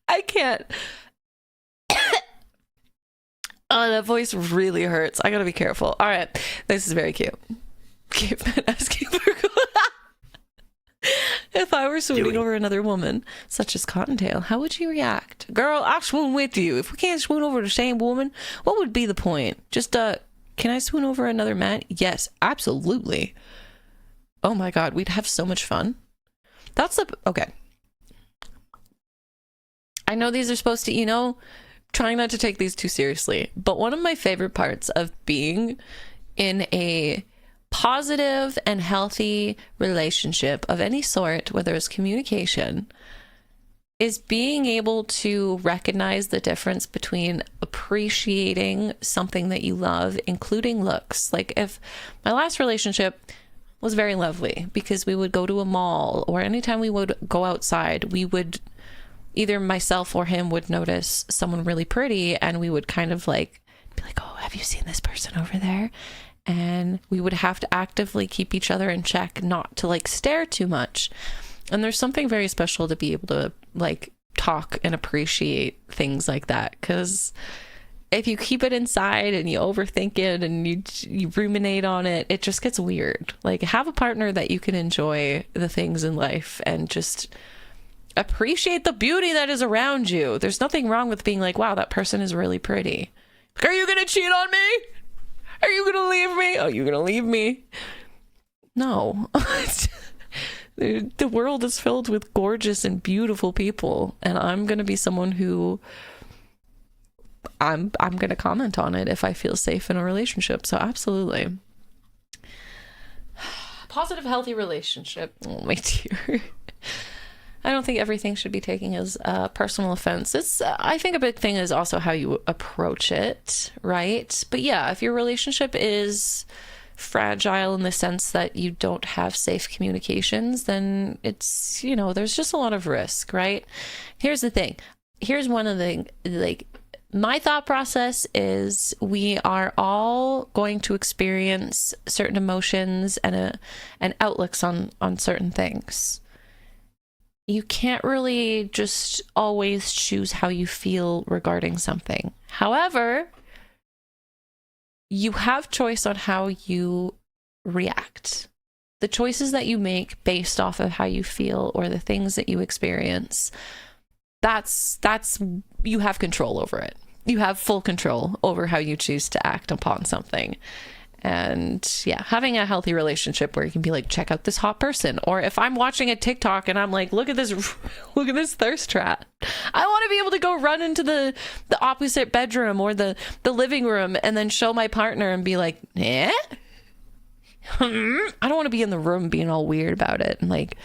I can't. Oh, that voice really hurts. I gotta be careful. All right. This is very cute. Caveman asking for... If I were swooning over another woman, such as Cottontail, how would you react? Girl, I'll swoon with you. If we can't swoon over the same woman, what would be the point? Just, can I swoon over another man? Yes, absolutely. Oh my god, we'd have so much fun. That's the... Okay. I know these are supposed to, you know, trying not to take these too seriously, but one of my favorite parts of being in a positive and healthy relationship of any sort, whether it's communication, is being able to recognize the difference between appreciating something that you love, including looks. Like, if my last relationship was very lovely because we would go to a mall, or anytime we would go outside, we would, either myself or him would notice someone really pretty, and we would kind of like be like, oh, have you seen this person over there? And we would have to actively keep each other in check, not to like stare too much. And there's something very special to be able to like talk and appreciate things like that, because if you keep it inside and you overthink it and you ruminate on it, it just gets weird. Like, have a partner that you can enjoy the things in life and just appreciate the beauty that is around you. There's nothing wrong with being like, wow, that person is really pretty. Are you gonna cheat on me? Are you gonna leave me? Oh, you're gonna leave me? No. The world is filled with gorgeous and beautiful people, and I'm gonna be someone who I'm gonna comment on it if I feel safe in a relationship. So absolutely. Positive, healthy relationship. Oh my dear. I don't think everything should be taken as personal offense. It's I think a big thing is also how you approach it, right? But yeah, if your relationship is fragile in the sense that you don't have safe communications, then it's, you know, there's just a lot of risk, right? Here's the thing. Here's one of the, like, my thought process is we are all going to experience certain emotions and outlooks on certain things. You can't really just always choose how you feel regarding something. However, you have choice on how you react. The choices that you make based off of how you feel or the things that you experience, that's you have control over it. You have full control over how you choose to act upon something. And yeah, having a healthy relationship where you can be like, check out this hot person. Or if I'm watching a TikTok and I'm like, look at this thirst trap. I want to be able to go run into the opposite bedroom or the living room and then show my partner and be like, eh? I don't want to be in the room being all weird about it. And like,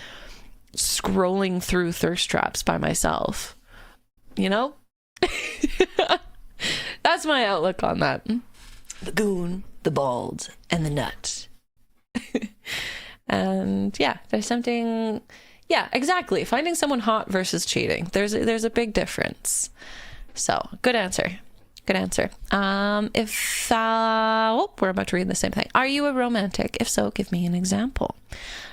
scrolling through thirst traps by myself. You know? That's my outlook on that. The goon, the bald, and the nut. And yeah, there's something... Yeah, exactly. Finding someone hot versus cheating. There's a big difference. So, good answer. Good answer. We're about to read the same thing. Are you a romantic? If so, give me an example.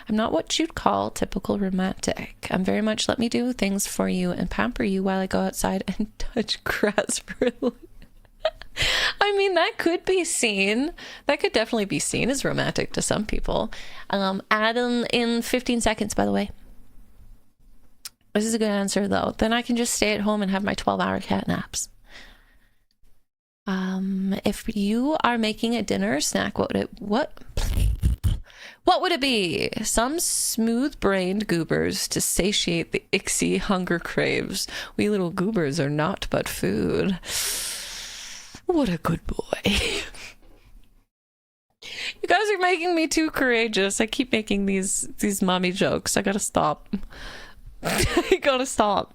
I'm not what you'd call typical romantic. I'm very much let me do things for you and pamper you while I go outside and touch grass for a living. I mean, that could be seen. That could definitely be seen as romantic to some people. Adam in 15 seconds, by the way. This is a good answer, though. Then I can just stay at home and have my 12-hour cat naps. If you are making a dinner or snack, what would it be? Some smooth-brained goobers to satiate the IXI hunger craves. We little goobers are not but food. What a good boy. You guys are making me too courageous. I keep making these mommy jokes. I gotta stop. I gotta stop.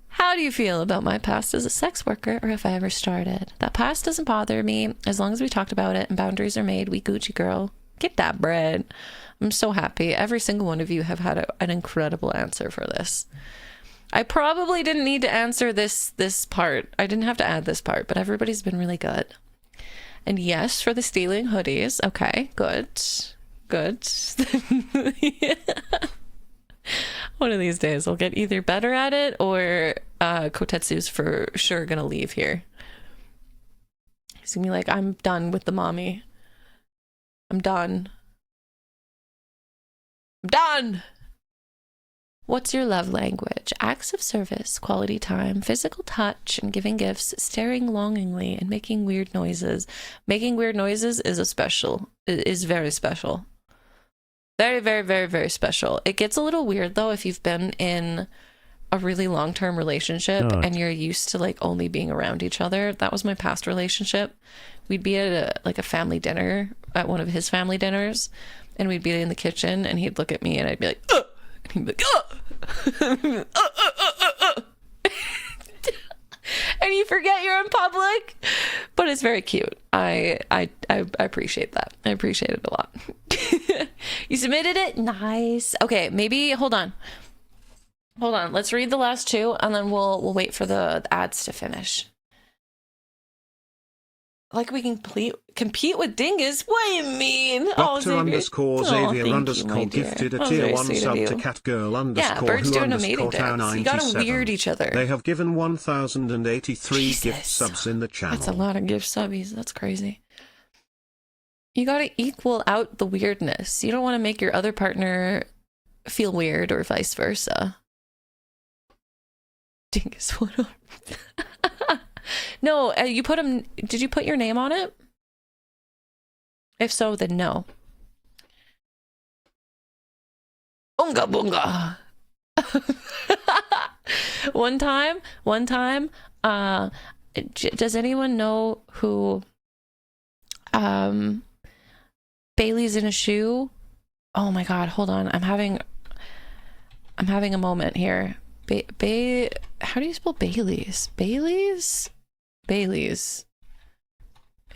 How do you feel about my past as a sex worker, or if I ever started? That past doesn't bother me. As long as we talked about it and boundaries are made, we Gucci girl. Get that bread. I'm so happy. Every single one of you have had an incredible answer for this. I probably didn't need to answer this part. I didn't have to add this part, but everybody's been really good. And yes, for the stealing hoodies. Okay, good. Good. Yeah. One of these days I'll get either better at it or Kotetsu's for sure gonna leave here. He's gonna be like, I'm done with the mommy. I'm done. I'm done! What's your love language? Acts of service, quality time, physical touch, and giving gifts, staring longingly, and making weird noises. Making weird noises is very special. Very, very, very, very special. It gets a little weird though if you've been in a really long-term relationship and you're used to like only being around each other. That was my past relationship. We'd be at a family dinner, at one of his family dinners, and we'd be in the kitchen and he'd look at me and I'd be like, ugh! And he'd be like, and you forget you're in public, but it's very cute. I appreciate that. I appreciate it a lot. You submitted it? Nice. Okay, maybe hold on. Let's read the last two and then we'll wait for the ads to finish. Like we can compete with dingus? What do you mean? Doctor _ Xavier _ gifted a tier 1 sub to catgirl _ yeah, birds who doing a mating _ dance. You gotta weird each other. They have given 1,083 Jesus. gift subs in the channel. That's a lot of gift subbies. That's crazy. You gotta equal out the weirdness. You don't want to make your other partner feel weird or vice versa. Dingus, what up? No, you put him. Did you put your name on it? If so, then no. Unga bunga. One time. Does anyone know who? Bailey's in a shoe. Oh my God! Hold on. I'm having a moment here. How do you spell Bailey's? Bailey's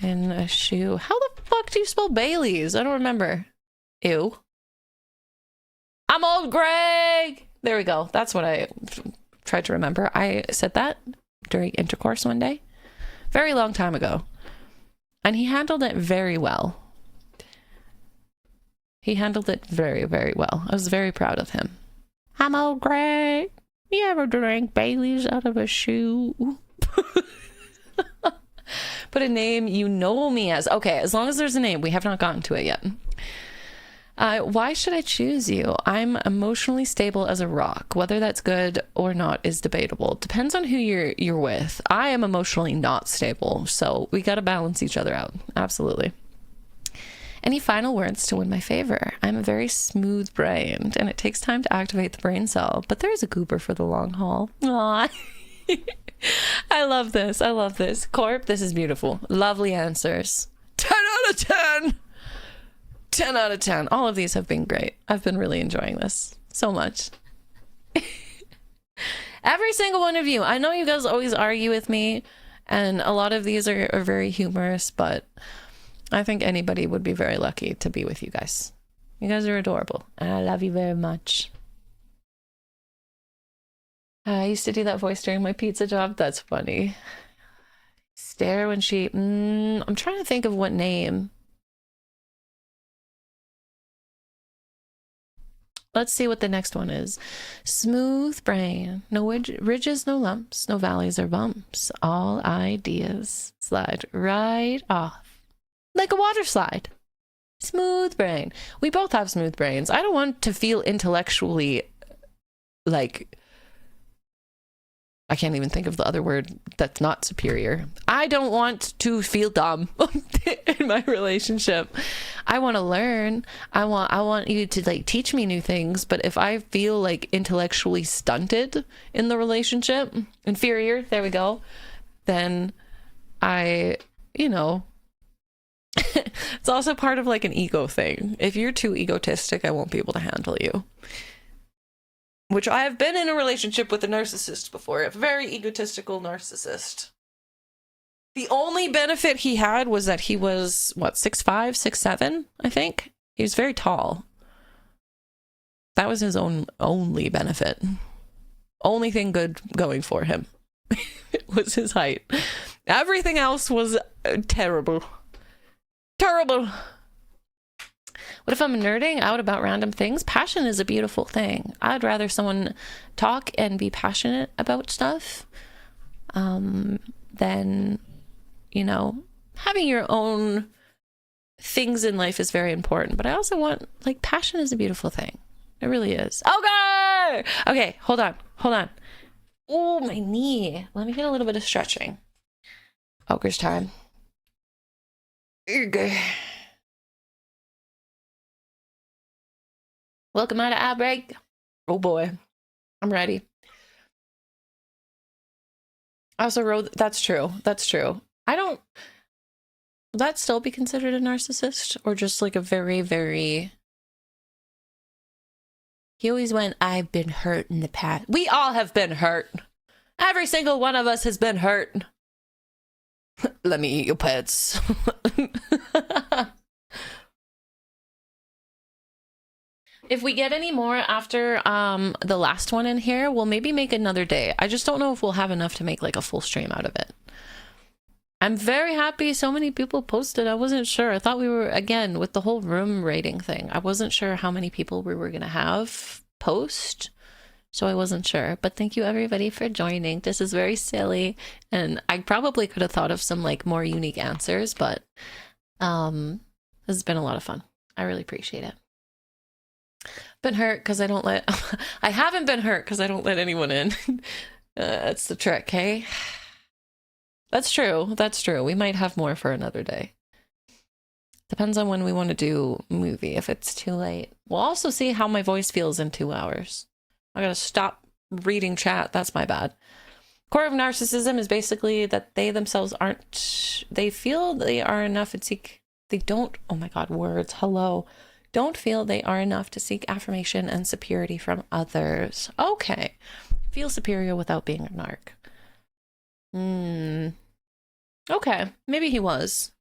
in a shoe. How the fuck do you spell Bailey's? I don't remember. Ew. I'm old Greg. There we go. That's what I tried to remember. I said that during intercourse one day, very long time ago, and he handled it very well. He handled it very, very well. I was very proud of him. I'm old Greg. You ever drank Bailey's out of a shoe? Put a name you know me as. Okay, as long as there's a name. We have not gotten to it yet. Why should I choose you? I'm emotionally stable as a rock. Whether that's good or not is debatable. Depends on who you're with. I am emotionally not stable, so we gotta balance each other out. Absolutely. Any final words to win my favor? I'm a very smooth brained, and it takes time to activate the brain cell, but there is a goober for the long haul. Aww. I love this. I love this. Corp, this is beautiful. Lovely answers. 10 out of 10. 10 out of 10. All of these have been great. I've been really enjoying this. so much. Every single one of you. I know you guys always argue with me, and a lot of these are very humorous, but I think anybody would be very lucky to be with you guys. You guys are adorable, and I love you very much. I used to do that voice during my pizza job. That's funny. Stare when she... I'm trying to think of what name. Let's see what the next one is. Smooth brain. No ridges, no lumps, no valleys or bumps. All ideas slide right off. Like a water slide. Smooth brain. We both have smooth brains. I don't want to feel intellectually like... I can't even think of the other word that's not superior. I don't want to feel dumb in my relationship. I want to learn. I want you to like teach me new things, but if I feel like intellectually stunted in the relationship, inferior, there we go, then I, you know, it's also part of like an ego thing. If you're too egotistic, I won't be able to handle you. Which I have been in a relationship with a narcissist before, a very egotistical narcissist. The only benefit he had was that he was, what, 6'5", 6'7", I think? He was very tall. That was his only benefit. Only thing good going for him was his height. Everything else was terrible. Terrible. What if I'm nerding out about random things? Passion is a beautiful thing. I'd rather someone talk and be passionate about stuff than, you know, having your own things in life is very important. But I also want, like, passion is a beautiful thing. It really is. Okay! Okay, hold on. Hold on. Oh, my knee. Let me get a little bit of stretching. Ogre's time. Okay. Welcome out of ad break. Oh boy, I'm ready. I also wrote, that's true. That's true. Would that still be considered a narcissist or just like a very, very, he always went, I've been hurt in the past. We all have been hurt. Every single one of us has been hurt. Let me eat your pets. If we get any more after the last one in here, we'll maybe make another day. I just don't know if we'll have enough to make like a full stream out of it. I'm very happy so many people posted. I wasn't sure. I thought we were, again, with the whole room rating thing, I wasn't sure how many people we were going to have post. So I wasn't sure. But thank you everybody for joining. This is very silly. And I probably could have thought of some like more unique answers, but this has been a lot of fun. I really appreciate it. Been hurt because I don't let I haven't been hurt because I don't let anyone in. That's the trick, hey? That's true. That's true. We might have more for another day. Depends on when we want to do a movie. If it's too late, we'll also see how my voice feels in 2 hours. I gotta stop reading chat. That's my bad. Core of narcissism is basically that they themselves aren't, they feel they are enough and seek, they don't, oh my god, words, hello. Don't feel they are enough to seek affirmation and superiority from others. Okay. Feel superior without being a narc. Okay. Maybe he was.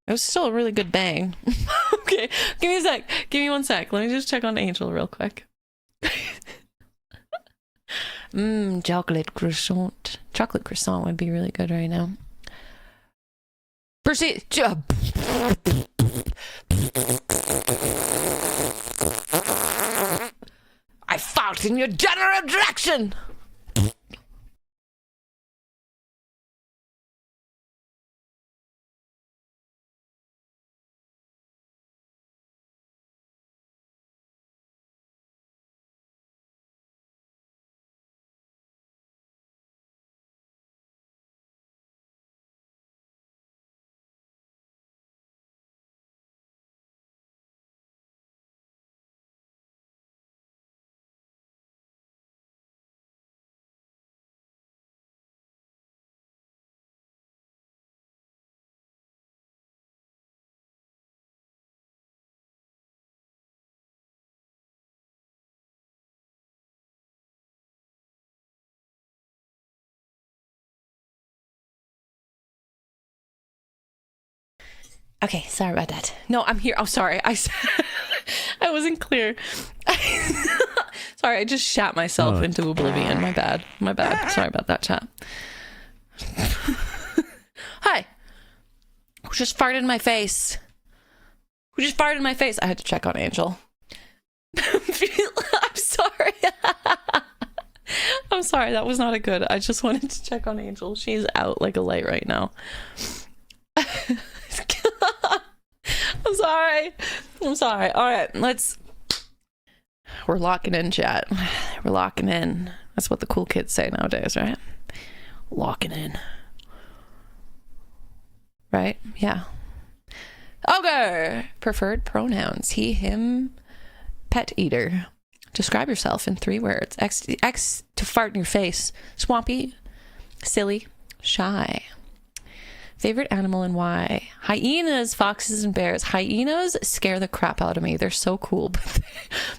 It was still a really good bang. Okay. Give me a sec. Give me 1 sec. Let me just check on Angel real quick. Chocolate croissant. Chocolate croissant would be really good right now. Proceed. I fought in your general direction! Okay, sorry about that. No, I'm here. Oh, sorry. I wasn't clear. Sorry, I just shat myself into oblivion. My bad. My bad. Sorry about that, chat. Hi. Who just farted in my face? Who just farted in my face? I had to check on Angel. I'm sorry. I'm sorry. That was not a good. I just wanted to check on Angel. She's out like a light right now. I'm sorry. I'm sorry. All right, we're locking in, chat. We're locking in. That's what the cool kids say nowadays, right? Locking in. Right? Yeah. Ogre! Preferred pronouns. He, him, pet eater. Describe yourself in 3 words. X to fart in your face. Swampy, silly, shy. Favorite animal and why? Hyenas, foxes, and bears. Hyenas scare the crap out of me. They're so cool, but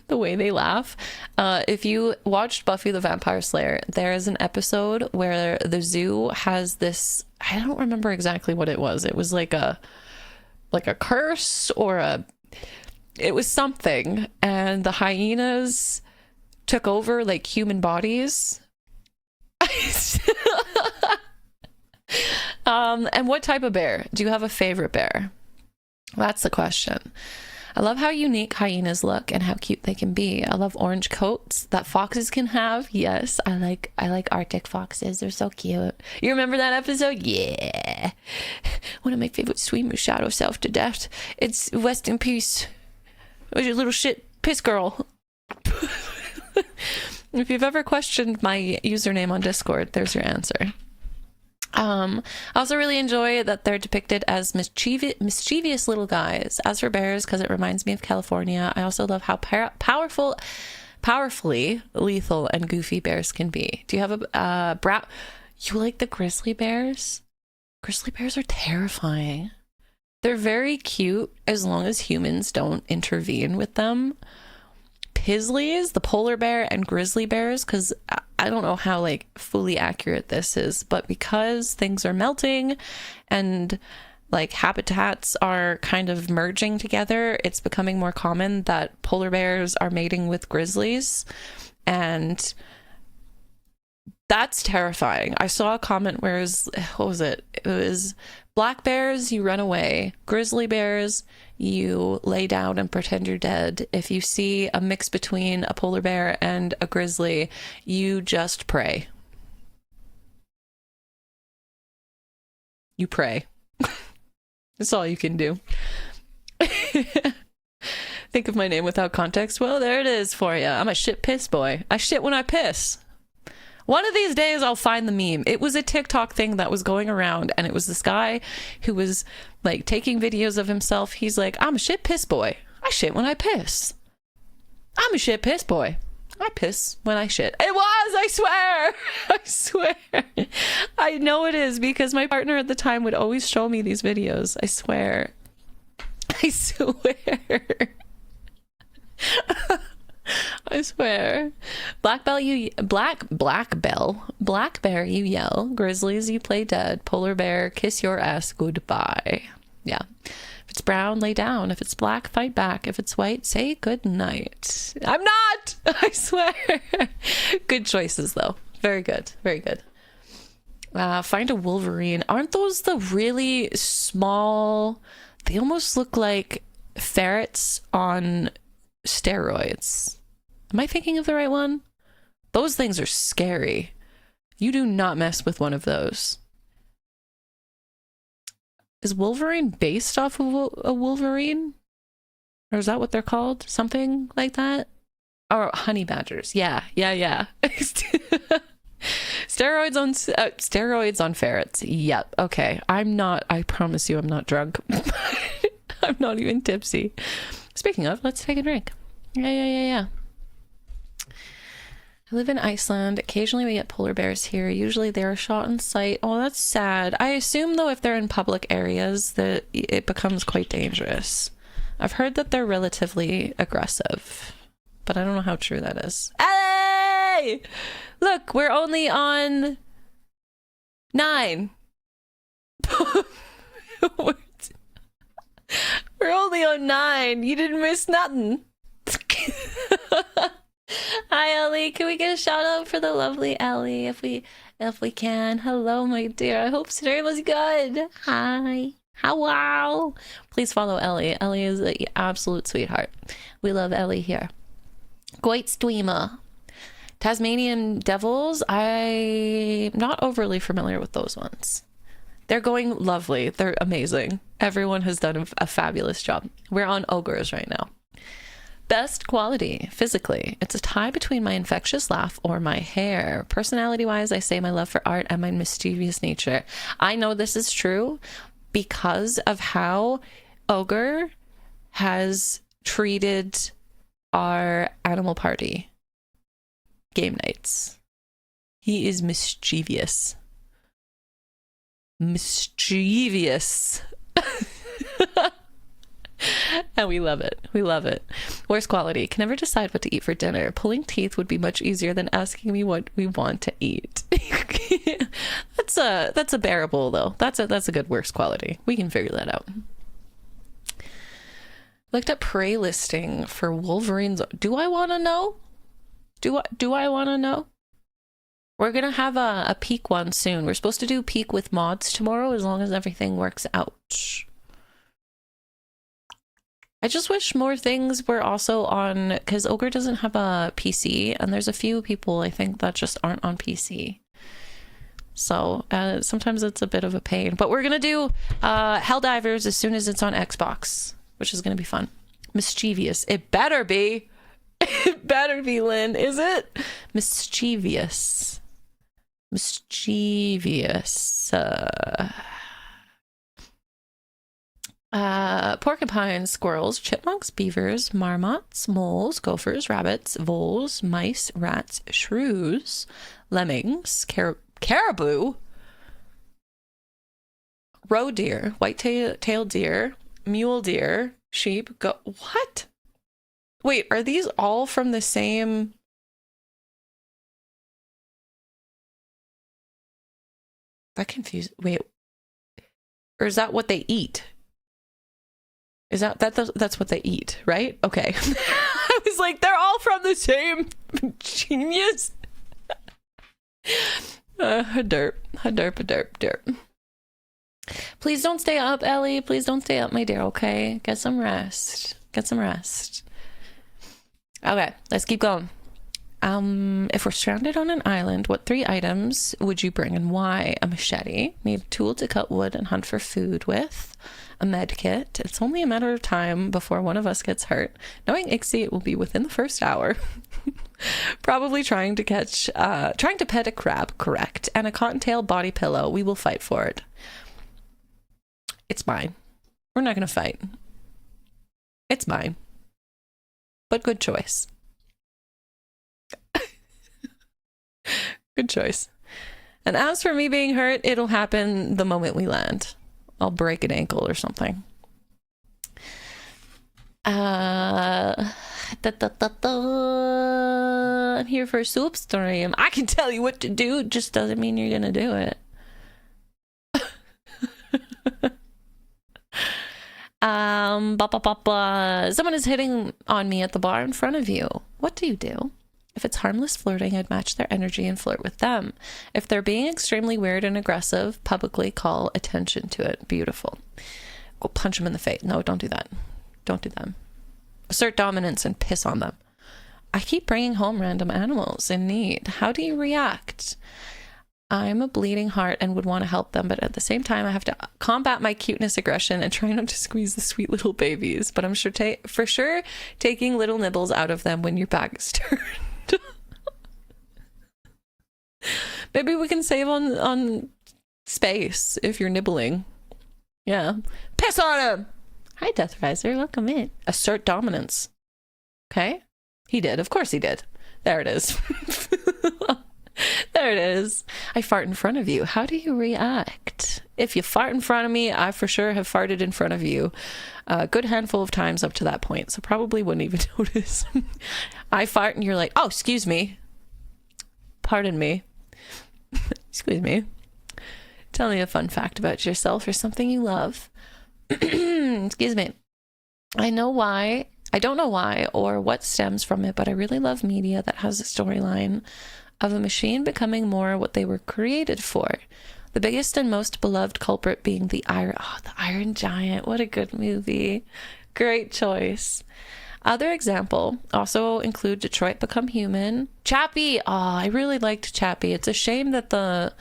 the way they laugh. If you watched Buffy the Vampire Slayer, there is an episode where the zoo has this, I don't remember exactly what it was. It was like a curse or it was something. And the hyenas took over like human bodies. And what type of bear? Do you have a favorite bear? That's the question. I love how unique hyenas look and how cute they can be. I love orange coats that foxes can have. Yes, I like Arctic foxes. They're so cute. You remember that episode? Yeah. One of my favorite swimmers shot herself to death. It's rest in peace. It was your little shit piss girl. If you've ever questioned my username on Discord, there's your answer. I also really enjoy that they're depicted as mischievous little guys. As for bears, because it reminds me of California, I also love how powerfully lethal and goofy bears can be. Do you have you like the grizzly bears? Grizzly bears are terrifying. They're very cute as long as humans don't intervene with them. Pizzlies, the polar bear, and grizzly bears, because I don't know how like fully accurate this is, but because things are melting and like habitats are kind of merging together, it's becoming more common that polar bears are mating with grizzlies, and that's terrifying. I saw a comment where what was it? It was black bears, you run away. Grizzly bears, you lay down and pretend you're dead. If you see a mix between a polar bear and a grizzly, you just pray. You pray. That's all you can do. Think of my name without context. Well, there it is for you. I'm a shit piss boy. I shit when I piss. One of these days I'll find the meme. It was a TikTok thing that was going around, and it was this guy who was like taking videos of himself. He's like, I'm a shit piss boy. I shit when I piss. I'm a shit piss boy. I piss when I shit. It was, I swear. I swear. I know it is because my partner at the time would always show me these videos. I swear. I swear. I swear. Black bear, you yell. Grizzlies, you play dead. Polar bear, kiss your ass goodbye. Yeah. If it's brown, lay down. If it's black, fight back. If it's white, say good night. I'm not! I swear. Good choices, though. Very good. Very good. Find a wolverine. Aren't those the really small... They almost look like ferrets on steroids. Am I thinking of the right one? Those things are scary. You do not mess with one of those. Is Wolverine based off of a wolverine? Or is that what they're called? Something like that? Or honey badgers. Yeah. Steroids on ferrets. Yep. Okay. I promise you I'm not drunk. I'm not even tipsy. Speaking of, let's take a drink. Yeah. I live in Iceland. Occasionally we get polar bears here. Usually they are shot on sight. Oh, that's sad. I assume, though, if they're in public areas, that it becomes quite dangerous. I've heard that they're relatively aggressive, but I don't know how true that is. Hey! Look, we're only on 9. Ellie09. You didn't miss nothing. Hi, Ellie. Can we get a shout out for the lovely Ellie if we can? Hello, my dear. I hope today was good. Hi. Wow. Please follow Ellie. Ellie is an absolute sweetheart. We love Ellie here. Goit Streamer. Tasmanian Devils. I'm not overly familiar with those ones. They're going lovely. They're amazing. Everyone has done a fabulous job. We're on ogres right now. Best quality, physically. It's a tie between my infectious laugh or my hair. Personality-wise, I say my love for art and my mischievous nature. I know this is true because of how Ogre has treated our animal party game nights. He is mischievous. Mischievous. And we love it. We love it. Worst quality. Can never decide what to eat for dinner. Pulling teeth would be much easier than asking me what we want to eat. That's a bearable though. That's a good worst quality. We can figure that out. Looked up prey listing for Wolverines. Do I want to know? Do I want to know? We're gonna have a peak one soon. We're supposed to do peak with mods tomorrow as long as everything works out. I just wish more things were also on, because Ogre doesn't have a PC, and there's a few people I think that just aren't on PC. So sometimes it's a bit of a pain. But we're going to do Helldivers as soon as it's on Xbox, which is going to be fun. Mischievous. It better be. It better be, Lynn. Is it? Mischievous. Mischievous. Porcupines, squirrels, chipmunks, beavers, marmots, moles, gophers, rabbits, voles, mice, rats, shrews, lemmings, caribou, roe deer, white-tailed deer, mule deer, sheep, what? Wait, are these all from the same? That confused. Wait, or is that what they eat? Is that's what they eat, right? Okay. I was like, they're all from the same genius. Derp. Please don't stay up, Ellie. Please don't stay up, my dear, okay? Get some rest. Okay, let's keep going. If we're stranded on an island, what 3 items would you bring and why? A machete, need a tool to cut wood and hunt for food with, a med kit. It's only a matter of time before one of us gets hurt. Knowing Ixie, it will be within the first hour. Probably trying to pet a crab, correct, and a cottontail body pillow. We will fight for it. It's mine. We're not going to fight. It's mine. But good choice. Good choice. And as for me being hurt, it'll happen the moment we land. I'll break an ankle or something. I'm here for a soup stream. I can tell you what to do, just doesn't mean you're gonna do it. Someone is hitting on me at the bar in front of you. What do you do? If it's harmless flirting, I'd match their energy and flirt with them. If they're being extremely weird and aggressive, publicly call attention to it. Beautiful. Go punch them in the face. No, don't do that. Don't do them. Assert dominance and piss on them. I keep bringing home random animals in need. How do you react? I'm a bleeding heart and would want to help them, but at the same time, I have to combat my cuteness aggression and try not to squeeze the sweet little babies. But I'm sure for sure taking little nibbles out of them when your back is turned. Maybe we can save on space if you're nibbling. Yeah. Piss on him! Hi, Death Riser. Welcome in. Assert dominance. Okay. He did. Of course he did. There it is. There it is. I fart in front of you. How do you react? If you fart in front of me, I for sure have farted in front of you a good handful of times up to that point, so probably wouldn't even notice. I fart and you're like, oh, excuse me. Pardon me. Excuse me. Tell me a fun fact about yourself or something you love. Excuse me. I know why. I don't know why or what stems from it, but I really love media that has a storyline of a machine becoming more what they were created for. The biggest and most beloved culprit being the Iron Giant. What a good movie. Great choice. Other example also include Detroit Become Human. Chappie. Oh, I really liked Chappie. It's a shame that the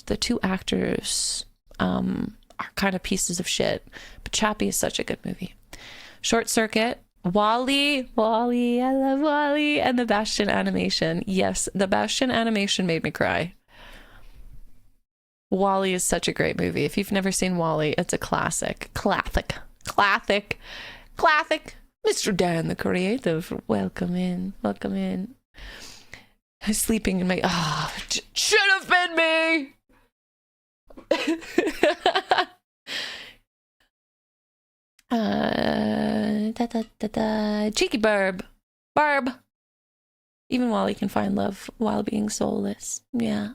two actors are kind of pieces of shit. But Chappie is such a good movie. Short Circuit. Wall-E, I love Wall-E, and the Bastion animation. Yes, the Bastion animation made me cry. Wall-E is such a great movie. If you've never seen Wall-E, it's a classic. Classic. Mr. Dan, the creative. Welcome in. I'm sleeping in my... should have been me! Cheeky Barb. Even Wall-E can find love while being soulless. Yeah.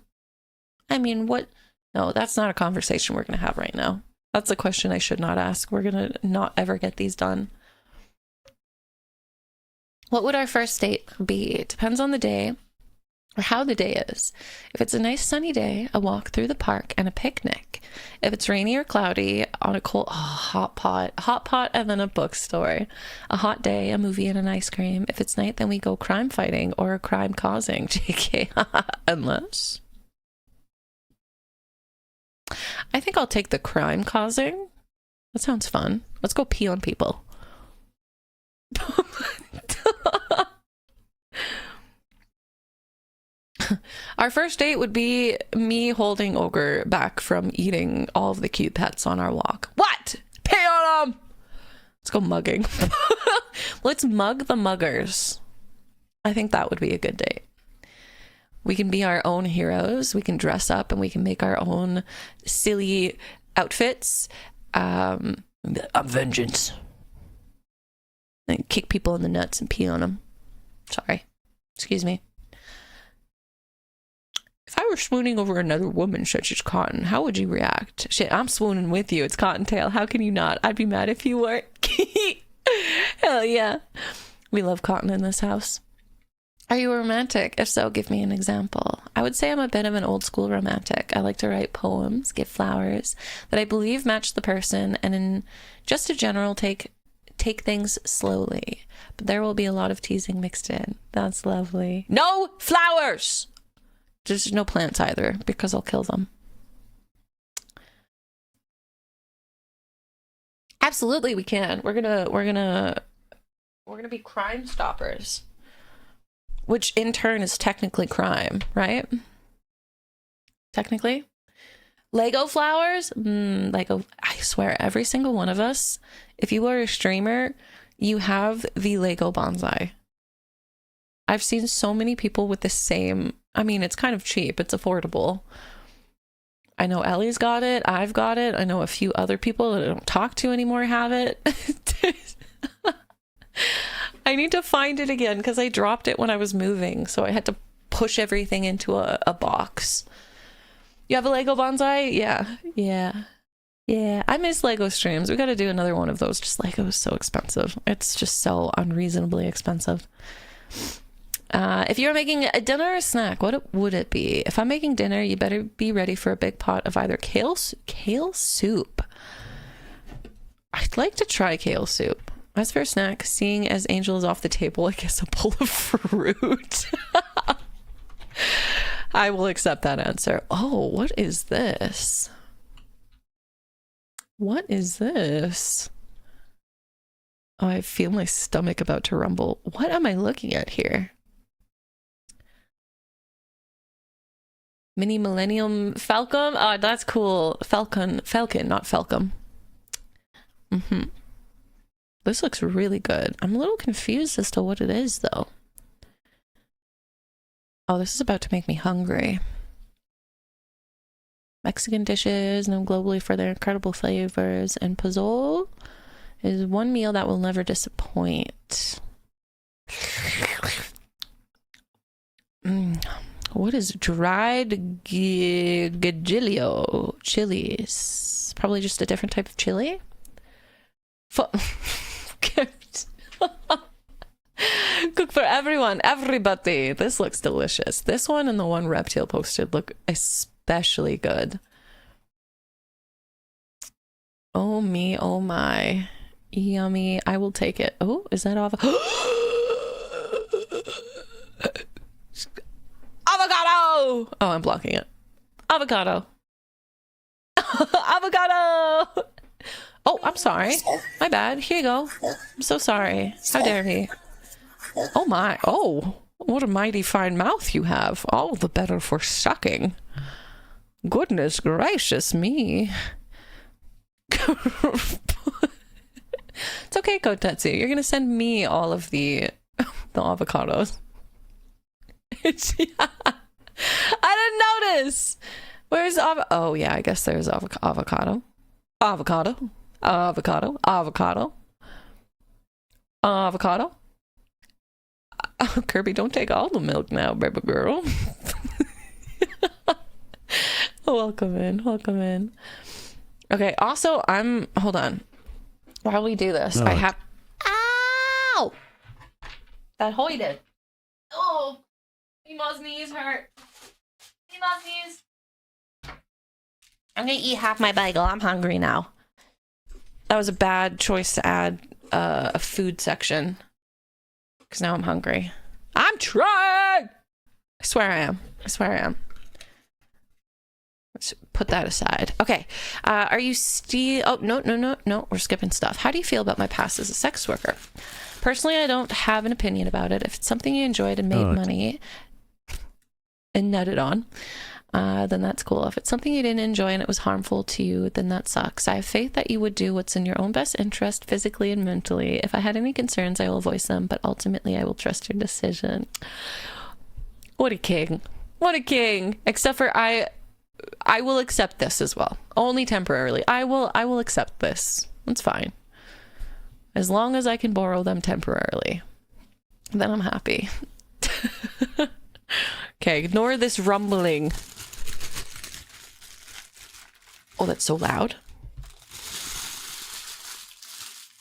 I mean, what? No, that's not a conversation we're going to have right now. That's a question I should not ask. We're going to not ever get these done. What would our first date be? It depends on the day or how the day is. If it's a nice sunny day, a walk through the park and a picnic. If it's rainy or cloudy, on a cold, hot pot and then a bookstore. A hot day, a movie and an ice cream. If it's night, then we go crime fighting or crime causing. JK, unless... I think I'll take the crime causing. That sounds fun. Let's go pee on people. Our first date would be me holding Ogre back from eating all of the cute pets on our walk. What? Pee on them! Let's go mugging. Let's mug the muggers. I think that would be a good date. We can be our own heroes. We can dress up and we can make our own silly outfits. I'm vengeance. And kick people in the nuts and pee on them. Sorry. Excuse me. If I were swooning over another woman such as Cotton, how would you react? Shit, I'm swooning with you. It's Cottontail. How can you not? I'd be mad if you weren't. Hell yeah. We love Cotton in this house. Are you a romantic? If so, give me an example. I would say I'm a bit of an old school romantic. I like to write poems, give flowers that I believe match the person, and in just a general take things slowly. But there will be a lot of teasing mixed in. That's lovely. No flowers! There's no plants either, because I'll kill them. Absolutely we can. We're gonna be crime stoppers. Which in turn is technically crime, right? Technically. Lego flowers? Lego. I swear, every single one of us, if you are a streamer, you have the Lego bonsai. I've seen so many people with the same... I mean, it's kind of cheap. It's affordable. I know Ellie's got it. I've got it. I know a few other people that I don't talk to anymore have it. I need to find it again because I dropped it when I was moving. So I had to push everything into a box. You have a Lego bonsai? Yeah. I miss Lego streams. We got to do another one of those. Just Lego is so expensive. It's just so unreasonably expensive. If you're making a dinner or a snack, what would it be? If I'm making dinner, you better be ready for a big pot of either kale soup. I'd like to try kale soup. As for a snack, seeing as Angel is off the table, I guess a bowl of fruit. I will accept that answer. Oh, what is this? What is this? Oh, I feel my stomach about to rumble. What am I looking at here? Mini Millennium Falcon? Oh, that's cool. Falcon, not Falcon. This looks really good. I'm a little confused as to what it is, though. Oh, this is about to make me hungry. Mexican dishes, known globally for their incredible flavors, and pozole is one meal that will never disappoint. What is dried guajillo chilies? Probably just a different type of chili. Gift. Cook for everyone, everybody. This looks delicious. This one and the one Reptile posted look especially good. Oh me, oh my. Yummy. I will take it. Oh, is that avocado? Avocado! Oh, I'm blocking it. Avocado. Avocado! Oh, I'm sorry. My bad. Here you go. I'm so sorry. How dare he? Oh my. Oh, what a mighty fine mouth you have. All the better for sucking. Goodness gracious me. It's okay, Kotetsu. You're gonna send me all of the avocados. Yeah. I didn't notice. Where's oh yeah, I guess there's avocado. Avocado. Avocado. Avocado. Avocado. Kirby, don't take all the milk now, baby girl. Welcome in. Welcome in. Okay, also, hold on. While we do this, No. I have... Ow! That hoided. Oh! Emo's knees hurt. Emo's knees. I'm gonna eat half my bagel. I'm hungry now. That was a bad choice to add a food section. Because now I'm hungry. I'm trying! I swear I am. I swear I am. Let's put that aside. Okay. Are you still... Oh, no. We're skipping stuff. How do you feel about my past as a sex worker? Personally, I don't have an opinion about it. If it's something you enjoyed and made money and netted on, then that's cool. If it's something you didn't enjoy and it was harmful to you, then that sucks. I have faith that you would do what's in your own best interest, physically and mentally. If I had any concerns, I will voice them, but ultimately I will trust your decision. What a king. What a king. Except for I will accept this as well. Only temporarily. I will accept this. It's fine. As long as I can borrow them temporarily, then I'm happy. Okay, ignore this rumbling. Oh, that's so loud.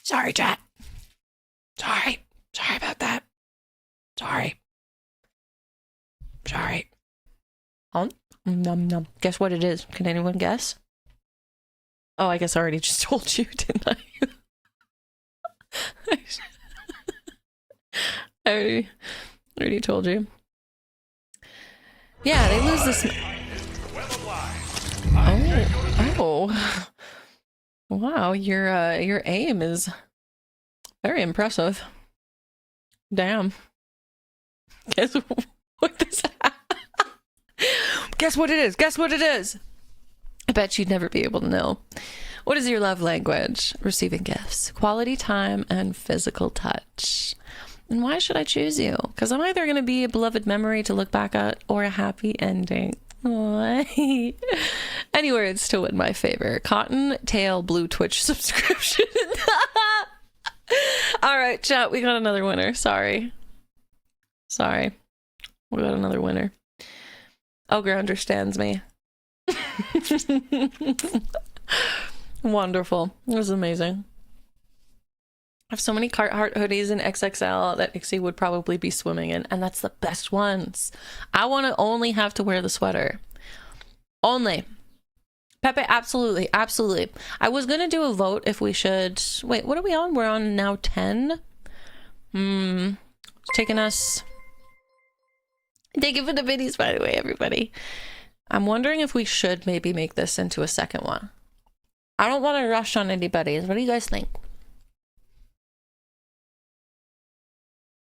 Sorry, chat. Sorry. Sorry about that. Sorry. Num. Guess what it is? Can anyone guess? Oh, I guess I already just told you, didn't I? I already told you. Yeah, they lose this. Oh. Wow, your aim is very impressive. Damn. Guess what this? Guess what it is? Guess what it is? I bet you'd never be able to know. What is your love language? Receiving gifts, quality time, and physical touch. And why should I choose you? Because I'm either going to be a beloved memory to look back at or a happy ending. Any words to win my favor? Cotton Tail Blue Twitch subscription. All right, chat. We got another winner. Sorry. We got another winner. Ogre understands me. Wonderful. It was amazing. I have so many Carhartt hoodies in XXL that Ixie would probably be swimming in, and that's the best ones. I want to only have to wear the sweater. Only. Pepe, absolutely. I was going to do a vote if we should... Wait, what are we on? We're on now 10? It's taking us... Thank you for the biddies, by the way, everybody. I'm wondering if we should maybe make this into a second one. I don't want to rush on anybody. What do you guys think?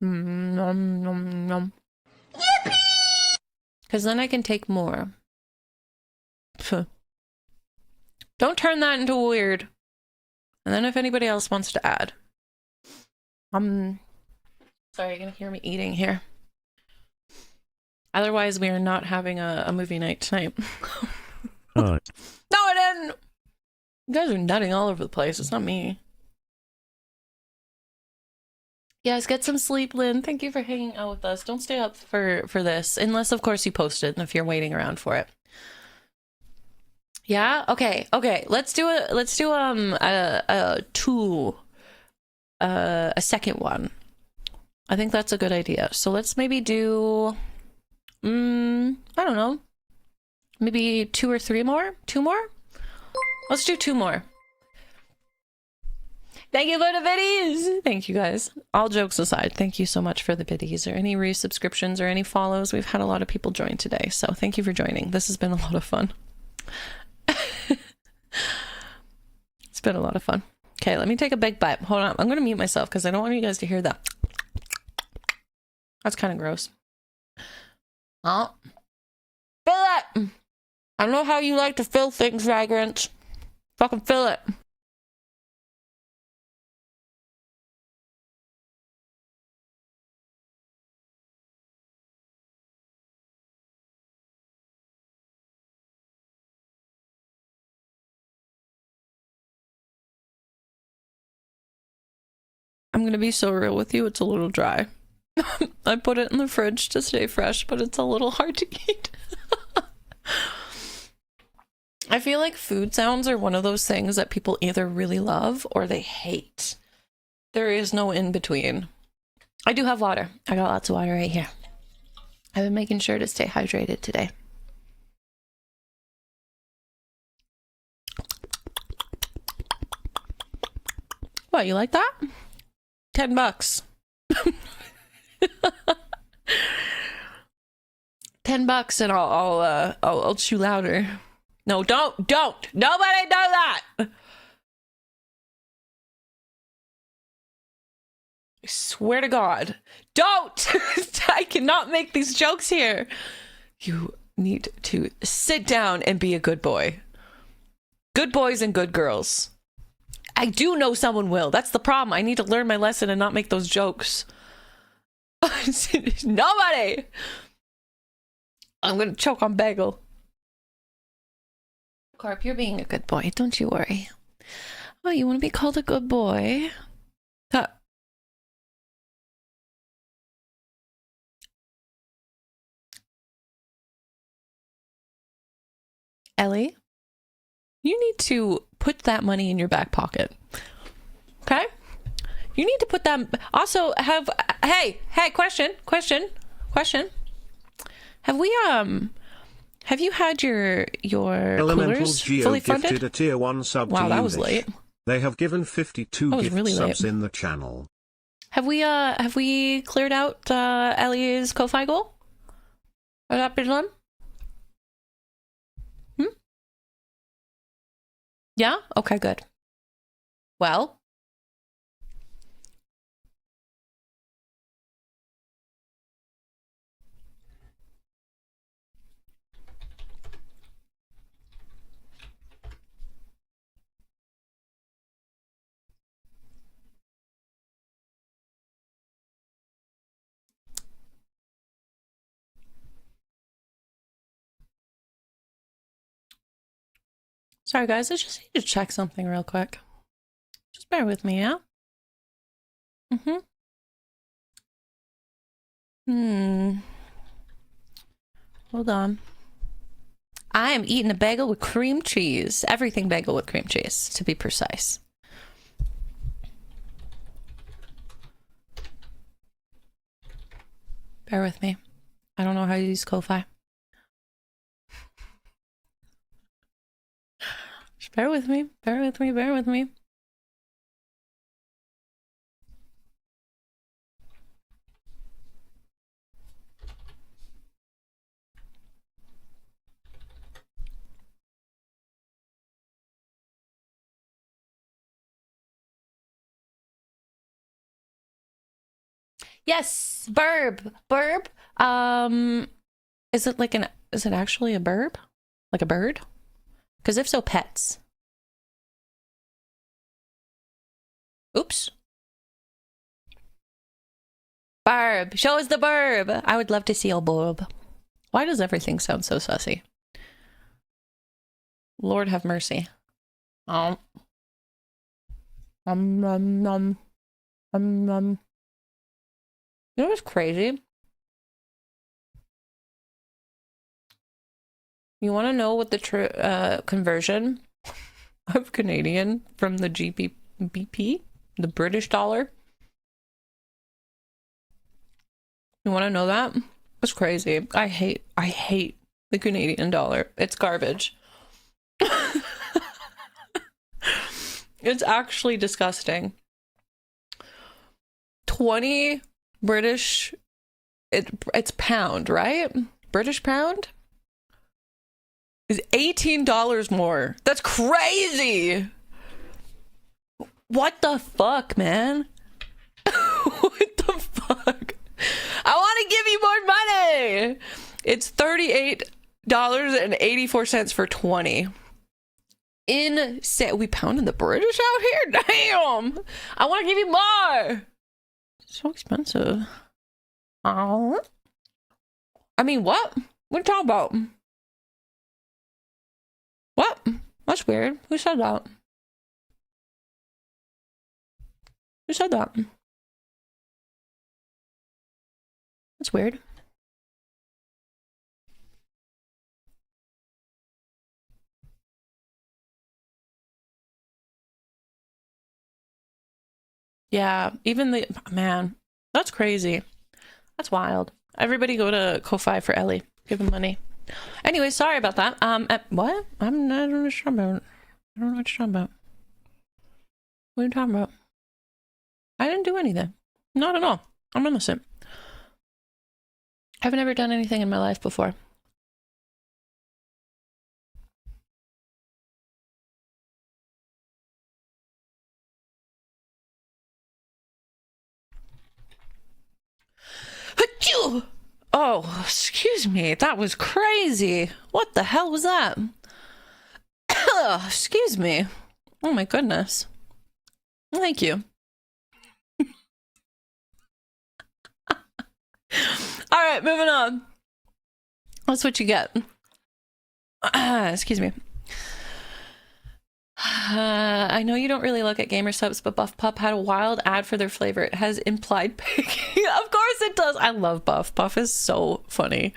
Nom. Because then I can take more. Don't turn that into weird. And then if anybody else wants to add. Sorry, you're gonna hear me eating here. Otherwise, we are not having a movie night tonight. Oh. No, I didn't! You guys are nutting all over the place. It's not me. Yes, get some sleep, Lynn. Thank you for hanging out with us. Don't stay up for this. Unless, of course, you post it and if you're waiting around for it. Yeah? Okay. Let's do a a second one. I think that's a good idea. So let's maybe do, I don't know, maybe 2 or 3 more? 2 more? Let's do 2 more. Thank you for the biddies. Thank you guys. All jokes aside, thank you so much for the biddies or any resubscriptions or any follows. We've had a lot of people join today, so thank you for joining. This has been a lot of fun. It's been a lot of fun. Okay, let me take a big bite. Hold on. I'm going to mute myself because I don't want you guys to hear that. That's kind of gross. Oh. Fill it! I know how you like to fill things, Vagrant. Fucking fill it. I'm gonna be so real with you, it's a little dry. I put it in the fridge to stay fresh, but it's a little hard to eat. I feel like food sounds are one of those things that people either really love or they hate. There is no in between. I do have water. I got lots of water right here. I've been making sure to stay hydrated today. What, you like that? $10. $10 and I'll chew louder. No, don't. Nobody do that. I swear to God. Don't. I cannot make these jokes here. You need to sit down and be a good boy. Good boys and good girls. I do know someone will. That's the problem. I need to learn my lesson and not make those jokes. Nobody. I'm gonna choke on bagel. Carp, you're being a good boy. Don't you worry. Oh, you want to be called a good boy? Huh. Ellie, you need to put that money in your back pocket. Okay? You need to put that. Also, hey, question. Have you had your Elemental coolers Geo fully gifted funded? a tier 1 sub Wow, to that was Ulish. late. They have given 52 That was gift really subs late. in the channel. Have we cleared out Ellie's Ko-Fi goal? Has that been done? Yeah? Okay, good. Well, sorry guys, I just need to check something real quick. Just bear with me, yeah? Hold on. I am eating a bagel with cream cheese. Everything bagel with cream cheese, to be precise. Bear with me. I don't know how to use Ko-Fi. Just bear with me. Bear with me. Bear with me. Yes, burb. Is it actually a burb? Like a bird? Because if so, pets. Oops. Barb. Show us the burb. I would love to see a burb. Why does everything sound so sussy? Lord have mercy. Oh. You know what's crazy? You want to know what the conversion of Canadian from the The British dollar. You want to know that? It's crazy. I hate the Canadian dollar. It's garbage. It's actually disgusting. 20 British, it's pound, right? British pound is $18 more. That's crazy. What the fuck, man? What the fuck? I want to give you more money. It's $38.84 for 20. Insane. We pounding the British out here? Damn. I want to give you more. It's so expensive. Oh. I mean, what? What are you talking about? What? That's weird. Who said that? Who said that? That's weird. Yeah, even the man, that's crazy. That's wild. Everybody go to Ko-Fi for Ellie. Give him money. Anyway, sorry about that. What? I'm not sure about. I don't know what you're talking about. What are you talking about? I didn't do anything. Not at all. I'm innocent. I've never done anything in my life before. Achoo! Oh, excuse me. That was crazy. What the hell was that? Excuse me. Oh my goodness. Thank you. All right, moving on. That's what you get. Excuse me. I know you don't really look at gamer subs, but Buff Puff had a wild ad for their flavor. It has implied picking. Of course it does. I love Buff. Buff is so funny.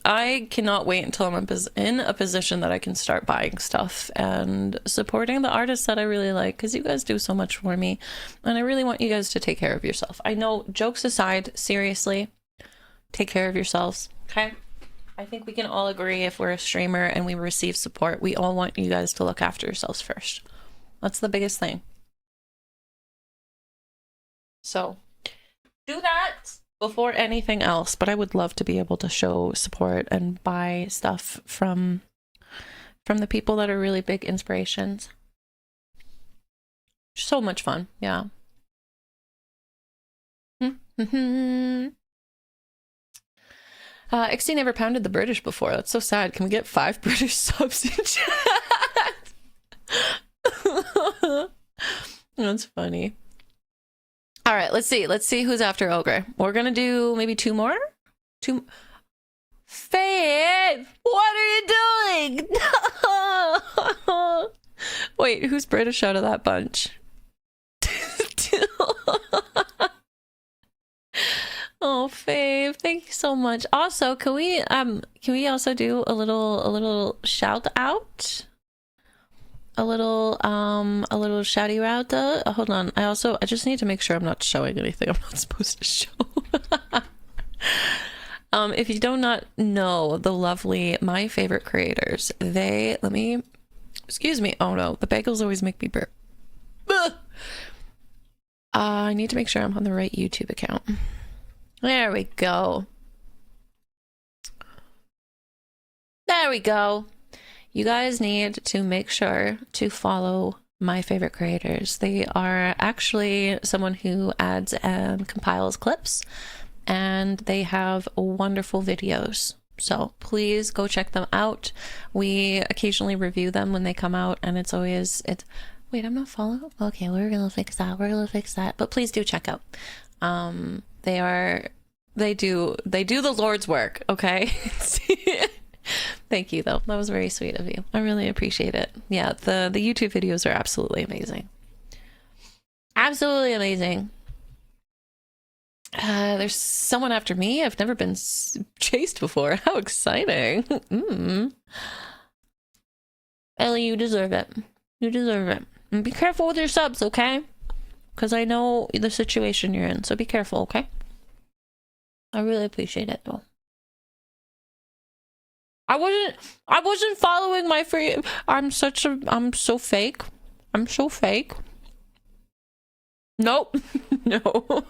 I cannot wait until I'm in a position that I can start buying stuff and supporting the artists that I really like, because you guys do so much for me, and I really want you guys to take care of yourself. I know, jokes aside, seriously, take care of yourselves, okay? I think we can all agree, if we're a streamer and we receive support, we all want you guys to look after yourselves first. That's the biggest thing. So, do that before anything else, but I would love to be able to show support and buy stuff from the people that are really big inspirations. So much fun, yeah. XD never pounded the British before. That's so sad. Can we get 5 British subs in chat? That's funny. All right, let's see. Let's see who's after Ogre. We're gonna do maybe 2 more? 2. Faith! What are you doing? Wait, who's British out of that bunch? Oh, Fave, thank you so much. Also, can we also do a little shout out? A little shouty route. Hold on. I just need to make sure I'm not showing anything I'm not supposed to show. If you do not know the lovely My Favorite Creators, excuse me. Oh no, the bagels always make me burp. I need to make sure I'm on the right YouTube account. There we go. There we go. You guys need to make sure to follow My Favorite Creators. They are actually someone who adds and compiles clips, and they have wonderful videos. So please go check them out. We occasionally review them when they come out, and it's wait, I'm not following. Okay, we're gonna fix that. But please do check out. They do the Lord's work, okay? Thank you, though. That was very sweet of you. I really appreciate it. Yeah, the YouTube videos are absolutely amazing. Absolutely amazing. There's someone after me. I've never been chased before. How exciting. Ellie, you deserve it. You deserve it. And be careful with your subs, okay? because I know the situation you're in, so be careful, okay? I really appreciate it, though. I wasn't following my free. I'm so fake. I'm so fake. Nope. No.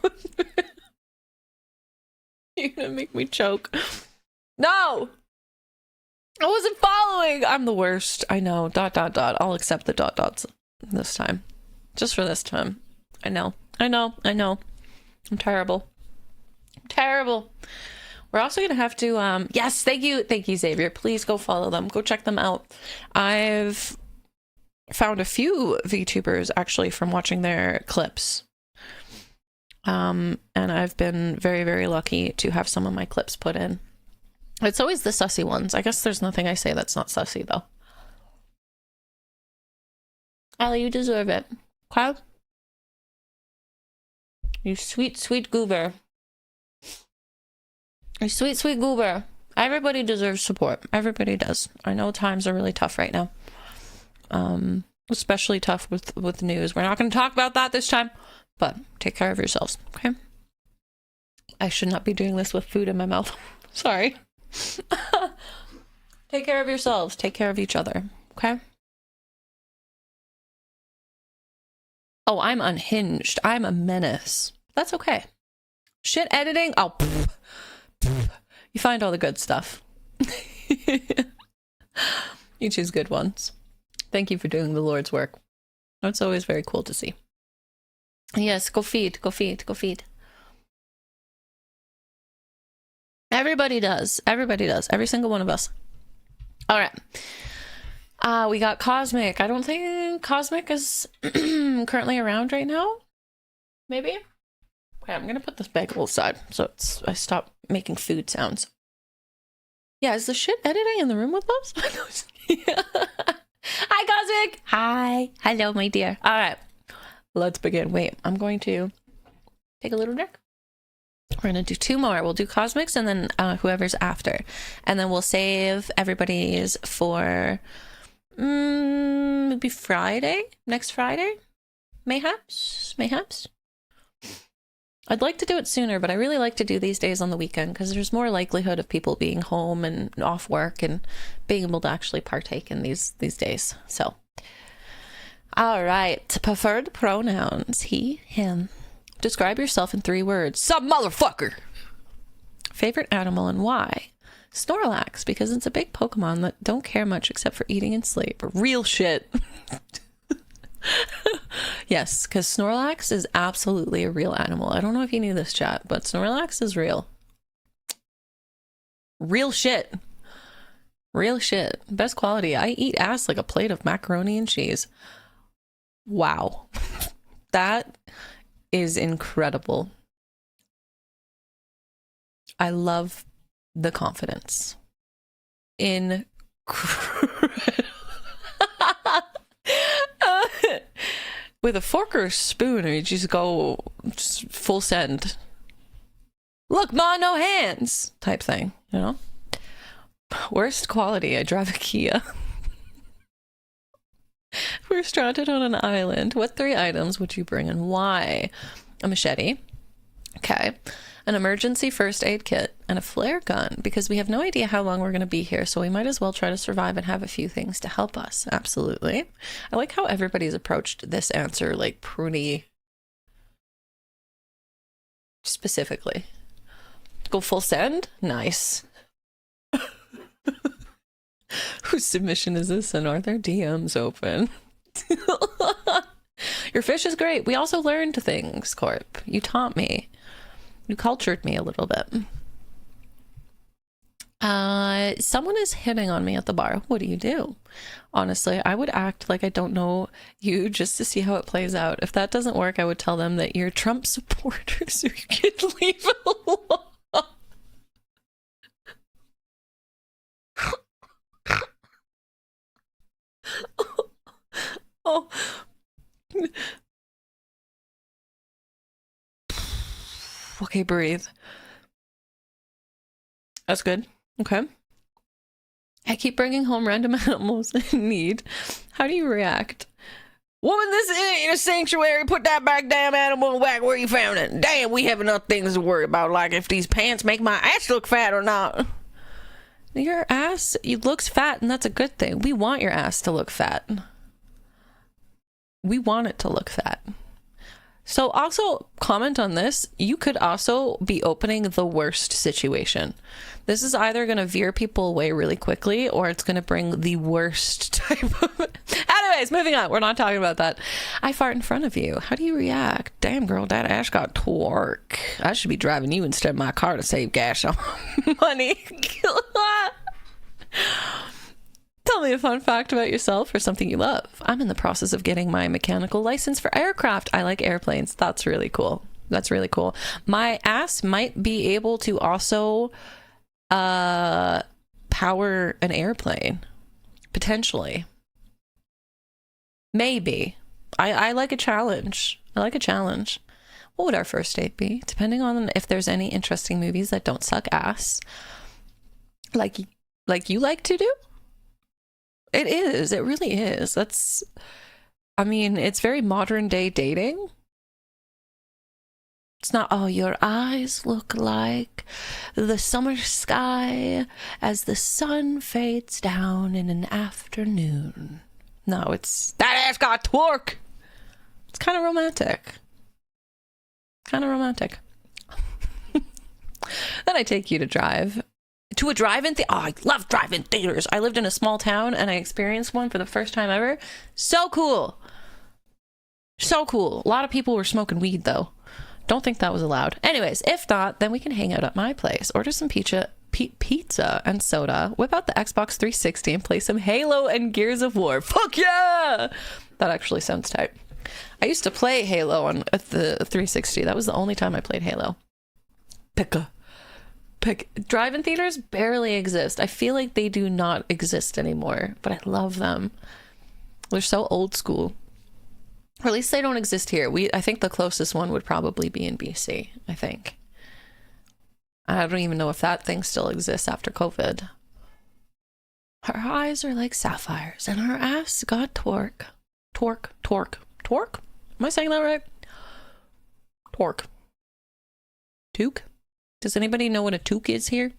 You're gonna make me choke. No! I wasn't following! I'm the worst. I know. ... I'll accept the ... this time. Just for this time. I know. I'm terrible. Terrible. We're also gonna have to, yes, thank you, Xavier. Please go follow them. Go check them out. I've found a few VTubers actually from watching their clips. And I've been very, very lucky to have some of my clips put in. It's always the sussy ones. I guess there's nothing I say that's not sussy, though. Allie, you deserve it. Okay? You sweet, sweet goober. You sweet, sweet goober. Everybody deserves support. Everybody does. I know times are really tough right now. Especially tough with news. We're not going to talk about that this time, but take care of yourselves, okay? I should not be doing this with food in my mouth. Sorry. Take care of yourselves. Take care of each other, okay? Oh, I'm unhinged. I'm a menace. That's okay. Shit editing? Oh, you find all the good stuff. You choose good ones. Thank you for doing the Lord's work. It's always very cool to see. Yes, go feed, go feed, go feed. Everybody does. Everybody does. Every single one of us. All right. We got Cosmic. I don't think Cosmic is currently around right now. Maybe? Okay, I'm gonna put this bagel aside so I stop making food sounds. Yeah, is the shit editing in the room with us? Yeah. Hi, Cosmic! Hi. Hello, my dear. All right. Let's begin. Wait, I'm going to take a little drink. We're going to do 2 more. We'll do Cosmics and then whoever's after. And then we'll save everybody's for maybe Friday? Next Friday? Mayhaps? Mayhaps? I'd like to do it sooner, but I really like to do these days on the weekend because there's more likelihood of people being home and off work and being able to actually partake in these days. So, all right. Preferred pronouns. He, him. Describe yourself in 3 words. Some motherfucker! Favorite animal and why? Snorlax, because it's a big Pokemon that don't care much except for eating and sleep. Real shit. Yes, because Snorlax is absolutely a real animal. I don't know if you knew this, chat, but Snorlax is real. Real shit. Real shit. Best quality. I eat ass like a plate of macaroni and cheese. Wow. That is incredible. I love the confidence. With a fork or a spoon, or you just go full send. Look, ma, no hands type thing, you know? Worst quality, I drive a Kia. We're stranded on an island. What 3 items would you bring and why? A machete. Okay. An emergency first aid kit and a flare gun because we have no idea how long we're going to be here, so we might as well try to survive and have a few things to help us. Absolutely. I like how everybody's approached this answer like pretty specifically. Go full send? Nice. Whose submission is this and are their DMs open? Your fish is great. We also learned things, Corp. You taught me. You cultured me a little bit. Someone is hitting on me at the bar. What do you do? Honestly, I would act like I don't know you just to see how it plays out. If that doesn't work, I would tell them that you're Trump supporters so you can leave it alone. Oh. Okay, breathe. That's good. Okay. I keep bringing home random animals in need. How do you react? Woman, this ain't a sanctuary. Put that back damn animal back where you found it. Damn, we have enough things to worry about, like if these pants make my ass look fat or not. Your ass, it looks fat, and that's a good thing. We want your ass to look fat. We want it to look fat. So also comment on this. You could also be opening the worst situation. This is either going to veer people away really quickly, or it's going to bring the worst type of... Anyways, moving on. We're not talking about that. I fart in front of you. How do you react? Damn, girl, that ass got torque. I should be driving you instead of my car to save gas on money. Tell me a fun fact about yourself or something you love. I'm in the process of getting my mechanical license for aircraft. I like airplanes. That's really cool. That's really cool. My ass might be able to also power an airplane. Potentially. Maybe. I like a challenge. I like a challenge. What would our first date be? Depending on if there's any interesting movies that don't suck ass. Like you like to do? It is. It really is. That's, I mean, it's very modern day dating. It's not, oh, your eyes look like the summer sky as the sun fades down in an afternoon. No, it's, that ass got twerk. It's kind of romantic. Kind of romantic. Then I take you to drive. To a drive-in theater. Oh, I love drive-in theaters. I lived in a small town and I experienced one for the first time ever. So cool. So cool. A lot of people were smoking weed though. Don't think that was allowed. Anyways, if not, then we can hang out at my place. Order some pizza and soda. Whip out the Xbox 360 and play some Halo and Gears of War. Fuck yeah! That actually sounds tight. I used to play Halo on the 360. That was the only time I played Halo. Drive-in theaters barely exist. I feel like they do not exist anymore, but I love them. They're so old school. Or at least they don't exist here. I think the closest one would probably be in BC, I think. I don't even know if that thing still exists after COVID. Her eyes are like sapphires, and her ass got twerk. Twerk? Am I saying that right? Twerk. Toque? Does anybody know what a toque is here? Do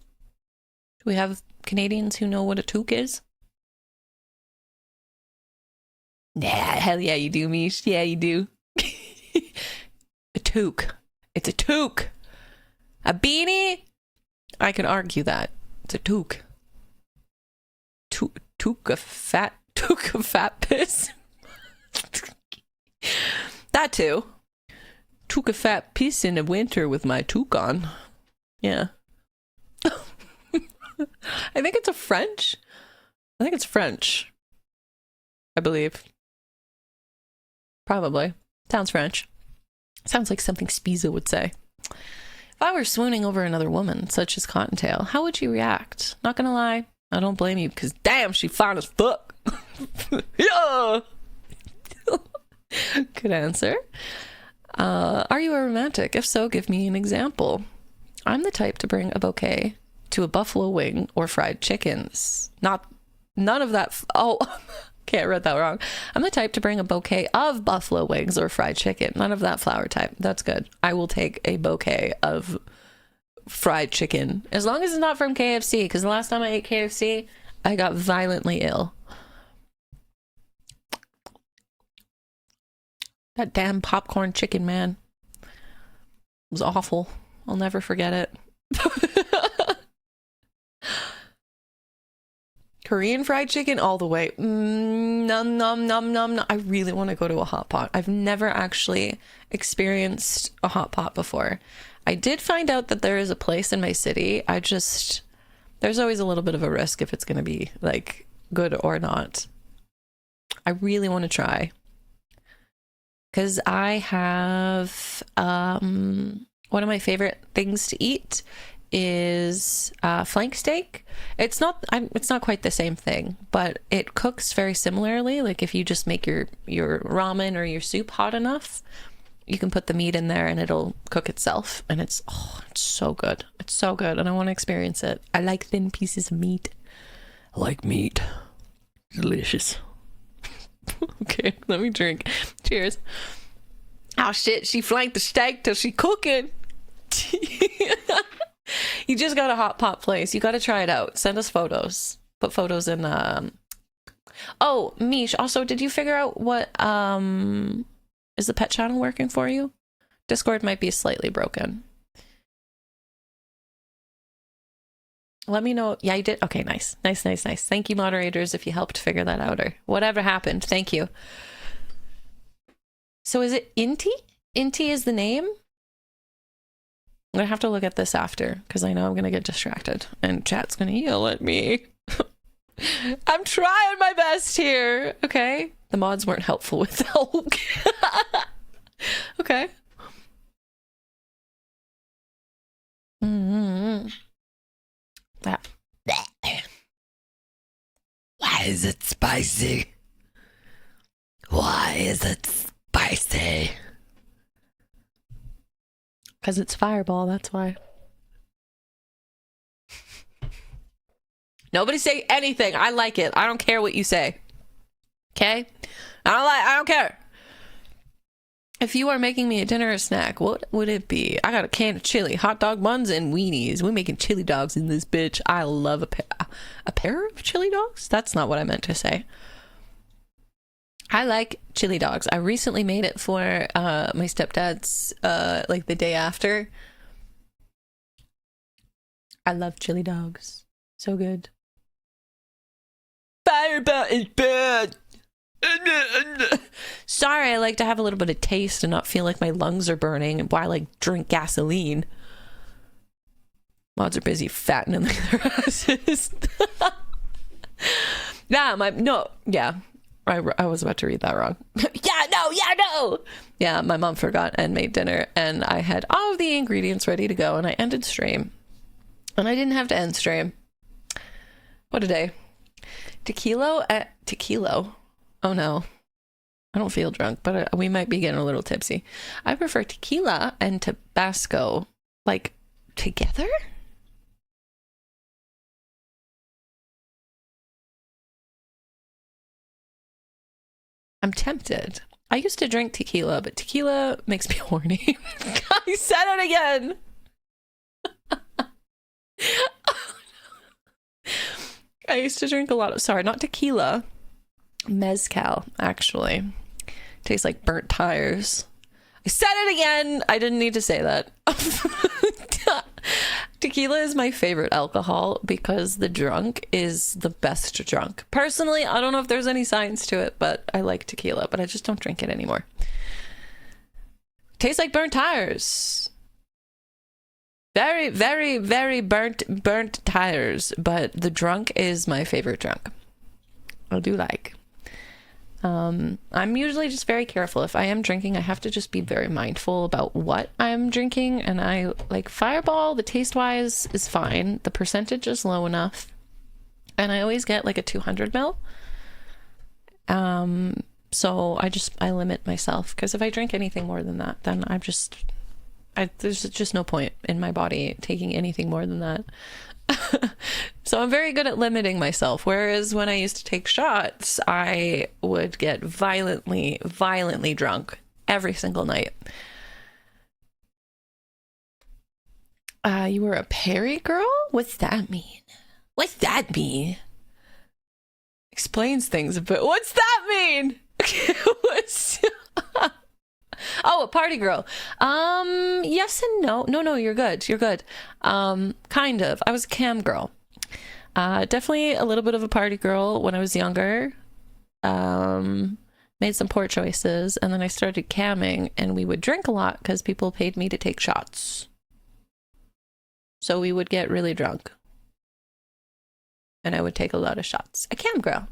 we have Canadians who know what a toque is? Yeah, hell yeah you do, Mish. Yeah, you do. A toque. It's a toque. A beanie? I can argue that. It's a toque. Toque of fat piss? That too. Took a fat piss in the winter with my toque on. Yeah. I think it's French. I believe. Probably. Sounds French. Sounds like something Spiza would say. If I were swooning over another woman, such as Cottontail, how would you react? Not gonna lie, I don't blame you, because damn, she fine as fuck. Yeah. Good answer. Are you a romantic? If so, give me an example. I'm the type to bring a bouquet to a buffalo wing or fried chickens. None of that. Okay, I read that wrong. I'm the type to bring a bouquet of buffalo wings or fried chicken. None of that flower type. That's good. I will take a bouquet of fried chicken. As long as it's not from KFC, because the last time I ate KFC, I got violently ill. That damn popcorn chicken, man. It was awful. I'll never forget it. Korean fried chicken all the way. Nom nom nom nom nom. I really want to go to a hot pot. I've never actually experienced a hot pot before. I did find out that there is a place in my city. There's always a little bit of a risk if it's going to be like good or not. I really want to try. Because I have one of my favorite things to eat is flank steak. It's not quite the same thing, but it cooks very similarly. Like if you just make your ramen or your soup hot enough, you can put the meat in there and it'll cook itself, and it's so good. It's so good, and I want to experience it. I like thin pieces of meat. I like meat. Delicious. Okay, let me drink. Cheers. Oh shit, she flanked the steak till she cooking. You just got a hot pot place. You got to try it out. Send us photos. Put photos in. Oh, Mish. Also, did you figure out what is the pet channel working for you? Discord might be slightly broken. Let me know. Yeah, you did. Okay, nice. Thank you, moderators, if you helped figure that out or whatever happened. Thank you. So is it Inti? Inti is the name? I'm gonna have to look at this after because I know I'm gonna get distracted and chat's gonna yell at me. I'm trying my best here. Okay. The mods weren't helpful with that. Okay. That. Why is it spicy? Why is it spicy? Because it's Fireball, that's why. Nobody say anything. I like it. I don't care what you say. Okay? I don't care. If you are making me a dinner or snack, what would it be? I got a can of chili, hot dog buns, and weenies. We're making chili dogs in this bitch. I love a pair of chili dogs? That's not what I meant to say. I like chili dogs. I recently made it for my stepdad's like the day after. I love chili dogs. So good. Fireball is bad. Sorry, I like to have a little bit of taste and not feel like my lungs are burning while I like drink gasoline. Mods are busy fattening their asses. I was about to read that wrong. Yeah, my mom forgot and made dinner and I had all of the ingredients ready to go and I ended stream. And I didn't have to end stream. What a day. Tequila? Oh no. I don't feel drunk, but we might be getting a little tipsy. I prefer tequila and Tabasco, like, together? I'm tempted. I used to drink tequila, but tequila makes me horny. I said it again! I used to drink a lot of, sorry, not tequila, mezcal, actually. Tastes like burnt tires. I said it again! I didn't need to say that. Tequila is my favorite alcohol because the drunk is the best drunk. Personally, I don't know if there's any science to it, but I like tequila, but I just don't drink it anymore. Tastes like burnt tires. Very, very, very burnt tires, but the drunk is my favorite drunk. I do like. I'm usually just very careful. If I am drinking, I have to just be very mindful about what I'm drinking. And I like Fireball, the taste wise is fine. The percentage is low enough. And I always get like a 200 ml. So I limit myself because if I drink anything more than that, then there's just no point in my body taking anything more than that. So I'm very good at limiting myself. Whereas when I used to take shots, I would get violently drunk every single night. You were a Perry girl? What's that mean? What's that mean? Explains things a bit. What's that mean? Oh, a party girl. Yes and no. No, you're good. Kind of. I was a cam girl. Definitely a little bit of a party girl when I was younger. Made some poor choices, and then I started camming, and we would drink a lot because people paid me to take shots. So we would get really drunk. And I would take a lot of shots. A cam girl.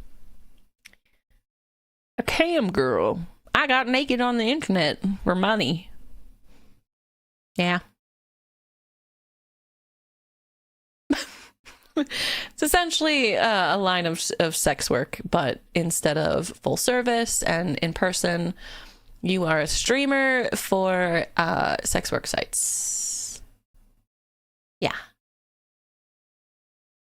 A cam girl. I got naked on the internet for money. Yeah. It's essentially a line of sex work, but instead of full service and in person, you are a streamer for sex work sites. Yeah.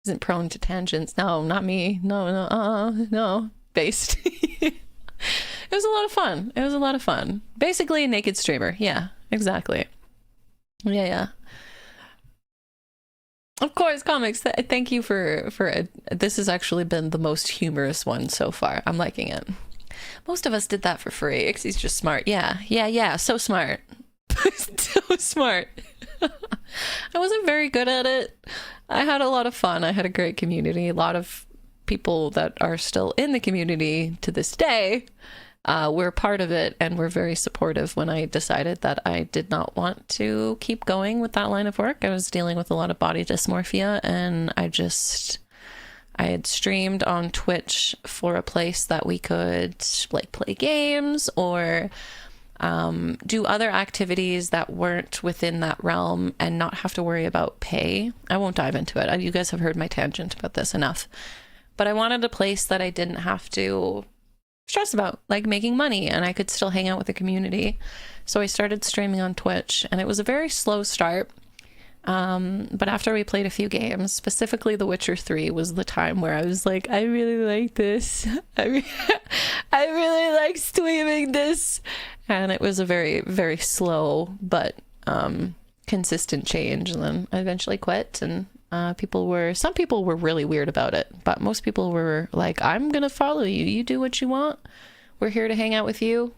Isn't prone to tangents. No, not me. No. Based. It was a lot of fun. It was a lot of fun. Basically a naked streamer. Yeah, exactly. Yeah. Of course, comics. Thank you for this has actually been the most humorous one so far. I'm liking it. Most of us did that for free. Ixie's just smart. Yeah. So smart. So smart. I wasn't very good at it. I had a lot of fun. I had a great community. A lot of people that are still in the community to this day were part of it and were very supportive when I decided that I did not want to keep going with that line of work. I was dealing with a lot of body dysmorphia, and I had streamed on Twitch for a place that we could like play games or do other activities that weren't within that realm and not have to worry about pay. I won't dive into it. You guys have heard my tangent about this enough. But I wanted a place that I didn't have to stress about, like making money, and I could still hang out with the community. So I started streaming on Twitch, and it was a very slow start. But after we played a few games, specifically The Witcher 3 was the time where I was like, I really like this. I really like streaming this. And it was a very, very slow but consistent change. And then I eventually quit, and some people were really weird about it, but most people were like, I'm gonna follow you. You do what you want. We're here to hang out with you.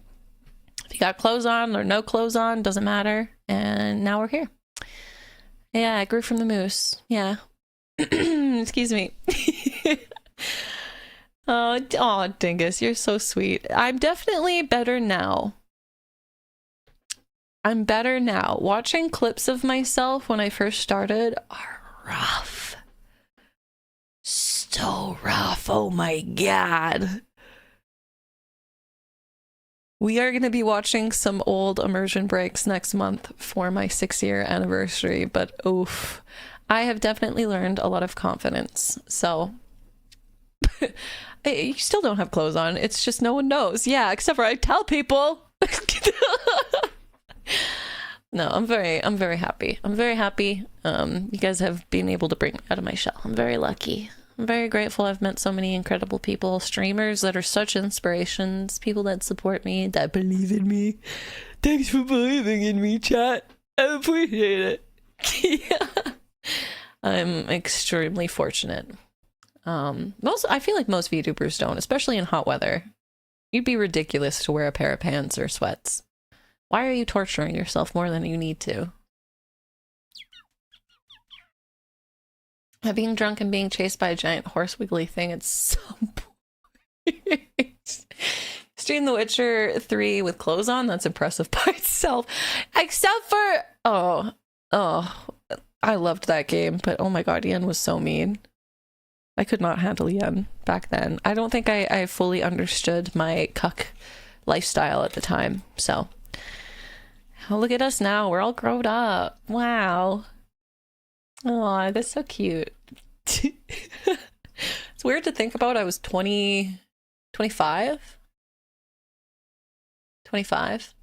If you got clothes on or no clothes on, doesn't matter. And now we're here. Yeah, I grew from the moose. Yeah. Excuse me. Oh, Dingus, you're so sweet. I'm definitely better now. I'm better now. Watching clips of myself when I first started are rough. So rough. Oh my god. We are going to be watching some old immersion breaks next month for my 6-year anniversary, but oof, I have definitely learned a lot of confidence. So you still don't have clothes on. It's just no one knows. Yeah, except for I tell people. No, I'm very happy. I'm very happy. You guys have been able to bring me out of my shell. I'm very lucky. I'm very grateful. I've met so many incredible people, streamers that are such inspirations, people that support me, that believe in me. Thanks for believing in me, chat. I appreciate it. Yeah. I'm extremely fortunate. I feel like most VTubers don't, especially in hot weather. You'd be ridiculous to wear a pair of pants or sweats. Why are you torturing yourself more than you need to? Being drunk and being chased by a giant horse wiggly thing, it's so boring. Stream The Witcher 3 with clothes on, that's impressive by itself. Except for... Oh, I loved that game, but oh my god, Yen was so mean. I could not handle Yen back then. I don't think I fully understood my cuck lifestyle at the time, so... Oh, look at us now. We're all grown up. Wow. Oh, that's so cute. It's weird to think about. I was 25? 25?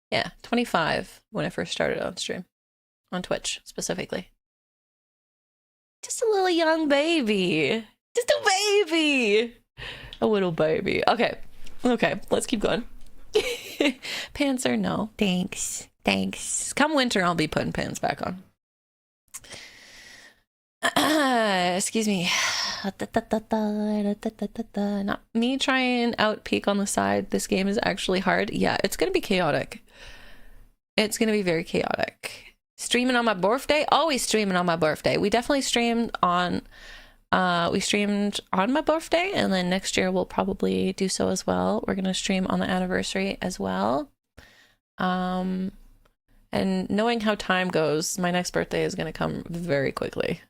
Yeah, 25 when I first started on stream. On Twitch, specifically. Just a little young baby. Just a baby. A little baby. Okay, let's keep going. Pants or no? Thanks. Come winter, I'll be putting pants back on. Excuse me. Not me trying out peek on the side. This game is actually hard. Yeah, it's gonna be chaotic. It's gonna be very chaotic. Streaming on my birthday? Always streaming on my birthday. We definitely streamed on my birthday, and then next year we'll probably do so as well. We're gonna stream on the anniversary as well. And knowing how time goes, my next birthday is gonna come very quickly.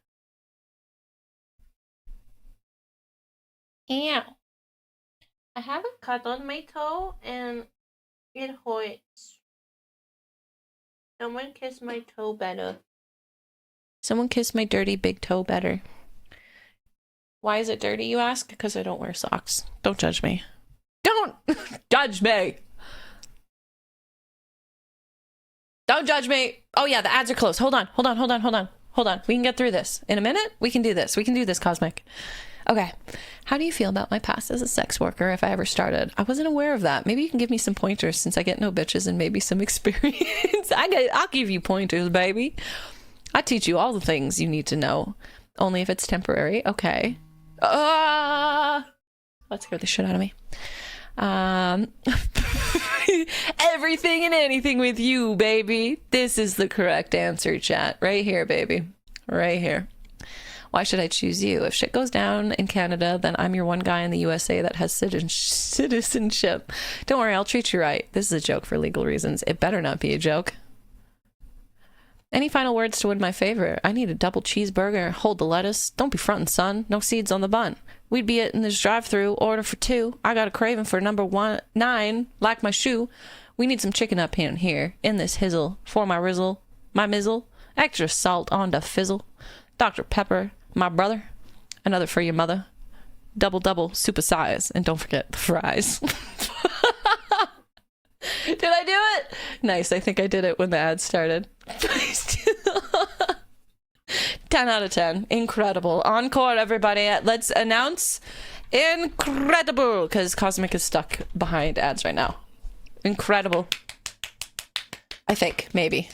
Ow. I have a cut on my toe and it hurts. Someone kiss my toe better. Someone kiss my dirty big toe better. Why is it dirty, you ask? Because I don't wear socks. Don't judge me. Don't judge me! Don't judge me! Oh yeah, the ads are closed. Hold on. We can get through this. In a minute, we can do this. We can do this, Cosmic. Okay. How do you feel about my past as a sex worker if I ever started? I wasn't aware of that. Maybe you can give me some pointers since I get no bitches and maybe some experience. I'll give you pointers, baby. I teach you all the things you need to know. Only if it's temporary. Okay. That scared the shit out of me. Everything and anything with you, baby. This is the correct answer, chat. Right here, baby. Right here. Why should I choose you? If shit goes down in Canada, then I'm your one guy in the USA that has citizenship. Don't worry, I'll treat you right. This is a joke for legal reasons. It better not be a joke. Any final words to win my favor? I need a double cheeseburger. Hold the lettuce. Don't be frontin', son. No seeds on the bun. We'd be in this drive-thru. Order for 2. I got a craving for number 9. Like my shoe. We need some chicken up in here. In this hizzle. For my rizzle. My mizzle. Extra salt on the fizzle. Dr. Pepper. My brother. Another for your mother. Double, super size. And don't forget the fries. Did I do it? Nice. I think I did it when the ad started. 10 out of 10. Incredible. Encore, everybody. Let's announce incredible, because Cosmic is stuck behind ads right now. Incredible. I think, maybe.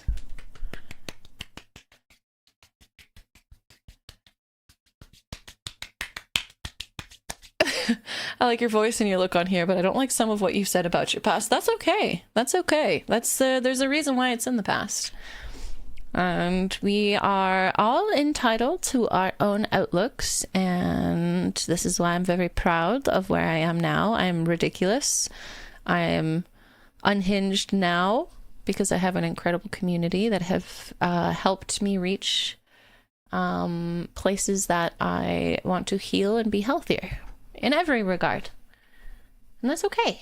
I like your voice and your look on here, but I don't like some of what you said about your past. That's okay. That's okay. There's a reason why it's in the past. And we are all entitled to our own outlooks, and this is why I'm very proud of where I am now. I'm ridiculous. I am unhinged now because I have an incredible community that have helped me reach places that I want to heal and be healthier in every regard. And that's okay.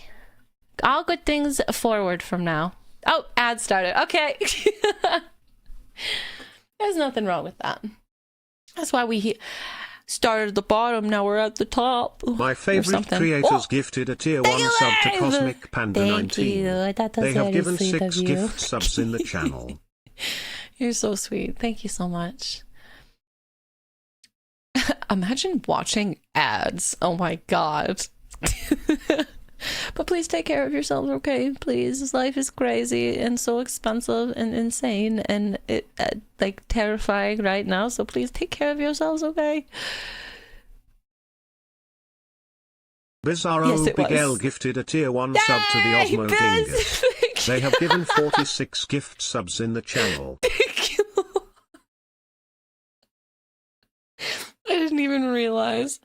All good things forward from now. Oh, ad started. Okay. There's nothing wrong with that. That's why we started at the bottom, now we're at the top. My favorite creators gifted a tier 1 sub to Cosmic Panda 19. Thank you. They have given 6 gift subs in the channel. You're so sweet. Thank you so much. Imagine watching ads. Oh my god. But please take care of yourselves, okay? Please. Life is crazy and so expensive and insane and it like terrifying right now. So please take care of yourselves, okay? Bizarro Yes, Big L gifted a tier 1 sub to the Osmo Dingus. They have given 46 gift subs in the channel. Thank you. I didn't even realize.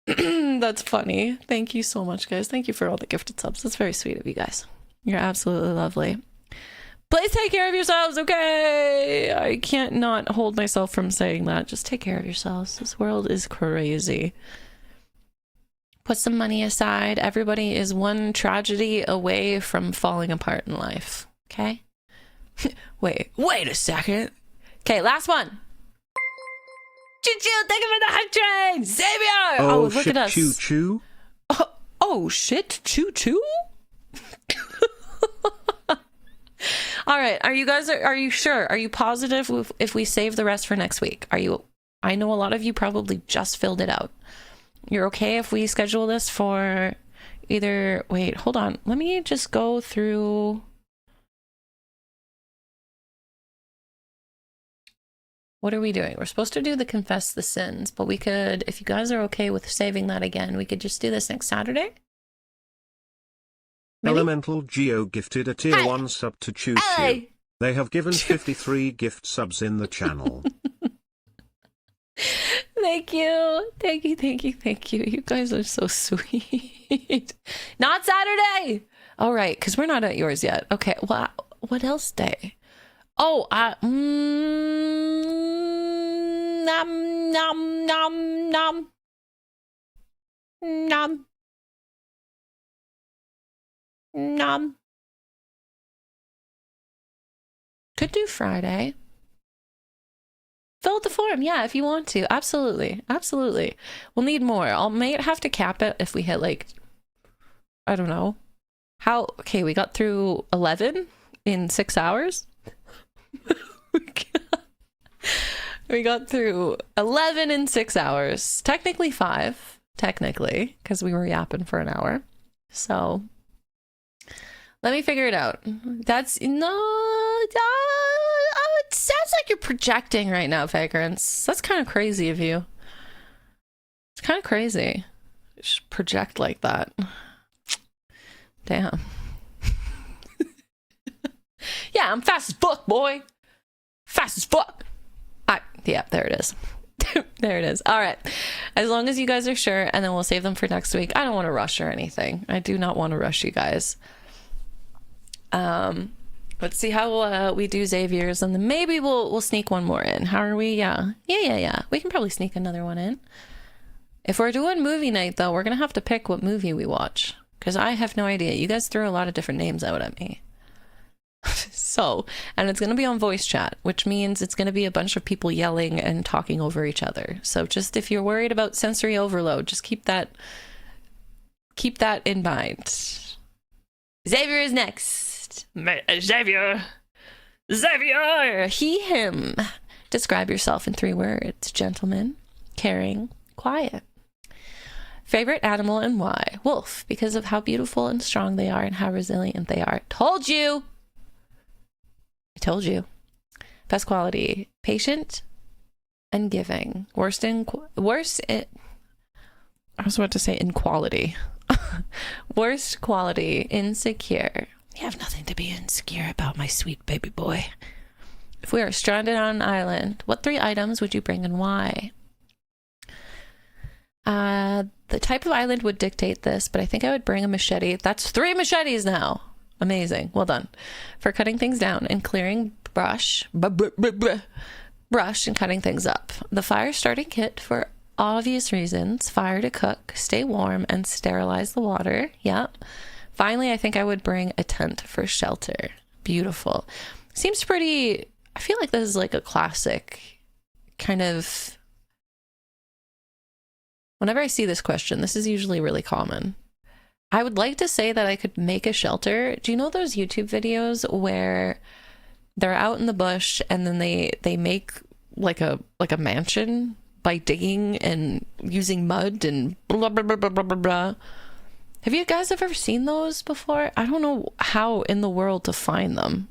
That's funny. Thank you so much, guys. Thank you for all the gifted subs. That's very sweet of you guys. You're absolutely lovely. Please take care of yourselves, okay? I can't not hold myself from saying that. Just take care of yourselves. This world is crazy. Put some money aside. Everybody is one tragedy away from falling apart in life, okay? Wait a second. Okay, last one. Choo-choo, thank you for the hype train! Xavier! Oh, look shit, at us. choo-choo? Oh, shit, choo-choo? All right, are you sure? Are you positive if we save the rest for next week? I know a lot of you probably just filled it out. You're okay if we schedule this for either... Wait, hold on. Let me just go through... What are we doing? We're supposed to do the Confess the Sins, but we could, if you guys are okay with saving that again, we could just do this next Saturday? Maybe? Elemental Geo gifted a tier 1 sub to Choo Choo. Hey. They have given 53 gift subs in the channel. Thank you. Thank you, thank you, thank you. You guys are so sweet. Not Saturday! All right, because we're not at yours yet. Okay, well, what else day? Oh, nom, nom, nom, nom. Nom. Nom. Could do Friday. Fill out the form, yeah, if you want to. Absolutely. Absolutely. We'll need more. I'll may have to cap it if we hit like, I don't know. Okay, we got through 11 in 6 hours. We got through 11 in 6 hours. Technically 5. Technically, because we were yapping for an hour. So, let me figure it out. That's... No... it sounds like you're projecting right now, Vagrants. That's kind of crazy of you. It's kind of crazy. You should project like that. Damn. Yeah, I'm fast as fuck, boy. Fast as fuck. Yeah, there it is. There it is. All right. As long as you guys are sure, and then we'll save them for next week. I don't want to rush or anything. I do not want to rush you guys. Let's see how we do Xavier's, and then maybe we'll sneak one more in. How are we? Yeah. We can probably sneak another one in. If we're doing movie night, though, we're going to have to pick what movie we watch, because I have no idea. You guys threw a lot of different names out at me. So, and it's going to be on voice chat, which means it's going to be a bunch of people yelling and talking over each other. So just if you're worried about sensory overload, just keep that in mind. Xavier is next. Xavier, he, him. Describe yourself in 3 words. Gentleman, caring, quiet. Favorite animal and why? Wolf, because of how beautiful and strong they are and how resilient they are. Told you. I told you. Best quality, patient and giving. I was about to say in quality. Worst quality, insecure. You have nothing to be insecure about, my sweet baby boy. If we are stranded on an island, what 3 items would you bring and why? The type of island would dictate this, but I think I would bring a machete. That's 3 machetes now. Amazing. Well done. For cutting things down and clearing brush and cutting things up. The fire starting kit for obvious reasons. Fire to cook, stay warm, and sterilize the water. Yep. Finally, I think I would bring a tent for shelter. Beautiful. Seems pretty... I feel like this is like a classic kind of... Whenever I see this question, this is usually really common. I would like to say that I could make a shelter. Do you know those YouTube videos where they're out in the bush and then they make like a mansion by digging and using mud and blah blah blah blah blah blah blah? Have you guys ever seen those before? I don't know how in the world to find them.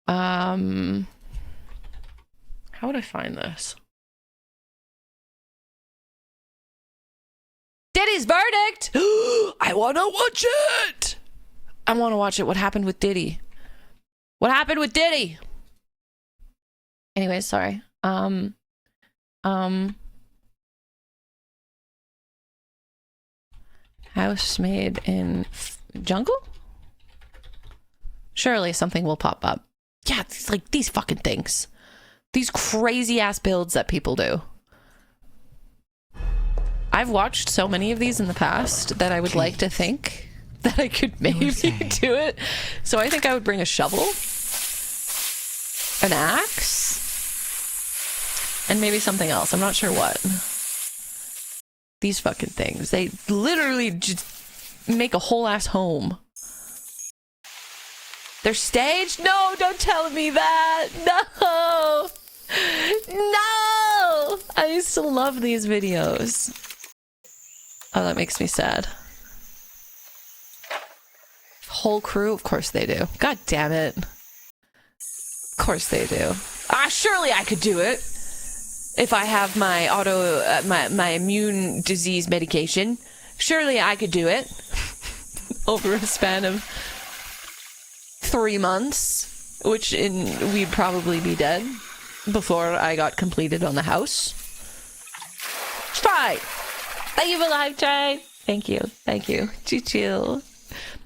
How would I find this? Diddy's verdict! I want to watch it! I want to watch it. What happened with Diddy? What happened with Diddy? Anyways, sorry. House made in jungle? Surely something will pop up. Yeah, it's like these fucking things. These crazy ass builds that people do. I've watched so many of these in the past that I would like to think that I could maybe do it. So I think I would bring a shovel, an axe, and maybe something else. I'm not sure what. These fucking things. They literally just make a whole ass home. They're staged? No, don't tell me that. No. No. I used to love these videos. Oh, that makes me sad. Whole crew? Of course they do. God damn it. Of course they do. Surely I could do it. If I have my my immune disease medication. Surely I could do it. Over a span of 3 months. We'd probably be dead before I got completed on the house. It's fine. Thank you for live chat. Thank you. Thank you. Chill.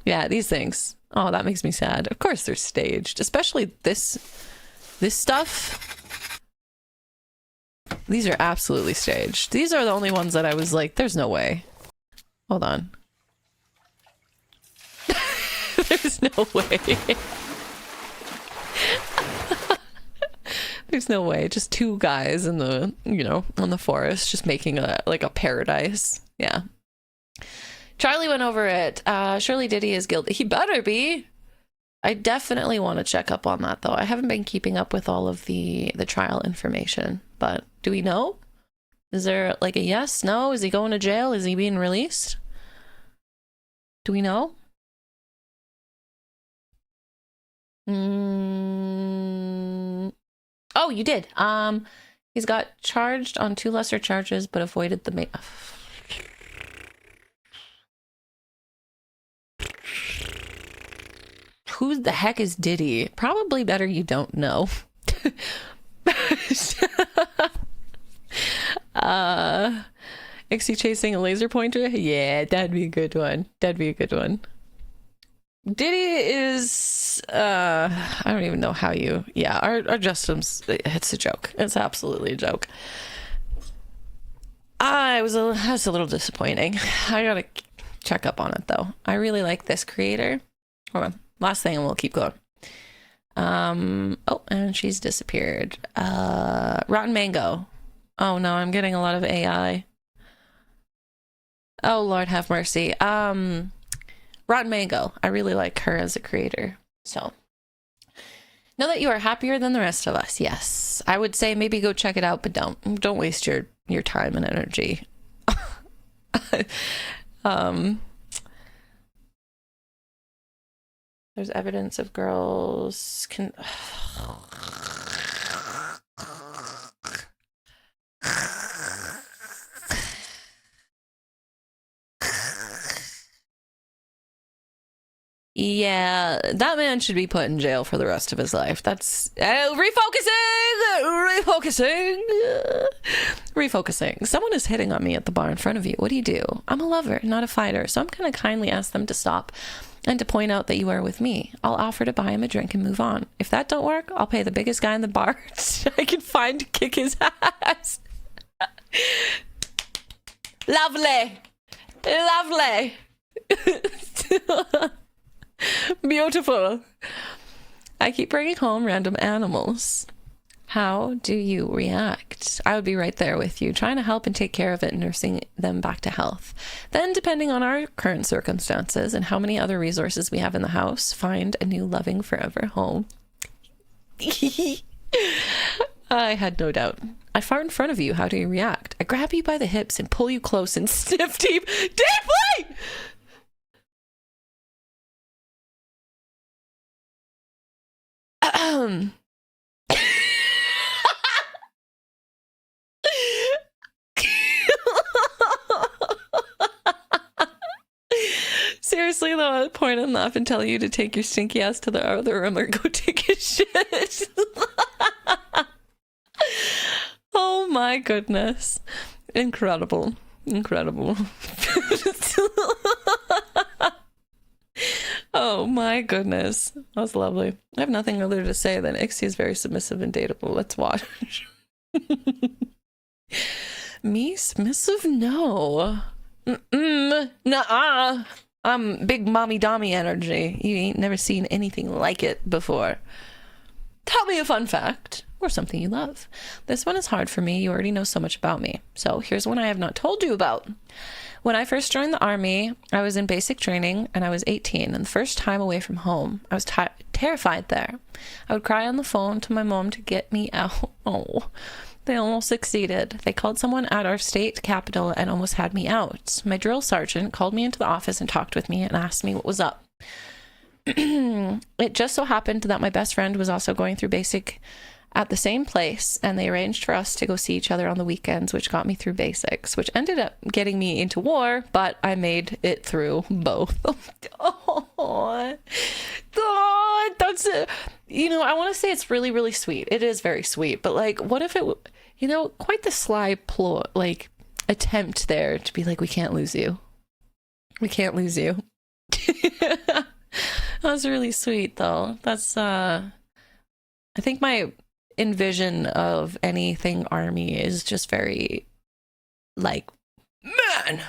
Yeah, these things. Oh, that makes me sad. Of course they're staged. Especially this stuff. These are absolutely staged. These are the only ones that I was like, there's no way. Hold on. There's no way. There's no way. Just 2 guys in the, on the forest, just making a paradise. Yeah. Charlie went over it. Surely Diddy is guilty. He better be. I definitely want to check up on that, though. I haven't been keeping up with all of the trial information, but do we know? Is there like a yes, no? Is he going to jail? Is he being released? Do we know? Oh, you did. He's got charged on 2 lesser charges, but avoided the Who the heck is Diddy? Probably better you don't know. Ixie chasing a laser pointer? Yeah, that'd be a good one. That'd be a good one. Diddy is I don't even know how you our justice, it's a joke. It's absolutely a joke. That's a little disappointing. I gotta check up on it though. I really like this creator. Hold on. Last thing and we'll keep going. Oh, and she's disappeared. Rotten Mango. Oh no, I'm getting a lot of AI. Oh Lord have mercy. Rotten Mango. I really like her as a creator. So know that you are happier than the rest of us. Yes. I would say maybe go check it out, but don't waste your time and energy. There's evidence of girls can Yeah, that man should be put in jail for the rest of his life. That's refocusing. Someone is hitting on me at the bar in front of you. What do? I'm a lover, not a fighter, so I'm gonna kindly ask them to stop and to point out that you are with me. I'll offer to buy him a drink and move on. If that don't work, I'll pay the biggest guy in the bar I can find to kick his ass. Lovely. Beautiful. I keep bringing home random animals. How do you react? I would be right there with you, trying to help and take care of it and nursing them back to health. Then, depending on our current circumstances and how many other resources we have in the house, find a new loving forever home. I had no doubt. I fart in front of you. How do you react? I grab you by the hips and pull you close and sniff deeply! Seriously though, I'd point and laugh and tell you to take your stinky ass to the other room or go take a shit. Oh my goodness. Incredible. Oh my goodness. That was lovely. I have nothing other to say than Ixie is very submissive and dateable. Let's watch. Me submissive? No. Nuh-uh. I'm big mommy dommy energy. You ain't never seen anything like it before. Tell me a fun fact or something you love. This one is hard for me. You already know so much about me. So here's one I have not told you about. When I first joined the army, I was in basic training and I was 18 and the first time away from home. I was terrified there. I would cry on the phone to my mom to get me out. Oh, they almost succeeded. They called someone at our state capital and almost had me out. My drill sergeant called me into the office and talked with me and asked me what was up. It just so happened that my best friend was also going through basic at the same place, and they arranged for us to go see each other on the weekends, which got me through basics, which ended up getting me into war, but I made it through both. Oh, God, that's it. I want to say it's really, really sweet. It is very sweet, but like, what if it, quite the sly plot, like attempt there to be like, we can't lose you. We can't lose you. That's really sweet though. That's, I think my envision of anything army is just very like, man,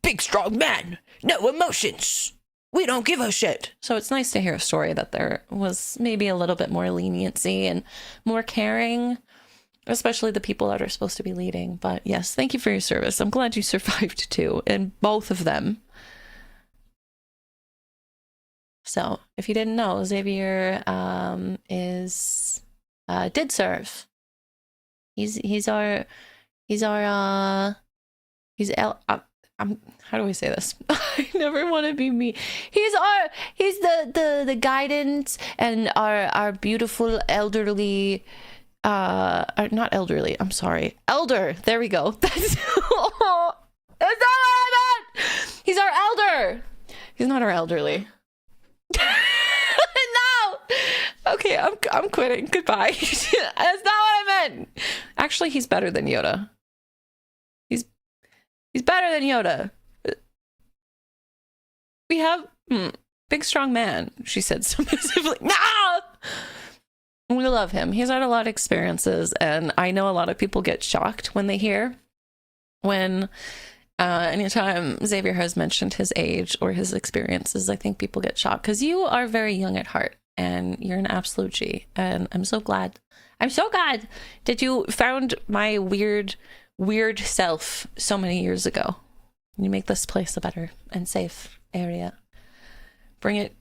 big strong man, no emotions, we don't give a shit. So it's nice to hear a story that there was maybe a little bit more leniency and more caring, especially the people that are supposed to be leading. But yes, thank you for your service. I'm glad you survived too, and both of them. So if you didn't know, Xavier did serve. How do I say this? I never want to be me. He's the guidance and our beautiful elderly, not elderly, I'm sorry. Elder. There we go. That's not what I meant. He's our elder. He's not our elderly. No. Okay, I'm quitting. Goodbye. That's not what I meant. Actually, he's better than Yoda. He's better than Yoda. We have big strong man, she said submissively. No! We love him. He's had a lot of experiences, and I know a lot of people get shocked when they hear anytime Xavier has mentioned his age or his experiences. I think people get shocked because you are very young at heart and you're an absolute G, and I'm so glad that you found my weird self so many years ago. You make this place a better and safe area. Bring it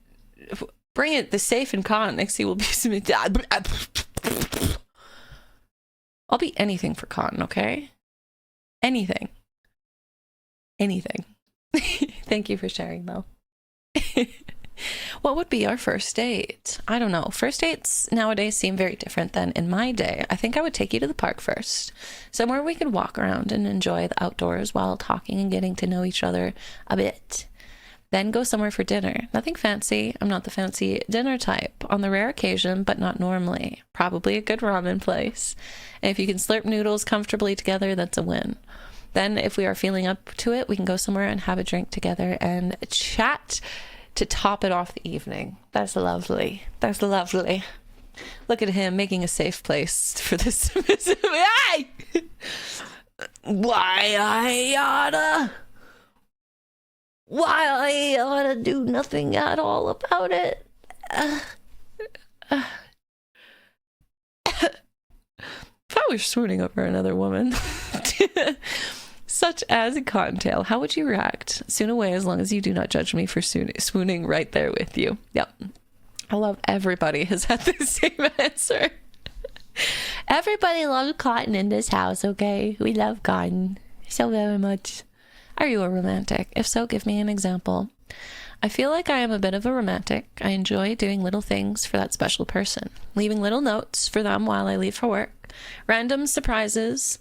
the safe and calm. Nixie will be I'll be anything for Con, okay? Anything. Thank you for sharing, though. What would be our first date? I don't know. First dates nowadays seem very different than in my day. I think I would take you to the park first. Somewhere we could walk around and enjoy the outdoors while talking and getting to know each other a bit. Then go somewhere for dinner. Nothing fancy. I'm not the fancy dinner type. On the rare occasion, but not normally. Probably a good ramen place. And if you can slurp noodles comfortably together, that's a win. Then if we are feeling up to it, we can go somewhere and have a drink together and chat to top it off the evening. That's lovely. Look at him making a safe place for this submissive. Hey! Why I oughta do nothing at all about it. If I was swooning over another woman, such as a cottontail, how would you react? Soon away, as long as you do not judge me for swooning right there with you. Yep. I love everybody has had the same answer. Everybody loves cotton in this house, okay? We love cotton so very much. Are you a romantic? If so, give me an example. I feel like I am a bit of a romantic. I enjoy doing little things for that special person, leaving little notes for them while I leave for work, randomly surprising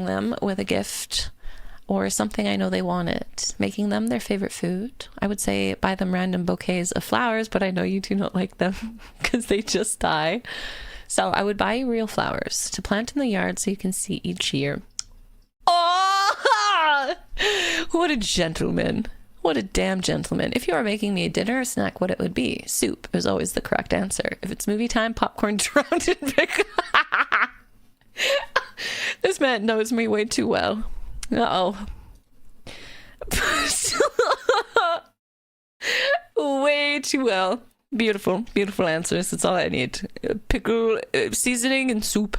them with a gift or something I know they wanted, making them their favorite food. I would say buy them random bouquets of flowers, but I know you do not like them because they just die. So I would buy you real flowers to plant in the yard so you can see each year. Oh, what a gentleman. What a damn gentleman. If you are making me a dinner or snack, what it would be? Soup is always the correct answer. If it's movie time, popcorn drowned in pickle. This man knows me way too well. Uh-oh. Way too well. Beautiful answers. That's all I need. Pickle, seasoning, and soup.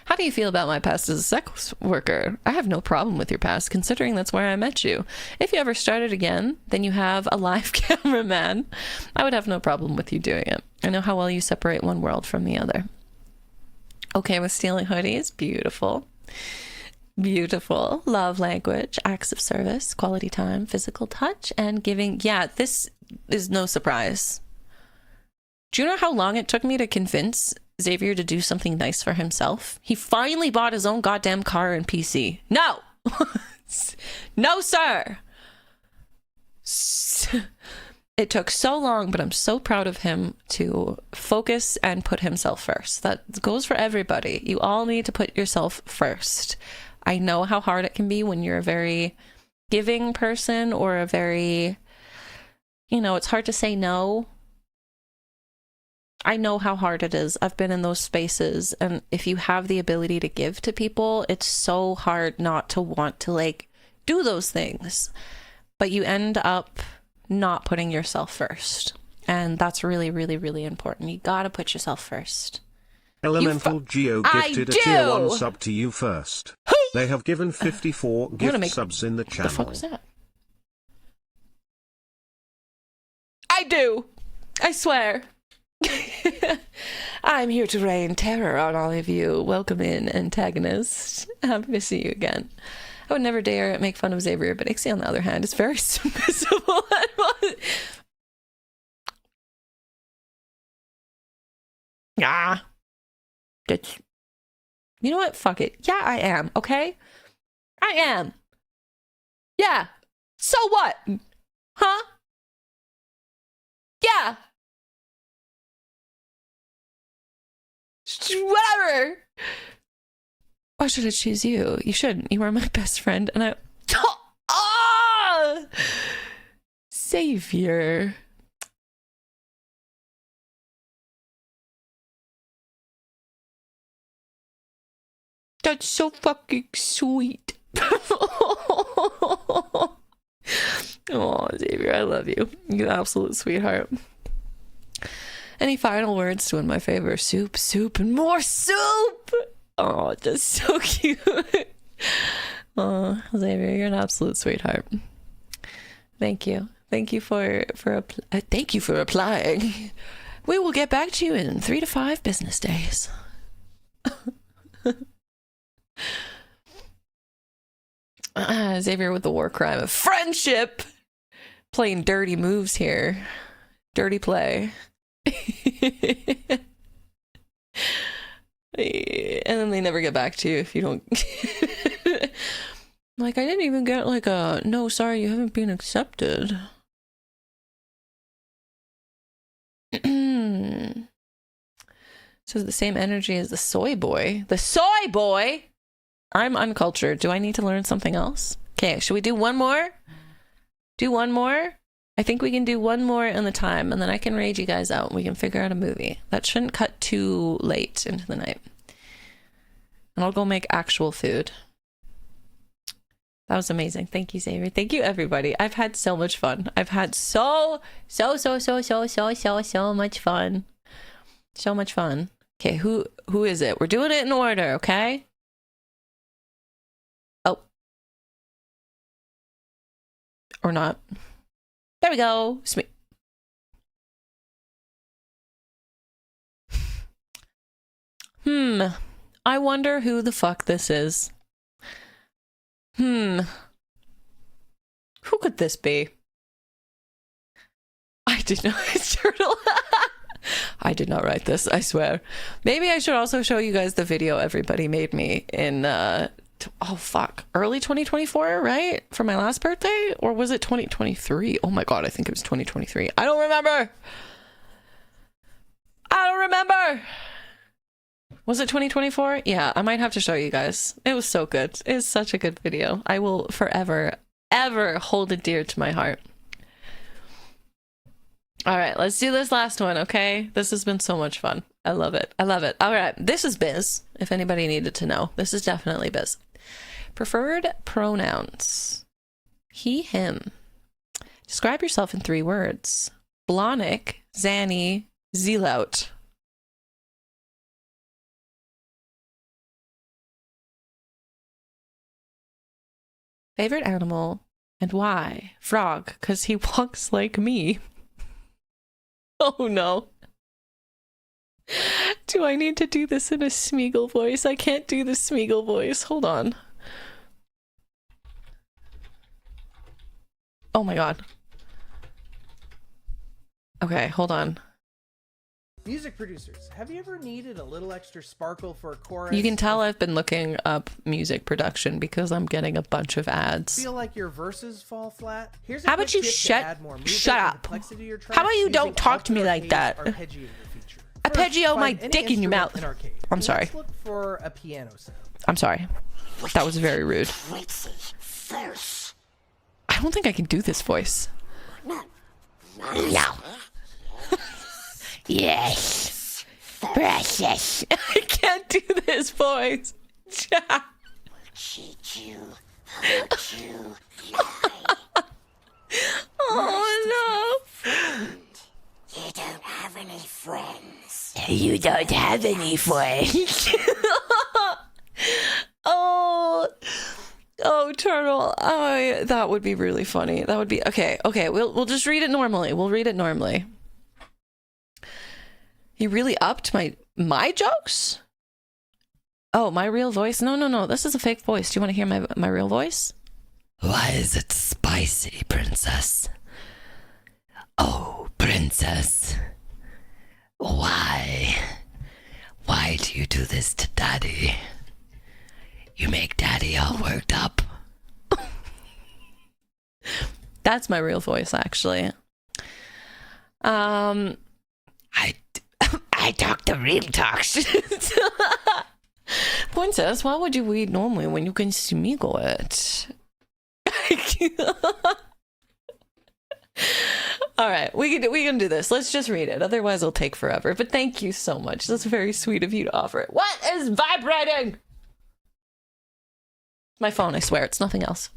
How do you feel about my past as a sex worker? I have no problem with your past, considering that's where I met you. If you ever started again, then you have a live cameraman. I would have no problem with you doing it. I know how well you separate one world from the other. Okay with stealing hoodies. Beautiful. Love language, acts of service, quality time, physical touch, and giving. Yeah, this is no surprise. Do you know how long it took me to convince Xavier to do something nice for himself? He finally bought his own goddamn car and PC. No! No, sir! It took so long, but I'm so proud of him to focus and put himself first. That goes for everybody. You all need to put yourself first. I know how hard it can be when you're a very giving person or a very, it's hard to say no. I know how hard it is. I've been in those spaces, and if you have the ability to give to people, it's so hard not to want to do those things. But you end up not putting yourself first, and that's really, really, really important. You gotta put yourself first. Elemental Geo gifted a tier 1 sub to you first. They have given 54 gift subs in the channel. What the fuck was that? I do. I swear. I'm here to rain terror on all of you. Welcome in, antagonist. Happy to see you again. I would never dare make fun of Xavier, but Ixie, on the other hand, is very submissible. Ah. That's... You know what? Fuck it. Yeah, I am, okay? I am. Yeah. So what? Huh? Yeah. Whatever. Why should I choose you? You shouldn't. You are my best friend, and I... Oh! Savior. That's so fucking sweet. Oh, Xavier, I love you. You absolute sweetheart. Any final words to win my favor? Soup, soup, and more soup! Oh, that's so cute. Oh, Xavier, you're an absolute sweetheart. Thank you. Thank you for applying. We will get back to you in 3 to 5 business days. Xavier with the war crime of friendship. Playing dirty moves here. Dirty play. And then they never get back to you if you don't. Like, I didn't even get like a no, sorry, you haven't been accepted. So the same energy as the soy boy. The soy boy! I'm uncultured. Do I need to learn something else? Okay, should we do one more? Do one more? I think we can do one more in the time, and then I can raid you guys out and we can figure out a movie. That shouldn't cut too late into the night. And I'll go make actual food. That was amazing. Thank you, Xavier. Thank you, everybody. I've had so much fun. I've had so much fun. So much fun. Okay, who is it? We're doing it in order, okay? Oh. Or not. There we go. Sweet. I wonder who the fuck this is. Who could this be? I did not turtle. I did not write this, I swear. Maybe I should also show you guys the video everybody made me in early 2024, right? For my last birthday? Or was it 2023? Oh my god, I think it was 2023. I don't remember. Was it 2024? Yeah, I might have to show you guys. It was so good. It's such a good video. I will forever, ever hold it dear to my heart. All right, let's do this last one, okay? This has been so much fun. I love it. I love it. All right, this is Biz, if anybody needed to know. This is definitely Biz. Preferred pronouns. He, him. Describe yourself in 3 words. Blahnik, Zanny, Zealout. Favorite animal and why? Frog, because he walks like me. Oh no. Do I need to do this in a Smeagol voice? I can't do the Smeagol voice. Hold on. Oh my god. Okay, hold on. Music producers, have you ever needed a little extra sparkle for a chorus? You can tell I've been looking up music production because I'm getting a bunch of ads. Feel like your verses fall flat? Here's a How about you shut up? How about you don't talk to me like that? Arpeggio my dick in your mouth. I'm sorry. Let's look for a piano sound. I'm sorry. That was very rude. I don't think I can do this voice. Yeah. Yes. Precious. I can't do this voice. Oh no. You don't have any friends. You don't have any friends. Oh, Turtle. Oh, that would be really funny. That would be okay. Okay, we'll just read it normally. We'll read it normally. He really upped my jokes? Oh, my real voice? No. This is a fake voice. Do you want to hear my real voice? Why is it spicy, princess? Oh, princess. Why? Why do you do this to daddy? You make daddy all worked up. That's my real voice, actually. I talk the real talk. Princess, why would you read normally when you can smiggle it? All right, we can do this. Let's just read it. Otherwise, it'll take forever. But thank you so much. That's very sweet of you to offer it. What is vibrating? My phone, I swear. It's nothing else.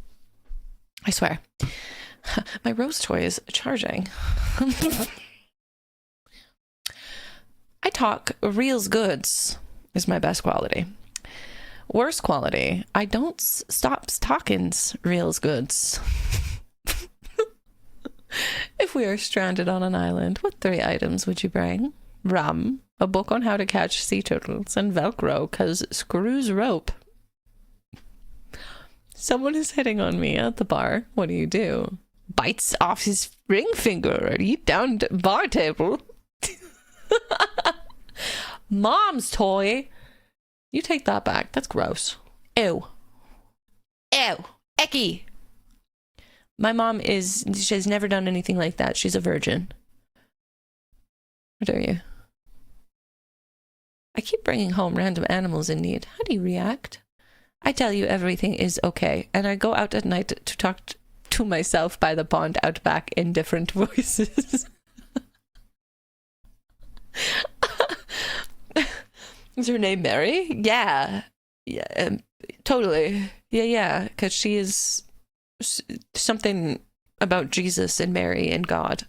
I swear. My rose toy is charging. I talk reals goods is my best quality. Worst quality, I don't stop talking's reals goods. If we are stranded on an island, what 3 items would you bring? Rum, a book on how to catch sea turtles, and Velcro, 'cause screws rope. Someone is hitting on me at the bar. What do? Bites off his ring finger and eat down the bar table. Mom's toy. You take that back. That's gross. Ew. Ew. Ecky. My mom she has never done anything like that. She's a virgin. What are you? I keep bringing home random animals in need. How do you react? I tell you everything is okay, and I go out at night to talk to myself by the pond out back in different voices. Is her name Mary? Yeah. Yeah, totally. Yeah, because she is something about Jesus and Mary and God.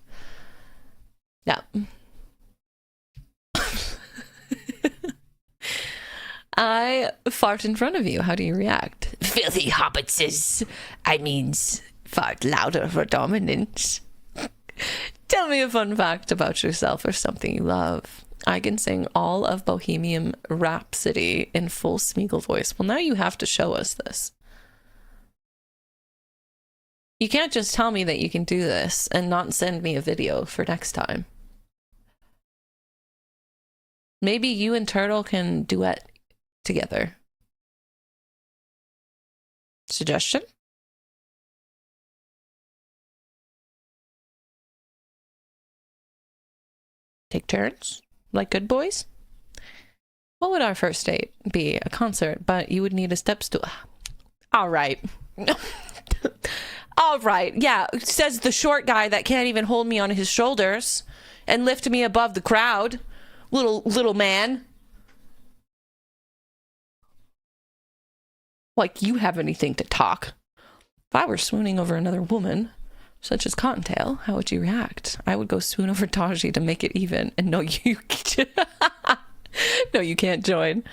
Yeah. I fart in front of you. How do you react? Filthy hobbitses. I means fart louder for dominance. Tell me a fun fact about yourself or something you love. I can sing all of Bohemian Rhapsody in full Smeagol voice. Well, now you have to show us this. You can't just tell me that you can do this and not send me a video for next time. Maybe you and Turtle can duet together. Suggestion? Take turns? Like good boys? What would our first date be? A concert, but you would need a step stool. All right. All right. Yeah, says the short guy that can't even hold me on his shoulders and lift me above the crowd. Little man. Like you have anything to talk. If I were swooning over another woman, such as Cottontail, how would you react? I would go swoon over Taji to make it even. And no, you no, you can't join.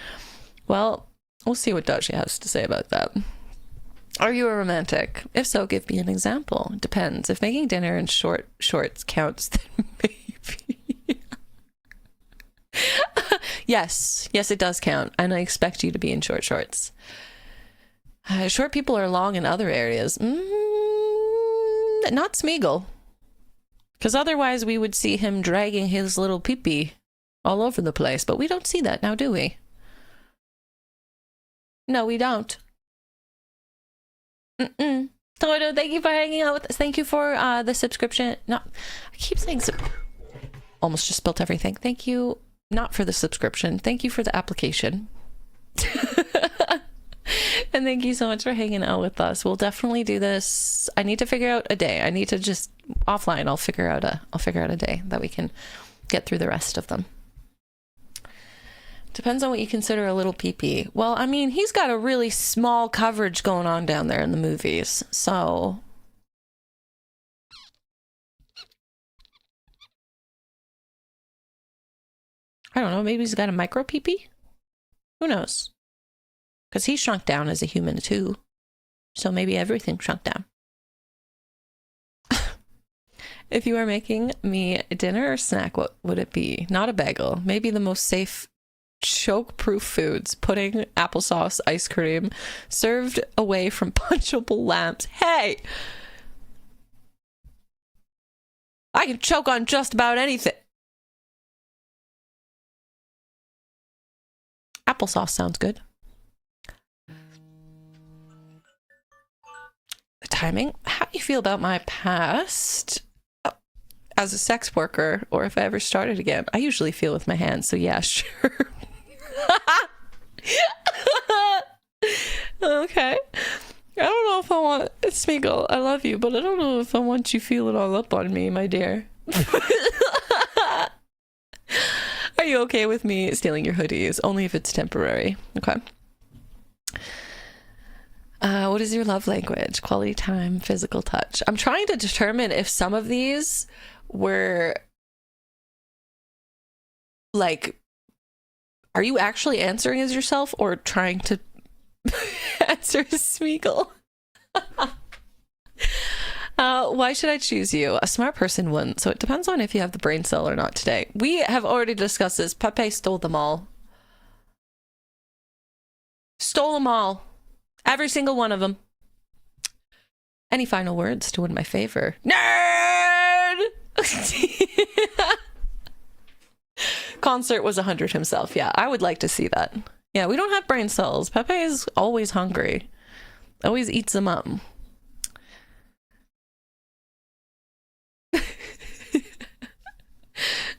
Well, we'll see what Taji has to say about that. Are you a romantic? If so, give me an example. Depends. If making dinner in shorts counts, then maybe. Yes, it does count. And I expect you to be in shorts. Short people are long in other areas. Not Smeagol. Because otherwise we would see him dragging his little peepee all over the place. But we don't see that now, do we? No, we don't. Toto, thank you for hanging out with us. Thank you for the subscription. No, I keep saying almost just spilt everything. Thank you, not for the subscription. Thank you for the application. And thank you so much for hanging out with us. We'll definitely do this. I need to figure out a day. I need to just offline. I'll figure out a day that we can get through the rest of them. Depends on what you consider a little pee-pee. Well, I mean, he's got a really small coverage going on down there in the movies, so... I don't know, maybe he's got a micro pee-pee? Who knows? Because he shrunk down as a human, too. So maybe everything shrunk down. If you are making me dinner or snack, what would it be? Not a bagel. Maybe the most safe, choke-proof foods. Pudding, applesauce, ice cream, served away from punchable lamps. Hey! I can choke on just about anything. Applesauce sounds good. The timing. How do you feel about my past as a sex worker, or if I ever started again? I usually feel with my hands, so yeah, sure. Okay. I don't know if I want... Smeagol, I love you, but I don't know if I want you feeling all up on me, my dear. Are you okay with me stealing your hoodies? Only if it's temporary. Okay. What is your love language? Quality time, physical touch. I'm trying to determine if some of these were like, are you actually answering as yourself or trying to answer as Smeagol? Why should I choose you? A smart person wouldn't, so it depends on if you have the brain cell or not today. We have already discussed this. Pepe stole them all. Stole them all. Every single one of them. Any final words to win my favor? Nerd! Concert was 100 himself. Yeah, I would like to see that. Yeah, we don't have brain cells. Pepe is always hungry. Always eats them up.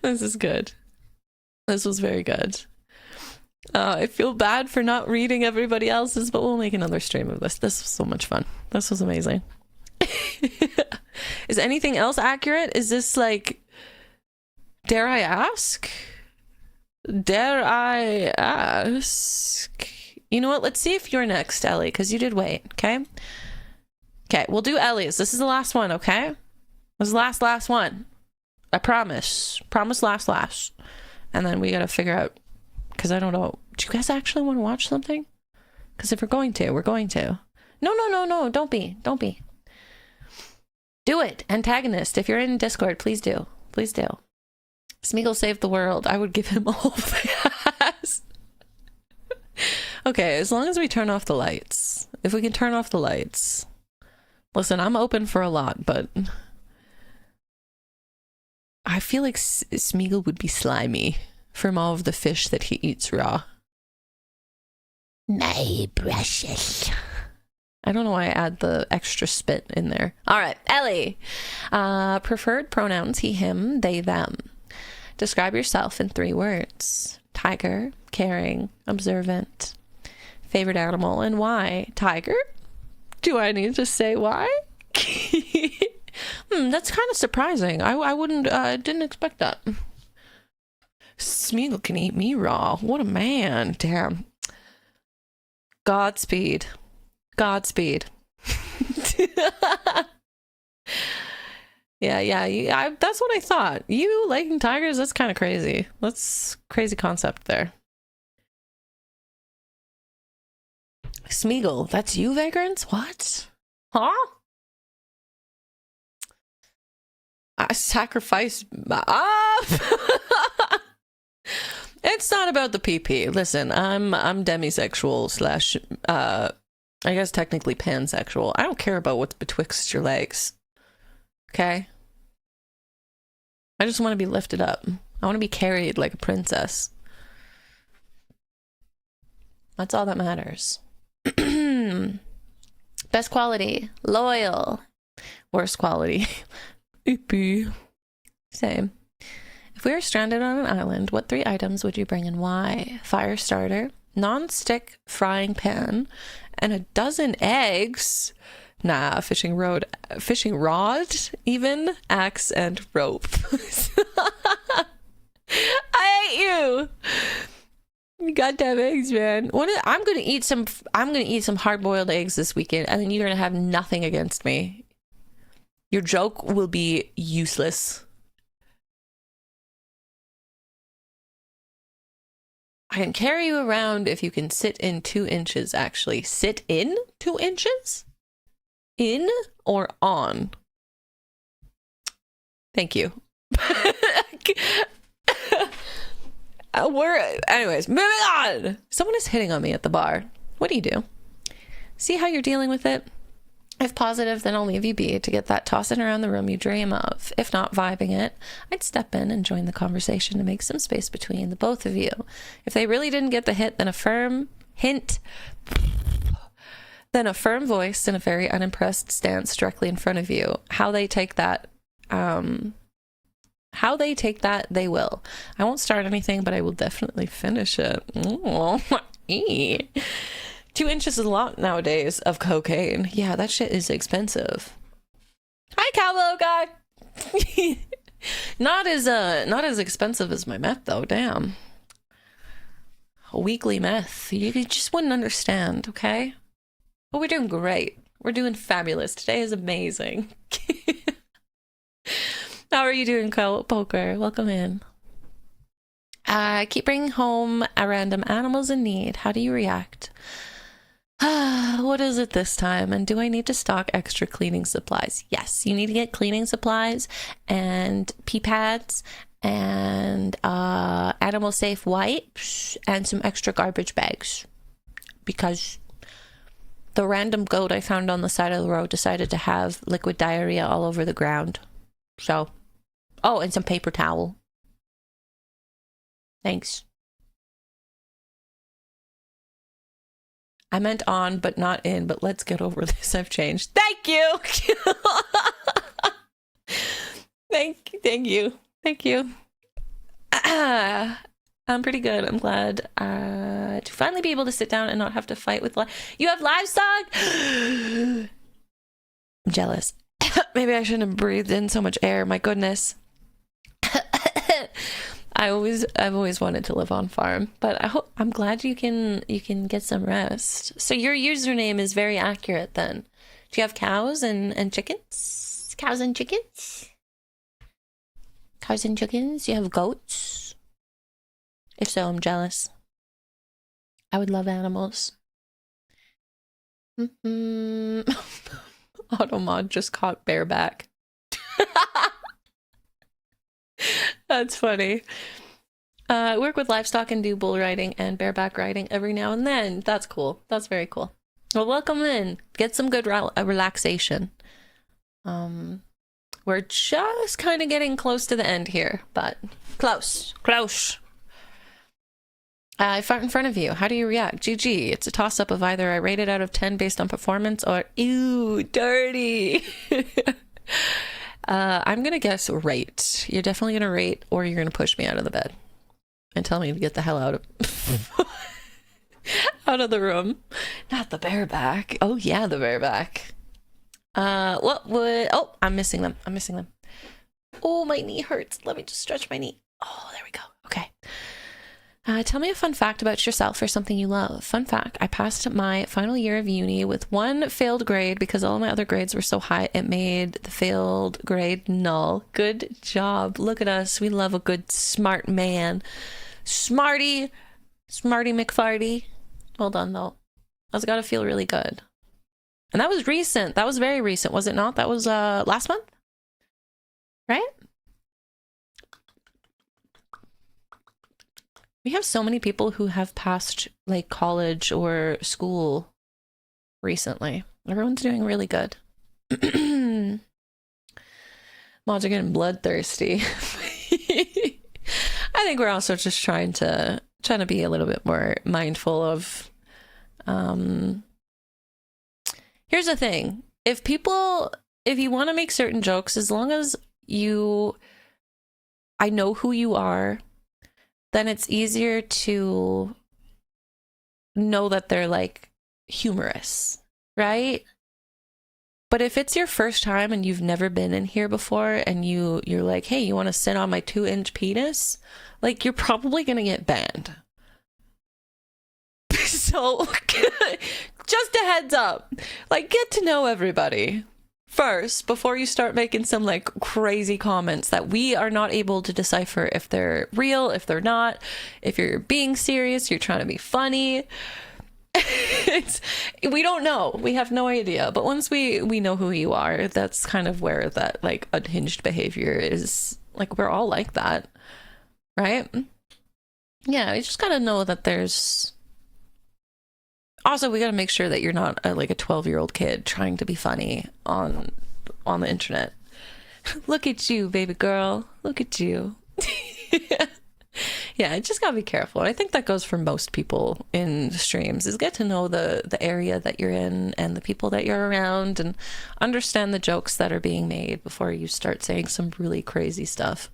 This is good. This was very good. I feel bad for not reading everybody else's, but we'll make another stream of this. This was so much fun. This was amazing. Is anything else accurate? Is this like... Dare I ask? Dare I ask? You know what? Let's see if you're next, Ellie, because you did wait, okay? Okay, we'll do Ellie's. This is the last one, okay? This is the last one. I promise. Promise last. And then we gotta figure out, because I don't know. Do you guys actually want to watch something? Because if we're going to, we're going to. No. Don't be. Do it. Antagonist. If you're in Discord, please do. Please do. Smeagol saved the world. I would give him all the ass. Okay, as long as we turn off the lights. If we can turn off the lights. Listen, I'm open for a lot, but... I feel like Smeagol would be slimy from all of the fish that he eats raw. My precious. I don't know why I add the extra spit in there. All right, Ellie. Preferred pronouns, he, him, they, them. Describe yourself in 3 words. Tiger, caring, observant. Favorite animal and why? Tiger? Do I need to say why? That's kind of surprising. I wouldn't, didn't expect that. Smeagol can eat me raw. What a man. Damn. Godspeed. Yeah. That's what I thought. You liking tigers? That's kind of crazy. That's crazy concept there. Smeagol, that's you, Vagrants? What? Huh? I sacrifice. It's not about the PP. Listen, I'm demisexual slash I guess technically pansexual. I don't care about what's betwixt your legs. Okay? I just want to be lifted up. I want to be carried like a princess. That's all that matters. Best quality, loyal. Worst quality, ippy. Same. If we were stranded on an island, what 3 items would you bring and why? Fire starter, non-stick frying pan, and a dozen eggs. Nah, fishing rod, even axe and rope. I hate you. You goddamn eggs, man. I'm gonna eat some hard-boiled eggs this weekend, and then you're gonna have nothing against me. Your joke will be useless. I can carry you around if you can sit in 2 inches, actually. Sit in 2 inches? In or on? Thank you. Anyways, moving on. Someone is hitting on me at the bar. What do you do? See how you're dealing with it? If positive, then I'll leave you be to get that tossing around the room you dream of. If not vibing it, I'd step in and join the conversation to make some space between the both of you. If they really didn't get the hint, then a firm voice and a very unimpressed stance directly in front of you. How they take that, they will. I won't start anything, but I will definitely finish it. Ooh. 2 inches is a lot nowadays of cocaine. Yeah, that shit is expensive. Hi, cowboy guy. not as expensive as my meth though. Damn. A weekly meth. You just wouldn't understand, okay? But we're doing great. We're doing fabulous. Today is amazing. How are you doing, Kyle Poker? Welcome in. Keep bringing home random animals in need. How do you react? What is it this time? And do I need to stock extra cleaning supplies? Yes, you need to get cleaning supplies and pee pads and animal safe wipes and some extra garbage bags, because the random goat I found on the side of the road decided to have liquid diarrhea all over the ground. So, oh, and some paper towel. Thanks. I meant on, but not in, but let's get over this. I've changed. Thank you. Thank you. I'm pretty good. I'm glad to finally be able to sit down and not have to fight with you have livestock? I'm jealous. Maybe I shouldn't have breathed in so much air. My goodness. I've always wanted to live on farm, but I'm glad you can get some rest. So your username is very accurate then. Do you have cows and chickens? Cows and chickens? Cows and chickens? You have goats? If so, I'm jealous. I would love animals. Automod just caught bareback. That's funny. I work with livestock and do bull riding and bareback riding every now and then. That's cool. That's very cool. Well, welcome in. Get some good relaxation. We're just kind of getting close to the end here, but close. I fart in front of you. How do you react? GG. It's a toss-up of either I rate it out of 10 based on performance or ew, dirty. I'm gonna guess rate. You're definitely gonna rate, or you're gonna push me out of the bed and tell me to get the hell out of out of the room. Not the bareback. Oh yeah, the bareback. What would? Oh, I'm missing them. Oh, my knee hurts. Let me just stretch my knee. Oh, there we go. Okay. Tell me a fun fact about yourself or something you love. Fun fact, I passed my final year of uni with 1 failed grade because all my other grades were so high it made the failed grade null. Good job. Look at us. We love a good smart man. Smarty McFarty. Hold on though. That's gotta feel really good. And that was recent. That was very recent, was it not? That was last month? Right? We have so many people who have passed like college or school recently. Everyone's doing really good. Mods are getting bloodthirsty. I think we're also just trying to be a little bit more mindful of here's the thing. If you want to make certain jokes, as long as I know who you are, then it's easier to know that they're like humorous, right? But if it's your first time and you've never been in here before and you're like, hey, you want to sit on my 2-inch penis? Like, you're probably going to get banned. So just a heads up, like, get to know everybody first before you start making some like crazy comments that we are not able to decipher if they're real, if they're not, if you're being serious, you're trying to be funny. We don't know. We have no idea. But once we know who you are, that's kind of where that like unhinged behavior is. Like, we're all like that, right? Yeah, you just gotta know that there's. Also, we gotta make sure that you're not like a 12-year-old kid trying to be funny on the internet. Look at you, baby girl. Look at you. Yeah, I just gotta be careful. And I think that goes for most people in streams, is get to know the area that you're in and the people that you're around and understand the jokes that are being made before you start saying some really crazy stuff.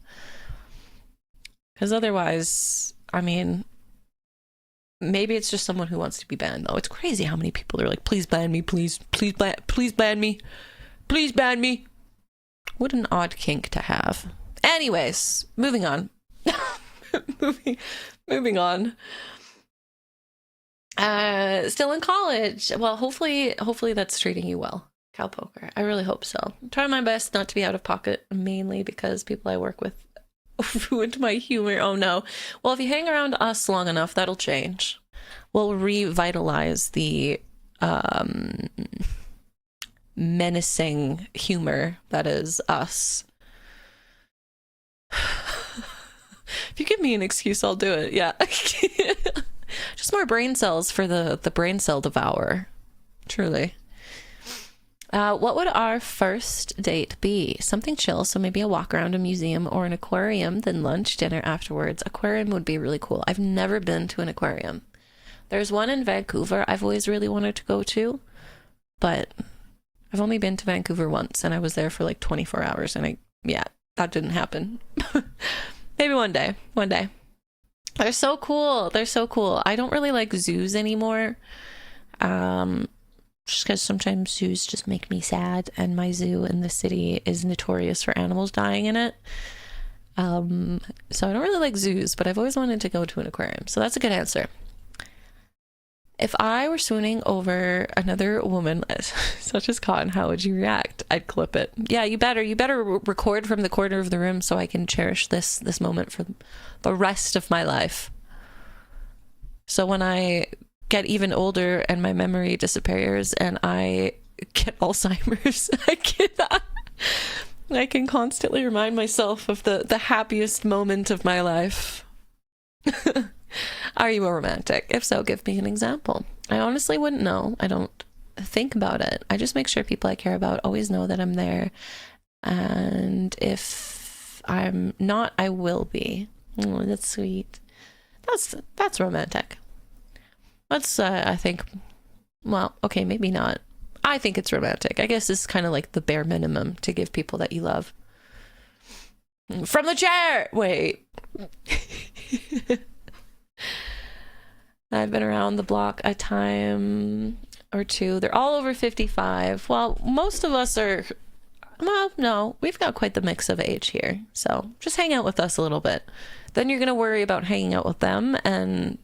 Because otherwise, I mean, maybe it's just someone who wants to be banned, though. It's crazy how many people are like, please ban me, please ban me, please ban me. What an odd kink to have. Anyways, moving on. moving on. Still in college. Well, hopefully that's treating you well, Cowpoker. I really hope so. I'm trying my best not to be out of pocket, mainly because people I work with ruined my humor. Oh no. Well, if you hang around us long enough, that'll change. We'll revitalize the menacing humor that is us. If you give me an excuse, I'll do it. Yeah. Just more brain cells for the brain cell devourer. Truly. What would our first date be? Something chill, so maybe a walk around a museum or an aquarium, then lunch, dinner afterwards. Aquarium would be really cool. I've never been to an aquarium. There's one in Vancouver I've always really wanted to go to, but I've only been to Vancouver once, and I was there for like 24 hours, and that didn't happen. Maybe one day. They're so cool. I don't really like zoos anymore. Just because sometimes zoos just make me sad, and my zoo in the city is notorious for animals dying in it. So I don't really like zoos, but I've always wanted to go to an aquarium. So that's a good answer. If I were swooning over another woman such as Cotton, how would you react? I'd clip it. Yeah, you better record from the corner of the room so I can cherish this moment for the rest of my life. So when I get even older and my memory disappears and I get Alzheimer's, I can constantly remind myself of the happiest moment of my life. Are you a romantic? If so, give me an example. I honestly wouldn't know. I don't think about it. I just make sure people I care about always know that I'm there. And if I'm not, I will be. Oh, that's sweet. That's romantic. That's, I think, well, okay, maybe not. I think it's romantic. I guess it's kind of like the bare minimum to give people that you love. From the chair! Wait. I've been around the block a time or two. They're all over 55. Well, most of us are, well, no, we've got quite the mix of age here. So just hang out with us a little bit. Then you're going to worry about hanging out with them and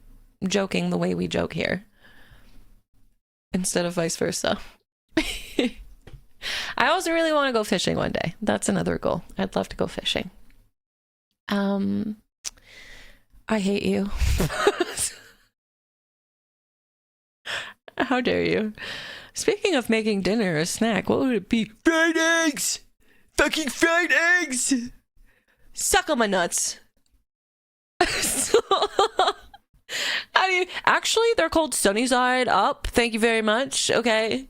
joking the way we joke here, instead of vice versa. I also really want to go fishing one day. That's another goal. I'd love to go fishing. I hate you. How dare you? Speaking of making dinner a snack, what would it be? Fried eggs! Fucking fried eggs! Suck on my nuts. How do you... Actually, they're called Sunny Side Up. Thank you very much. Okay.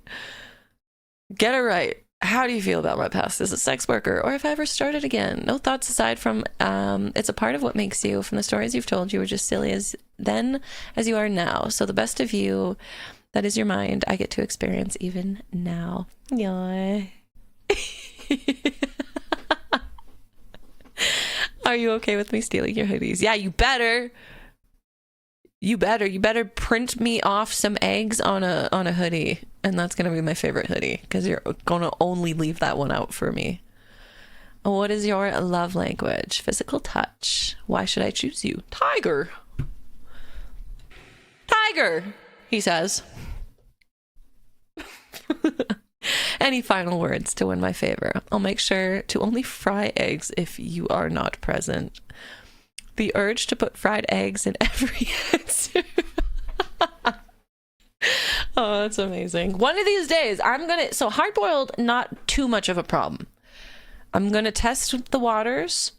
Get it right. How do you feel about my past as a sex worker, or if I ever started again? No thoughts aside from it's a part of what makes you. From the stories you've told, you were just silly as then as you are now. So the best of you, that is your mind, I get to experience even now. Yeah. Are you okay with me stealing your hoodies? Yeah, you better. You better print me off some eggs on a hoodie, and that's gonna be my favorite hoodie because you're gonna only leave that one out for me. What is your love language? Physical touch. Why should I choose you? Tiger, he says. Any final words to win my favor? I'll make sure to only fry eggs if you are not present. The urge to put fried eggs in every answer. Oh, that's amazing. One of these days, so hard boiled, not too much of a problem. I'm gonna test the waters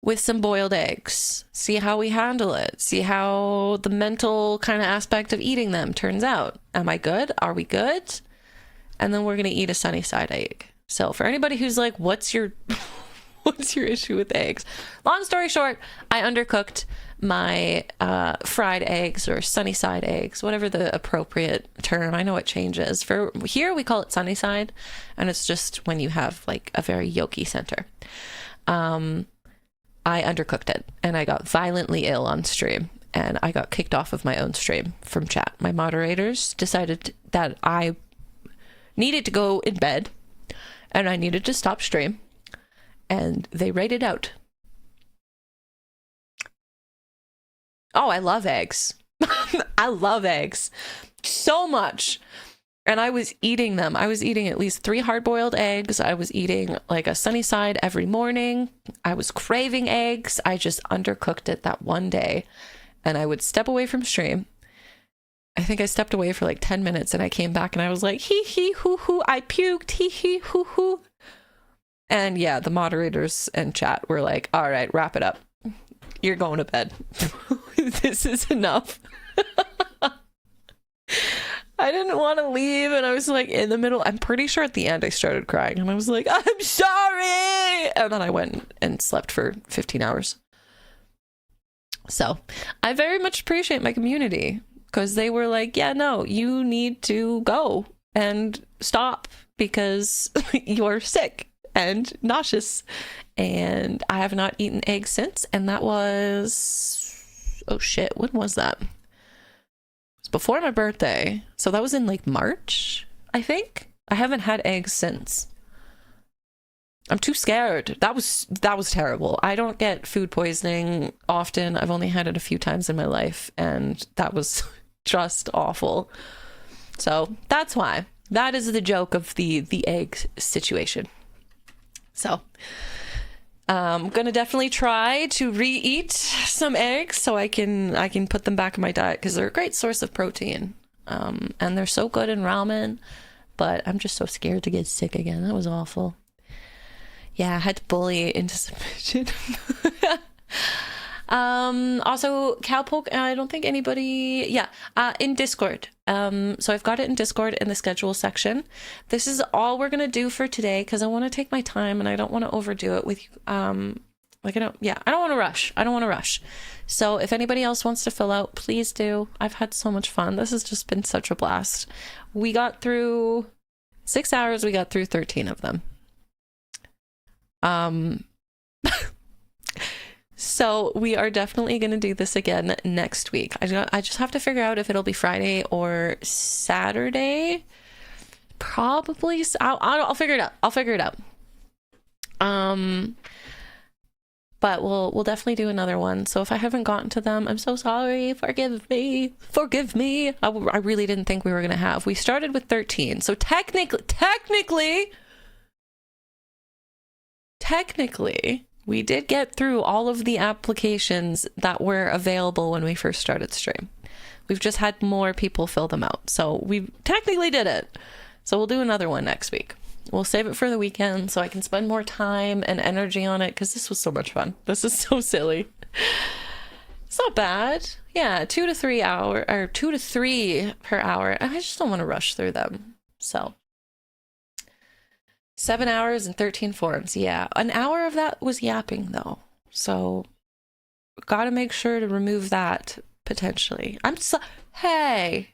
with some boiled eggs, see how we handle it, see how the mental kind of aspect of eating them turns out. Am I good? Are we good? And then we're gonna eat a sunny side egg. So for anybody who's like, what's your issue with eggs? Long story short, I undercooked my fried eggs, or sunny side eggs, whatever the appropriate term. I know it changes. For here, we call it sunny side, and it's just when you have like a very yolky center. I undercooked it, and I got violently ill on stream, and I got kicked off of my own stream from chat. My moderators decided that I needed to go in bed, and I needed to stop stream, and they raided out. Oh, I love eggs. I love eggs so much. And I was eating them. I was eating at least 3 hard-boiled eggs. I was eating like a sunny side every morning. I was craving eggs. I just undercooked it that one day. And I would step away from stream. I think I stepped away for like 10 minutes, and I came back and I was like, hee hee hoo hoo, I puked, hee hee hoo hoo. And yeah, the moderators and chat were like, all right, wrap it up. You're going to bed. This is enough. I didn't want to leave, and I was like in the middle. I'm pretty sure at the end I started crying, and I was like, I'm sorry. And then I went and slept for 15 hours. So I very much appreciate my community, because they were like, yeah, no, you need to go and stop because you're sick and nauseous. And I have not eaten eggs since, and that was, oh shit, when was that? It was before my birthday, so that was in like March, I think. I haven't had eggs since. I'm too scared. That was terrible. I don't get food poisoning often. I've only had it a few times in my life, and that was just awful. So that's why. That is the joke of the egg situation. So I'm gonna definitely try to re-eat some eggs so I can put them back in my diet, because they're a great source of protein, and they're so good in ramen. But I'm just so scared to get sick again. That was awful. Yeah, I had to bully into submission. Also, Cowpoke, I don't think anybody, in Discord. So I've got it in Discord in the schedule section. This is all we're gonna do for today, because I want to take my time and I don't want to overdo it with you. I don't want to rush. So if anybody else wants to fill out, please do. I've had so much fun. This has just been such a blast. We got through 6 hours. We got through 13 of them. So we are definitely going to do this again next week. I just have to figure out if it'll be Friday or Saturday. Probably. I'll figure it out. But we'll definitely do another one. So if I haven't gotten to them, I'm so sorry. Forgive me. I really didn't think we were going to have. We started with 13. So technically, we did get through all of the applications that were available when we first started stream. We've just had more people fill them out. So we technically did it. So we'll do another one next week. We'll save it for the weekend so I can spend more time and energy on it, because this was so much fun. This is so silly. It's not bad. Yeah, 2 to 3 hours, or 2 to 3 per hour. I just don't want to rush through them. So 7 hours and 13 forums. Yeah, an hour of that was yapping though. So got to make sure to remove that potentially. Hey,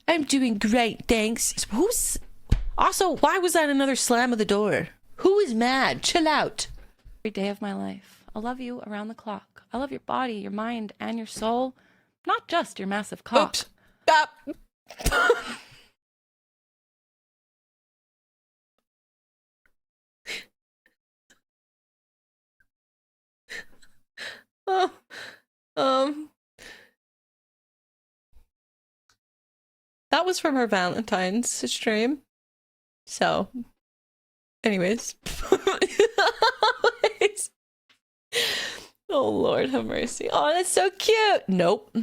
I'm doing great, thanks. Also, why was that another slam of the door? Who is mad? Chill out. Every day of my life. I love you around the clock. I love your body, your mind, and your soul. Not just your massive cock. Oops. Stop. That was from our Valentine's stream. So, anyways. Oh, Lord have mercy. Oh, that's so cute. Nope.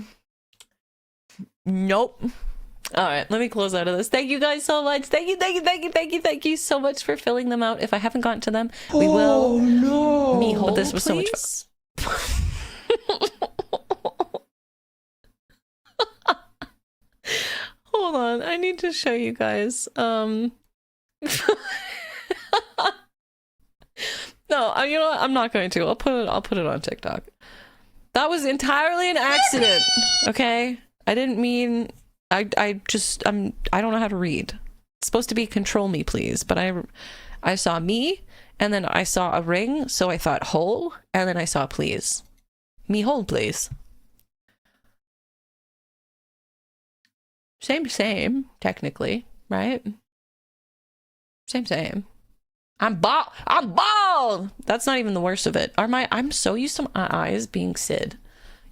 Nope. All right, let me close out of this. Thank you guys so much. Thank you so much for filling them out. If I haven't gotten to them, we will. Oh no! Me hold, but this was please? So much fun. Hold on, I need to show you guys. No, you know what? I'm not going to. I'll put it on TikTok. That was entirely an accident. Okay, I didn't mean. I don't know how to read. It's supposed to be control me, please. But I saw me, and then I saw a ring, so I thought hole, and then I saw please. Me hold, please. Same, technically, right? Same. I'm bald! That's not even the worst of it. I'm so used to my eyes being Sid.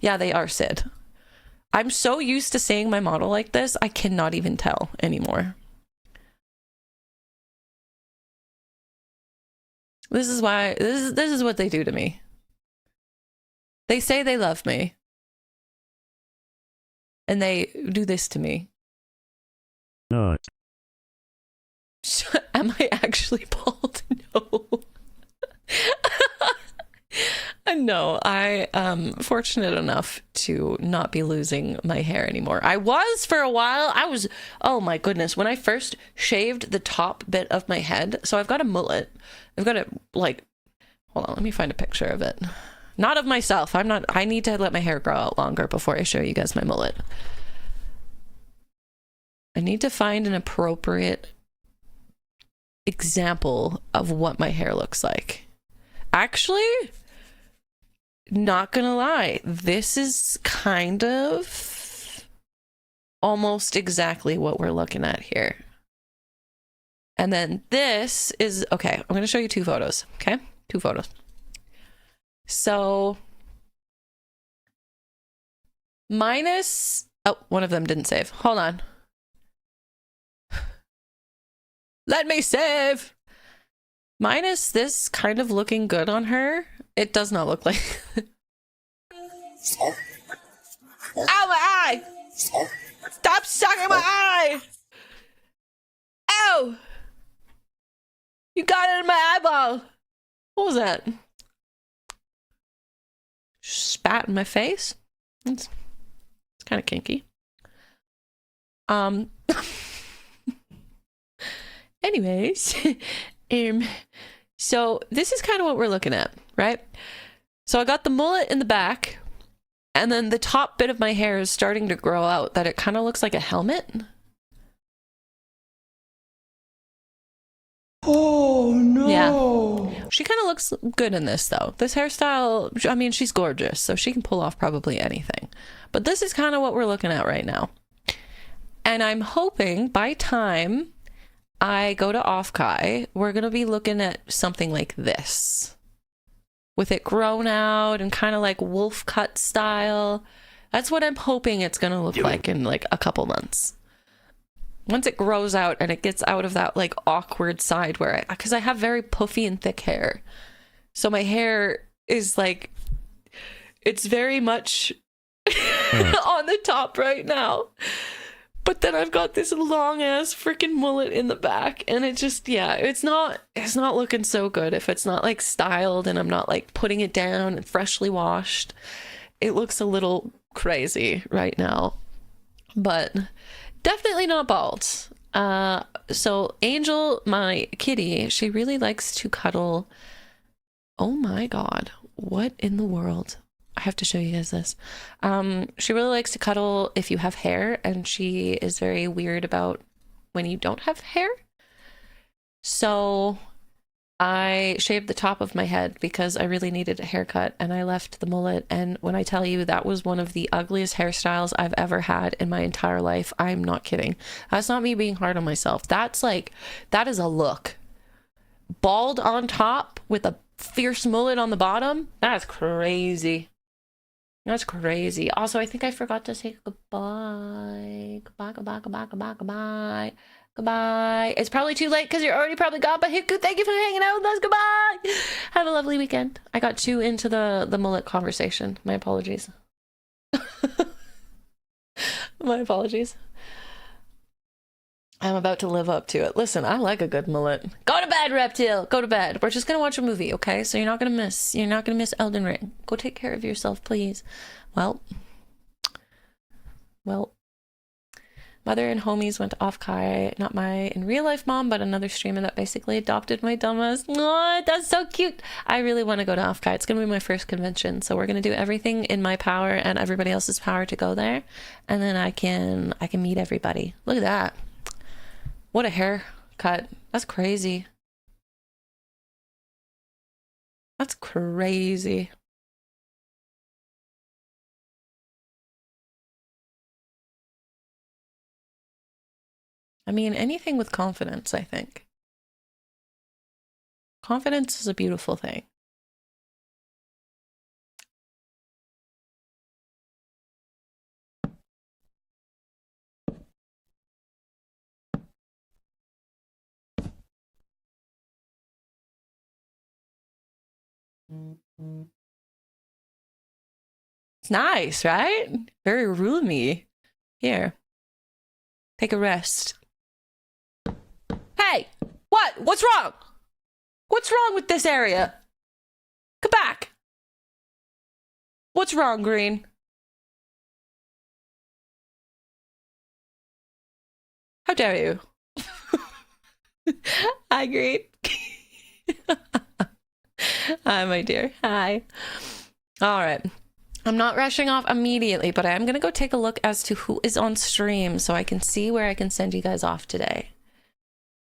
Yeah, they are Sid. I'm so used to seeing my model like this, I cannot even tell anymore. This is why, this is what they do to me. They say they love me. And they do this to me. Not. Am I actually bald? No. No, I am fortunate enough to not be losing my hair anymore. I was for a while. Oh my goodness. When I first shaved the top bit of my head, so I've got a mullet. I've got it like, hold on, let me find a picture of it. Not of myself. I need to let my hair grow out longer before I show you guys my mullet. I need to find an appropriate example of what my hair looks like. Actually, not gonna lie, this is kind of almost exactly what we're looking at here. And then this is, okay, I'm gonna show you two photos, okay? Two photos. So, minus, oh, one of them didn't save. Hold on. Let me save! Minus this kind of looking good on her, it does not look like... Ow, my eye! Stop sucking my eye! Ow! You got it in my eyeball! What was that? Spat in my face? It's kind of kinky. Anyways, so this is kind of what we're looking at, right? So I got the mullet in the back, and then the top bit of my hair is starting to grow out that it kind of looks like a helmet. Oh no! Yeah. She kind of looks good in this though. This hairstyle, I mean, she's gorgeous, so she can pull off probably anything. But this is kind of what we're looking at right now. And I'm hoping by time I go to Offkai, we're going to be looking at something like this. With it grown out and kind of like wolf cut style. That's what I'm hoping it's going to look like in like a couple months. Once it grows out and it gets out of that like awkward side where because I have very puffy and thick hair. So my hair is like, it's very much on the top right now. But then I've got this long ass freaking mullet in the back, and it just, yeah, it's not looking so good if it's not like styled and I'm not like putting it down and freshly washed. It looks a little crazy right now, but definitely not bald. So Angel, my kitty, she really likes to cuddle. Oh my God, what in the world? I have to show you guys this. She really likes to cuddle if you have hair, and she is very weird about when you don't have hair. So I shaved the top of my head because I really needed a haircut, and I left the mullet. And when I tell you that was one of the ugliest hairstyles I've ever had in my entire life, I'm not kidding. That's not me being hard on myself. That's like, that is a look. Bald on top with a fierce mullet on the bottom. That's crazy. That's crazy. Also, I think I forgot to say goodbye. Goodbye. It's probably too late because you're already probably gone, but Hiku, thank you for hanging out with us. Goodbye. Have a lovely weekend. I got too into the mullet conversation. My apologies. My apologies. I'm about to live up to it. Listen, I like a good mullet. Go to bed, Reptile. Go to bed. We're just gonna watch a movie, okay? So you're not gonna miss Elden Ring. Go take care of yourself, please. Well, mother and homies went to Offkai. Not my in real life mom, but another streamer that basically adopted my dumbass. Oh, that's so cute. I really want to go to Offkai. It's gonna be my first convention, so we're gonna do everything in my power and everybody else's power to go there, and then I can meet everybody. Look at that. What a haircut. That's crazy. That's crazy. I mean, anything with confidence, I think. Confidence is a beautiful thing. It's nice, right? Very roomy. Here. Take a rest. Hey! What? What's wrong? What's wrong with this area? Come back! What's wrong, Green? How dare you? Hi, Green. Hi, my dear. Hi. All right. I'm not rushing off immediately, but I am going to go take a look as to who is on stream so I can see where I can send you guys off today.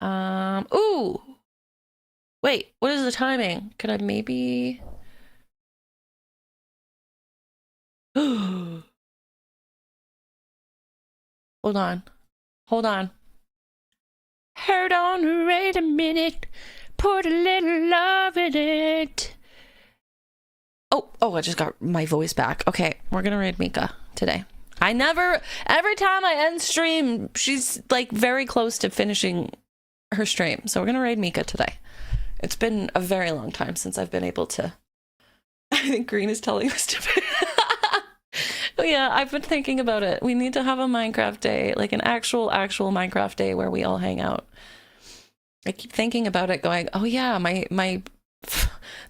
Ooh. Wait, what is the timing? Could I maybe... Hold on. Hold on. Hold on, wait a minute. Put a little love in it. Oh, I just got my voice back. Okay, we're gonna raid Mika today. Every time I end stream, she's like very close to finishing her stream. So we're gonna raid Mika today. It's been a very long time since I've been able to. I think Green is telling us to. Yeah, I've been thinking about it. We need to have a Minecraft day, like an actual Minecraft day where we all hang out. I keep thinking about it going, oh yeah,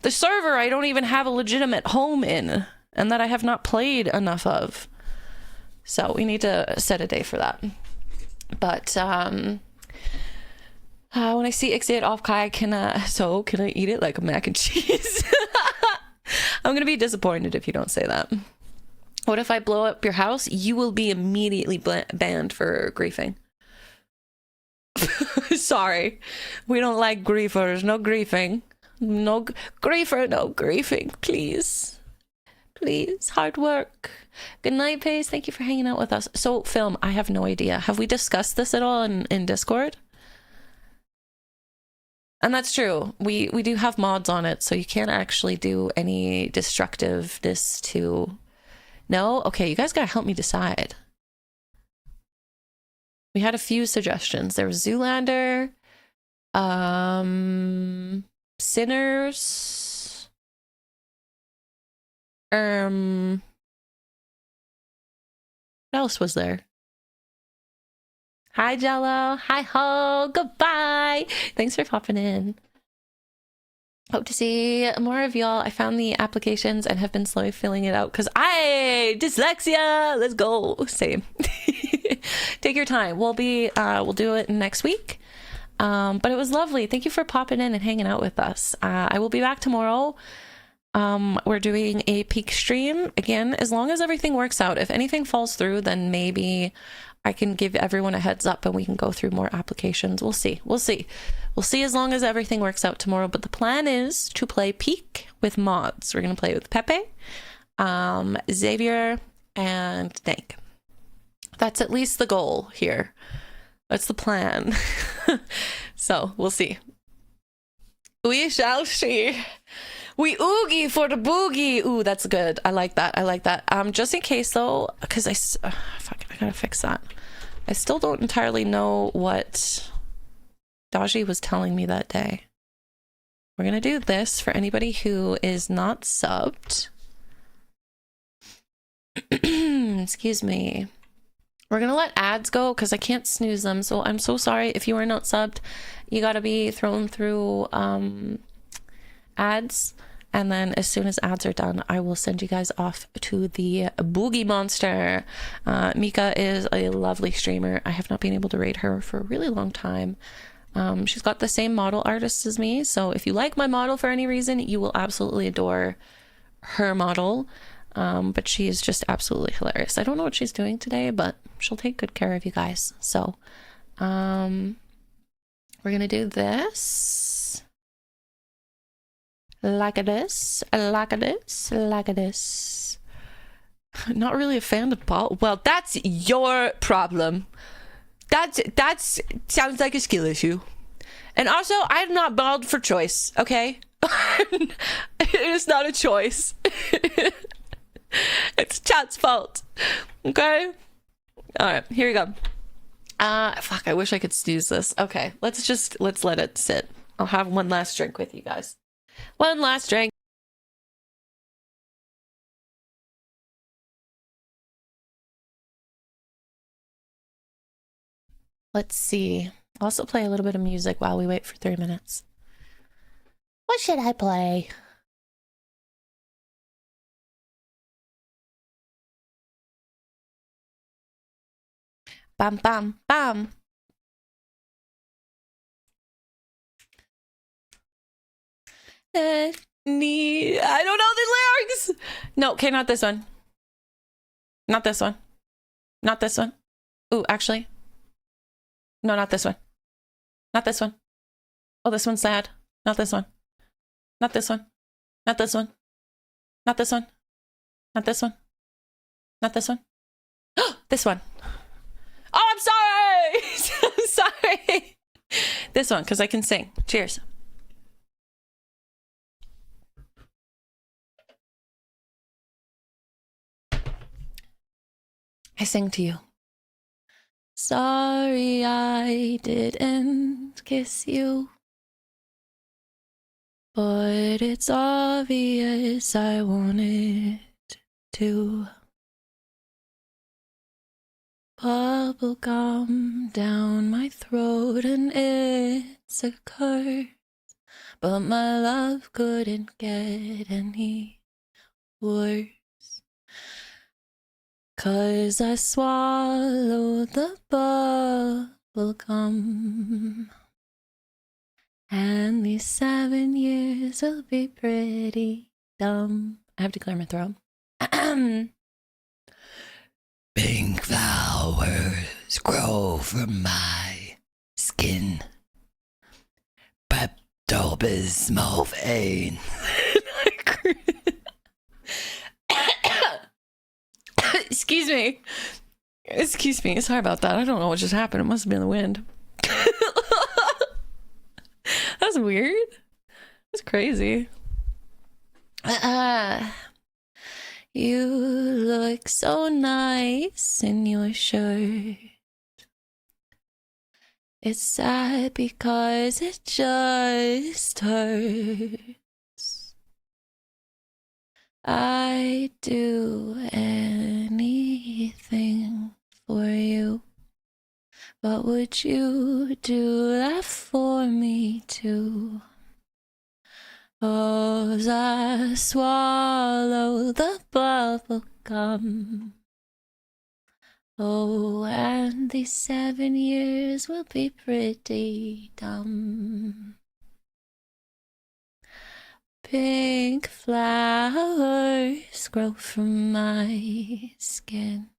the server I don't even have a legitimate home in, and that I have not played enough of. So we need to set a day for that. But when I see IXITHON Offkai, can I eat it like a mac and cheese? I'm gonna be disappointed if you don't say that. What if I blow up your house? You will be immediately banned for griefing. Sorry, we don't like griefers. No griefing. No griefer, no griefing, please. Please, hard work. Good night, Pace. Thank you for hanging out with us. So, Film, I have no idea. Have we discussed this at all in Discord? And that's true. We do have mods on it, so you can't actually do any destructiveness to... No? Okay, you guys gotta help me decide. We had a few suggestions. There was Zoolander, Sinners, what else was there? Hi, Jello. Hi, Ho. Goodbye. Thanks for popping in. Hope to see more of y'all. I found the applications and have been slowly filling it out because dyslexia. Let's go. Same. Take your time. We'll do it next week. But it was lovely. Thank you for popping in and hanging out with us. I will be back tomorrow. We're doing a peak stream again, as long as everything works out. If anything falls through, then maybe I can give everyone a heads up and we can go through more applications. We'll see. We'll see as long as everything works out tomorrow. But the plan is to play peak with mods. We're going to play with Pepe, Xavier, and Dank. That's at least the goal here. That's the plan. So we'll see. We shall see. We oogie for the boogie. Ooh, that's good. I like that. I like that. Just in case though, because fuck, I gotta fix that. I still don't entirely know what Daji was telling me that day. We're gonna do this for anybody who is not subbed. Excuse me. We're gonna let ads go because I can't snooze them. So I'm so sorry if you are not subbed. You gotta be thrown through ads. And then as soon as ads are done, I will send you guys off to the Boogie Monster. Mika is a lovely streamer. I have not been able to raid her for a really long time. She's got the same model artist as me. So if you like my model for any reason, you will absolutely adore her model. But she is just absolutely hilarious. I don't know what she's doing today, but she'll take good care of you guys. So we're going to do this. Like this, like this, like this. Not really a fan of ball. Well, that's your problem. That's sounds like a skill issue. And also, I'm not bald for choice, okay? It is not a choice. It's chat's fault. Okay? Alright, here we go. Fuck, I wish I could snooze this. Okay, let's let it sit. I'll have one last drink with you guys. One last drink. Let's see. I'll also play a little bit of music while we wait for 3 minutes. What should I play? Bam, bam, bam. I don't know the lyrics. No, okay, not this one. Not this one. Not this one. Ooh, actually. No, not this one. Not this one. Oh, this one's sad. Not this one. Not this one. Not this one. Not this one. Not this one. Not this one. This one. Oh, I'm sorry. I'm sorry. This one, because I can sing. Cheers. I sing to you. Sorry I didn't kiss you, but it's obvious I wanted to. Bubble gum down my throat and it's a curse, but my love couldn't get any worse. 'Cause I swallowed the bubble gum, and these 7 years will be pretty dumb. I have to clear my throat. Pink flowers grow from my skin. Pepto-Bismol vein. Excuse me. Excuse me. Sorry about that. I don't know what just happened. It must have been the wind. That's weird. That's crazy. You look so nice in your shirt. It's sad because it just hurts. I'd do anything for you, but would you do that for me too? 'Cause I swallow the bubble gum. Oh, and these 7 years will be pretty dumb. Pink flowers grow from my skin.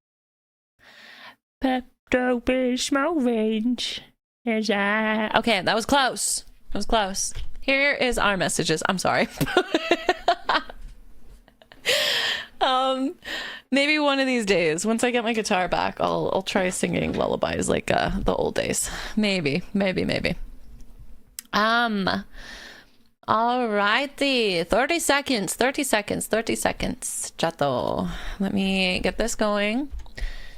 Pepto-Bismol range. Okay, that was close. That was close. Here is our messages. I'm sorry. Maybe one of these days, once I get my guitar back, I'll try singing lullabies like the old days. Maybe. Alrighty, 30 seconds, chato. Let me get this going.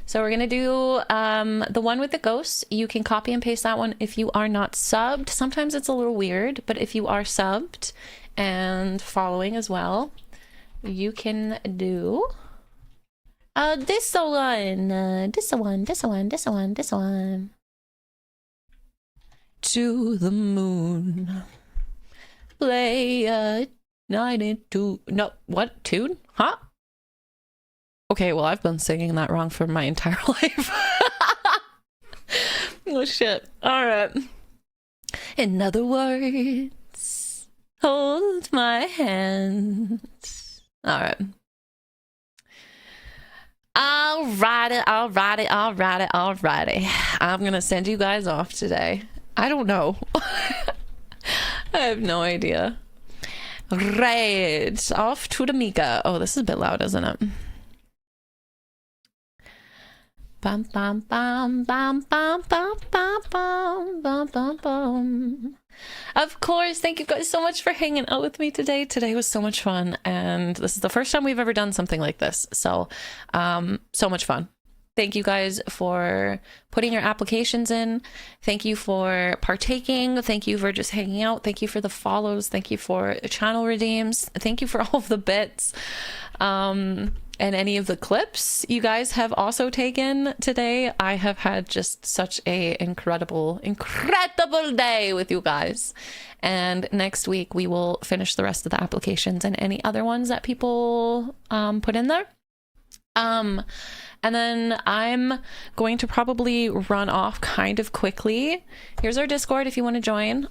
So we're gonna do the one with the ghosts. You can copy and paste that one if you are not subbed. Sometimes it's a little weird, but if you are subbed and following as well, you can do This one. To the moon. Play a 92. No, what tune? Huh? Okay, well, I've been singing that wrong for my entire life. Oh, shit. All right. In other words, hold my hand. All right. Alrighty. I'm gonna send you guys off today. I don't know. I have no idea. Right. Off to the Mika. Oh, this is a bit loud, isn't it? Bum bum bum bum bum bum bum bum bum bum bum. Of course, thank you guys so much for hanging out with me today. Today was so much fun, and this is the first time we've ever done something like this. So, so much fun. Thank you guys for putting your applications in. Thank you for partaking. Thank you for just hanging out. Thank you for the follows. Thank you for channel redeems. Thank you for all of the bits. And any of the clips you guys have also taken today. I have had just such a incredible day with you guys. And next week we will finish the rest of the applications and any other ones that people put in there. And then I'm going to probably run off kind of quickly. Here's our Discord if you want to join.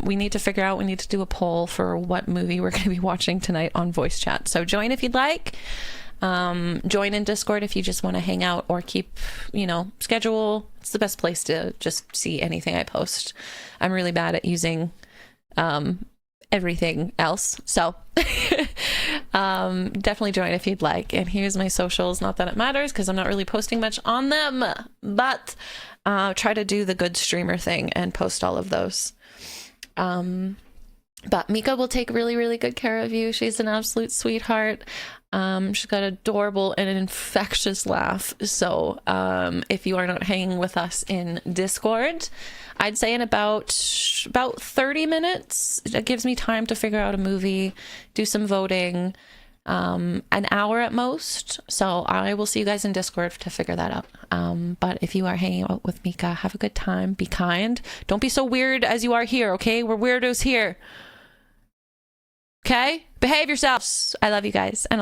We need to do a poll for what movie we're going to be watching tonight on voice chat. So join if you'd like. Join in Discord if you just want to hang out or keep, schedule. It's the best place to just see anything I post. I'm really bad at using everything else. So definitely join if you'd like. And here's my socials. Not that it matters because I'm not really posting much on them, but try to do the good streamer thing and post all of those. But Mika will take really, really good care of you. She's an absolute sweetheart. She's got adorable and an infectious laugh. So if you are not hanging with us in Discord, I'd say in about 30 minutes, it gives me time to figure out a movie, do some voting, an hour at most. So I will see you guys in Discord to figure that out. But if you are hanging out with Mika, have a good time. Be kind. Don't be so weird as you are here, okay? We're weirdos here. Okay? Behave yourselves. I love you guys. And I'll